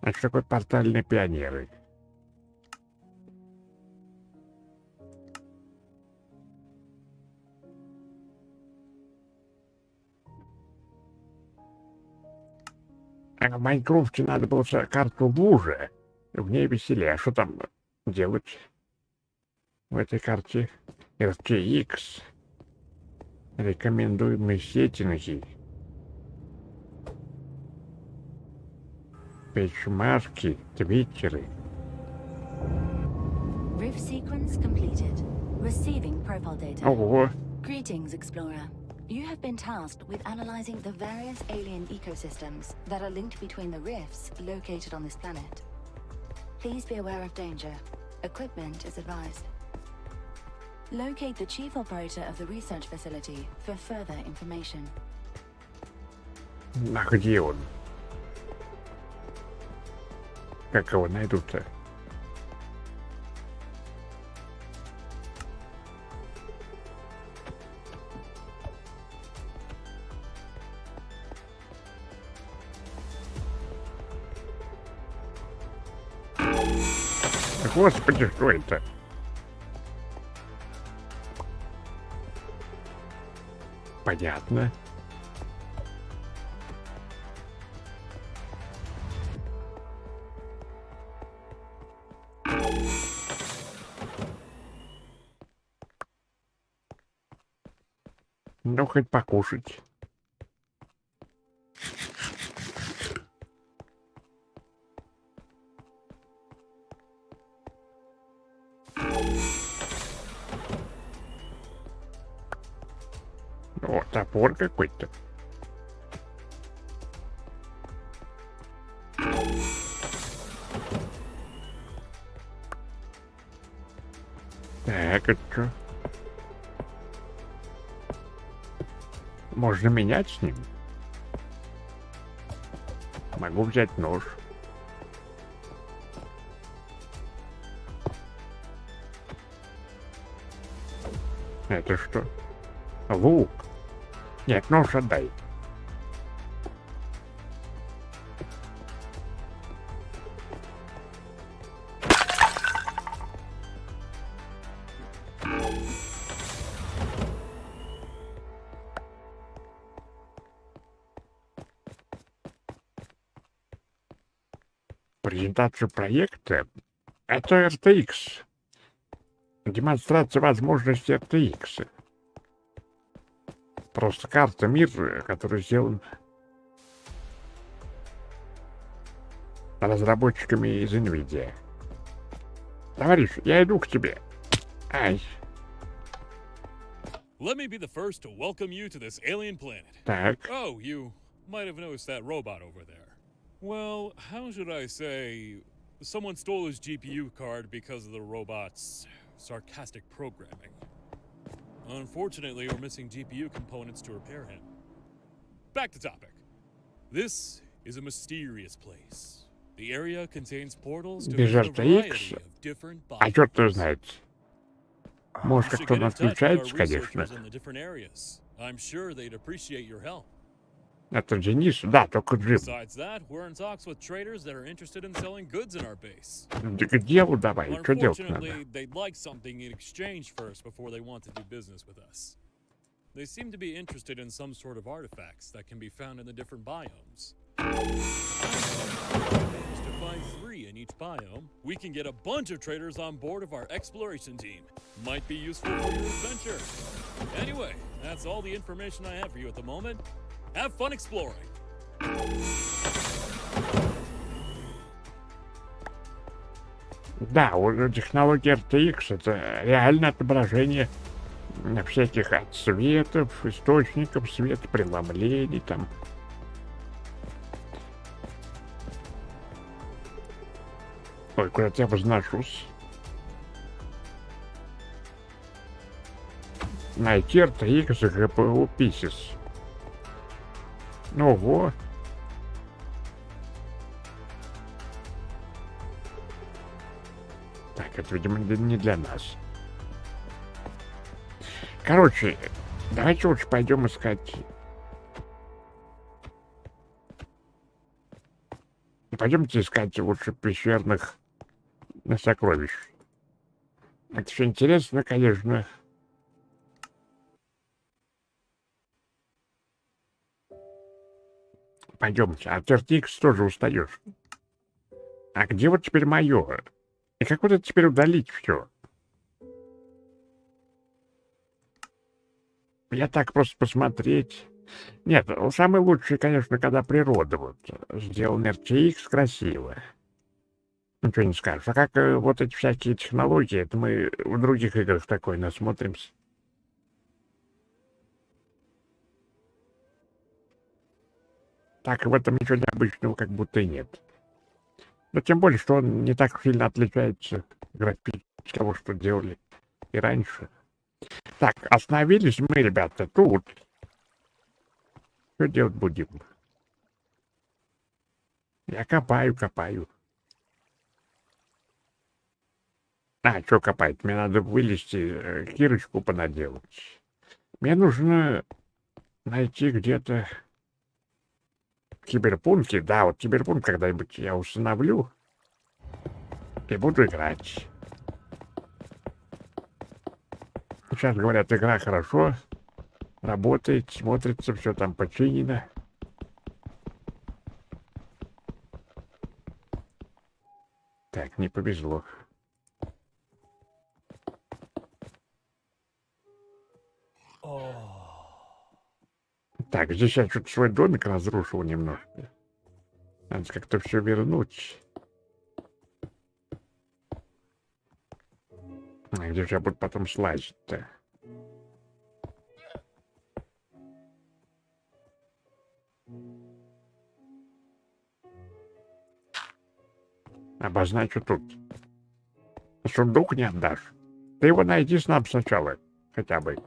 S1: А что такое портальные пионеры? А в Майнкрафте надо было карту лужи. В ней веселее. А что там делать в этой карте? RTX. Рекомендуемые сеттинги. Бенчмарки, твиттеры.
S20: Riff sequence completed. Receiving profile data.
S1: Ого.
S20: Greetings, Explorer. You have been tasked with analyzing the various alien ecosystems that are linked between the rifts located on this planet. Please be aware of danger. Equipment is advised. Locate the chief operator of the research facility for further information.
S1: А где он? Как его найдут-то? Господи, что это? Понятно. Ну, хоть покушать. О, топор какой-то. Так, это что? Можно менять с ним? Могу взять нож. Это что? Лук. Нет, нож отдай. Презентацию проекта — это RTX. Демонстрация возможностей RTX. Просто карта мира, который сделан разработчиками из NVIDIA. Товарищ, я иду к тебе. Ай.
S21: Let me be the first to welcome you to this alien planet.
S1: Так.
S21: Oh, you might have noticed that robot over there. Well, how should I say? Someone stole his GPU card because of the robot's sarcastic programming. Unfortunately, we're missing GPU components to repair him. Back to topic. This is a mysterious place. The area contains portals to
S1: Без
S21: a variety
S1: RTX?
S21: of different
S1: А что ты знаешь? Может, как-то он отключается, конечно.
S21: I'm sure they'd appreciate your help.
S1: Это Денис? Да, только Джим.
S21: Besides that, we're in talks with traders that are interested in selling goods in our base.
S1: Да к делу давай, что делать надо?
S21: Unfortunately, they'd like something in exchange first before they want to do business with us. They seem to be interested in some sort of artifacts that can be found in the different biomes. To find 3 in each biome, we can get a bunch of traders on board of our exploration team. Might be useful for your adventure. Anyway, that's all the information I have for you at the moment. Have fun exploring.
S1: Да, технология RTX это реальное отображение всяких цветов, источников света, преломлений там. Ой, куда-то я возношусь. Найти RTX и GPU Pieces. Ого. Так, это, видимо, не для нас. Короче, давайте лучше пойдем искать. Пойдемте искать лучше пещерных сокровищ. Это все интересно, конечно. Пойдемте. От RTX тоже устаешь. А где вот теперь мое? И как вот это теперь удалить все? Я так просто посмотреть. Нет, самое лучшее, конечно, когда природа вот сделан RTX красиво. Ничего не скажешь. А как вот эти всякие технологии, это мы в других играх такое насмотримся. Так, в этом ничего необычного как будто и нет. Но тем более, что он не так сильно отличается графически от того, что делали и раньше. Так, остановились мы, ребята, тут. Что делать будем? Я копаю. А, что копать? Мне надо вылезти, кирочку понаделать. Мне нужно найти где-то киберпунки. Да, вот киберпунк когда-нибудь я установлю и буду играть. Сейчас, говорят, игра хорошо работает, смотрится, все там починено. Так, не повезло. Так, здесь я что-то свой домик разрушил немножко. Надо как-то все вернуть. А где же я буду потом слазить-то? Обозначу тут. Сундук не отдашь. Ты его найди сам сначала, хотя бы.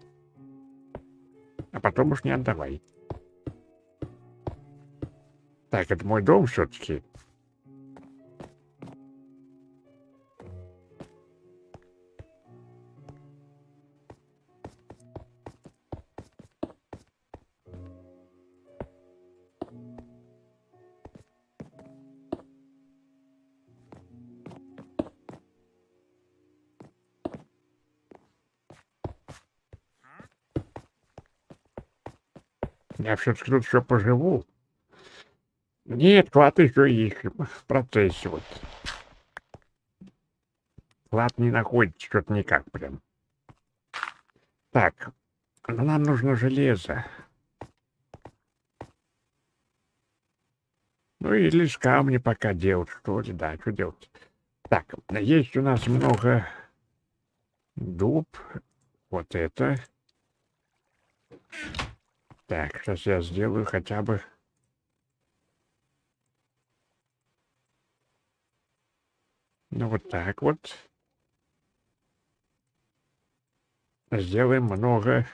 S1: А потом уж не отдавай. Так, это мой дом все-таки. Я все-таки тут еще поживу. Нет, клад еще ищем. В процессе вот. Клад не находится что-то никак прям. Так, нам нужно железо. Ну или с камня пока делать, что ли, да, что делать. Так, есть у нас много дуб. Вот это. Так, сейчас я сделаю хотя бы... Ну, вот так вот. Сделаем много.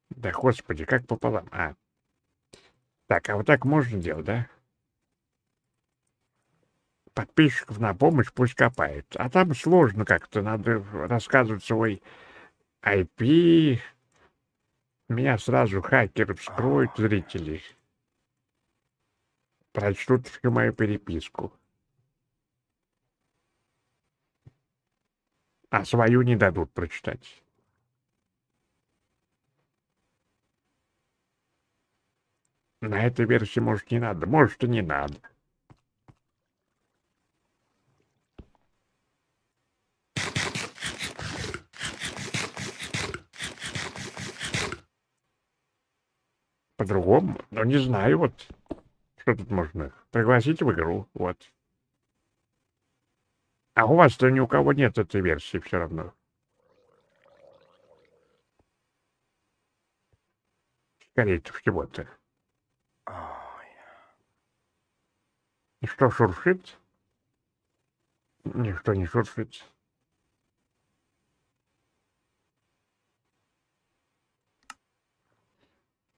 S1: Да, господи, как пополам. А. Так, а вот так можно делать, да? подписчиков на помощь, пусть копает. А там сложно как-то, надо рассказывать свой IP. Меня сразу хакеры вскроют, зрители. Прочтут всю мою переписку. А свою не дадут прочитать. На этой версии, может, не надо, может, и не надо. По-другому, но не знаю, вот, что тут можно. Пригласить в игру, вот. А у вас-то ни у кого нет этой версии все равно. Скорее всего-то. И что шуршит? Ничто не шуршит.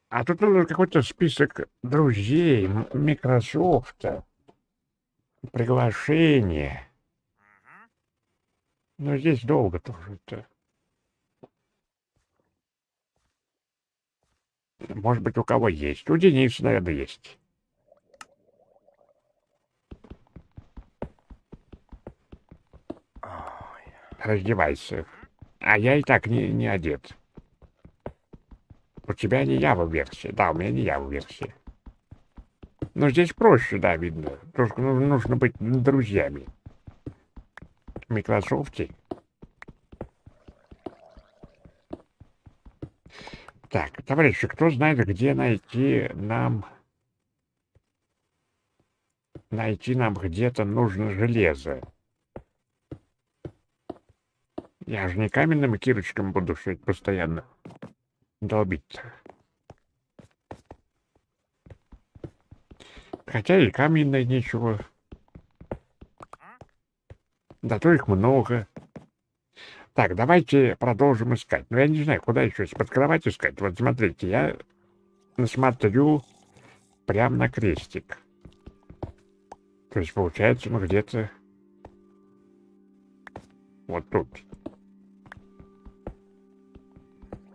S1: А тут нужен какой-то список друзей, Microsoft, приглашение. Но здесь долго тоже-то. Может быть, у кого есть. У Дениса, наверное, есть. Раздевайся. А я и так не одет. У тебя не Java-версия. Да, у меня не Java-версия. Но здесь проще, да, видно. Только нужно быть друзьями. В Microsoft. Так, товарищи, кто знает, где найти нам где-то нужно железо? Я же не каменным кирочком буду все это постоянно долбить. Хотя и каменное ничего. Да то их много. Так, давайте продолжим искать. Но я не знаю, куда еще под кровать искать. Вот смотрите, я смотрю прямо на крестик. То есть получается, ну где-то вот тут.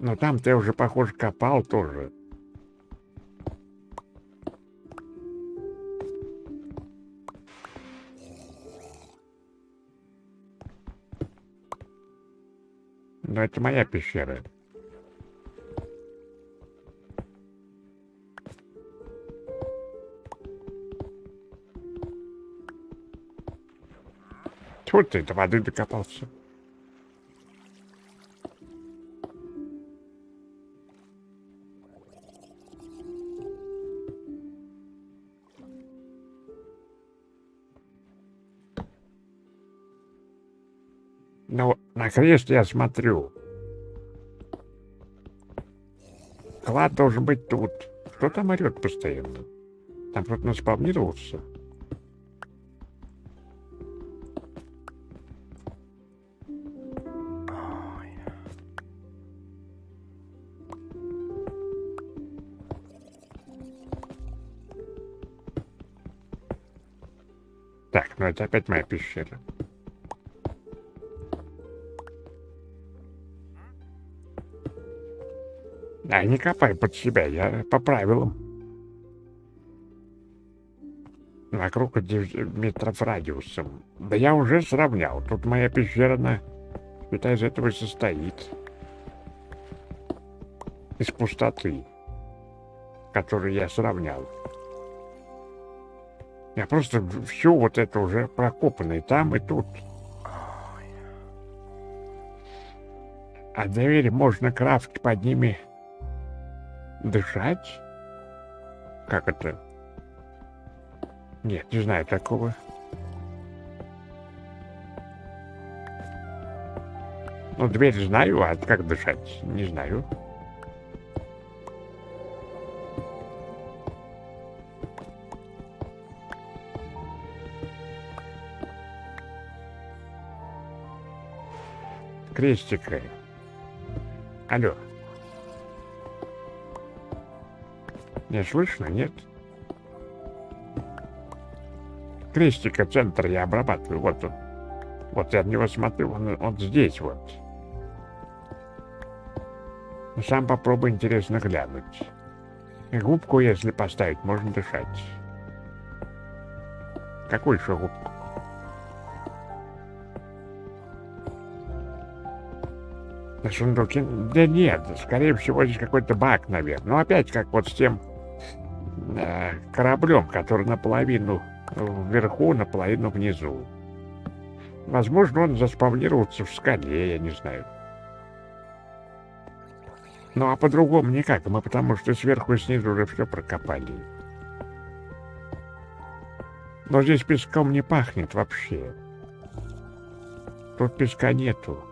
S1: Но там-то я уже, похоже, копал тоже. Но это моя пещера. Чего ты до воды докопался? Ну, на крест я смотрю. Клад должен быть тут. Кто там орет постоянно? Там кто-то наспавнировался. Так, ну это опять моя пещера. А, не копай под себя, я по правилам. Вокруг 9 метров радиусом. Да я уже сравнял. Тут моя пещера, считай, из этого и состоит. Из пустоты, которую я сравнял. Я просто все вот это уже прокопано и там, и тут. А двери можно крафтить под ними. Дышать? Как это? Нет, не знаю такого. Ну, дверь знаю, а как дышать? Не знаю. Крестика. Алло. Не слышно, нет? крестика центр я обрабатываю. Вот он. Вот я на него смотрю, он здесь вот. Сам попробуй, интересно глянуть. Губку, если поставить, можно дышать. Какую еще губку? На сундуке? Да нет, скорее всего, здесь какой-то баг, наверное. Ну, опять как вот с тем кораблем, который наполовину вверху, наполовину внизу. Возможно, он заспавнировался в скале, я не знаю. Ну, а по-другому никак. Мы потому что сверху и снизу уже все прокопали. Но здесь песком не пахнет вообще. Тут песка нету.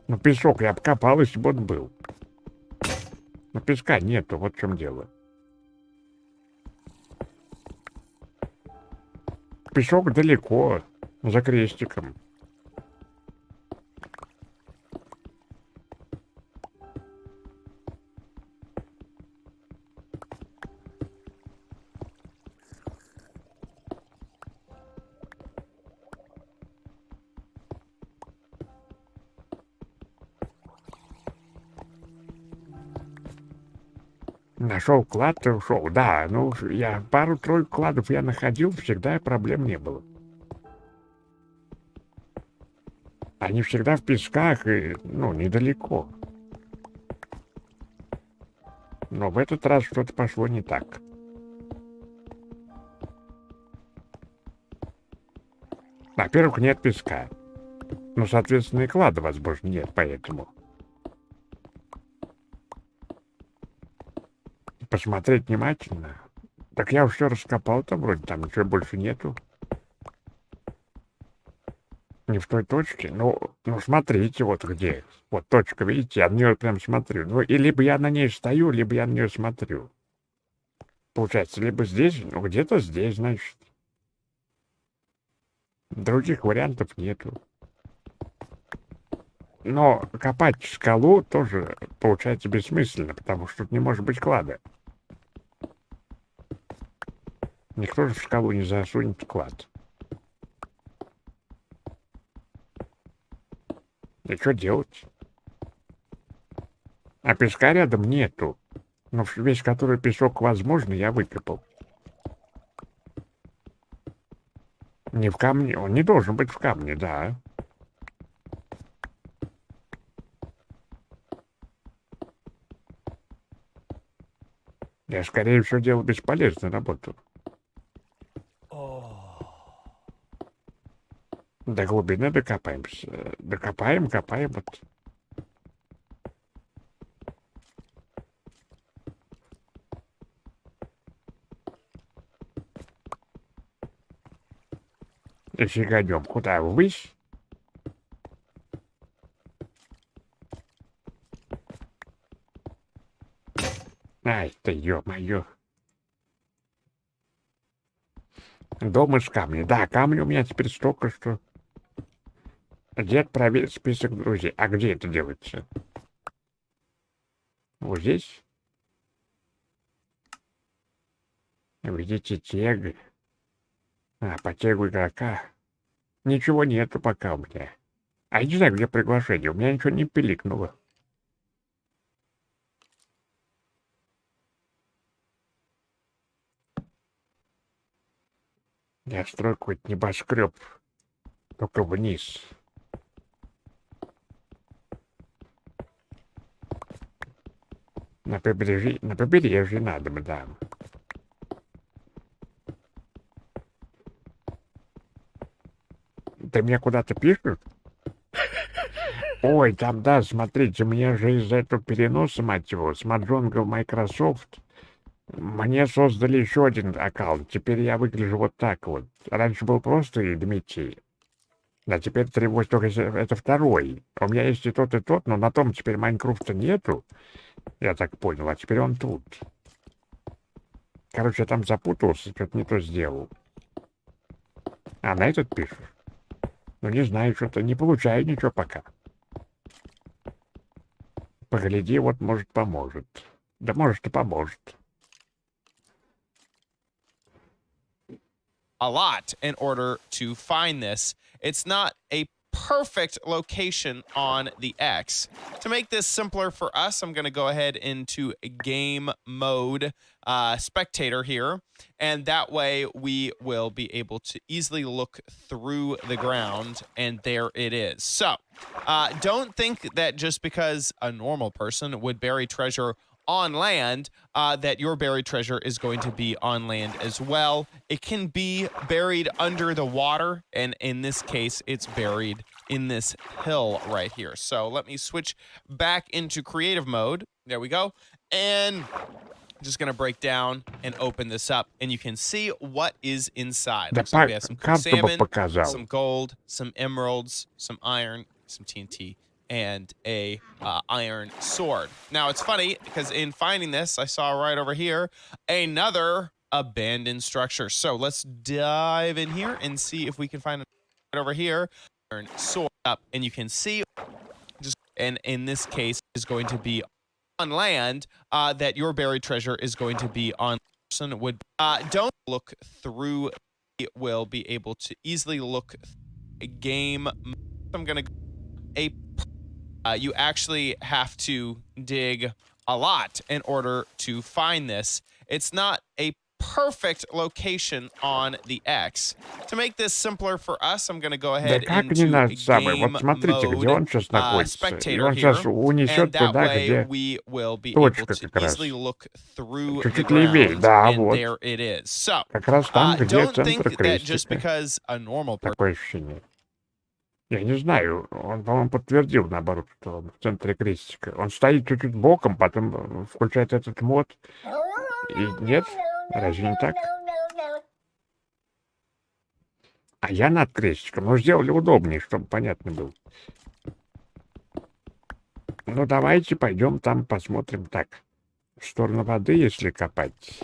S1: Ну, песок я обкопал, если бы он был. Но песка нету, вот в чем дело. Песок далеко, за крестиком. Нашел клад и ушел. Да, ну, я пару-тройку кладов я находил, всегда проблем не было. Они всегда в песках и, ну, недалеко. Но в этот раз что-то пошло не так. Во-первых, нет песка. Ну, соответственно, и клада, возможно, нет, поэтому... Посмотреть внимательно. Так я уж все раскопал там вроде, там ничего больше нету. Не в той точке. Ну, смотрите, вот где. Вот точка, видите, я на нее прям смотрю. Ну, и либо я на ней стою, либо я на нее смотрю. Получается, либо здесь, ну, где-то здесь, значит. Других вариантов нету. Но копать скалу тоже получается бессмысленно, потому что тут не может быть клада. Никто же в скалу не засунет клад. И что делать? А песка рядом нету. Но весь который песок возможно, я выкопал. Не в камне. Он не должен быть в камне, да. Я, скорее всего, делал бесполезную работу. До глубины докопаемся. Докопаем, копаем. Вот. И фигадем. Куда? Ввысь? Ай, ты ё-моё. Дом из камня. Да, камня у меня теперь столько, что... Дед проверит список друзей. А где это делается? Вот здесь? Видите, тег. А, по тегу игрока. Ничего нету пока у меня. А я не знаю, где приглашение. У меня ничего не пиликнуло. Я строю какой-то небоскреб. Только вниз. На побережье надо бы, да. Ты меня куда-то пишешь? Ой, там, да, смотрите, мне же из-за этого переноса, мать его, с Маджонга в Microsoft, мне создали еще один аккаунт. Теперь я выгляжу вот так вот. Раньше был просто IDMEETY. А теперь требуется только это второй. У меня есть и тот, но на том теперь Майнкрафта нету. Я так понял, а теперь он тут. Короче, я там запутался, что-то не то сделал. А на этот пишешь? Ну, не знаю, что-то не получаю ничего пока. Погляди, вот, может, поможет. Да, может, и поможет.
S3: a lot in order to find this. It's not a perfect location on the X. To make this simpler for us, I'm going to go ahead into game mode spectator here, and that way we will be able to easily look through the ground, and there it is. So don't think that just because a normal person would bury treasure on land, that your buried treasure is going to be on land as well. It can be buried under the water, and in this case, it's buried in this hill right here. So let me switch back into creative mode. There we go. And I'm just going to break down and open this up, and you can see what is inside. Looks like we have some salmon, some gold, some emeralds, some iron, some TNT, and a iron sword. Now, it's funny because in finding this, I saw right over here another abandoned structure. So let's dive in here and see if we can find it right over here. Iron sword up, and you can see, and in this case, is going to be on land, that your buried treasure is going to be on. Person would don't look through. It will be able to easily look a game. I'm gonna you actually have to dig a lot in order to find this. It's not a perfect location on the X. To make this simpler for us, I'm going to go ahead into game mode spectator here, and that way we will be able to easily look through the ground, and there it is. So don't think that just because a normal person...
S1: Я не знаю, он, по-моему, подтвердил, наоборот, что он в центре крестика. Он стоит чуть-чуть боком, потом включает этот мод. И нет? Разве не так? А я над крестиком. Ну, сделали удобнее, чтобы понятно было. Ну, давайте пойдем там посмотрим так. В сторону воды, если копать.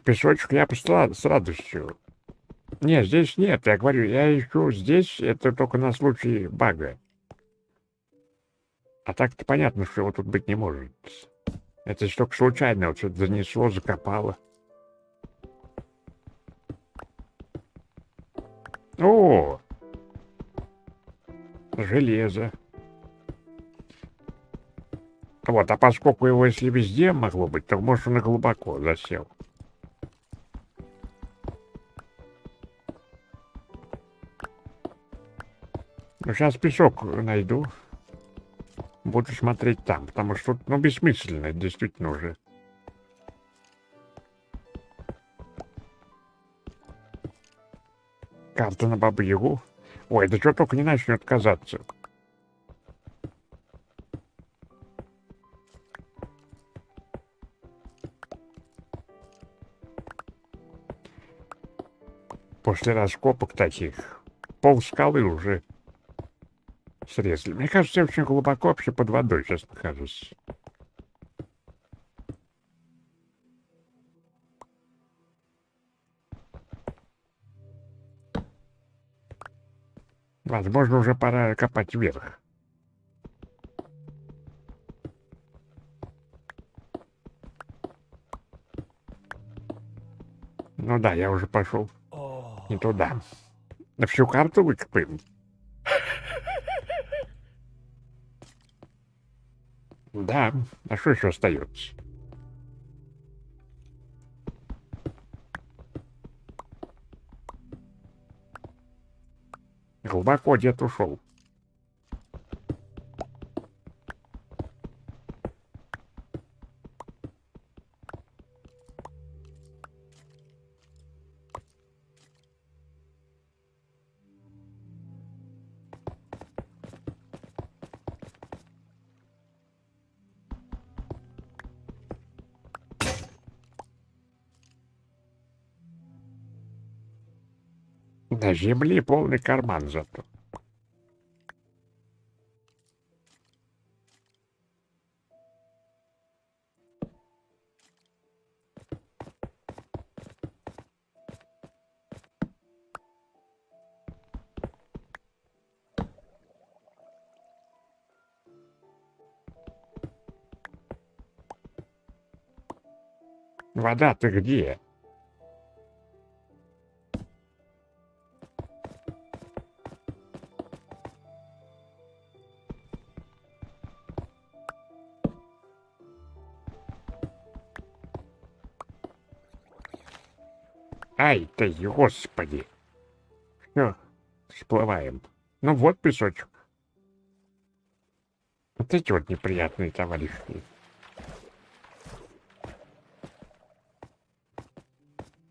S1: Песочек я бы с радостью. Нет, здесь нет. Я говорю, я ищу здесь, это только на случай бага. А так-то понятно, что его тут быть не может. Это только случайно, вот что-то занесло, закопало. О! Железо. Вот, а поскольку его, если везде могло быть, то, может, он и глубоко засел. Ну, сейчас песок найду. Буду смотреть там, потому что тут, ну, бессмысленно, действительно уже. Карта на Бабу-Ягу. Ой, да что только не начнет казаться. После раскопок таких пол скалы уже срезали. Мне кажется, я очень глубоко вообще под водой сейчас нахожусь. Возможно, уже пора копать вверх. Ну да, я уже пошел не туда. На всю карту выкопаем. Да, а что еще остается? Глубоко дед ушел. На земле полный карман зато. Вода, ты где? Ай, ты, господи. Все, всплываем. Ну вот песочек. Вот эти вот неприятные товарищи.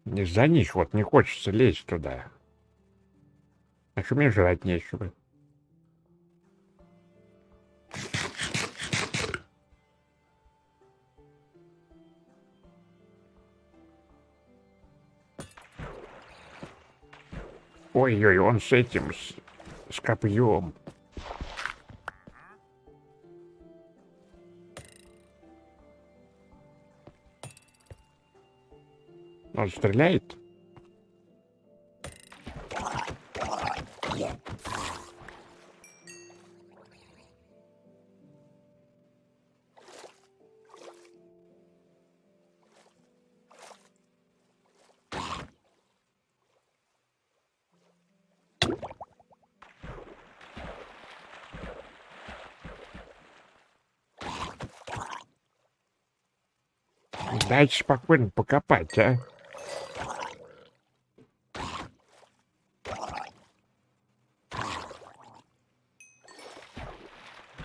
S1: Из-за них вот не хочется лезть туда. А что мне жрать нечего. Ой-ой, он с этим, с копьем. Он стреляет? Дайте спокойно покопать, а.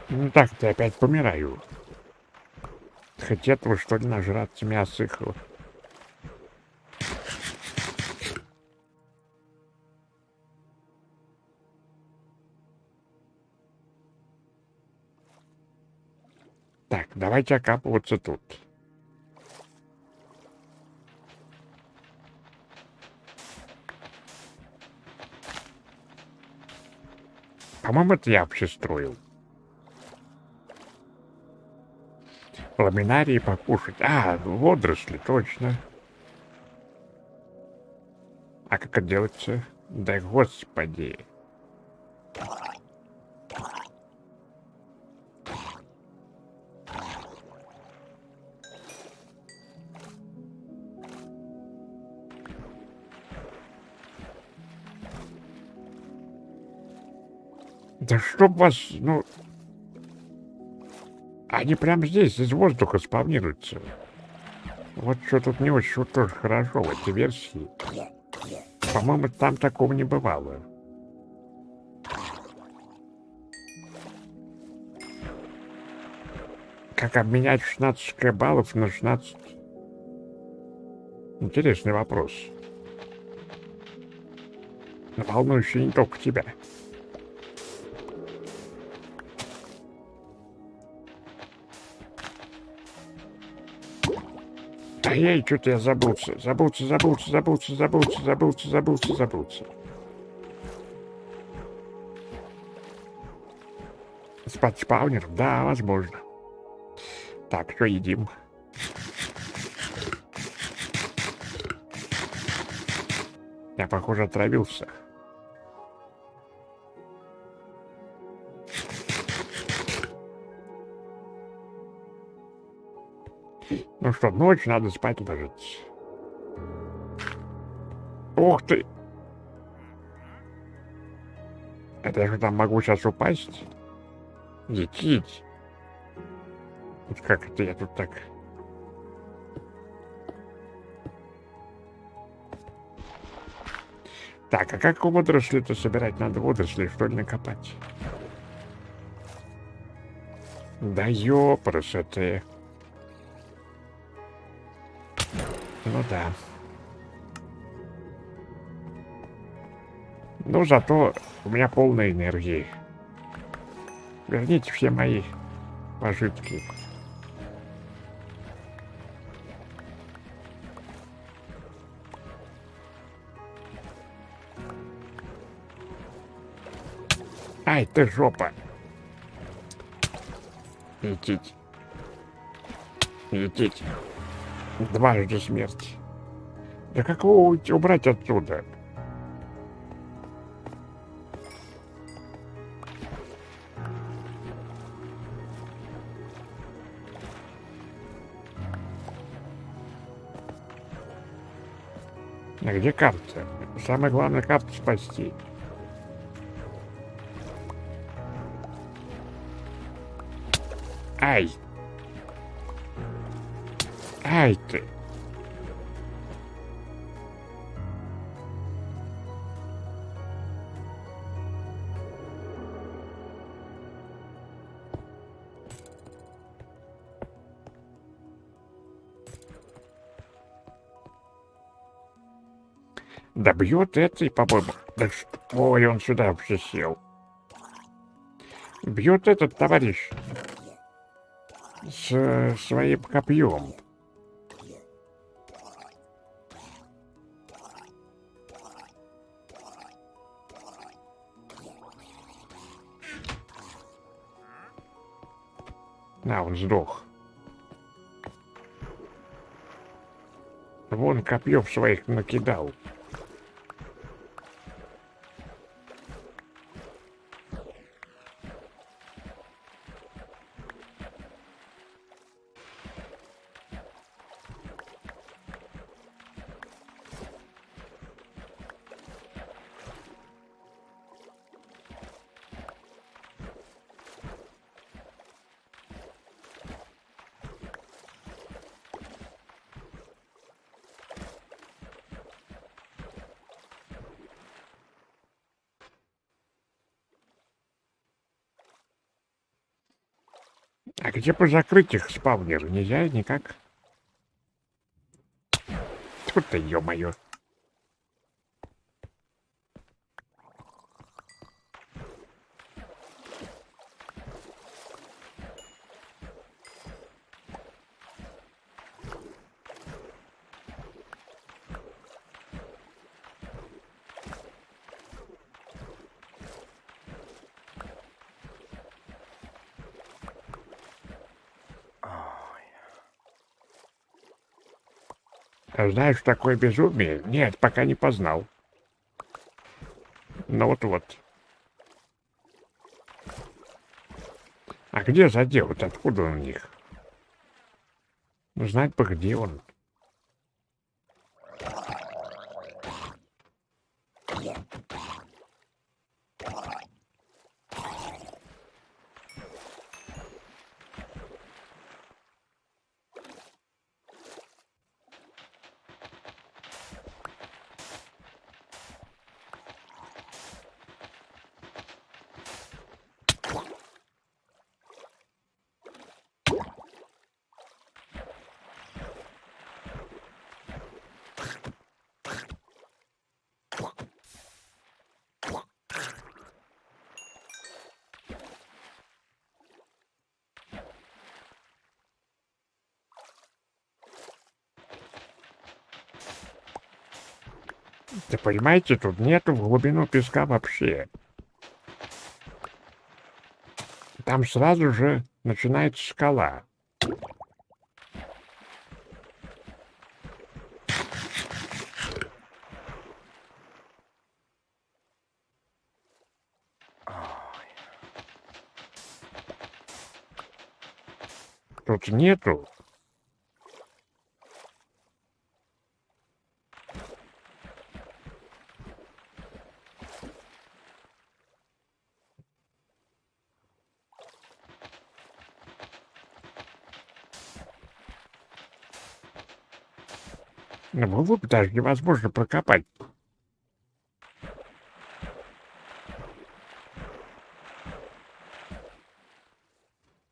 S1: Ну так-то опять помираю. Хоть этого, что ли, нажраться мясо их. Так, давайте окапываться тут. По-моему, это я вообще строил. Ламинарии покушать. А, водоросли, точно. А как это делается? Да господи. Да чтоб вас, ну... Они прямо здесь, из воздуха спавнируются. Вот что тут не очень тоже хорошо в этой версии. По-моему, там такого не бывало. Как обменять 16 баллов на 16? Интересный вопрос. Но волнующий не только тебя. Ай, что-то я забылся. Забылся. Спаунер? Да, возможно. Так, что едим? Я, похоже, отравился. Ну что, ночь, надо спать ложиться. Ух ты! Это я же там могу сейчас упасть? Лететь? Вот как это я тут так... Так, а как водоросли-то собирать? Надо водоросли, что ли, накопать? Да ёпрст. Ну да. Ну, зато у меня полная энергии. Верните все мои пожитки. Ай, ты жопа. Лететь. Лететь. Дважды смерть. Да как его убрать отсюда? А где карта? Самое главное, карту спасти. Ай! Ай ты! Да бьет это и, по-моему... Да что... Ой, он сюда вообще сел. Бьет этот товарищ с своим копьем. На, он сдох. Вон копьев своих накидал. А где позакрыть их спавнеры? Нельзя никак. Тут ты, ё-моё. А знаешь, такое безумие? Нет, пока не познал. Ну вот-вот. А где задел-то? Откуда он у них? Ну, знать бы, где он. Да понимаете, тут нету в глубину песка вообще. Там сразу же начинается скала. Тут нету. Ну, глубь даже невозможно прокопать.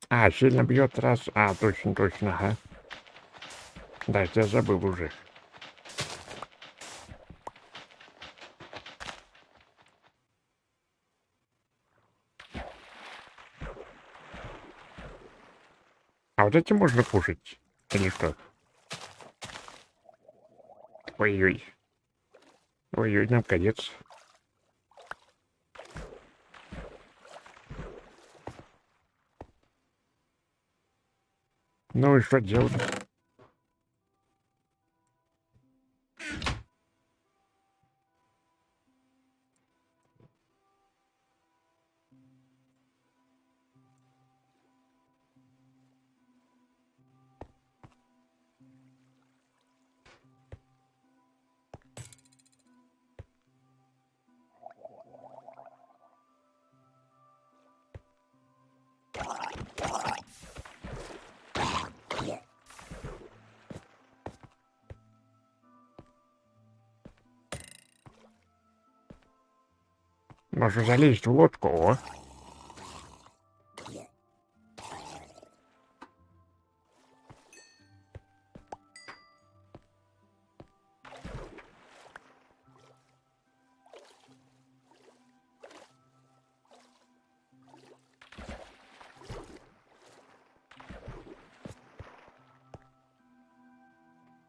S1: А, сильно бьет раз. А, точно, точно, ага. Да, я забыл уже. А вот эти можно кушать? Или что? Ой-ой. Ой-ой, нам конец. Ну и что делать? Можно залезть в лодку, о.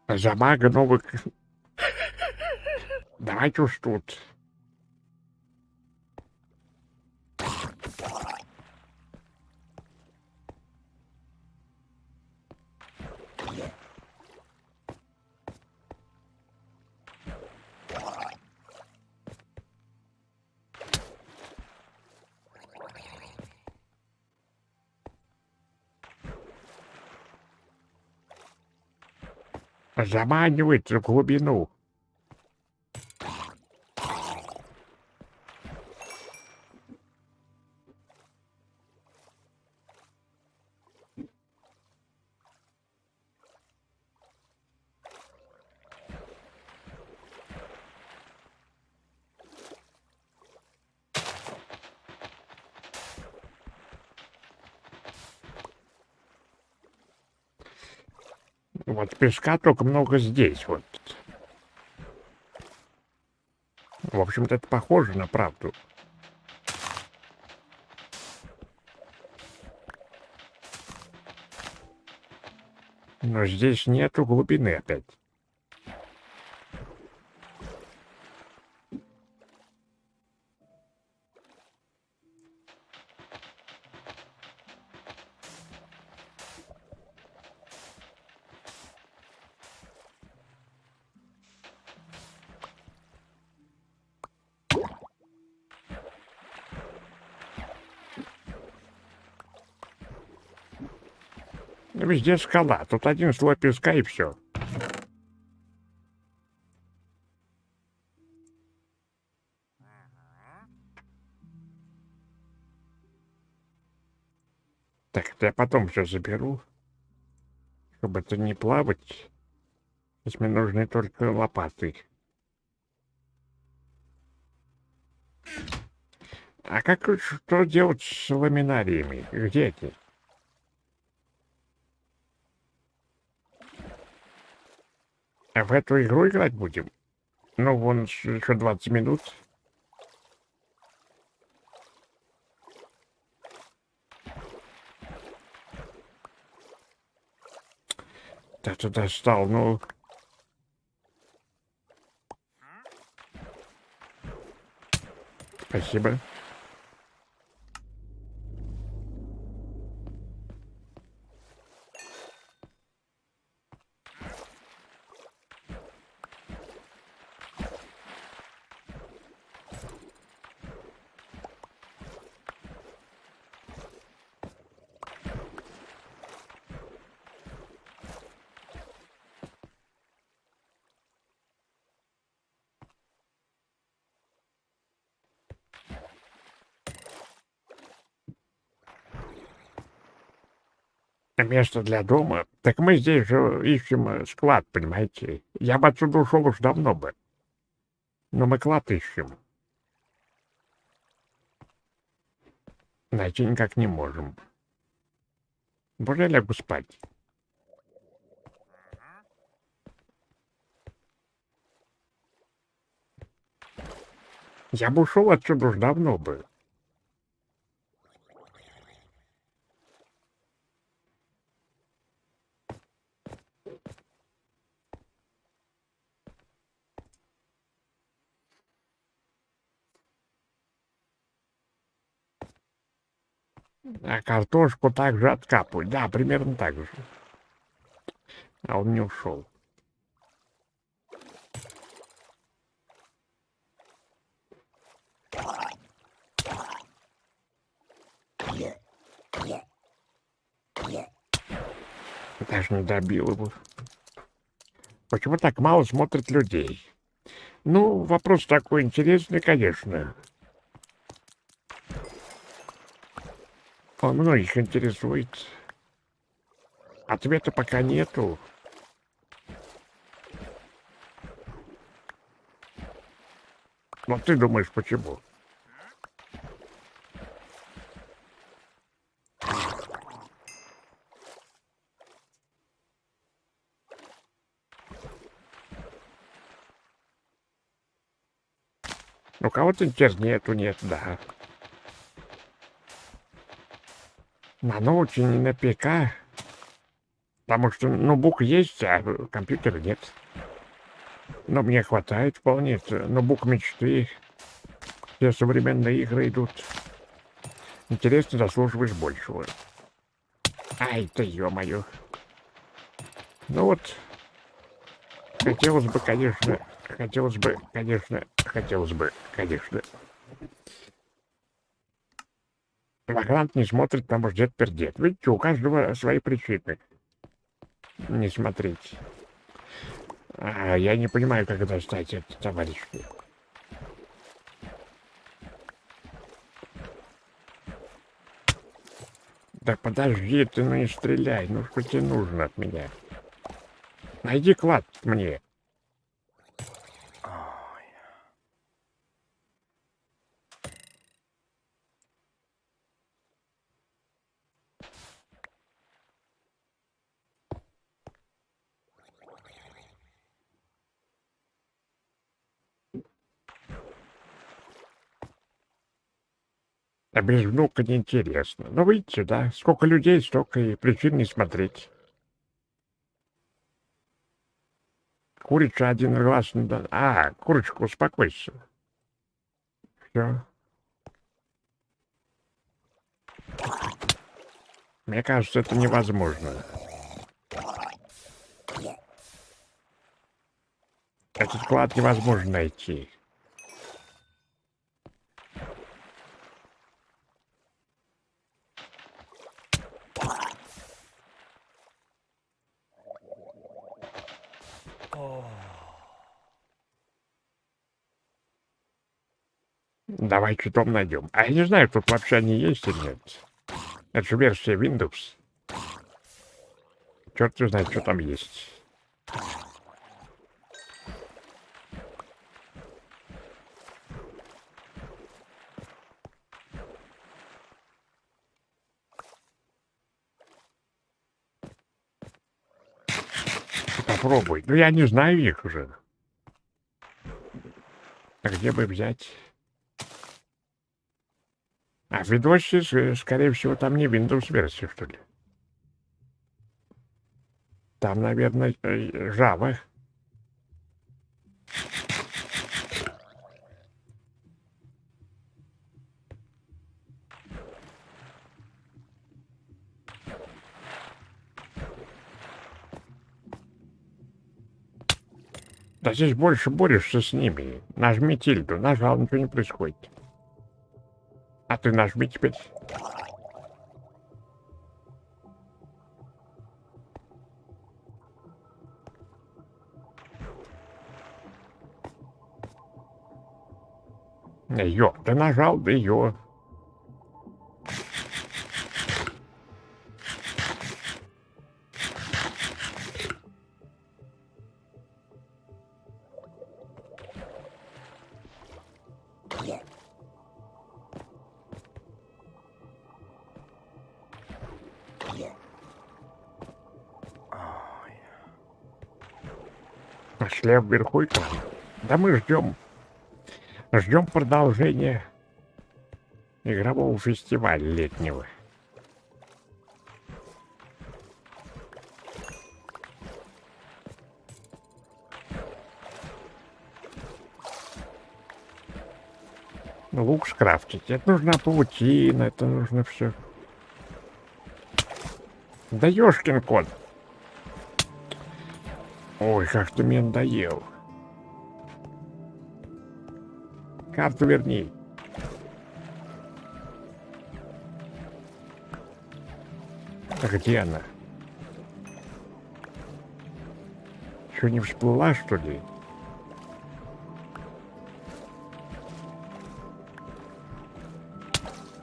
S1: Замага новых... Давайте уж тут. Заманивает в глубину. Вот песка только много здесь вот. В общем-то, это похоже на правду. Но здесь нету глубины опять. Везде скала. Тут один слой песка и все. Так, это я потом все заберу. Чтобы это не плавать. Здесь мне нужны только лопаты. А как что делать с ламинариями? Где эти? А в эту игру играть будем? Ну, вон еще 20 минут. Да ты достал, ну... Спасибо. Место для дома. Так мы здесь же ищем склад, понимаете? Я бы отсюда ушел уж давно бы. Но мы клад ищем. Найти никак не можем. Боже, я лягу спать. Я бы ушел отсюда уж давно бы. А картошку также откапывать. Да, примерно так же. А он не ушел. Даже не добил его. Почему так мало смотрят людей? Ну, вопрос такой интересный, конечно. Он многих интересует. Ответа пока нету. Но ты думаешь, почему? У кого-то интерес нету, нет, да. На ноуте, не на ПК. Потому что ноутбук есть, а компьютера нет. Но мне хватает вполне. Это ноутбук мечты. Все современные игры идут. Интересно, заслуживаешь большего. Ай, ты ё-моё. Ну вот. Хотелось бы, конечно. Вагрант не смотрит, потому что дед пердет. Видите, у каждого свои причины не смотреть. Я не понимаю, как достать это, товарищ. Да подожди ты, ну не стреляй. Ну что тебе нужно от меня? Найди клад мне. А без внука неинтересно. Ну, видите, да? Сколько людей, столько и причин не смотреть. Курица один глаз... курочка, успокойся. Все. Мне кажется, это невозможно. Этот клад невозможно найти. Давай чутом найдем. А я не знаю, тут вообще они есть или нет. Это же версия Windows. Черт знает, что там есть. Попробуй. Ну, я не знаю их уже. А где бы взять? А в Windows, скорее всего, там не Windows-версия, что ли? Там, наверное, Java. Да здесь больше борешься с ними. Нажми тильду. Нажал, ничего не происходит. А ты нажми теперь. Ё, ты нажал, да ё. Пошли вверху. Да мы ждем. Ждем продолжения игрового фестиваля летнего. Лук скрафтить. Это нужна паутина, это нужно все. Да ёшкин кот. Ой, как ты мне надоел. Карту верни. А где она? Еще не всплыла, что ли?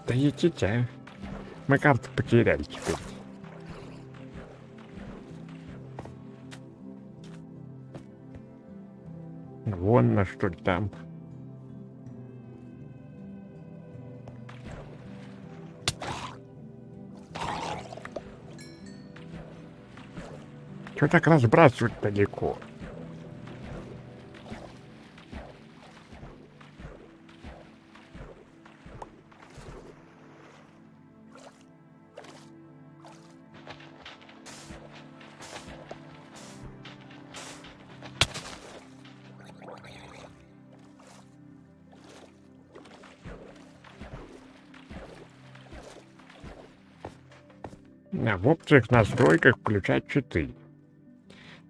S1: Да едите, а? Мы карту потеряли теперь. Вон на что ли там. Чего так разбрасывать далеко? В опциях настройках включать читы.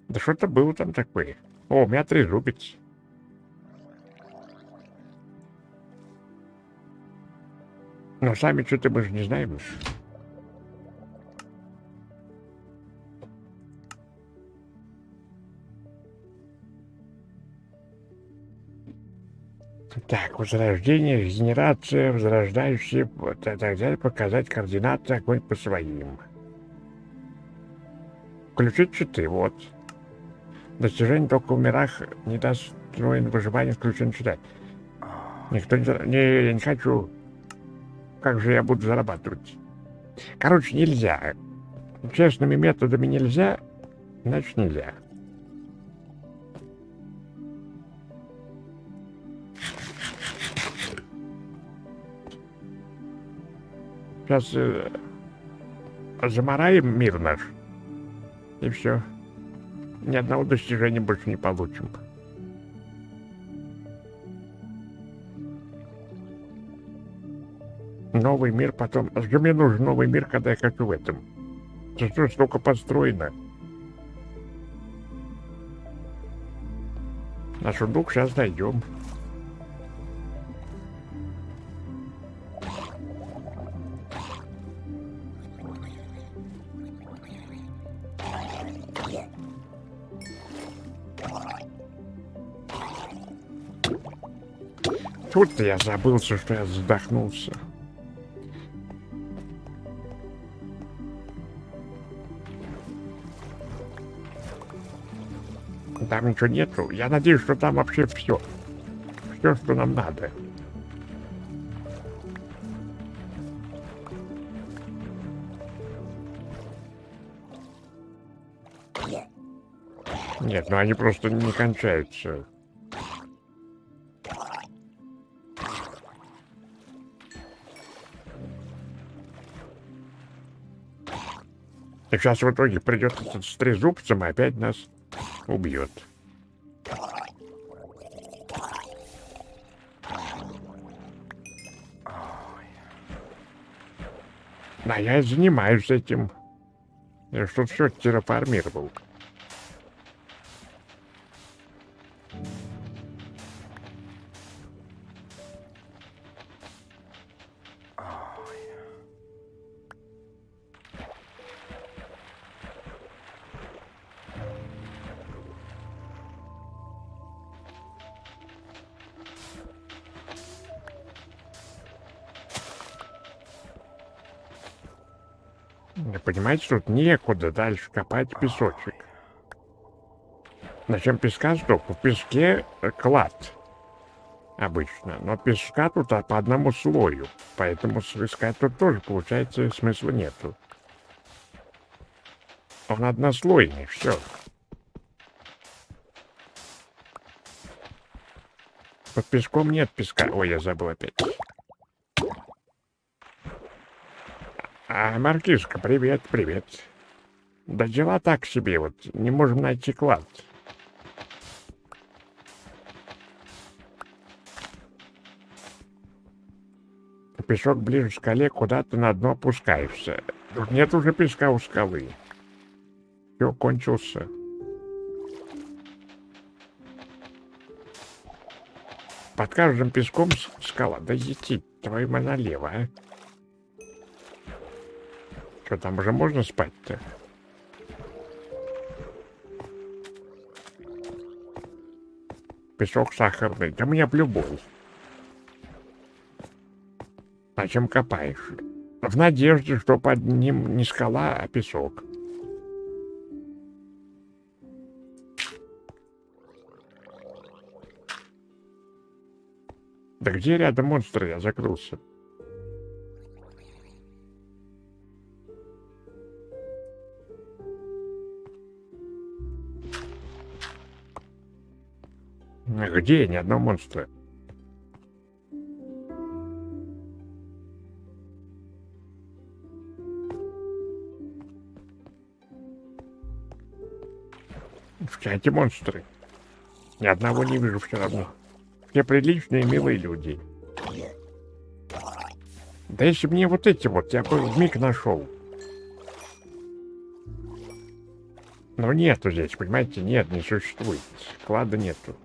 S1: Да что-то было там такое. О, у меня трезубец. Но сами что-то мы же не знаем. Так, возрождение, регенерация, возрождающие, вот, так далее, показать координаты, огонь по своим. Включить читы, вот. Достижение только в мирах недостроен выживание, включен читать. Никто не... Я не хочу. Как же я буду зарабатывать? Короче, нельзя. Честными методами нельзя, значит нельзя. Сейчас замараем мир наш. И все. Ни одного достижения больше не получим. Новый мир потом. А зачем мне нужен новый мир, когда я хочу в этом? Это что, столько построено? А сундук сейчас найдем. Тут-то я забылся, что я задохнулся. Там ничего нету. Я надеюсь, что там вообще все. Все, что нам надо. Нет, ну они просто не кончаются. И сейчас в итоге придет этот с трезубцем и опять нас убьет. Да, я и занимаюсь этим. Я что все терраформировал. Понимаете, тут некуда дальше копать песочек. Зачем песка столько? В песке клад обычно. Но песка тут по одному слою. Поэтому искать тут тоже, получается, смысла нету. Он однослойный, все. Под песком нет песка. Ой, я забыл опять. А, Маркишка, привет, привет. Да дела так себе, вот, не можем найти клад. Песок ближе к скале, куда ты на дно опускаешься. Тут нет уже песка у скалы. Все, кончился. Под каждым песком скала. Да идти, твою налево, а. Что, там уже можно спать-то? Песок сахарный. Да мне в любой. Зачем копаешь? В надежде, что под ним не скала, а песок. Да где рядом монстры? Я закрылся. Где? Ни одного монстра. В чате монстры. Ни одного не вижу все равно. Все приличные, милые люди. Да если мне вот эти вот, я бы вмиг нашел. Но нету здесь, понимаете? Нет, не существует. Склада нету.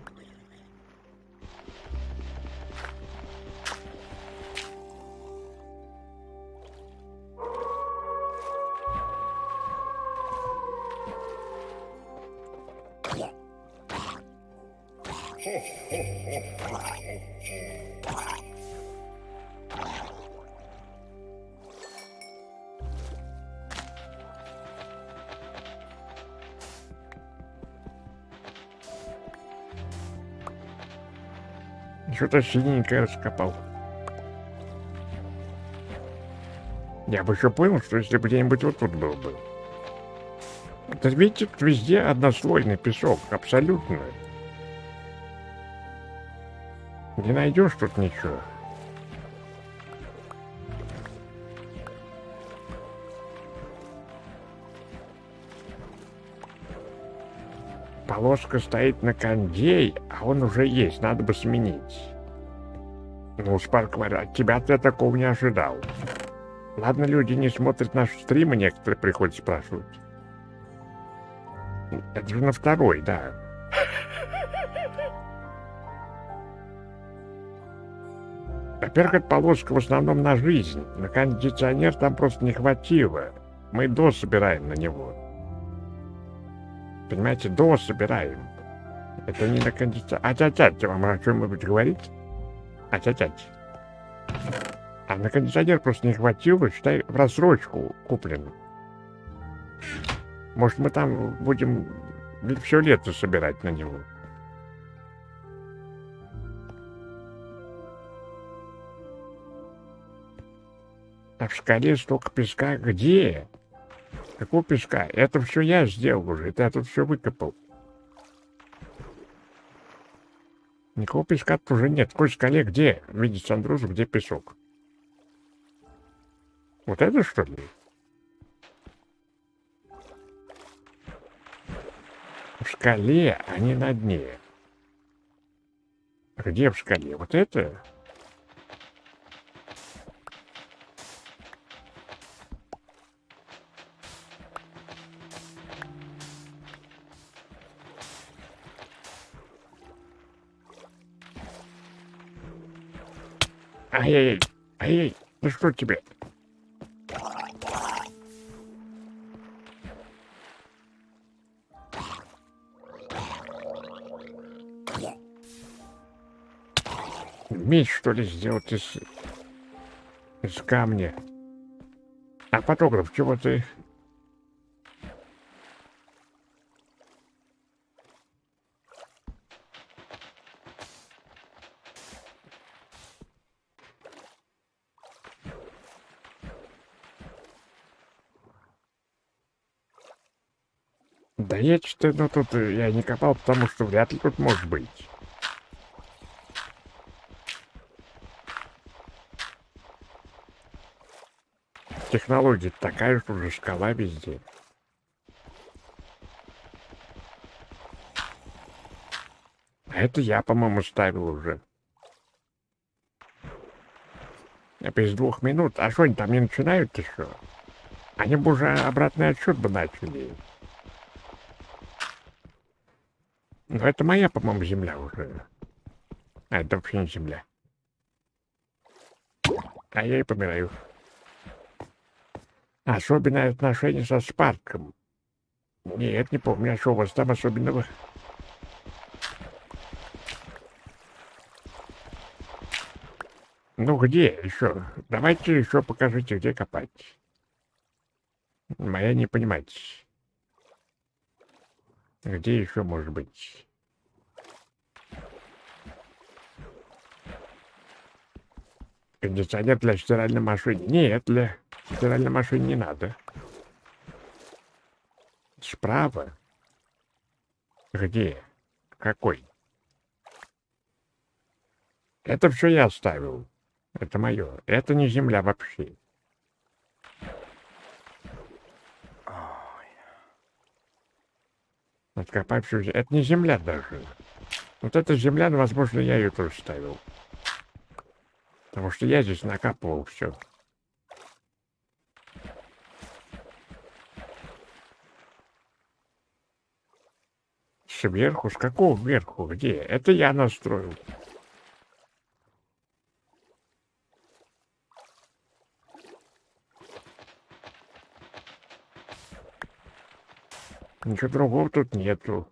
S1: Что-то синенькое раскопал. Я бы еще понял, что если бы где-нибудь вот тут был бы. Это, видите, тут везде однослойный песок, абсолютно. Не найдешь тут ничего. Полоска стоит на кондей, а он уже есть, надо бы сменить. Ну, Спарквар, от тебя-то я такого не ожидал. Ладно, люди не смотрят наши стримы, некоторые приходят спрашивают. Это же на второй, да. Во-первых, эта полоска в основном на жизнь. На кондиционер там просто не хватило. Мы собираем на него. Понимаете, собираем. Это не на кондиционер. А-тя-тя, вам о чем-нибудь говорить? А-тя-тять. А на кондиционер просто не хватило, считай, в рассрочку куплен. Может, мы там будем все лето собирать на него. А в скале столько песка. Где? Какого песка? Это все я сделал уже. Это я тут все выкопал. Никакого песка тут уже нет. В какой скале где? Видите Андрузу, где песок? Вот это что ли? В скале, а не на дне. Где в скале? Вот это? Ай-яй-яй, ай-яй, ну что тебе? Меч, что ли, сделать из камня? А фотограф, чего ты? Да я что-то, ну тут я не копал, потому что вряд ли тут может быть. Технология такая, что уже скала везде. А это я, по-моему, ставил уже. Я без 2 минут. А что они там не начинают еще? Они бы уже обратный отсчет бы начали. Но это моя, по-моему, земля уже. А это вообще не земля. А я и помираю. Особенное отношение со Спарком. Нет, не помню, а что у вас там особенного? Ну Ну где еще? Давайте еще покажите, где копать. Моя не понимаете. Где еще может быть? Кондиционер для стиральной машины. Нет, для стиральной машины не надо. Справа? Где? Какой? Это все я оставил. Это мое. Это не земля вообще. Откопать всю землю. Это не земля даже. Вот эта земля, возможно, я ее тоже ставил. Потому что я здесь накапывал все. Сверху? С какого вверху? Где? Это я настроил. Ничего другого тут нету.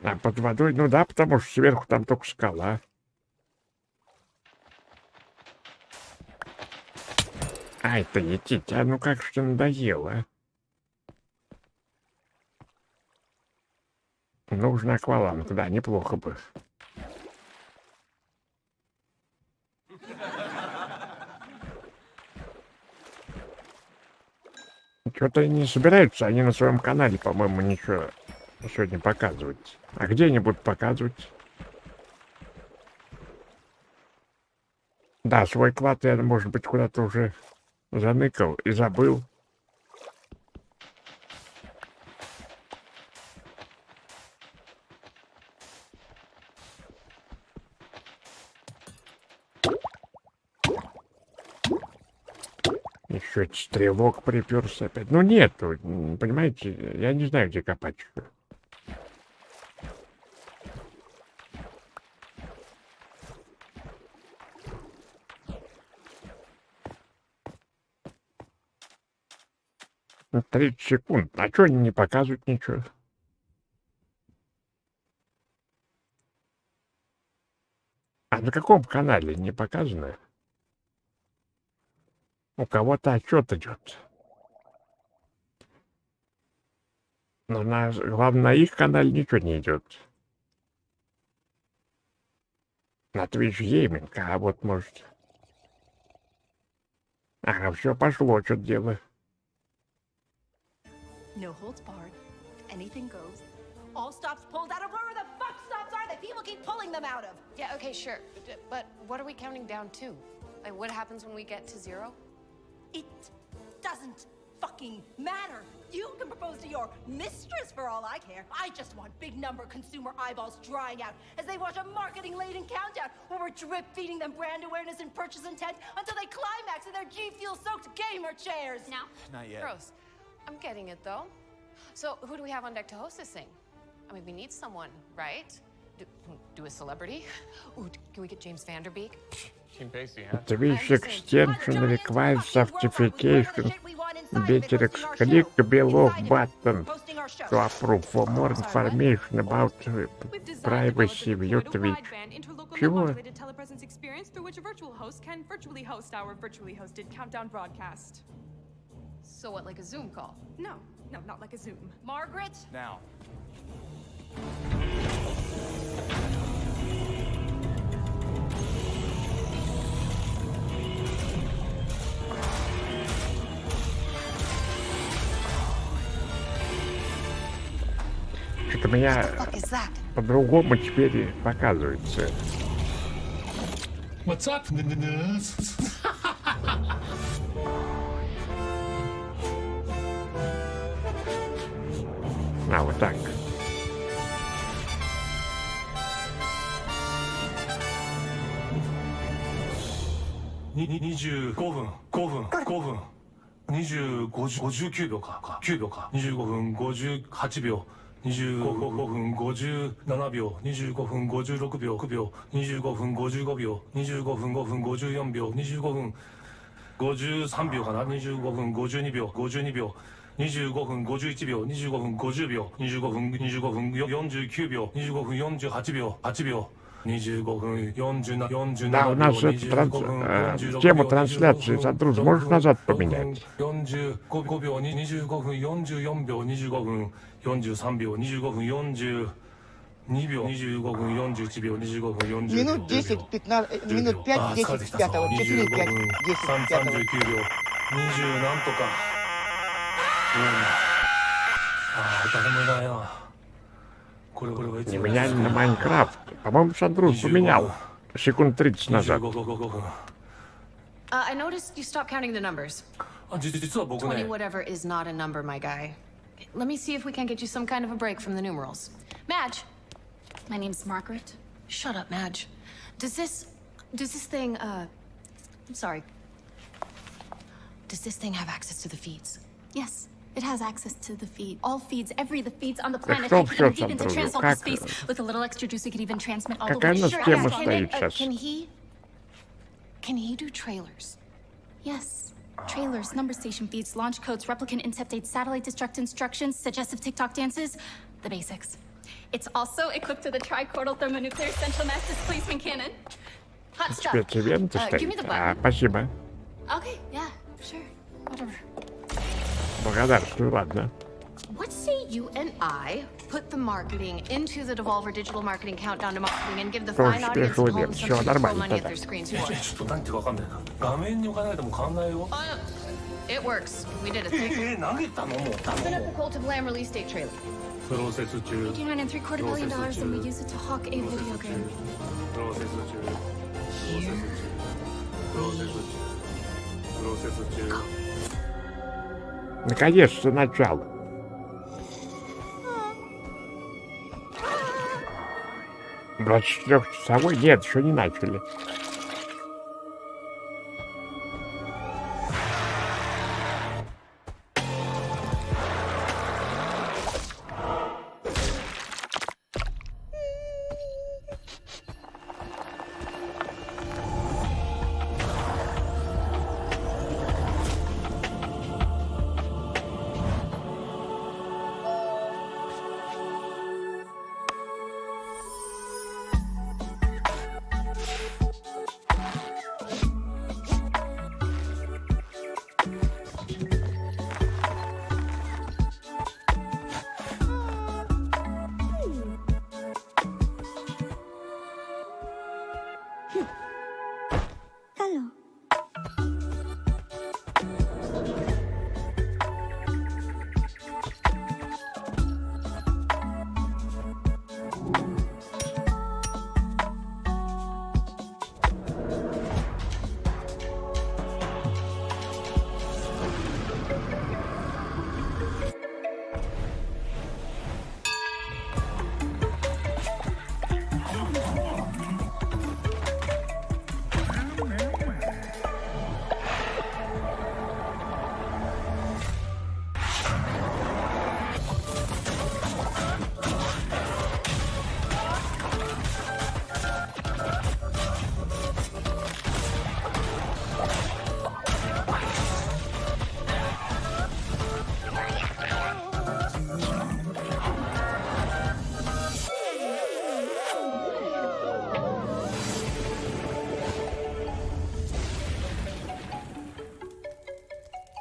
S1: А под водой, ну да, потому что сверху там только скала. А, это летит, а ну как же надоело. Нужна акваланг, да, неплохо бы. Что-то не собираются они на своем канале, по-моему, ничего сегодня показывать. А где они будут показывать? Да, свой клад я, может быть, куда-то уже заныкал и забыл. Еще стрелок приперся опять. Ну нету, понимаете, я не знаю, где копать. Ну, 30 секунд. А что они не показывают ничего? А на каком канале не показано? У кого-то отчет идет. Но главное, на их канале ничего не идет. На Twitch Gaming, а вот может. Ага, все пошло, что-то дело.
S17: No holds barred. Anything goes. All stops pulled out of wherever the fuck stops are that people keep pulling them out of.
S18: Yeah, okay, sure. But what are we counting down to? Like, what happens when we get to 0?
S17: It doesn't fucking matter. You can propose to your mistress for all I care. I just want big number consumer eyeballs drying out as they watch a marketing-laden countdown where we're drip-feeding them brand awareness and purchase intent until they climax in their G Fuel-soaked gamer chairs.
S18: No.
S8: Not yet.
S18: Gross. I'm getting it, though. So, who do we have on deck to host this thing? I mean, we need someone, right? Do a celebrity? Ooh, can we get James Vanderbeek?
S1: Twitch extension requires certification. Better click below button to approve for more information about privacy view Twitch. Чего?
S22: Telepresence experience through which a virtual host can virtually host our virtually hosted countdown broadcast.
S18: So what, like a Zoom call?
S22: No, not like a Zoom.
S18: Margaret?
S8: Now.
S1: Что-то меня по-другому теперь показывается.
S23: What's up?
S1: А, вот так.
S6: 25分51秒25分50秒25分49秒25分48秒8秒25分47
S1: Да, у нас тему трансляции сотрудничества. Можешь назад поменять?
S6: 45秒25分44秒25分43秒25分42秒25分41秒25分42秒
S10: Минут 10, 15, минут 5, 10 пятого, 4, 5, 10 пятого.
S6: 39秒20なんとか誰もいないな
S1: Не меняли на Майнкрафт. По-моему, Сандрус поменял. Секунд 30 назад.
S18: I noticed you stopped counting the numbers.
S6: 実は僕
S18: 20
S6: ね
S18: whatever is not a number, my guy. Let me see if we can get you some kind of a break from the numerals. Madge.
S23: My name's Margaret.
S18: Shut up, Madge. Does this thing, I'm sorry. Does this thing have access to the feeds?
S23: Yes, it has access to the feed. All feeds, the feeds on the planet.
S1: что
S23: It can
S1: всё
S23: deep into
S1: там
S23: transalter
S1: как-
S23: space. With a little extra juice, it could even transmit all the
S1: Какая
S23: way.
S1: у нас тема стоит
S18: Can
S1: сейчас?
S18: can he do trailers?
S23: Yes. Trailers, number station feeds, launch codes, replicant incept dates, satellite destruct instructions, suggestive TikTok dances, the basics. It's also equipped with a trichordal thermonuclear central mass displacement cannon. Hot stuff.
S1: Спецэвенты
S23: Give me the
S1: стоит.
S23: button.
S1: Спасибо.
S23: Okay, yeah, sure, whatever.
S1: Благодарствую, ладно.
S18: What say you and I put the marketing into the Devolver Digital Marketing Countdown to Marketing and give the
S1: Тоже
S18: fine audience
S1: успехов
S18: at home
S1: нет.
S18: something
S1: Всё
S18: to throw
S1: нормально
S18: money at
S1: тогда.
S18: their screens
S6: ちょ
S18: for?
S6: っと何てかわかんないな画面に置かないともう変わんないよ
S18: It works. We did a thing.
S6: 投げたのもう
S18: Open up the Cult of Lamb release date trailer.
S6: プロセス中
S23: $89.75 million, and we use it to hawk a video game.
S6: プロセス中プロセス中プロセス中
S1: Наконец-то начало. Двадцатичасовой? Нет, еще не начали.
S23: Hello.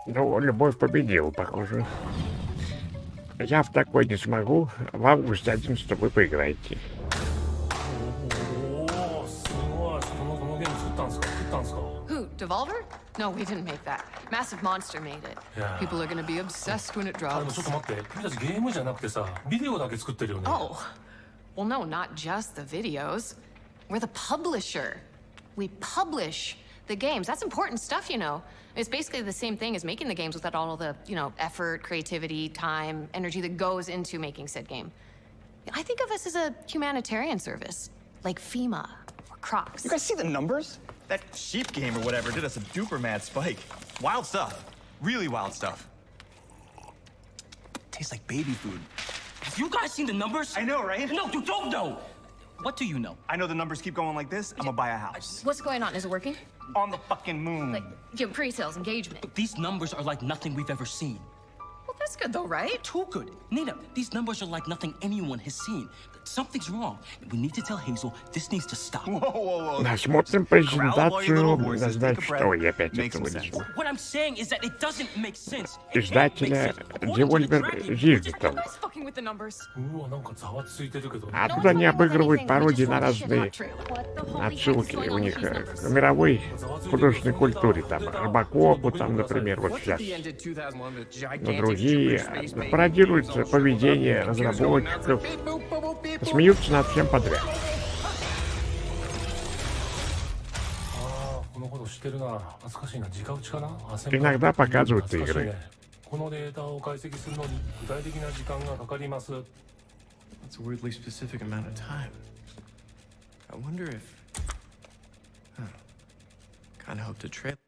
S1: Ну, любовь победила, похоже. Я в такой не смогу. В августе 11 вы поиграете.
S6: おおすごいこのゲーム作ったんですか作ったんですか
S18: Who? Devolver? No, we didn't make that. Massive Monster made it.
S6: Yeah.
S18: People are gonna be obsessed when it
S6: あでも
S18: drops.
S6: ちょっと待って君たちゲームじゃなくてさビデオだけ作ってるよね
S18: Oh. Well, no, not just the videos. We're the publisher. We publish the games. That's important stuff, you know. It's basically the same thing as making the games without all the, effort, creativity, time, energy that goes into making said game. I think of us as a humanitarian service, like FEMA or Crocs.
S24: You guys see the numbers? That sheep game or whatever did us a duper mad spike. Wild stuff. Really wild stuff. Tastes like baby food.
S5: Have you guys seen the numbers?
S24: I know, right?
S5: No, you don't know. What do you know?
S24: I know the numbers keep going like this, I'm gonna buy a house.
S18: What's going on? Is it working?
S24: On the fucking moon.
S18: Like, pre-sales, engagement.
S5: These numbers are like nothing we've ever seen.
S18: Well,
S9: That's good though, right?
S12: Too good. Nina, these numbers are like nothing anyone has seen. Something's wrong. We need to tell Hazel this needs to stop.
S1: Насмотрим презентацию, значит, что я опять это вылечил.
S12: What I'm saying is that it doesn't make sense.
S1: Издателя Devolver Digital. А тут они обыгрывают пародии на разные отсылки у них к мировой художественной культуре. Там Робокопу, там, например, вот сейчас. Но другие пародируют поведение разработчиков. Смеются над всем подряд. Иногда показывают игры.
S24: That's a weirdly specific amount of time. I wonder if... Kinda hope to trip.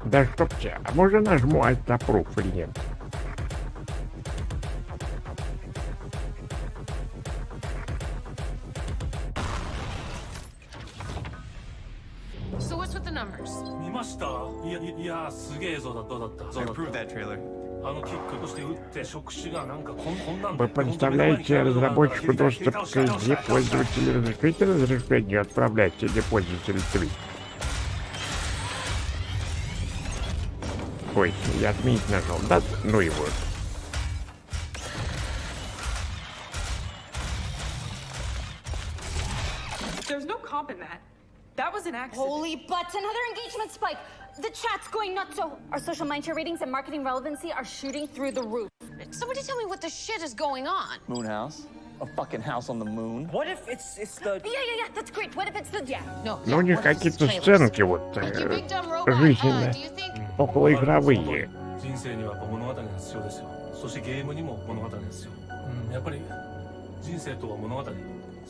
S1: Да чтоб тебя, а можно нажму Alt-Approve или нет?
S18: So what's with the numbers?
S24: I approved that trailer.
S1: Вы предоставляете разработчику доступ к ID пользователя разрешите разрешение отправлять ID пользователя твит. Ой, я отменить нажал, да? Ну его.
S22: There's no comp in that. That was an accident.
S23: Holy butts, another engagement spike. The chat's going nuts, so our social mindshare ratings and marketing relevancy are shooting through the roof.
S18: Somebody tell me what the shit is going on.
S24: Moon house? A fucking house on the moon?
S9: What if it's the...
S23: Yeah, that's great. What if it's the... Yeah.
S18: No.
S1: Ну, у них какие-то сценки вот жизненные, околоигровые.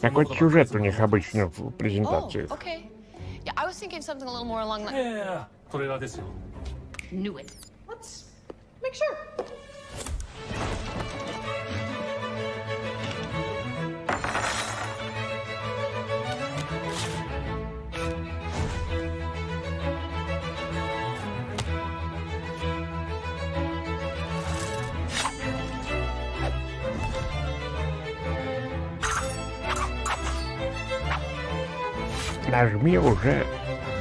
S1: Такой сюжет у них обычно в презентациях.
S18: Okay. Yeah, I was thinking something a little more along the... Knew it.
S22: Let's make sure.
S1: Нажми уже,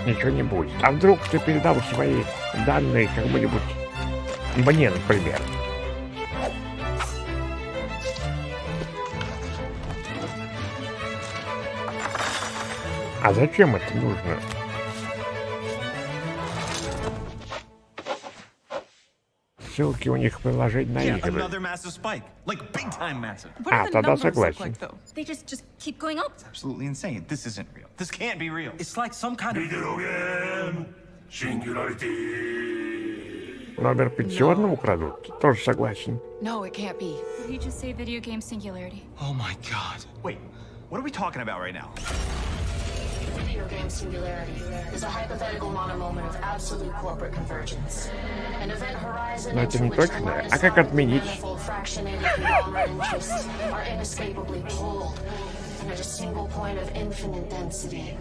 S1: ничего не будет. А вдруг ты передал свои данные кому-нибудь, мне, например. А зачем это нужно? Ссылки у них приложить на игры. А, тогда согласен.
S23: They just keep going up.
S24: It's absolutely insane. This isn't real. This can't be real.
S12: It's like some kind of...
S6: Video game singularity.
S1: Номер пенсионного украдут? Тоже согласен.
S18: No, it can't be.
S23: Did you just say video game singularity?
S24: Oh my god. Wait, what are we talking about right now?
S18: Video game singularity is a hypothetical monomoment of absolute corporate convergence. An event horizon
S1: Но это не точно. А как отменить?
S18: fractionated conglomerate interests are inescapably pulled at a single point of infinite density,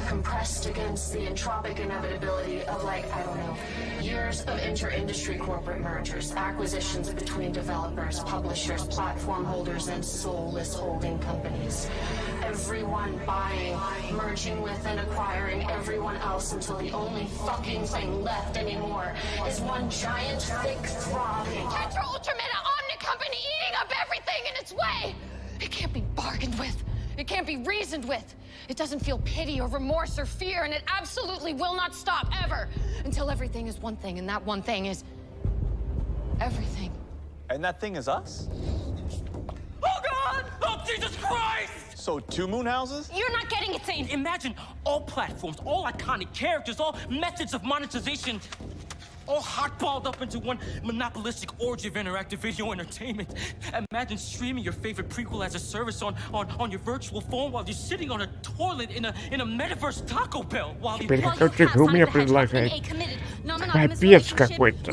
S18: compressed against the entropic inevitability of, like, I don't know, years of inter-industry corporate mergers, acquisitions between developers, publishers, platform holders, and soulless holding companies. Everyone buying, merging with and acquiring everyone else until the only fucking thing left anymore is one giant, thick, throbbing Tetra Ultrameta Omni company eating up everything in its way! It can't be bargained with. It can't be reasoned with. It doesn't feel pity or remorse or fear, and it absolutely will not stop ever until everything is one thing, and that one thing is everything.
S8: And that thing is us?
S12: Oh God! Oh Jesus Christ!
S24: So 2 moon houses?
S12: You're not getting it, Zane. Imagine all platforms, all iconic characters, all methods of monetization, all hot-balled up into one monopolistic orgy of interactive video entertainment. Imagine streaming your favorite prequel as a service on your virtual phone while you're sitting on a toilet in a metaverse Taco Bell.
S1: Теперь какую-то игру мне предлагает. Капец какой-то.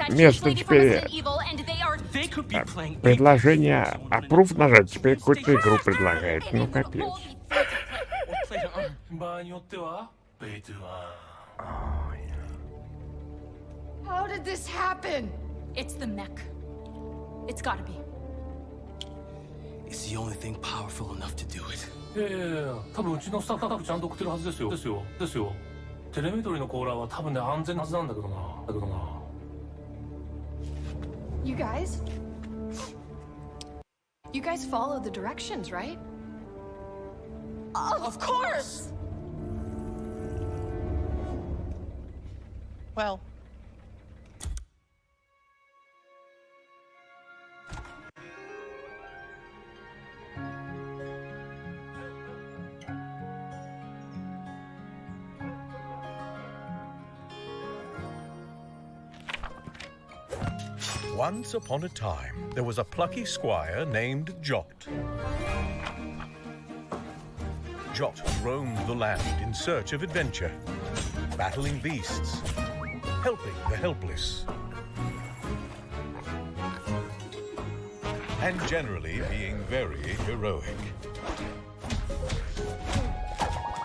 S1: Вместо теперь предложение approve нажать, теперь какую-то игру предлагает. Ну капец.
S18: How did this happen? It's the mech. It's gotta be.
S12: It's the only thing powerful enough to do it.
S6: 多分うちのスタッフちゃんと送ってるはずですよ。テレメトリのコーラーは多分ね安全なはずなんだけどな。
S18: You guys follow the directions, right?
S17: Of course! Well...
S7: Once upon a time, there was a plucky squire named Jot. Jot roamed the land in search of adventure, battling beasts, helping the helpless, and generally being very heroic.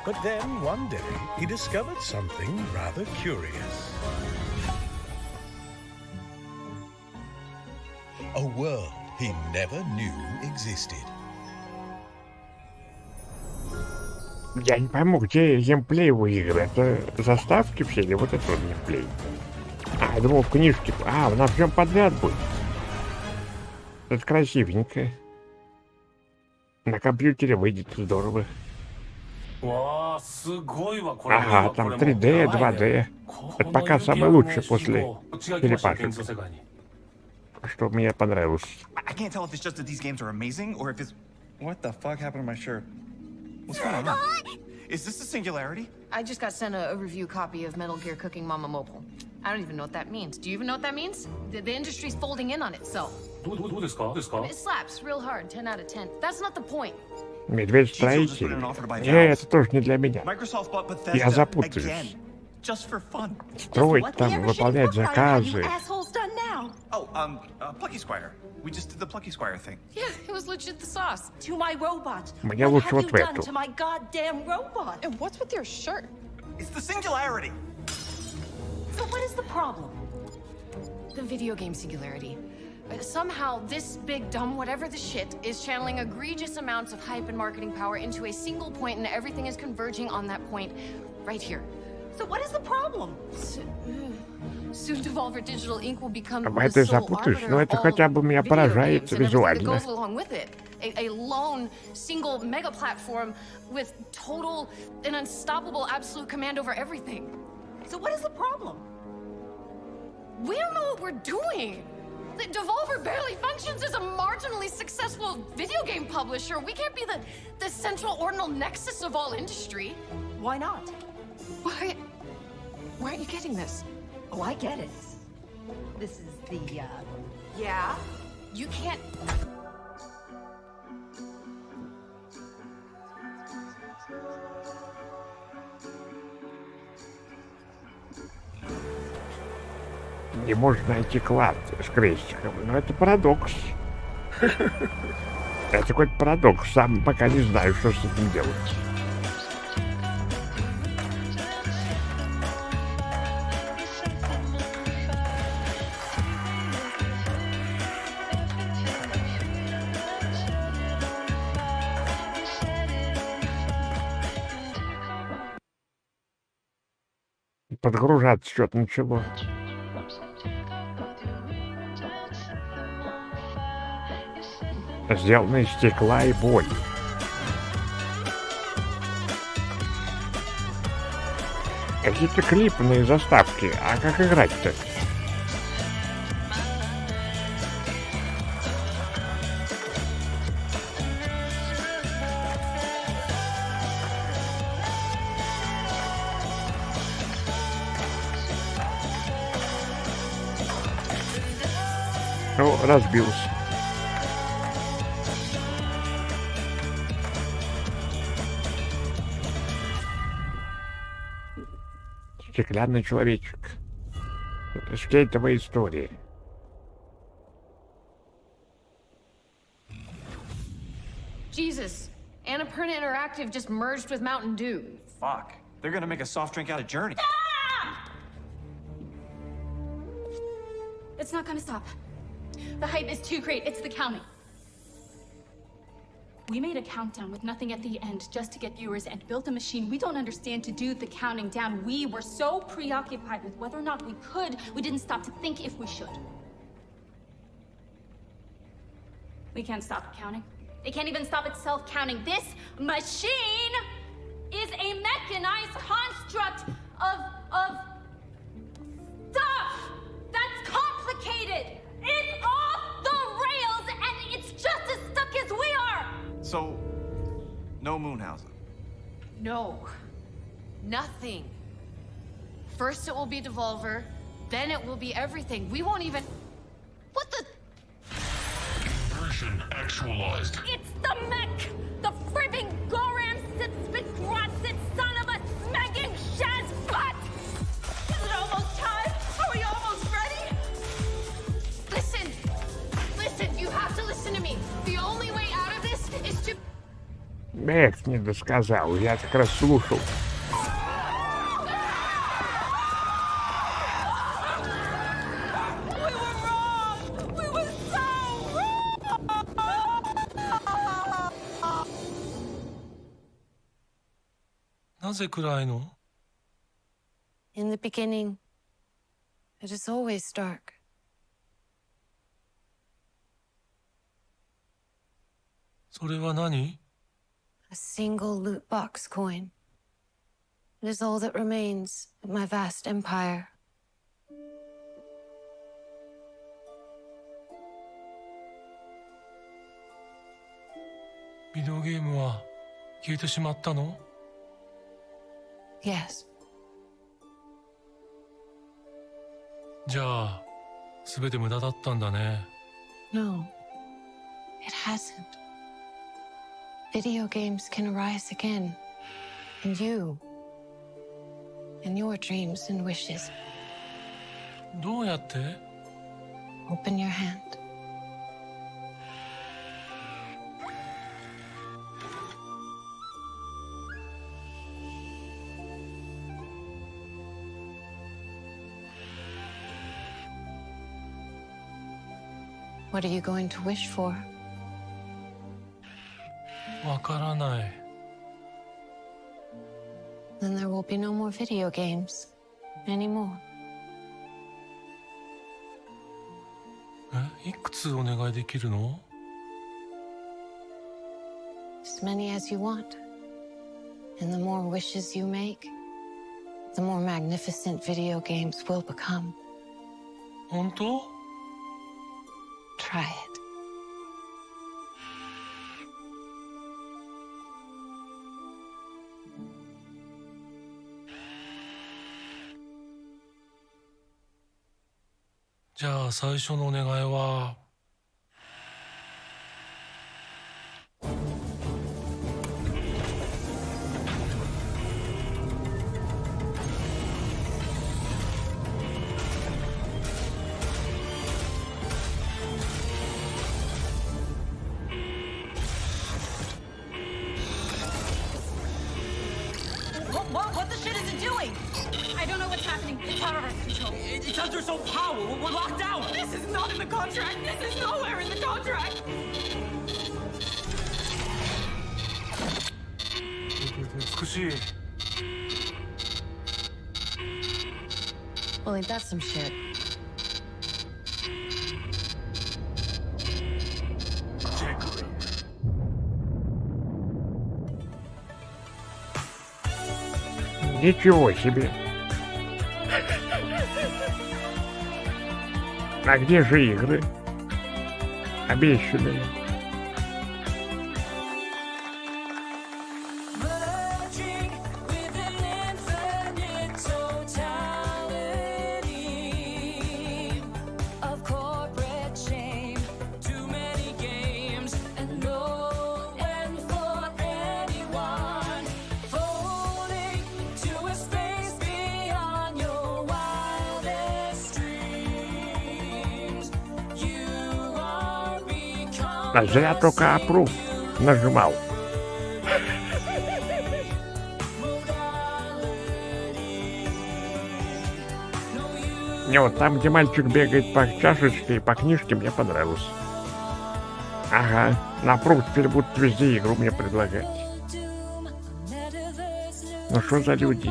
S7: But then, one day, he discovered something rather curious. A world he never knew existed.
S1: Я не пойму, где геймплей у игры. Это заставки все или вот это вот геймплей? А, я думал, в книжке. А, она всем подряд будет. Это красивенько. На компьютере выйдет здорово. Ага, там 3D, 2D. Это пока самое лучшее после перепашек. Что мне понравилось.
S24: I can't tell if it's just that these games are amazing or if it's... What the fuck happened to my shirt? What's going on? Is this the singularity?
S18: I just got sent a review copy of Metal Gear Cooking Mama Mobile. I don't even know what that means. Do you even know what that means? The industry's folding in on itself. It slaps real hard, 10 out of 10. That's not the point.
S1: Медведь-строитель. Это тоже не для меня. Я запутаюсь.
S24: Just for fun.
S1: Строить там, выполнять заказы.
S24: Oh, Plucky Squire. We just did the Plucky Squire thing.
S18: Yeah, it was legit the sauce.
S17: To my robot.
S1: Мне лучше вот в эту.
S17: To my goddamn robot.
S22: And what's with your shirt?
S24: It's the singularity.
S17: So what is the problem?
S18: The video game singularity. Somehow, this big dumb whatever the shit is channeling egregious amounts of hype and marketing power into a single point, and everything is converging on that point right here.
S17: So what is the problem?
S18: Soon Devolver Digital Inc. will become
S1: В этой запутаюсь, но это хотя бы меня поражает визуально.
S18: A lone, single mega platform with total and unstoppable absolute command over everything.
S17: So what is the problem?
S18: We don't know what we're doing. The Devolver barely functions as a marginally successful video game publisher. We can't be the central ordinal nexus of all industry.
S17: Why not?
S18: Why aren't you getting this?
S17: Oh, I get it. This is the,
S18: Yeah? You can't...
S1: Не может найти клад с крестиком. Но это парадокс. Это какой-то парадокс. Сам пока не знаю, что с этим делать. Подгружаться что-то начало. Сделано из стекла и боли. Какие-то клипные заставки. А как играть-то? О, разбился. Стеклянный человечек. Скейтовая история.
S18: Jesus, Annapurna Interactive just merged with Mountain Dew.
S24: Fuck. They're gonna make a soft drink out of Journey.
S23: It's not gonna stop. The hype is too great. It's the counting. We made a countdown with nothing at the end just to get viewers and built a machine we don't understand to do the counting down. We were so preoccupied with whether or not we could, we didn't stop to think if we should. We can't stop it counting. It can't even stop itself counting. This machine is a mechanized construct of stuff that's complicated. It's off the rails and it's just as stuck as we are.
S24: So, no Moonhausen.
S18: No. Nothing. First it will be Devolver, then it will be everything. We won't even... What the...
S6: Version actualized.
S23: It's the mech! The fribbing Goram Sitspit son of a smacking Shaz butt! Is it almost time? Are we almost ready?
S18: Listen! Listen, you have to listen to me. The only way out of this is to...
S1: Эх, не досказал. Я как раз слушал.
S18: In the beginning, it is always dark. A single loot box coin. It is all that remains of my vast empire.
S6: Video game は消えてしまったの?
S18: Yes.
S6: じゃあ、すべて無駄だったんだね。
S18: No, it hasn't. Video games can arise again. And you. And your dreams and wishes.
S6: どうやって?
S18: Open your hand. What are you going to wish for?
S6: わからない。
S18: Then there will be no more video games anymore.
S6: いくつお願いできるの?
S18: As many as you want. And the more wishes you make, the more magnificent video games will become.
S6: 本当?
S18: Try it.
S6: 자, じゃあ最初のお願いは
S17: What the shit is it doing?
S23: I don't know what's happening. It's out of our control.
S12: It's under its own power. We're locked out.
S23: This is not in the contract. This is nowhere in the contract.
S18: Well, ain't that some shit?
S1: Ничего себе. А где же игры? Обещанные.
S9: Of corporate change.
S1: А зря только approve нажимал. Не, вот там, где мальчик бегает по чашечке и по книжке, мне понравилось. Ага, на пруд теперь будут везде игру мне предлагать. Ну что за люди?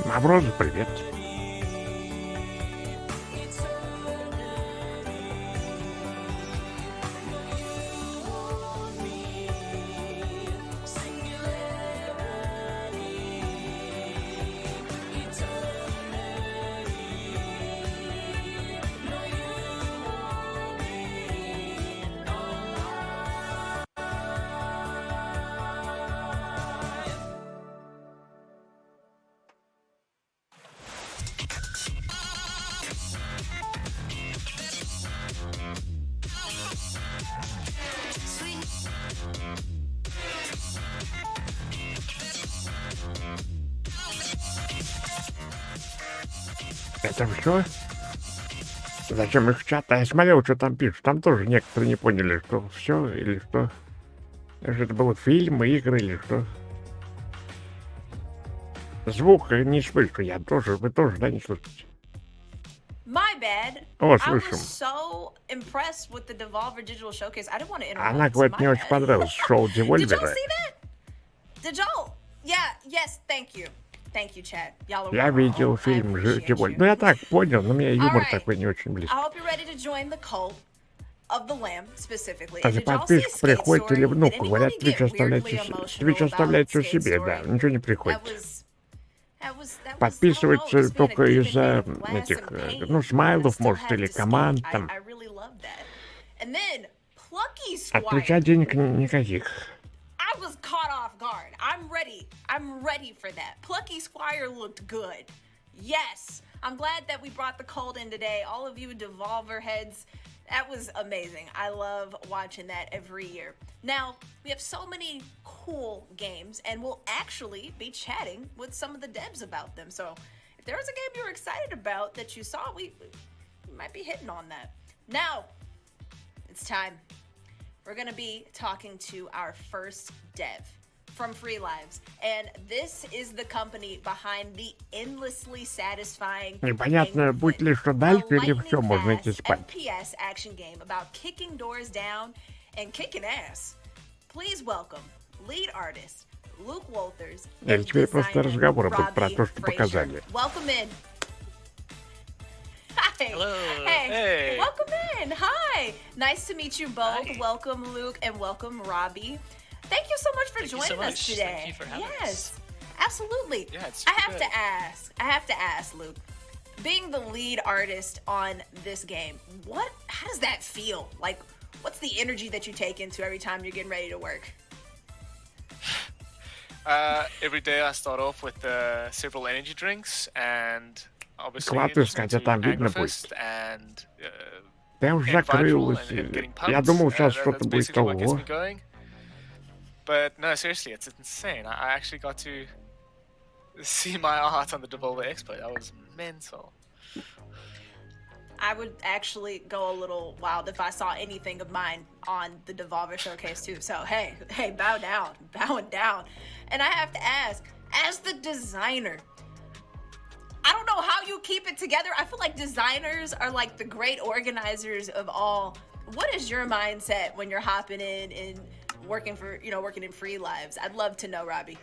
S1: Маврозу, привет. Это все? Зачем их чат? А я смотрел, что там пишут. Там тоже некоторые не поняли, что все или что. Это был фильм, игры или что. Звук не слышу, я тоже, вы тоже, да, не слышите?
S9: My bad.
S1: О,
S9: I
S1: слышим.
S9: was so impressed with the Devolver Digital Showcase. I didn't want to interrupt.
S1: Она, говорит, мне очень понравилось шоу
S9: Did y'all
S1: Девольвера.
S9: see that? Did y'all? Yeah, yes, thank you. Thank you, Chad. Y'all are
S1: Я видел фильм Девольвер. Ну, я так понял, но мне юмор
S9: Alright.
S1: такой не очень
S9: I
S1: близкий.
S9: hope you're ready to join the cult of the Lamb specifically.
S1: А
S9: And
S1: за
S9: did y'all see
S1: подписку
S9: Skate
S1: приходит
S9: Story?
S1: или
S9: Did
S1: внуку, говорят,
S9: anybody get weirdly emotional
S1: Твич
S9: about
S1: оставляет все
S9: Skate
S1: себе,
S9: Story?
S1: да, ничего не приходит.
S9: That was
S1: Подписывается только из-за этих, ну, смайлов, может, или команд там.
S9: I really loved that. And then Plucky
S1: От
S9: Squire.
S1: Твича денег никаких.
S9: I was caught off guard. I'm ready. I'm ready for that. Plucky Squire looked good. Yes. I'm glad that we brought the cult in today. All of you Devolver heads, that was amazing. I love watching that every year. Now, we have so many cool games, and we'll actually be chatting with some of the devs about them. So if there was a game you were excited about that you saw, we might be hitting on that. Now, it's time. We're going to be talking to our first dev from Free Lives. And this is the company behind the endlessly satisfying
S1: Непонятно, будет ли что дальше, или все, можно идти спать.
S9: FPS action game about kicking doors down and kicking ass. Please welcome lead artist Luke Walters
S1: Или
S9: and
S1: теперь просто
S9: designer
S1: разговоры будут про
S9: Robbie
S1: то, что
S9: Frazier.
S1: показали.
S9: Welcome in. Hi.
S15: Hello.
S9: Hey.
S15: Hey.
S9: Welcome in. Hi. Nice to meet you both.
S15: Hi.
S9: Welcome, Luke, and welcome, Robbie. Thank you so much for
S15: Thank you
S9: joining
S15: so
S9: us
S15: much.
S9: today.
S15: Thank you for having
S9: yes,
S15: us.
S9: absolutely.
S15: Yeah, it's
S9: I
S15: super
S9: have
S15: good.
S9: to ask, Luke. Being the lead artist on this game, how does that feel? Like, what's the energy that you take into every time you're getting ready to work?
S15: Every day I start off with several energy drinks and obviously
S1: Клад искать, а там видно будет. Ты уже закрылась. Я думал, сейчас что-то будет того.
S15: But no, seriously, it's insane. I actually got to see my art on the Devolver Expo. That was mental.
S9: I would actually go a little wild if I saw anything of mine on the Devolver Showcase too. So hey, bow down, bowing down. And I have to ask, as the designer, I don't know how you keep it together. I feel like designers are like the great organizers of all. What is your mindset when you're hopping in and working in free lives? I'd love to know, Robbie.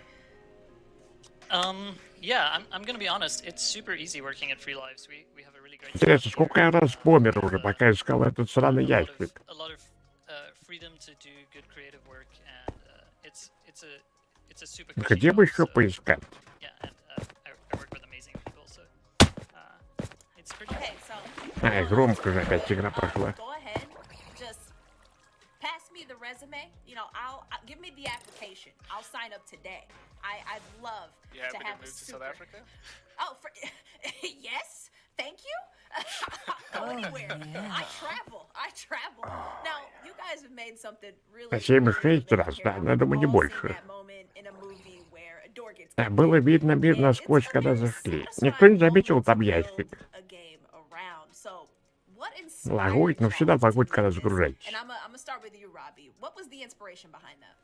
S4: Yeah, I'm gonna be honest. It's super easy working at Free Lives. We have a really great.
S1: Интересно, сколько я раз помер уже, пока искал этот сраный ящик.
S4: A lot of freedom to do good creative work, and it's a super.
S1: Где бы еще поискать?
S4: Yeah, and I work with amazing people, so it's pretty.
S9: Okay, so.
S1: Ай, громко же опять игра пошла.
S9: Go ahead, just pass me the resume. You know, I'll give me the application. I'll sign up today. I'd love
S15: You
S9: to
S15: happen
S9: have
S15: to move
S9: a
S15: to
S9: super.
S15: South Africa?
S9: Oh, yes, thank you. Go anywhere. I travel. Now, you guys have made something really.
S1: 7-6 раз, да, но я думаю, не больше.
S9: That moment in a movie where a door gets.
S1: Было видно мир насквозь, когда зашли. Никто не заметил там ящик.
S9: A game around. So, what inspired
S1: Лагует, но всегда лагует, когда загружаете.
S9: And I'm gonna start with you, Robbie. What was the inspiration behind that?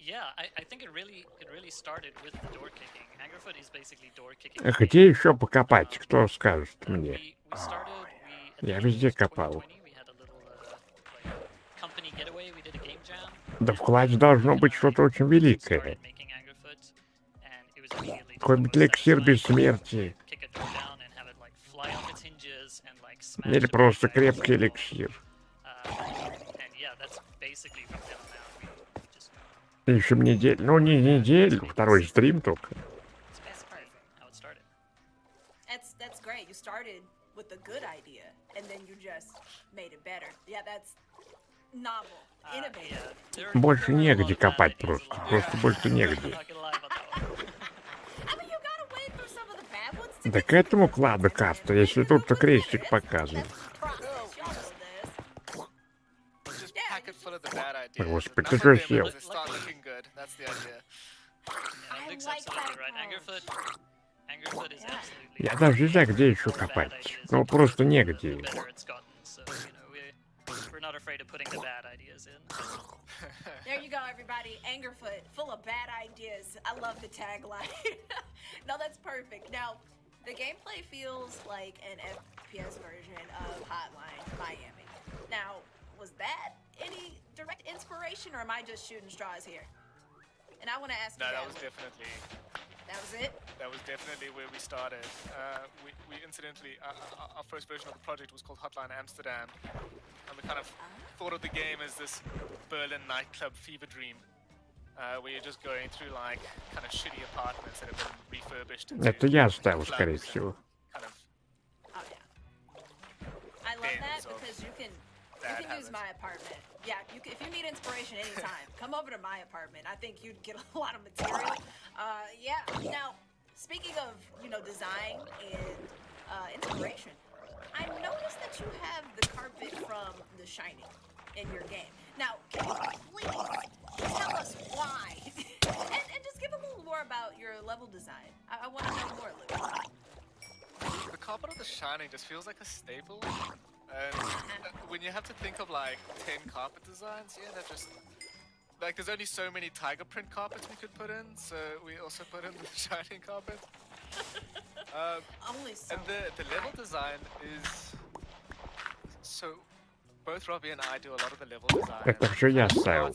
S4: Yeah, I think it really started with the door kicking. Anglerfoot is basically door kicking.
S1: Где еще покопать? Кто скажет мне? Я везде копал. Да в кладе должно быть что-то очень великое. Какой-нибудь эликсир бессмертия. Или просто крепкий эликсир. Еще неделю. Ну, не неделю, второй стрим только.
S9: That's great. You started with a good idea, and then you just made it better. Yeah, that's novel, innovative.
S1: Больше негде копать просто. Просто больше негде. Да к этому кладу карта, если тут-то крестик показан. Господи, ты что сел? Я даже не знаю, где еще копать. Ну, просто негде.
S9: There you go, everybody. Angerfoot, full of bad ideas. I love the tagline. No, that's perfect. Now, the gameplay feels like an FPS version of Hotline Miami. Now, was that any direct inspiration, or am I just shooting straws here? And I want to ask you
S15: that was definitely.
S9: That was it?
S15: That was definitely where we started. We incidentally, our first version of the project was called Hotline Amsterdam. And we kind of thought of the game as this Berlin nightclub fever dream. Where you're just going through like kind of shitty apartments that have been refurbished.
S1: Это я оставил, скорее всего.
S15: Kind of.
S9: Oh yeah. I love that because you can use my apartment. Yeah, if you need inspiration anytime, come over to my apartment. I think you'd get a lot of material. Yeah. Now, speaking of design and inspiration, I noticed that you have the carpet from The Shining in your game. Now, can you please tell us why? and just give a little more about your level design. I want to know more, Luke.
S15: The carpet of The Shining just feels like a staple. And when you have to think of like 10 carpet designs, yeah, they're just like there's only so many tiger print carpets we could put in, so we also put in the Shining carpet.
S9: Only so.
S15: And the level design is so. Both Robbie and I do a lot of the level design.
S1: Это все я оставил.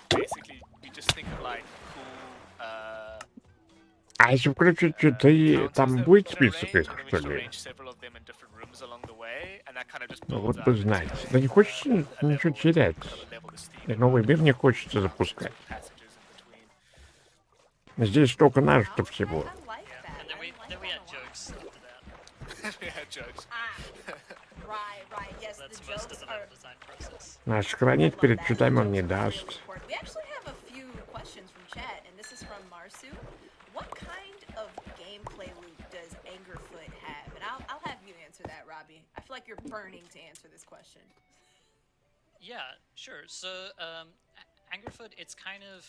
S15: Basically, we just think of like cool.
S1: А если включить читы, там будет список их, что ли? Ну вот бы знать. Да не хочется ничего терять. И новый мир не хочется запускать. Здесь столько нажито всего. Нас сохранить перед читаем он не даст.
S9: What kind of gameplay loop does Angerfoot have? And I'll have you answer that, Robbie. I feel like you're burning to answer this question.
S4: Yeah, sure. So, Angerfoot, it's kind of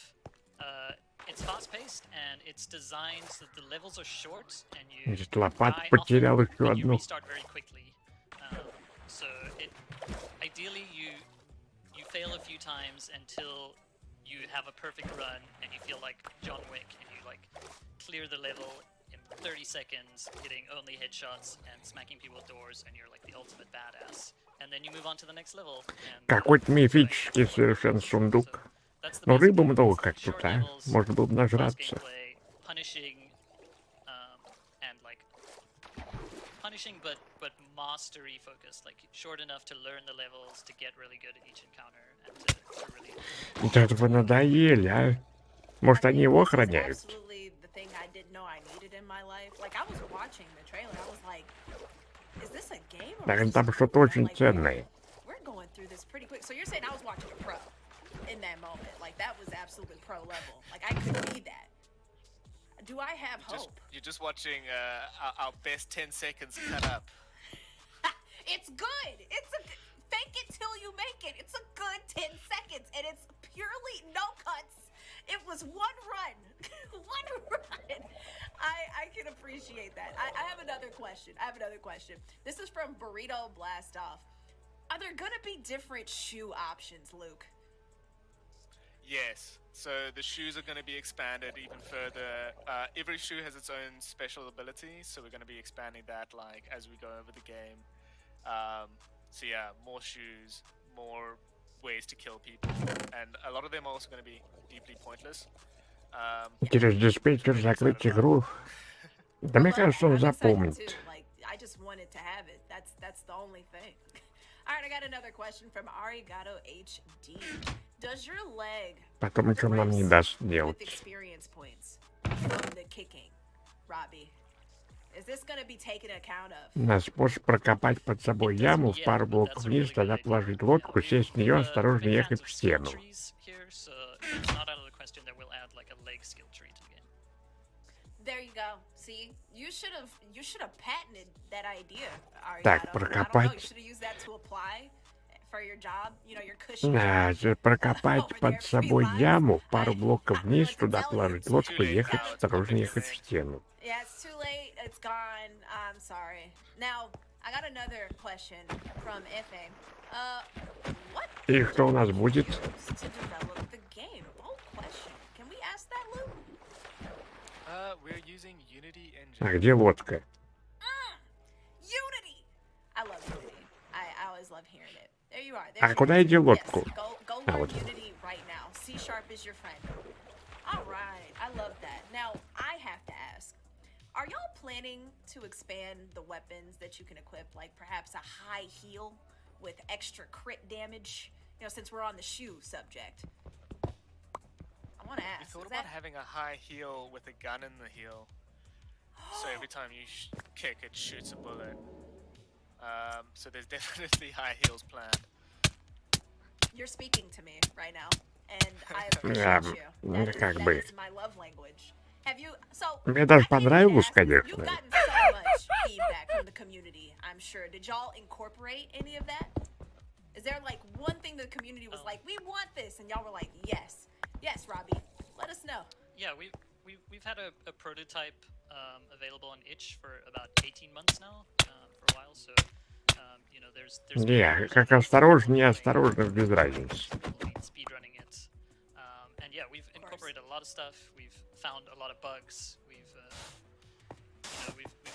S4: it's fast-paced and it's designed so that the levels are short and you
S1: Значит, лопату
S4: die
S1: потерял
S4: often
S1: еще
S4: and you
S1: одну.
S4: restart very quickly. So ideally you fail a few times until you have a perfect run and you feel like John Wick and you like clear the level in 30 seconds, hitting only headshots and smacking people with doors, and you're like the ultimate badass. And then you move on to the next level.
S1: Какой-то мифический совершенно сундук. Но рыбы много как тут, а? Можно было бы нажраться.
S4: Punishing but mastery focused, like short enough to learn the levels, to get really good at each encounter, and to really.
S1: Да вы надоели, а? Может, они его охраняют?
S9: Absolutely the thing I didn't know I needed in my life. Like I was watching the trailer, I was like, is this a game?
S1: Да, там что-то очень ценное.
S9: We're going through this pretty quick. So you're saying I was watching a pro in that moment? Like that was absolutely pro level. Like I could be that. Do I have hope?
S15: You're just watching our best 10 seconds cut up.
S9: It's good. It's a fake it till you make it. It's a good 10 seconds, and it's purely no cuts. It was one run. One run. I can appreciate that. I have another question. This is from Burrito Blastoff. Are there gonna be different shoe options, Luke?
S15: Yes. So the shoes are going to be expanded even further. Every shoe has its own special ability, so we're going to be expanding that like as we go over the game. So yeah, more shoes, more ways to kill people, and a lot of them are also going to be deeply pointless.
S1: Через диспетчер закрыть игру. Да мне кажется, он запомнит.
S9: I just wanted to have it. That's the only thing. All right, I got another question from Arigato HD. Does your leg
S1: Потом ничего нам не даст делать.
S9: experience points from the kicking, Robbie? Is this going to be taken account of?
S1: На способ прокопать под собой яму в пару блоков вниз, тогда положить лодку, сесть в нее, осторожно ехать в стену.
S9: There you go. See, you should have patented that idea, Arigato.
S1: Так, прокопать.
S9: You should have used that to apply for your job. You know, your cushion.
S1: Прокопать под собой яму, пару блоков вниз, туда положить лодку, ехать, осторожно ехать в стену.
S9: Yeah, it's too late. It's gone. I'm sorry. Now, I got another question from Efe. What?
S1: И что у нас будет?
S9: To develop the game. Bold question. Can we ask that, Luke?
S15: We're using Unity engine.
S1: А где лодка?
S9: Unity. I love Unity. I always love hearing it. There you are.
S1: А куда иди лодку?
S9: Go learn Unity right now. C# is your friend. All right. I love that. Now, I have to ask. Are y'all planning to expand the weapons that you can equip, like perhaps a high heal with extra crit damage? You know, since we're on the shoe subject. I want to ask.
S15: We thought about having a high heal with a gun in the heel. So every time you kick, it shoots a bullet. So there's definitely high heals planned.
S9: You're speaking to me right now, and I appreciate you.
S1: Как бы.
S9: That is my love language. Have you? So
S1: Мне даже понравилось, конечно.
S9: you've gotten so much feedback from the community, I'm sure. Did y'all incorporate any of that? Is there like one thing the community was like, we want this, and y'all were like, yes, yes, Robbie, let us know.
S4: Yeah, we've had a prototype available on itch for about 18 months now, for a while. So you know, there's
S1: Не, как осторожно, неосторожно, без разницы.
S4: speedrunning it, and yeah, we've incorporated a lot of stuff. We've found a lot of bugs. We've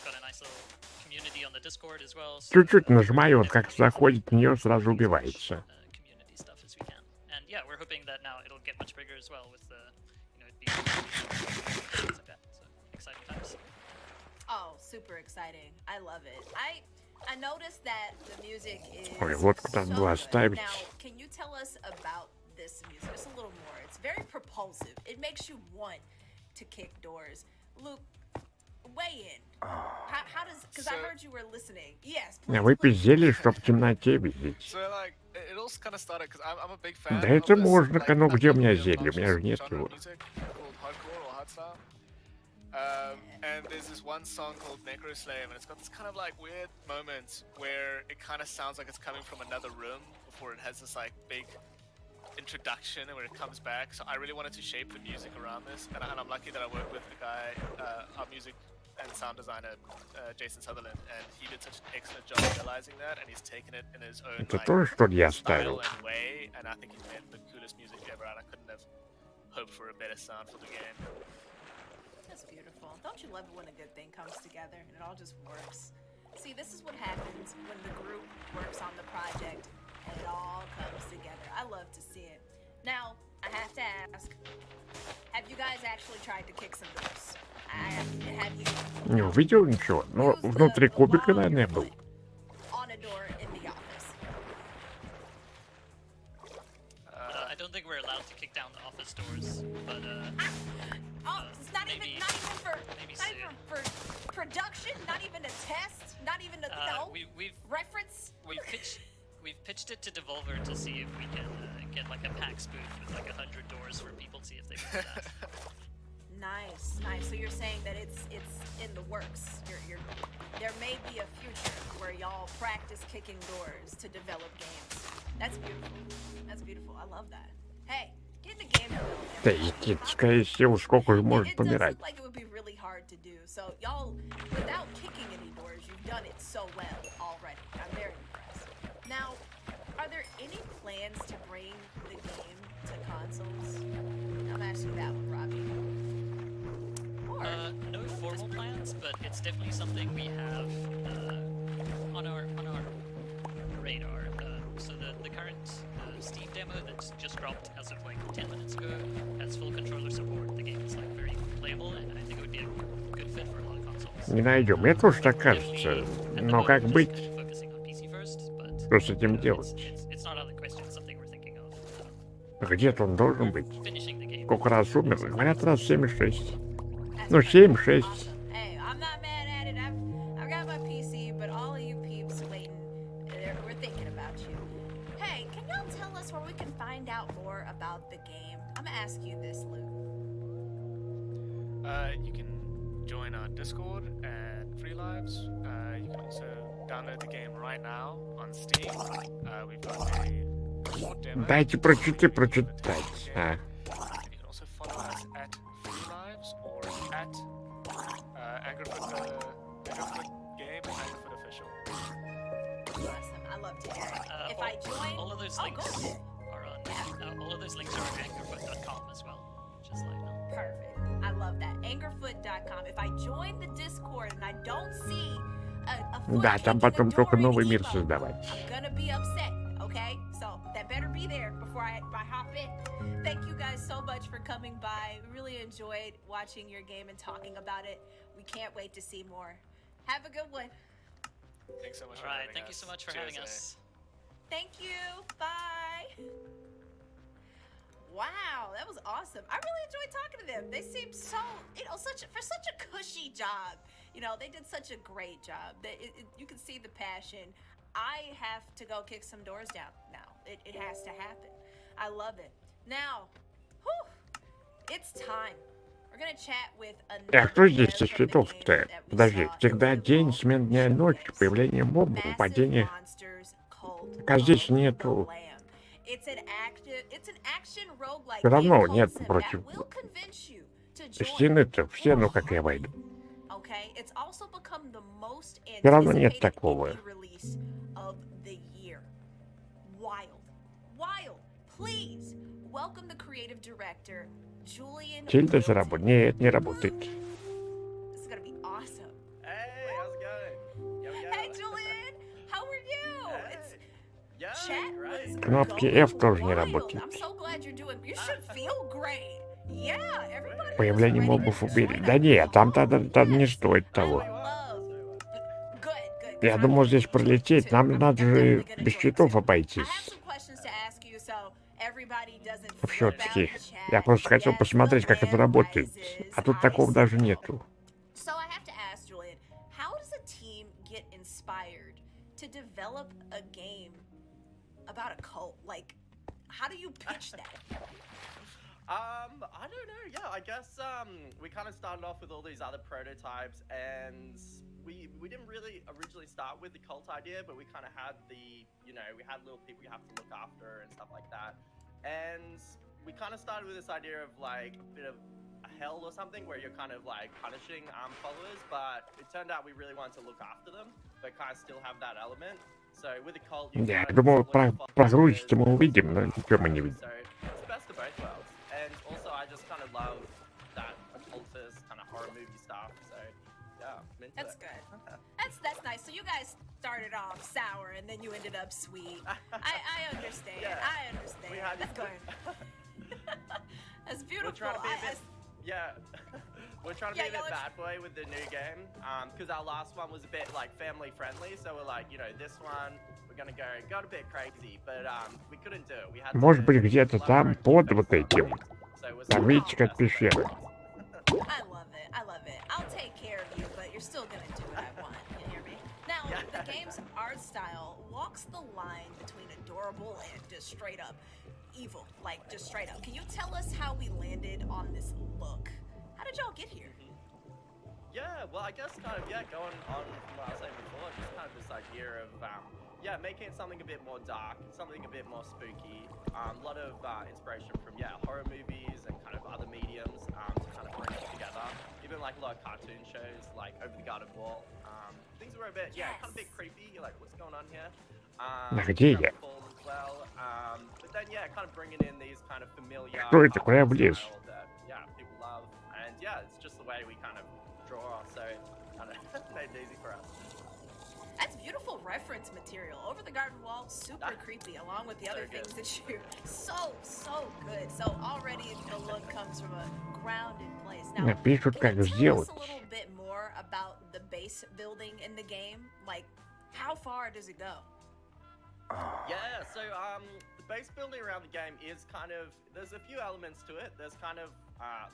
S4: got a nice little community on the Discord as well. So,
S1: Чуть-чуть нажимаю, он как заходит в нее, сразу убивается.
S4: community stuff as we can. And yeah, we're hoping that now it'll get much bigger as well with the, you know, it being things like that. So exciting times.
S9: Oh, super exciting! I love it. I noticed that the music is
S1: Ой, лодку надо было оставить.
S9: Now, can you tell us about this music just a little more? It's very propulsive. It makes you want to kick doors. Luke, weigh in. How does? Because I heard you were listening. Yes.
S1: Выпить зелье, чтоб в темноте видеть.
S15: So like, it all kind of started because I'm a big fan.
S1: Да это можно, но где у меня зелье? У меня же нет его.
S15: And there's this one song called Necro Slave, and it's got this kind of like weird moment where it kind of sounds like it's coming from another room before it has this like big introduction and where it comes back. So I really wanted to shape the music around this, and I'm lucky that I worked with the guy, our music and sound designer, Jason Sutherland, and he did such an excellent job realizing that, and he's taken it in his own style and way, and I think he's made the coolest music ever, and I couldn't have hoped for a better sound for the game.
S9: That's beautiful. Don't you love it when a good thing comes together and it all just works? See, this is what happens when the group works on the project and it all comes together. I love to see it. Now, I have to ask, have you guys actually tried to kick some doors? Have you...
S1: Не увидел ничего, но внутри кубика, наверное, был.
S9: On a door in the office.
S4: I don't think we're allowed to kick down the office doors, but
S9: it's not even for production, not even a test, not even a reference.
S4: We've pitched it to Devolver to see if we can get like a PAX booth with like 100 doors for people to see if they can do that.
S9: Nice. So you're saying that it's in the works. There may be a future where y'all practice kicking doors to develop games. That's beautiful. I love that. Hey, get in the game.
S1: Да и, скорее всего, сколько же может помирать.
S9: Like it would be really hard to do. So y'all, without kicking any doors, you've done it so well already. I'm very impressed. Now, are there any plans to bring the game to consoles? I'm asking that one, Robbie.
S4: No formal plans, but it's definitely something we have on our radar. So the current Steam demo that's just dropped as of like 10 minutes ago has full controller support. The game is like very playable, and I think it would be a good fit for a lot of consoles.
S1: Не найдем, мне тоже так кажется. Но как быть? Что с этим делать? Где-то он должен быть. Сколько раз умер? Говорят, раз 7-6. Ну, 7-6.
S9: Hey, I'm not mad at it. I've got my PC, but all of you peeps waiting, we're thinking about you. Hey, can y'all tell us where we can find out more about the game? I'm gonna ask you this, Luke.
S15: You can join our Discord and Free Lives. You can also download the game right now on Steam. We've got a short demo.
S1: Дайте прочитать.
S15: You can also follow us at Free Lives or at Angerfoot Game and Angerfoot Official.
S9: Awesome. I love to hear it. If I join,
S4: all of those links are on. All of those links are on angerfoot.com as well. Just like that.
S9: Perfect. I love that. Angerfoot.com. If I join the Discord and I don't see a foot
S1: Да, там потом только новый мир создавать.
S9: I'm gonna be upset, okay? So that better be there before I hop in. Thank you guys so much for coming by. We really enjoyed watching your game and talking about it. We can't wait to see more. Have a good one.
S15: Thanks so much
S4: for having us. Thank you so much for having us.
S9: Thank you. Bye. Wow, that was awesome. I really enjoyed talking to them. They seemed so, such a cushy job. They did such a great job. You can see the passion. I have to go kick some doors down now. It has to happen. I love it. Now, it's time. We're gonna chat with
S1: А кто здесь со счетов-то? Подожди, всегда день, смена дня и ночи, появление мобов, падение. А здесь нету. Все равно нет против. Стены-то в стену, как я войду. Все равно нет такого. Тильда заработает? Нет, не работает. Кнопки F тоже не работают. Появление мобов убили. Да нет, там не стоит того. Я думал здесь пролететь, нам надо же без щитов обойтись. Все-таки, я просто хотел посмотреть, как это работает. А тут такого даже нету.
S9: About a cult, like, how do you pitch that?
S13: I don't know. Yeah, I guess we kind of started off with all these other prototypes, and we didn't really originally start with the cult idea, but we kind of had we had little people you have to look after and stuff like that. and we kind of started with this idea of like a bit of a hell or something where you're kind of like punishing followers, but it turned out we really wanted to look after them, but kind of still have that element. So with the cult, you
S1: Я
S13: kind of
S1: думал,
S13: look for
S1: прогрузите, мы увидим, но ничего мы не видим.
S13: so it's the best of both worlds. And also I just kind of love that occultist kind of horror movie stuff. So yeah, I'm into
S9: That's
S13: it.
S9: good. That's nice. So you guys started off sour and then you ended up sweet. I understand.
S13: Yeah.
S9: I understand.
S13: We had
S9: That's good. That's beautiful.
S13: We're trying to be a bit, yeah. We're trying to be a bit bad boy with the new game, because our last one was a bit like family friendly. So we're like, you know, this one we're gonna got a bit crazy, but we couldn't do it. We had
S1: Может
S13: to
S1: быть, где-то там, под вот этим. Табличка от пещеры.
S9: I love it. I love it. I'll take care of you, but you're still gonna do what I want. You hear me? Now, the game's art style walks the line between adorable and just straight up evil. Like, just straight up. Can you tell us how we landed on this look? How did y'all get here?
S13: Yeah, well, I guess kind of, going on from what I was saying before, just kind of this idea of, making it something a bit more dark, something a bit more spooky. A lot of inspiration from, horror movies and kind of other mediums to kind of bring it together. Even like a lot of cartoon shows, like Over the Garden Wall. Things were a bit, kind of a bit creepy. You're like, what's going on here?
S1: Где я?
S13: As well. But then, kind of bringing in these kind of familiar
S1: Что это? Куда я влез?
S13: that, people love. And it's just the way we kind of draw, so kind of made it easy for us.
S9: That's beautiful reference material. Over the Garden Wall, super creepy, along with the other things that you... So good. So already the look comes from a grounded place. Now,
S1: Напишут, как
S9: tell us
S1: сделать.
S9: a little bit more about the base building in the game? Like, how far does it go?
S13: Yeah, so the base building around the game is kind of, there's a few elements to it. There's kind of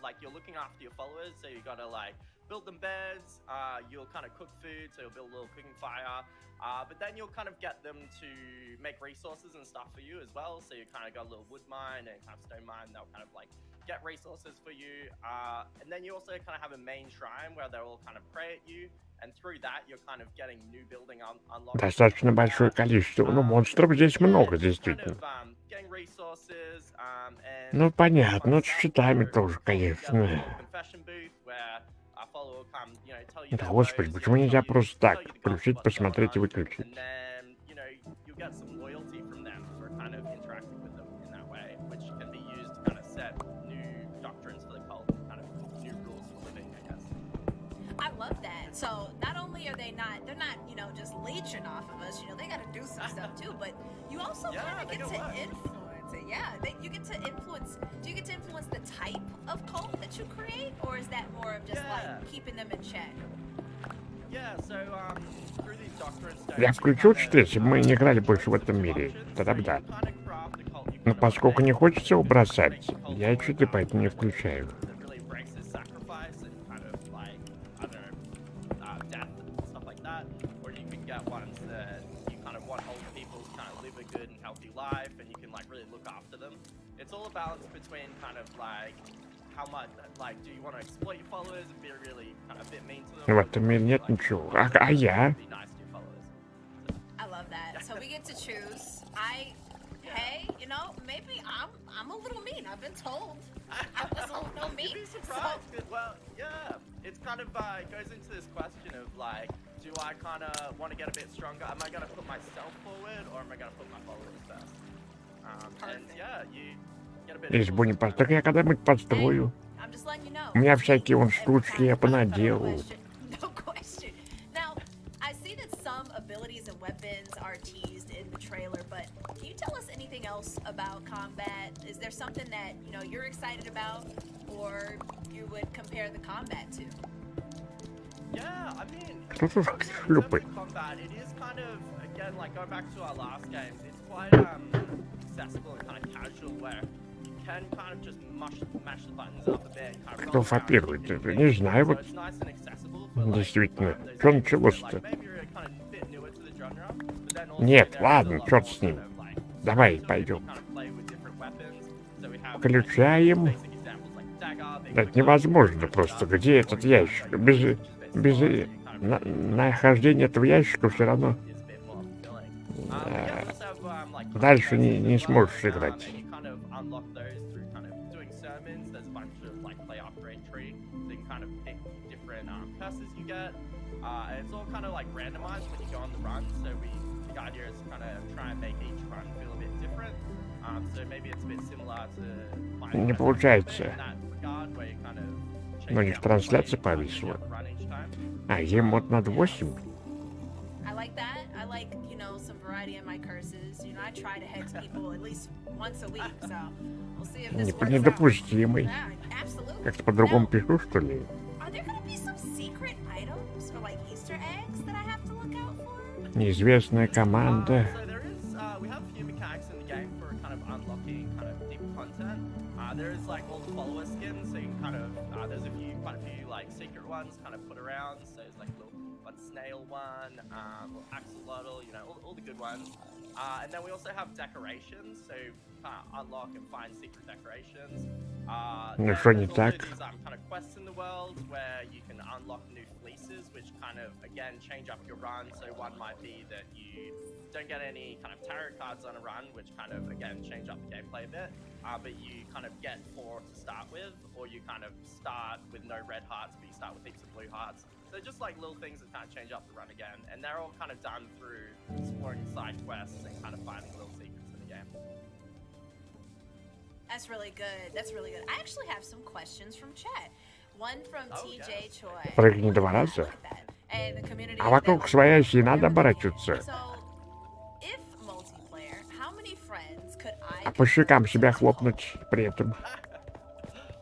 S13: like you're looking after your followers, so you gotta like build them beds, you'll kind of cook food, so you'll build a little cooking fire, but then you'll kind of get them to make resources and stuff for you as well. So you kind of got a little wood mine and kind of stone mine, they'll kind of like get resources for you, and then you also kind of have a main shrine where they'll all kind of pray at you. And through that, you're kind of getting new building unlocked.
S1: Достаточно большое количество. Ну, монстров здесь много, действительно.
S13: Getting resources, and
S1: Ну, понятно. Ну, с щитами тоже, конечно.
S13: confession booth where our follower will come, tell you their
S1: Господи,
S13: woes,
S1: почему нельзя просто так?
S13: tell you the
S1: Включить,
S13: gospel,
S1: посмотреть и
S13: and
S1: выключить.
S13: then, you'll get some loyalty from them for kind of interacting with them in that way, which can be used to kind of set new doctrines for the cult, kind of new rules for living, I guess.
S9: I love that. So not only are they're not, just leeching off of us, they gotta do some stuff too, but you also kind of get to influence it. Yeah, you get to influence, do you get to influence the type of cult that you create, or is that more of just like keeping them in check?
S13: Yeah, so through these doctrines,
S1: Я включу чуть, если бы мы не играли больше в этом мире. Тогда бы да. Но поскольку не хочется его бросать, я чуть поэтому не включаю.
S13: ones that you kind of want old people to kind of live a good and healthy life, and you can like really look after them. It's all a balance between kind of like how much, like, do you want to exploit your followers and be really kind of a bit mean to them?
S1: В этом мире нет ничего. А я?
S9: I love that. So we get to choose. Hey, maybe I'm a little mean. I've been told I was a little mean.
S13: You'd be surprised. Well, yeah, it's kind of it goes into this question of like, do I kind of want to get a bit stronger? Am I going to put myself forward, or am I going to put my followers first? And yeah, you get a bit.
S1: Если бы не так я когда-нибудь подстрою.
S9: I'm just letting you know.
S1: У меня всякие вон штучки я понаделал.
S9: No question. Now, I see that some abilities and weapons are teased in the trailer, but can you tell us anything else about combat? Is there something that you're excited about, or you would compare the combat to?
S13: Yeah, I mean,
S1: Что ж шлюпает?
S13: combat, it is kind of, again, like going back to our last games, it's quite accessible and kind of casual, where you can kind of just mash the buttons up a bit. Kind of
S1: Кто фапирует? Не знаю, вот действительно. Что началось-то? Нет, ладно, черт с ним. Давай, пойдем. Включаем. Это невозможно просто. Где этот ящик? Без нахождения этого ящика все равно дальше не сможешь играть.
S13: unlock those through kind of doing sermons. There's a bunch of like play upgrade tree, so you can kind of pick different curses you get. And it's all kind of like randomized when you go on the run. So the idea is to kind of try and make each run feel a bit different. So maybe it's a bit similar to
S1: Не получается.
S13: in that regard, where you kind of
S1: Но у них трансляция повисла. А ем вот надо 8.
S9: I like that. I like, you know, some variety in my curses. You know, I try to hex people at least once a week, so we'll see if this works out.
S1: Недопустимый.
S9: Yeah, absolutely.
S1: Как-то по-другому пишу, что ли?
S9: Are there gonna be some secret items or like Easter eggs that I have to look out for?
S1: Неизвестная команда.
S13: So there is, we have a few mechanics in the game for kind of unlocking kind of deep content. There is like all the follower skins, so you can kind of, there's quite a few like secret ones kind of put around. So there's like a little one snail one, little axolotl, you know, all the good ones. And then we also have decorations, so kind of unlock and find secret decorations.
S1: Ну что не так?
S13: These kind of quests in the world where you can unlock new fleeces, which kind of again change up your run. So one might be that you don't get any kind of tarot cards on a run, which kind of again change up the gameplay a bit. But you kind of get 4 to start with, or you kind of start with no red hearts, but you start with heaps of blue hearts. So just like little things that kind of change up the run again, and they're all kind of done through exploring side quests and kind of finding little secrets in the game.
S9: That's really good. That's really good. I actually have some questions from chat. One from TJ Choi.
S1: Прыгни 2 раза.
S9: And the community.
S1: А вокруг своя оси надо оборачиваться.
S9: So, if multiplayer, how many friends could
S1: А
S9: I?
S1: по щекам себя хлопнуть при этом.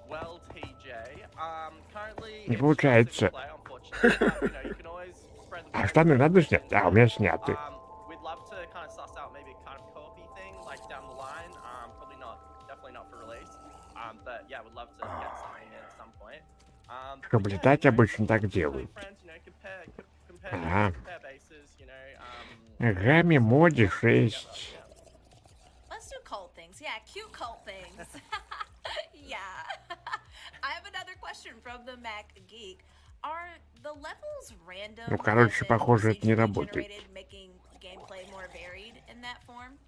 S13: Well, TJ, currently
S1: Не получается. А штаны надо снять? А, у меня сняты.
S13: we'd love to kind of suss out maybe a kind of co-op thing like down the line. Probably not, definitely not for release. But yeah, would love to get something in at some point.
S1: Чтобы летать, обычно так делают. Ага. Гамми моде 6.
S9: Let's do cult things. Yeah, cute cult things. Yeah. I have another question from the Mac Geek. Are the levels random?
S1: Ну, короче, похоже, это не работает.
S9: Making gameplay more varied in that form?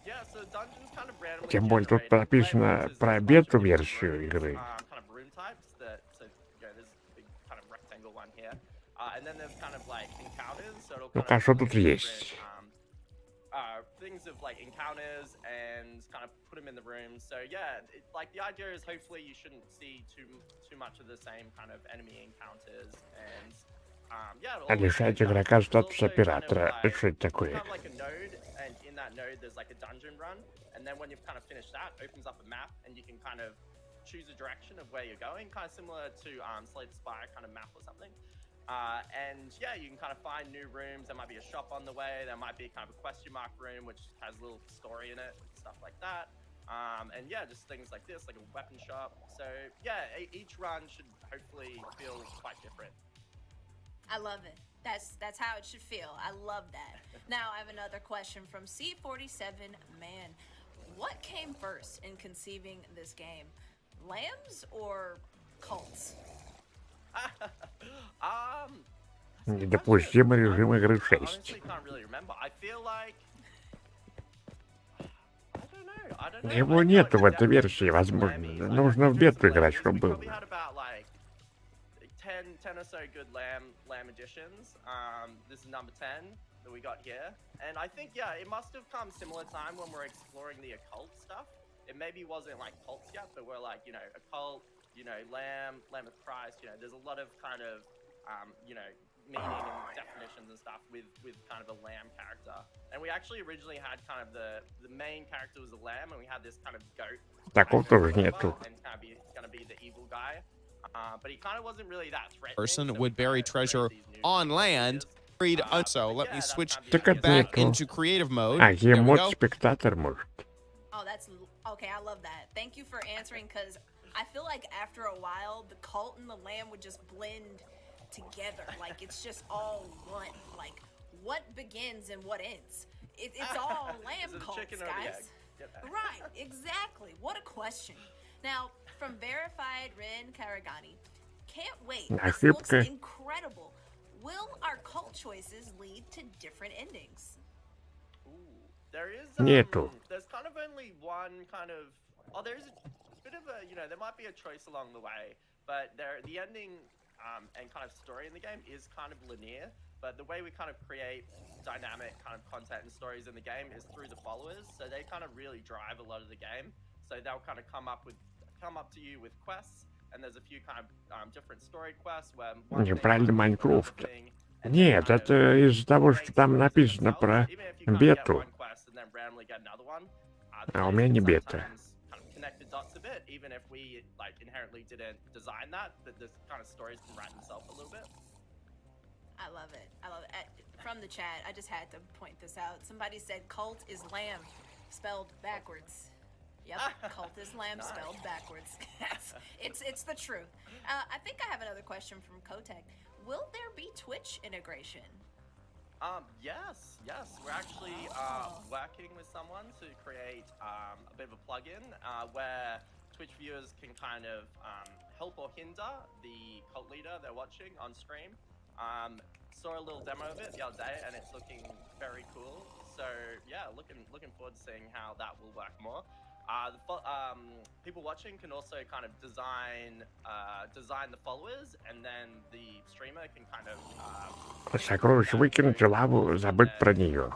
S13: Yeah, so dungeons kind of randomly
S1: Тем более тут прописано про бету-версию игры.
S13: kind of room types that, so you know, there's a big kind of rectangle one here, and then there's kind of like encounters. So it'll
S1: Ну,
S13: kind
S1: что
S13: of
S1: тут есть?
S13: things of like encounters and kind of put them in the room. So yeah, like the idea is hopefully you shouldn't see too much of the same kind of enemy encounters and yeah.
S1: Лишать игрока статуса оператора. Это что это такое?
S13: Kind of like a node, and in that node there's like a dungeon run, and then when you've kind of finished that, it opens up a map, and you can kind of choose a direction of where you're going, kind of similar to Slay the Spire kind of map or something. And yeah, you can kind of find new rooms. There might be a shop on the way. There might be kind of a question mark room which has a little story in it, stuff like that. And yeah, just things like this, like a weapon shop. So yeah, each run should hopefully feel quite different.
S9: I love it. That's how it should feel. I love that. Now I have another question from C47 Man. What came first in conceiving this game? Lambs or cults?
S1: Недопустимый режим игры 6.
S13: Honestly, can't really remember. I feel like I don't know.
S1: Его нету в этой версии, возможно. Нужно в бету играть, чтобы было.
S13: We had about like 10 or so good lamb editions. This is number 10 that we got here, and I think yeah, it must have come similar time when we're exploring the occult stuff. It maybe wasn't like cults yet, but we're like, you know, occult, you know, lamb of Christ. You know, there's a lot of kind of you know, meaning and definitions and stuff with kind of a lamb character. And we actually originally had kind of the main character was a lamb, and we had this kind of goat.
S1: Такого тоже нету.
S13: And kind of gonna be the evil guy. But he kind of wasn't really that threatening.
S3: Person would bury treasure on land. So let me switch
S1: Так это
S3: back
S1: нету.
S3: into creative mode.
S1: А,
S3: There we
S1: емод
S3: go.
S1: спектатор может.
S9: Oh, that's okay. I love that. Thank you for answering, because I feel like after a while, the cult and the lamb would just blend together. Like it's just all one. Like what begins and what ends. It's all lamb
S13: Is it a
S9: cults,
S13: chicken or the
S9: guys.
S13: egg? Get that.
S9: Right, exactly. What a question. Now, from verified Ren Karagani, can't wait. This looks
S1: Ошибка.
S9: incredible. Will our cult choices lead to different endings?
S1: Нету.
S13: There's kind of only one kind of. Oh, there's a bit of a. You know, there might be a choice along the way, but the ending and kind of story in the game is kind of linear. But the way we kind of create dynamic kind of content and stories in the game is through the followers. So they kind of really drive a lot of the game. So they'll kind of come up to you with quests, and there's a few kind of different story quests where.
S1: Неправильно Майнкрафт. Нет, это из-за того, что там написано про бету. А у меня не бета.
S13: Connect the dots a bit, even if we like inherently didn't design that, but the kind of stories can write themselves a little bit.
S9: I love it. I love it. From the chat, I just had to point this out. Somebody said cult is lamb, spelled backwards. Yep, cult is lamb, spelled backwards. It's the truth. I think I have another question from Kotek. Will there be Twitch integration?
S13: Yes. We're actually working with someone to create a bit of a plugin where Twitch viewers can kind of help or hinder the cult leader they're watching on stream. Saw a little demo of it the other day, and it's looking very cool. So yeah, looking forward to seeing how that will work more. People watching can also kind of design the followers, and then the streamer can kind of.
S1: Сокровище выкинуть, лаву, забыть про нее.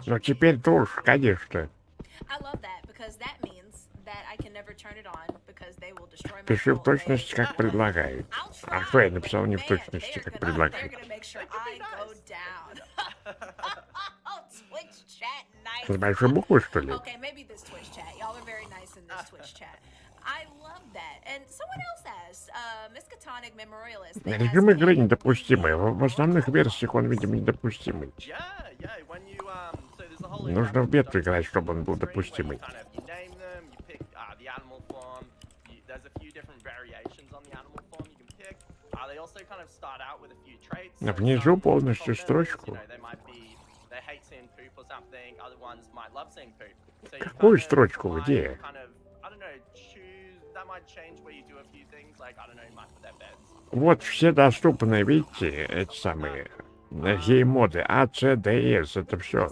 S1: Но теперь тоже, конечно.
S9: I love that because that means that I can never turn it on because they will destroy my.
S1: Пиши в точности, как предлагают. А что я написал не в точности, как предлагают?
S9: Twitch chat, nice.
S1: С большой буквы, что ли?
S9: Okay, maybe this Twitch chat. Y'all are very nice in this Twitch chat. I love that. And someone else asked, Miskatonic Memorialist.
S1: Режим игры недопустимый. В основных версиях он, видимо, недопустимый. Нужно в бету играть, чтобы он был допустимый. Внизу полностью строчку. Какую строчку? Где? Вот все доступные, видите, эти самые геймоды, А, С, Д, С, это все.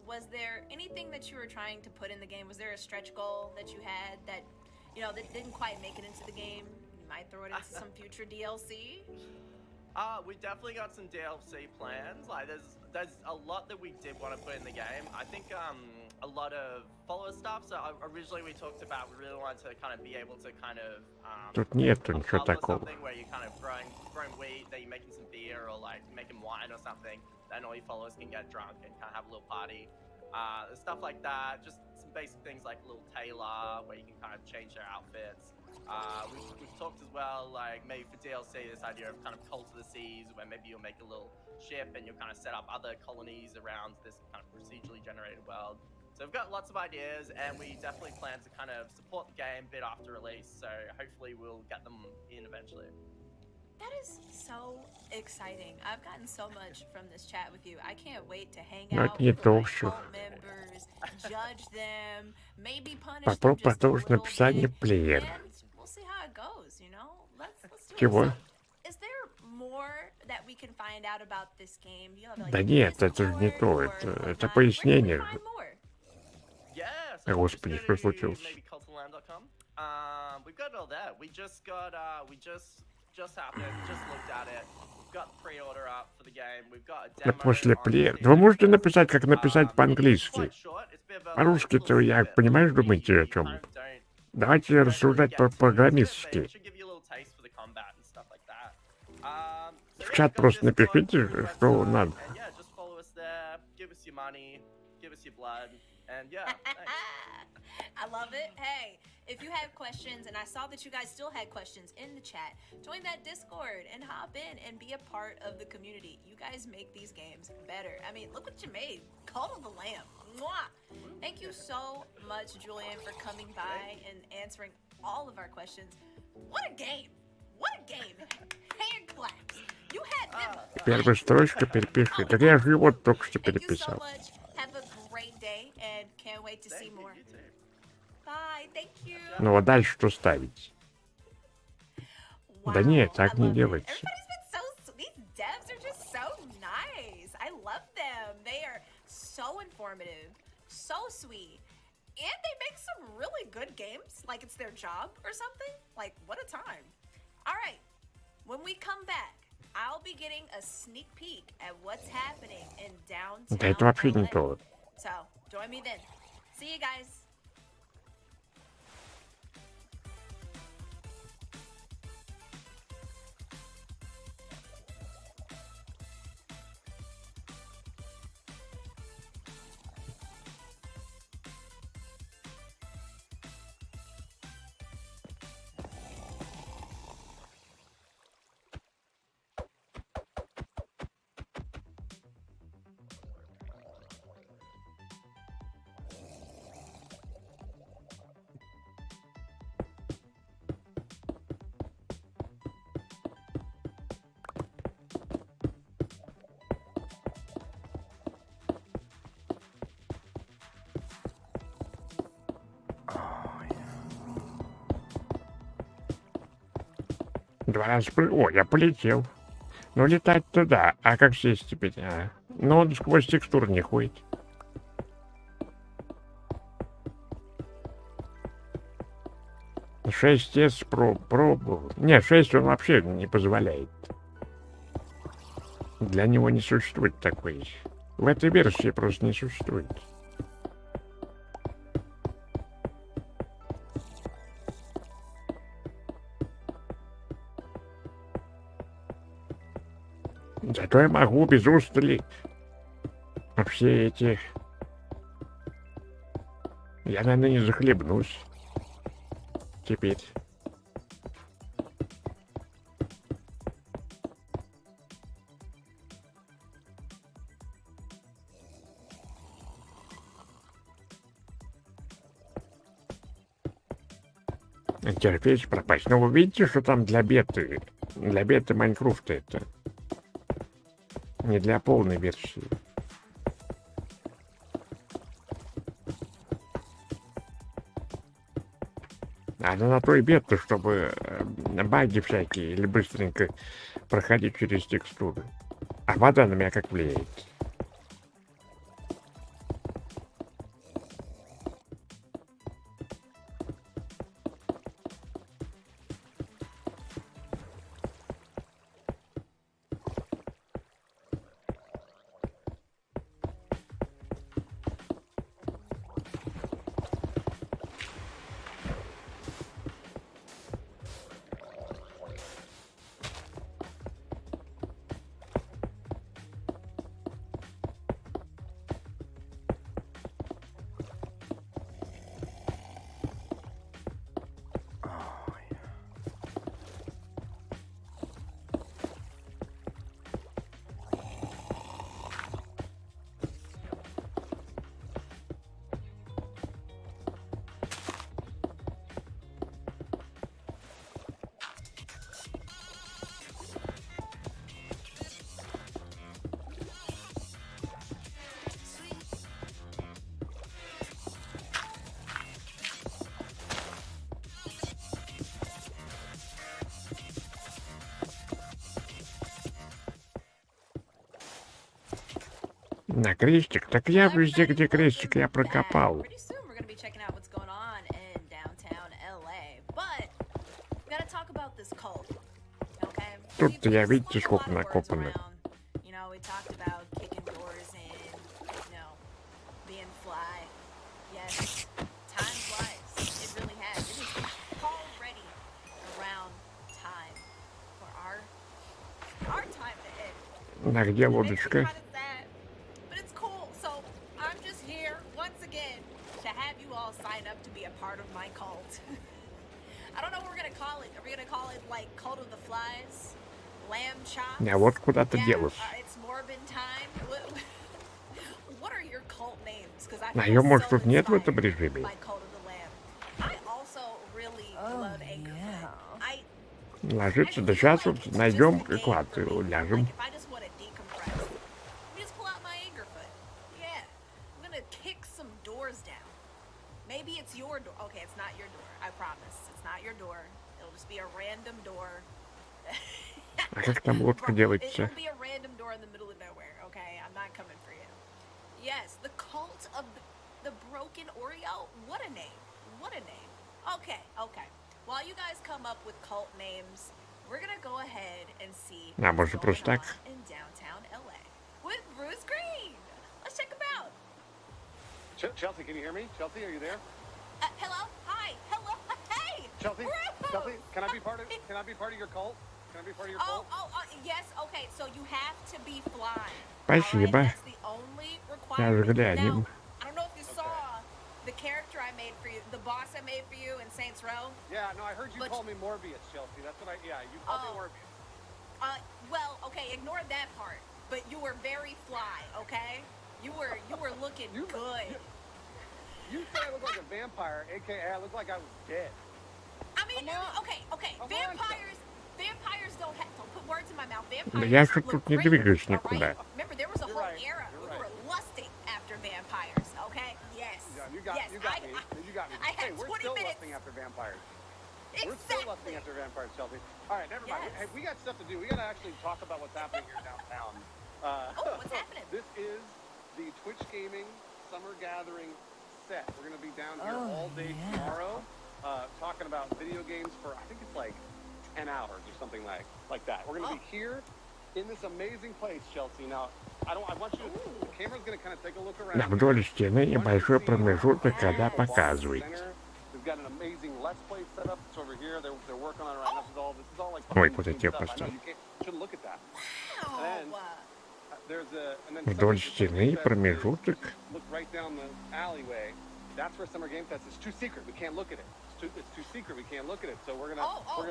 S9: Was there anything that you were trying to put in the game? Was there a stretch goal that you had that, that didn't quite make it into the game? You might throw it into some future DLC?
S13: We definitely got some DLC plans. Like, there's a lot that we did want to put in the game. I think a lot of follower stuff. So originally we talked about we really wanted to kind of be able to kind of
S1: Тут нету ничего такого.
S13: something where you kind of growing wheat, that you're making some beer or like making wine or something. Then all your followers can get drunk and kind of have a little party. Stuff like that. Just some basic things like a little tailor where you can kind of change their outfits. We've talked as well, like maybe for DLC, this idea of kind of Cult of the Seas, where maybe you'll make a little ship and you'll kind of set up other colonies around this kind of procedurally generated world. So we've got lots of ideas, and we definitely plan to kind of support the game a bit after release. So hopefully we'll get them in eventually.
S9: That is so exciting. I've gotten so much from this chat with you. I can't wait to hang out with my cult members, judge them, maybe punish them
S1: Попробуй
S9: just a
S1: продолжить
S9: little
S1: написание
S9: bit,
S1: плеер.
S9: and we'll see how it goes, Let's do
S1: Чего?
S9: it. So, is there more that we can find out about this game? Do you have, like,
S1: Да нет, это же не то. Это пояснение. Господи, что случилось?
S13: We've got it all there. We just happened, just looked at it. We've got the pre-order up for the game. We've got a demo.
S1: После плеер. Вы можете написать, как написать по-английски? По-русски-то я, понимаешь, думаете о чем? Давайте рассуждать по-программистски. В чат просто напишите, что надо.
S9: I love it. Hey, if you have questions, and I saw that you guys still had questions in the chat, join that Discord and hop in and be a part of the community. You guys make these games better. I mean, look what you made. Call of the Lamb. Mwah! Thank you so much, Julian, for coming by and answering all of our questions. What a game! What a game! Hand claps. You had them.
S1: Первая строчка перепиши. Так я же его только что переписал.
S9: Have a great day and can't wait to see more. Bye. Thank you.
S1: Ну а дальше что ставить? Да нет, так не делайте.
S9: Everybody's been so sweet. Devs are informative, so sweet, and they make some really good games, like it's their job or something. Like, what a time. All right, when we come back, I'll be getting a sneak peek at what's happening in downtown
S1: Да это вообще не
S9: LA.
S1: то.
S9: So, join me then. See you guys.
S1: Два раза... О, я полетел. Ну, летать-то да. А как сесть теперь? Ну, он сквозь текстуру не ходит. Шесть S пробовал. Не, 6 он вообще не позволяет. Для него не существует такой. В этой версии просто не существует. Зато я могу без устали все эти... Я, наверное, не захлебнусь. Теперь. Терпеть пропасть. Но вы видите, что там для беты Майнкрафта это? Не для полной версии. Она на то и бета, чтобы баги всякие или быстренько проходить через текстуры. А вода на меня как влияет? На крестик? Так я везде, где крестик, я прокопал. Тут-то я, видите, сколько накопано. А где лодочка? А вот куда-то делась. А ее, может, тут нет в этом режиме? Ложиться, да сейчас вот найдем клад, ляжем. А как там лодка делается?
S9: Yes, the cult of the broken Oreo. What a name. What a name. Okay, okay. While you guys come up with cult names, we're gonna go ahead and see
S1: А может просто так?
S9: in downtown LA with Bruce Green. Let's check him out.
S2: Chelsea, can you hear me? Chelsea, are you there?
S9: Hello? Hi. Hello? Hey!
S2: Chelsea,
S9: Bruce!
S2: Chelsea, can I be part of your cult? Can I be part of your cult?
S9: Yes, okay, so you have to be fly.
S1: Спасибо.
S9: That's the only requirement.
S1: Глянем.
S9: I don't know if you saw the character I made for you, the boss I made for you in Saints Row.
S2: Yeah, no, I heard you call me Morbius, Chelsea. That's what you called me Morbius.
S9: Well, okay, ignore that part. But you were very fly, okay? You were looking good.
S2: You said I look like a vampire, aka I look like I was dead.
S9: I mean, okay. Vampires don't put words in my mouth.
S1: Да я
S9: Vampires
S1: же
S9: look
S1: тут не
S9: great,
S1: двигаюсь
S9: all
S1: никуда.
S9: right? Remember, there was a whole era where we were lusting after vampires, okay? Yes.
S2: Yeah, you got me. You got me.
S9: I had
S2: Hey, we're
S9: 20
S2: still
S9: minutes.
S2: lusting after vampires.
S9: Exactly.
S2: We're still lusting after vampires, Chelsea. All right, never mind. Hey, we got stuff to do. We got to actually talk about what's happening here downtown.
S9: What's happening?
S2: This is the Twitch Gaming Summer Gathering set. We're going to be down here all day tomorrow, talking about video games for, I think it's like 10 hours or something like that. We're going to be here in this amazing place, Chelsea. Now, I want you to, the camera's going to kind of take a look around.
S1: Вдоль стены небольшой промежуток, когда показывает.
S2: We've got an amazing Let's Play setup. It's over here. They're working on it right now. This is all like
S1: Ой,
S2: behind
S1: куда
S2: the
S1: тебя
S2: scenes stuff. I know
S1: поставил?
S2: you shouldn't look at that. And then
S1: Вдоль стены промежуток.
S2: look right down the alleyway. That's where Summer Game Fest is. Too secret. We can't look at it. It's too secret. We can't look at it. So we're gonna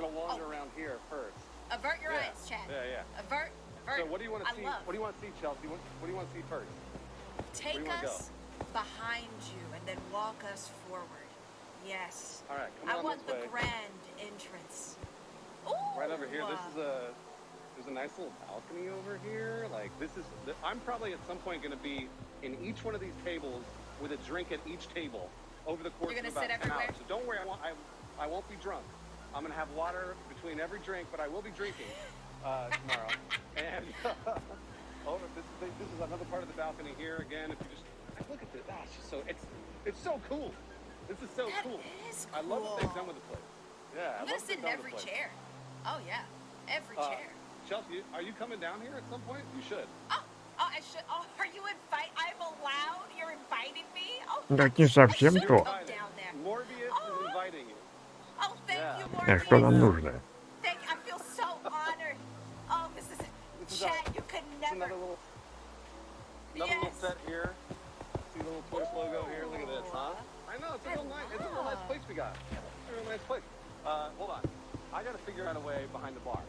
S2: wander around here first.
S9: Avert your eyes, Chad.
S2: Yeah.
S9: Avert.
S2: So what do you want to see? What do you want to see, Chelsea? What do you want to see first?
S9: Take us behind you and then walk us forward. Yes.
S2: All right. Come
S9: I
S2: on
S9: want
S2: this
S9: the
S2: way.
S9: grand entrance. Ooh.
S2: Right over here. There's a nice little balcony over here. Like I'm probably at some point going to be in each one of these tables with a drink at each table over the course of about 10 hours. So don't worry, I won't be drunk. I'm going to have water between every drink, but I will be drinking tomorrow. And this is another part of the balcony here. Again, if you just look at this, it's just it's so cool. This is so cool. I love what they've done with the place. Yeah,
S9: I'm gonna sit in every chair. Oh yeah, every chair.
S2: Chelsea, are you coming down here at some point? You should.
S9: Oh, I should. Oh, are you invite? I'm allowed. You're inviting me. Oh,
S1: Так не совсем то.
S2: Morbius is inviting you.
S9: Oh, thank you,
S1: А
S9: Morbius.
S1: что нам нужно?
S9: Thank you. I feel so honored. Oh, this is Chad. You could never.
S2: Another little set here. See the little Twitch logo here. Look at this, huh? I know it's a real nice place we got. It's a real nice place. Hold on. I got to figure out a way behind the bar.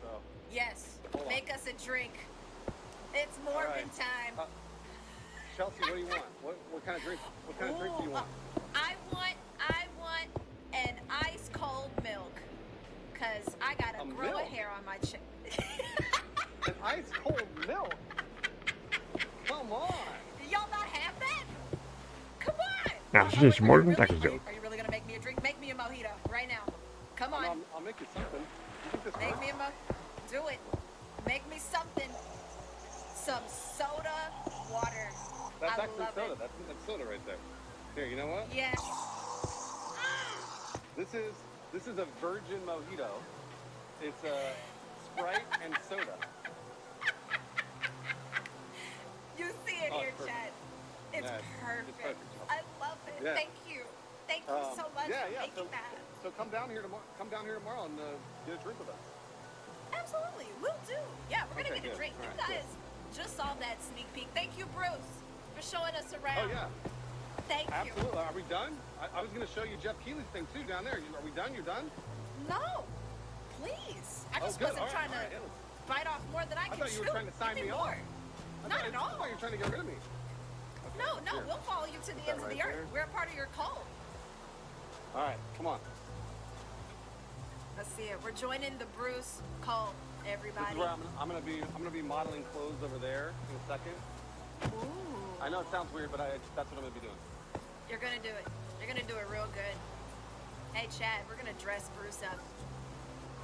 S2: So.
S9: Yes. Make us a drink. It's Morbin time.
S2: Chelsea, what do you want? What kind of drink? What kind of drink do you want?
S9: I want an ice cold milk, cause I gotta grow a hair on my chin.
S2: An ice cold milk? Come on.
S9: Y'all not have that? Come on.
S1: А здесь можно так сделать?
S9: Are you really gonna make me a drink? Make me a mojito right now. Come on.
S2: I'll make you something. You think this
S9: Make
S2: works?
S9: me a do it. Make me something. Some soda water.
S2: That's
S9: I
S2: actually
S9: love
S2: soda.
S9: it.
S2: That's soda right there. Here, you know what?
S9: Yes.
S2: This is a virgin mojito. It's a Sprite and soda.
S9: You see it here,
S2: perfect.
S9: Chad. It's perfect. I love it.
S2: Yeah.
S9: Thank you. Thank you so much for making that.
S2: So come down here tomorrow. Come down here tomorrow and get a drink with us.
S9: Absolutely, we'll do. Yeah, we're gonna
S2: Okay,
S9: get a
S2: good.
S9: drink.
S2: All
S9: You
S2: right,
S9: guys just saw that sneak peek. Thank you, Bruce, for showing us around.
S2: Oh yeah.
S9: Thank you.
S2: Absolutely. Are we done? I was going to show you Jeff Keighley's thing too down there. Are we done? You're done?
S9: No, please. I just
S2: good.
S9: wasn't
S2: All right,
S9: trying
S2: all right.
S9: to bite off more than I
S2: I
S9: can
S2: thought you
S9: chew.
S2: were trying to sign
S9: Give
S2: me
S9: more.
S2: off.
S9: Not at all.
S2: I thought you were trying to get rid of me.
S9: No,
S2: here.
S9: we'll follow you to the
S2: Put that
S9: ends of
S2: right
S9: the earth.
S2: there.
S9: We're a part of your cult.
S2: All right, come on.
S9: Let's see it. We're joining the Bruce cult,
S2: This
S9: everybody.
S2: is where I'm gonna be modeling clothes over there in a second.
S9: Ooh.
S2: I know it sounds weird, but that's what I'm gonna be doing.
S9: You're gonna do it. You're gonna do it real good. Hey, Chad, we're gonna dress Bruce up.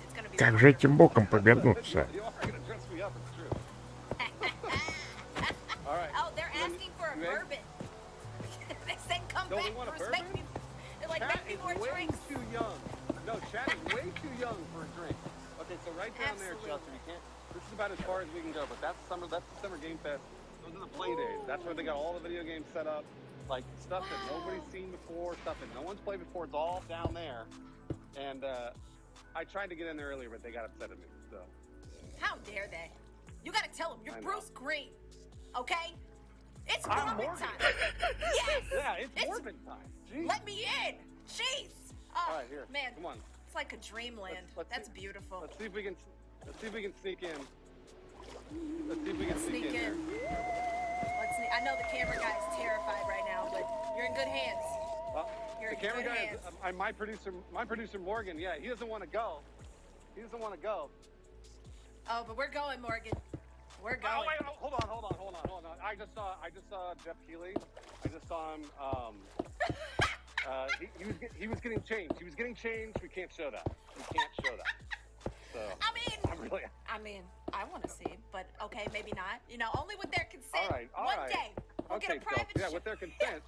S9: It's gonna be.
S1: Как же этим боком повернуться?
S2: You are gonna dress me up. It's true.
S9: Oh, they're asking for a bourbon. They said come back, Bruce. Make me, like,
S2: Chat
S9: make me
S2: is
S9: more
S2: way
S9: drinks.
S2: too young. No, chat is way too young for a drink. Okay, so right down there, Chelsea, we can't. This is about as far as we can go, but that's summer. That's the summer game fest. Those are the play days. That's where they got all the video games set up, like stuff that nobody's seen before, stuff that no one's played before. It's all down there. And I tried to get in there earlier, but they got upset at me. So.
S9: How dare they? You gotta tell them you're Bruce Green, okay? It's Morbin time. Yes.
S2: Yeah, it's Morbin time. Jeez.
S9: Let me in. Jeez. Oh,
S2: all right, here.
S9: Man,
S2: come on.
S9: It's like a dreamland. That's beautiful.
S2: Let's see if we can. Let's see if we can sneak in. Let's see if we can sneak in.
S9: Let's sneak. I know the camera guy is terrified right now, but you're in good hands. You're
S2: the
S9: in
S2: camera
S9: good
S2: guy
S9: hands.
S2: is my producer Morgan. Yeah, he doesn't want to go. He doesn't want to go.
S9: Oh, but we're going, Morgan. We're going.
S2: Oh wait, hold on. I just saw Jeff Keighley. I just saw him. He was getting changed. He was getting changed. We can't show that. So
S9: I mean, I want to see, but okay, maybe not. You know, only with their consent.
S2: All
S9: One
S2: right.
S9: day, we'll get a private.
S2: Yeah, with their consent.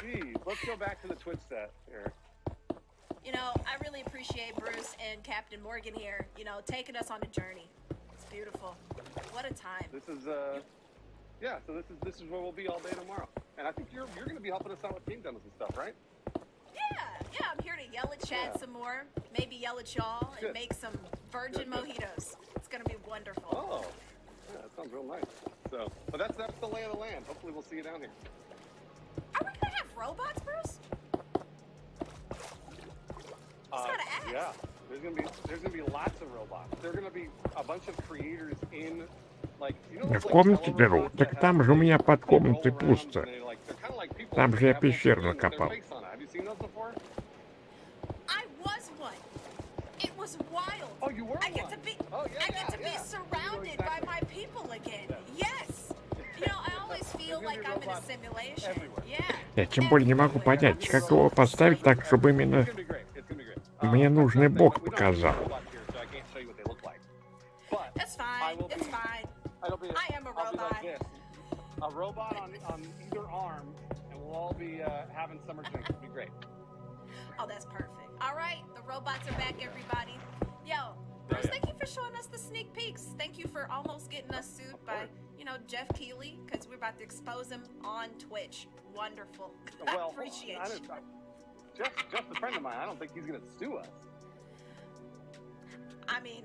S2: Geez, let's go back to the Twitch set here.
S9: You know, I really appreciate Bruce and Captain Morgan here. You know, taking us on a journey. It's beautiful. What a time.
S2: This is yeah. So this is where we'll be all day tomorrow. And I think you're going to be helping us out with team demos and stuff, right?
S9: Yeah. I'm here to yell at Chad some more. Maybe yell at y'all and make some virgin mojitos. It's going to be wonderful.
S2: Oh, yeah, that sounds real nice. So, but that's the lay of the land. Hopefully, we'll see you down here.
S9: Are we gonna have robots, Bruce?
S2: Yeah, there's gonna be lots of robots. There's gonna be a bunch of creators in, like, you know,
S1: В комнате беру. Так там же у меня под комнатой пусто. Там же я пещеру накопал.
S2: Have you seen those before?
S9: I was one. It was wild.
S2: Oh, you were
S9: I get to be. I get to be surrounded by my people again. Yes. You know, I always feel like I'm in a simulation. Yeah.
S1: Я тем более не могу понять, как его поставить так, чтобы именно мне нужный бок показал.
S9: That's fine. It's fine. I am a robot.
S2: Like this. A robot on either arm, and we'll all be having summer drinks. It'll be great.
S9: Oh, that's perfect. All right, the robots are back, everybody. Yo, Bruce, thank you for showing us the sneak peeks. Thank you for almost getting us sued by, you know, Jeff Keighley, because we're about to expose him on Twitch. Wonderful.
S2: Well,
S9: I appreciate you.
S2: Jeff's a friend of mine. I don't think he's going to sue us.
S9: I mean,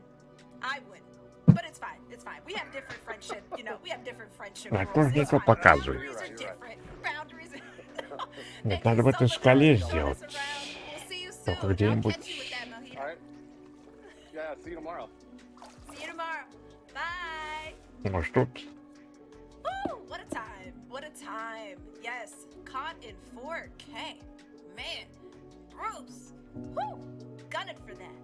S9: I wouldn't. But it's fine. It's fine. We have different friendship. You know, we have different friendship rules.
S1: Тоже не то показывает.
S9: Boundaries are different. Boundaries are...
S1: Нет, надо в этой скале сделать. Только где-нибудь.
S2: All right. Yeah, see you tomorrow.
S9: See you tomorrow. Bye.
S1: Может, тут?
S9: Woo! What a time. What a time. Yes. Caught in 4K. Man. Bruce. Woo! Gunning for that.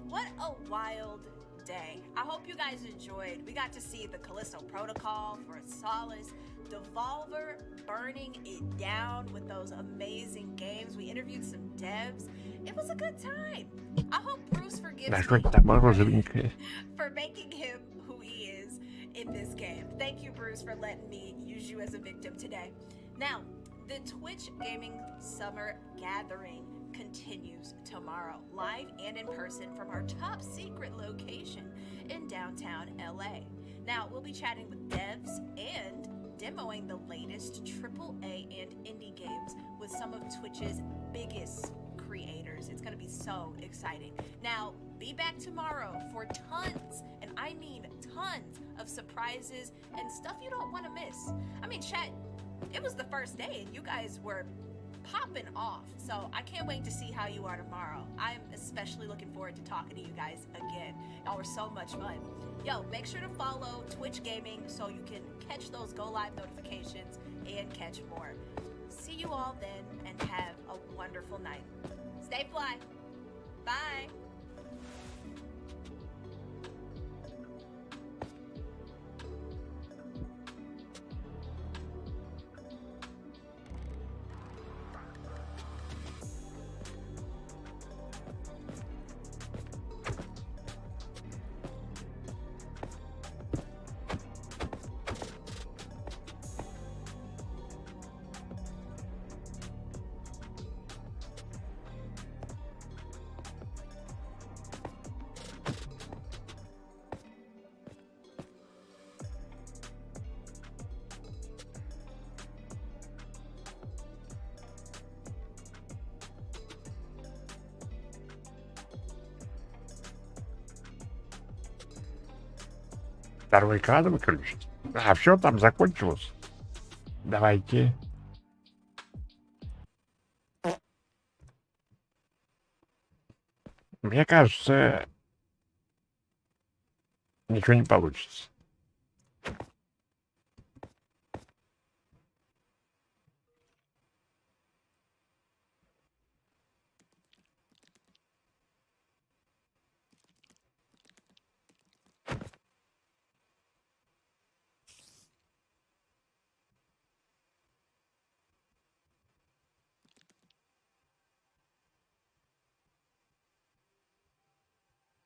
S9: What a wild day. I hope you guys enjoyed. We got to see the Callisto Protocol for Solace, Devolver burning it down with those amazing games. We interviewed some devs. It was a good time. I hope Bruce forgives me for making him who he is in this game. Thank you, Bruce, for letting me use you as a victim today. Now, the Twitch Gaming Summer Gathering continues tomorrow, live and in person from our top secret location in downtown LA. Now, we'll be chatting with devs and demoing the latest AAA and indie games with some of Twitch's biggest creators. It's going to be so exciting. Now, be back tomorrow for tons, and I mean tons, of surprises and stuff you don't want to miss. I mean, chat, it was the first day and you guys were popping off, so I can't wait to see how you are tomorrow. I'm especially looking forward to talking to you guys again. Y'all were so much fun. Yo, make sure to follow Twitch Gaming so you can catch those go live notifications and catch more. See you all then and have a wonderful night. Stay fly. Bye.
S1: Второй экран выключить. А, все, там закончилось. Давайте. Мне кажется, ничего не получится.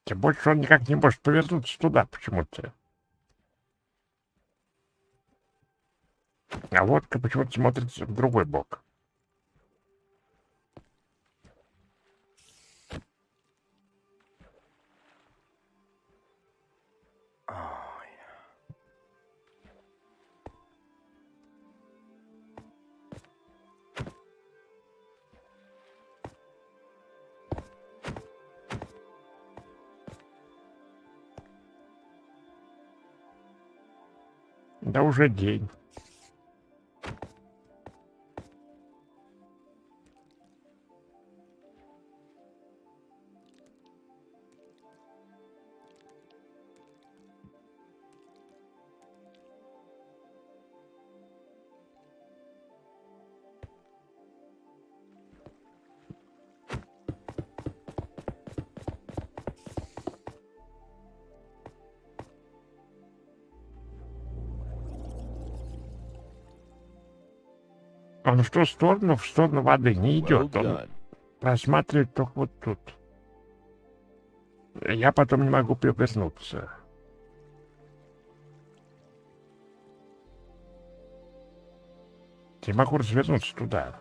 S1: Тем больше он никак не может повернуться туда почему-то. А лодка почему-то смотрится в другой бок. Да уже день. Он в ту сторону, в сторону воды не идет. Он просматривает только вот тут. Я потом не могу повернуться. Я могу развернуться туда.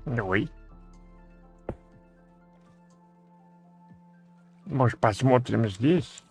S1: Ой. Может, посмотрим здесь?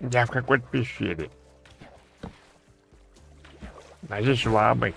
S1: Я в какой-то пещере. А здесь лабы.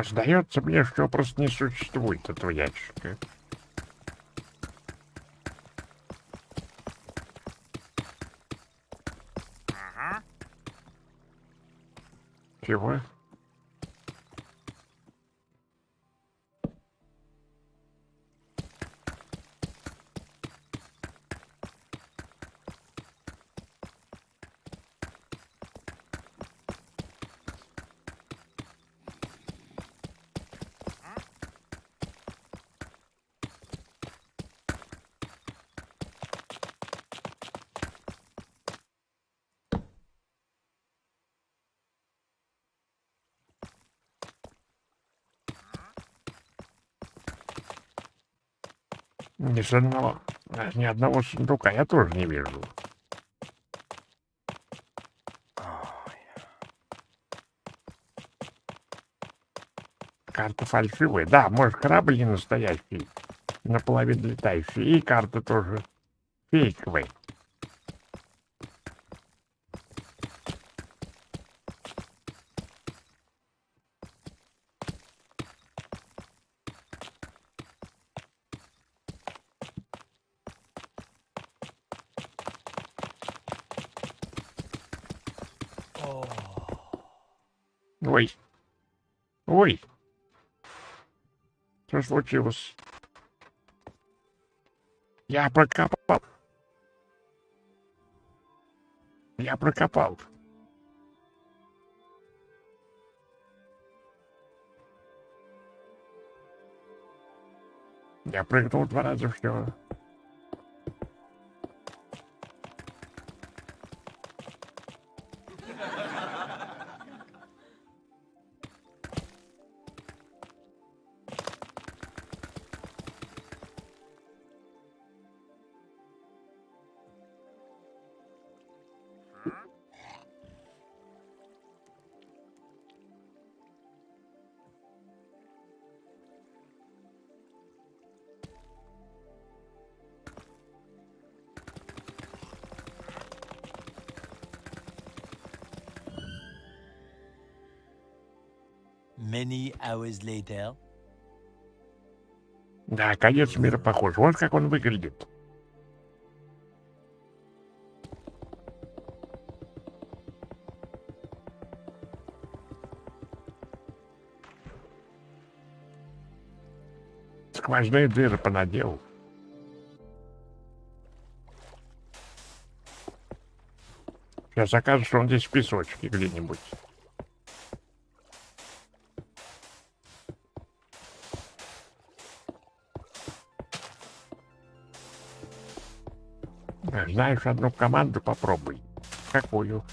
S1: Сдается мне, что просто не существует этого ящика. Чего? Ни одного сундука я тоже не вижу. Карта фальшивая. Да, может, корабль не настоящий, наполовину летающий, и карта тоже фейковая. Ой. Ой. Что случилось? Я прокопал. Я прокопал. Я прыгнул 2 раза всего.
S11: Many hours later.
S1: Да, конец мира похож. Вот как он выглядит. Сквозные дыры понаделал. Сейчас окажется, что он здесь в песочке где-нибудь. Знаешь одну команду, попробуй. Какую?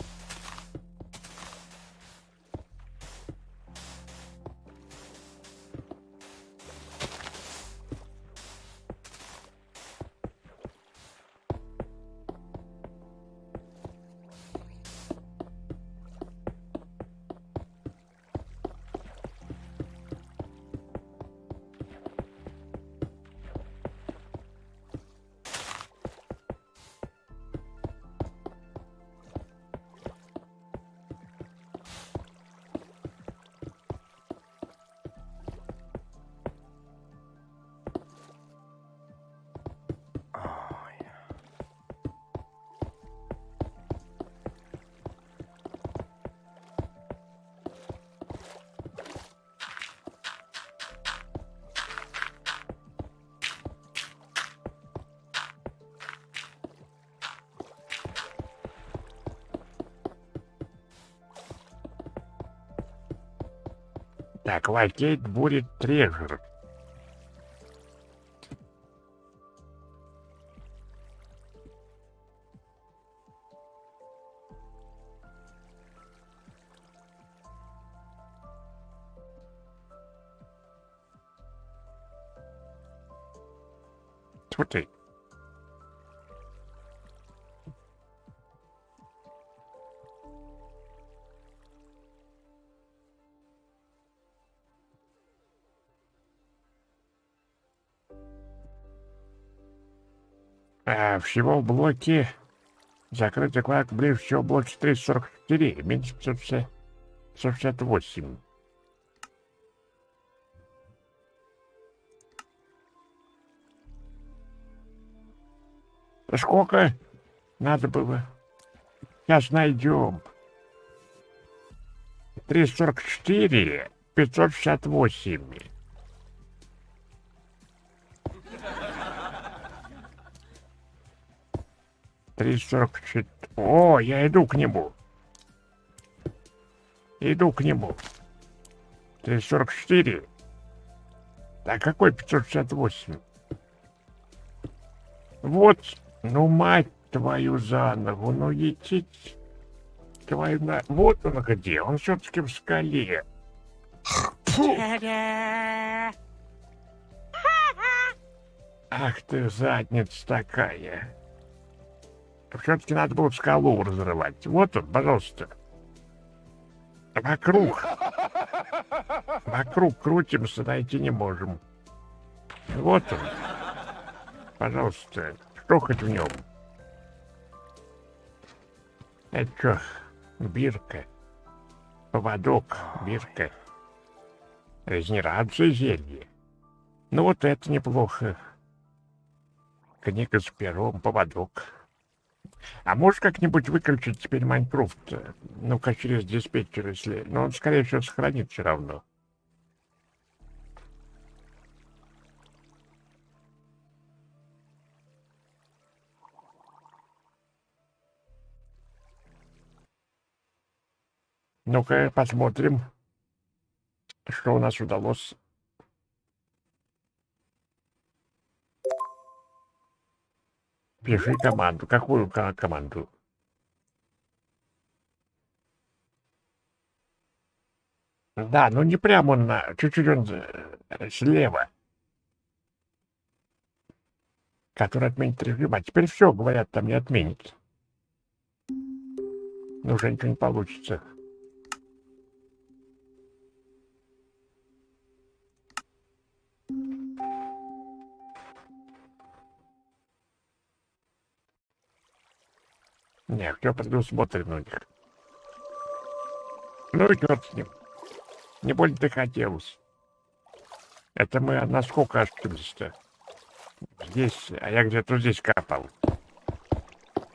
S1: Так, локейт будет трежер. Тьфу ты. Всего в блоке закрытый клак ближе всего в блоке 344, меньше 568. Сколько надо было? Сейчас найдем. 344, 568. О, я иду к нему. Иду к нему. 344. Так какой 568? Вот, ну мать твою за ногу, ну идите. Твою на... Вот он где, он все-таки в скале. Фу. Ах ты задница такая. Все-таки надо было скалу разрывать. Вот он, пожалуйста. Вокруг крутимся, найти не можем. Вот он. Пожалуйста, что хоть в нем? Это что? Бирка. Поводок, бирка. Регенерация зелья. Ну вот это неплохо. Книга с пером, поводок. А можешь как-нибудь выключить теперь Майнкрафт? Ну-ка, через диспетчер, если... Но он, скорее всего, сохранит все равно. Ну-ка, посмотрим, что у нас удалось. Пиши команду. Какую команду? Да, ну не прямо он, чуть-чуть он слева. Который отменит режим. А теперь все, говорят, там не отменит. Ну, уже ничего не получится. Не, все предусмотрено у них. Ну и черт с ним. Не больно-то хотелось. Это мы на сколько ошиблись-то? Здесь, а я где-то здесь копал.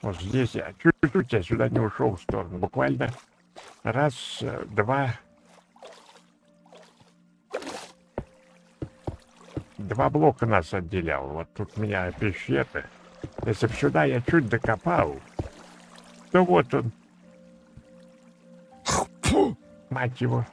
S1: Вот здесь я чуть-чуть я сюда не ушел в сторону. Буквально раз, два. Два блока нас отделял. Вот тут у меня пещера. Если бы сюда я чуть докопал, то вот он. Фу, мать его.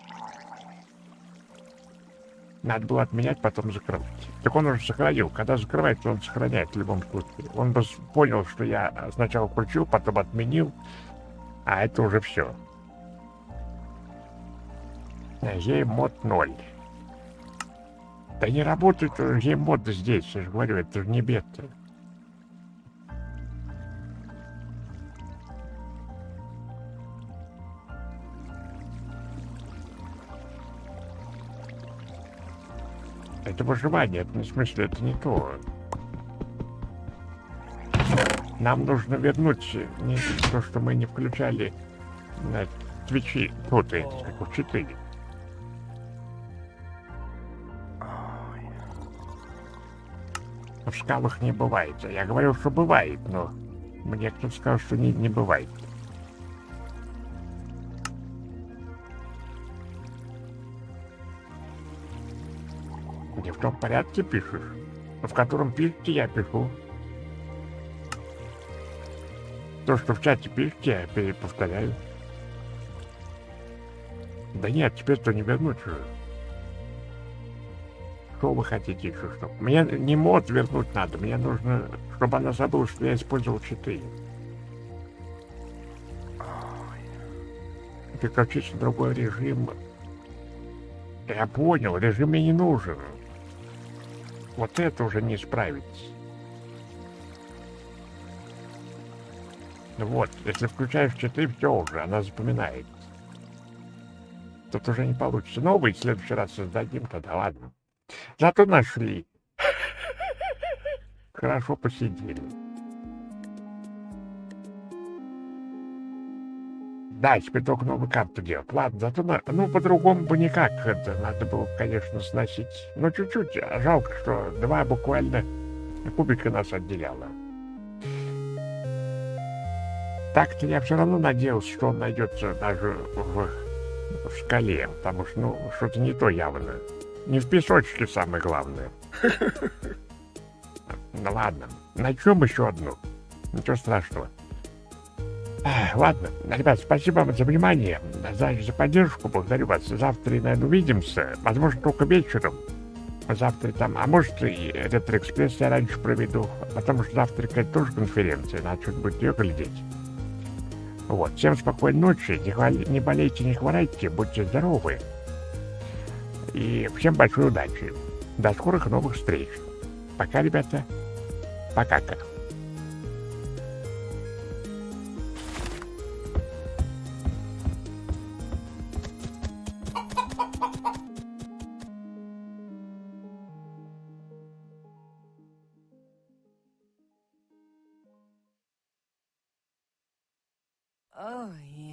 S1: Надо было отменять, потом закрывать. Так он уже сохранил. Когда закрывается, он сохраняет в любом случае. Он бы понял, что я сначала включил, потом отменил, а это уже все. Ей-мод 0. Да не работает ей-мод здесь, я же говорю, это же не бета. Это выживание, это в смысле, это не то. Нам нужно вернуть не то, что мы не включали на твичи, тут эти, как в 4. В скалах не бывает. Я говорил, что бывает, но мне кто-то сказал, что не бывает. Не в том порядке пишешь? В котором пишете, я пишу. То, что в чате пишете, я переповторяю. Да нет, теперь-то не вернуть уже. Что вы хотите еще что? Мне не мод вернуть надо, мне нужно, чтобы она забыла, что я использовал читы. Переключиться на другой режим. Я понял, режим мне не нужен. Вот это уже не исправить. Вот, если включаешь читы, все уже, она запоминает. Тут уже не получится. Новый в следующий раз создадим, тогда ладно. Зато нашли. Хорошо посидели. Да, теперь только новую карту делать. Ладно, зато ну по-другому бы никак. Это надо было, конечно, сносить. Но чуть-чуть. Жалко, что 2 буквально кубика нас отделяло. Так-то я все равно надеялся, что он найдется даже в скале, потому что, ну, что-то не то явно. Не в песочке самое главное. Ну ладно, начнем еще одну. Ничего страшного. Ладно, ребят, спасибо вам за внимание, за поддержку, благодарю вас. Завтра, наверное, увидимся, возможно, только вечером. Завтра там, а может, и ретро-экспресс я раньше проведу, потому что завтра какая-то тоже конференция, надо что-то будет ее глядеть. Вот, всем спокойной ночи, не болейте, не хворайте, будьте здоровы. И всем большой удачи. До скорых новых встреч. Пока, ребята. Пока-ка.
S14: Oh, yeah.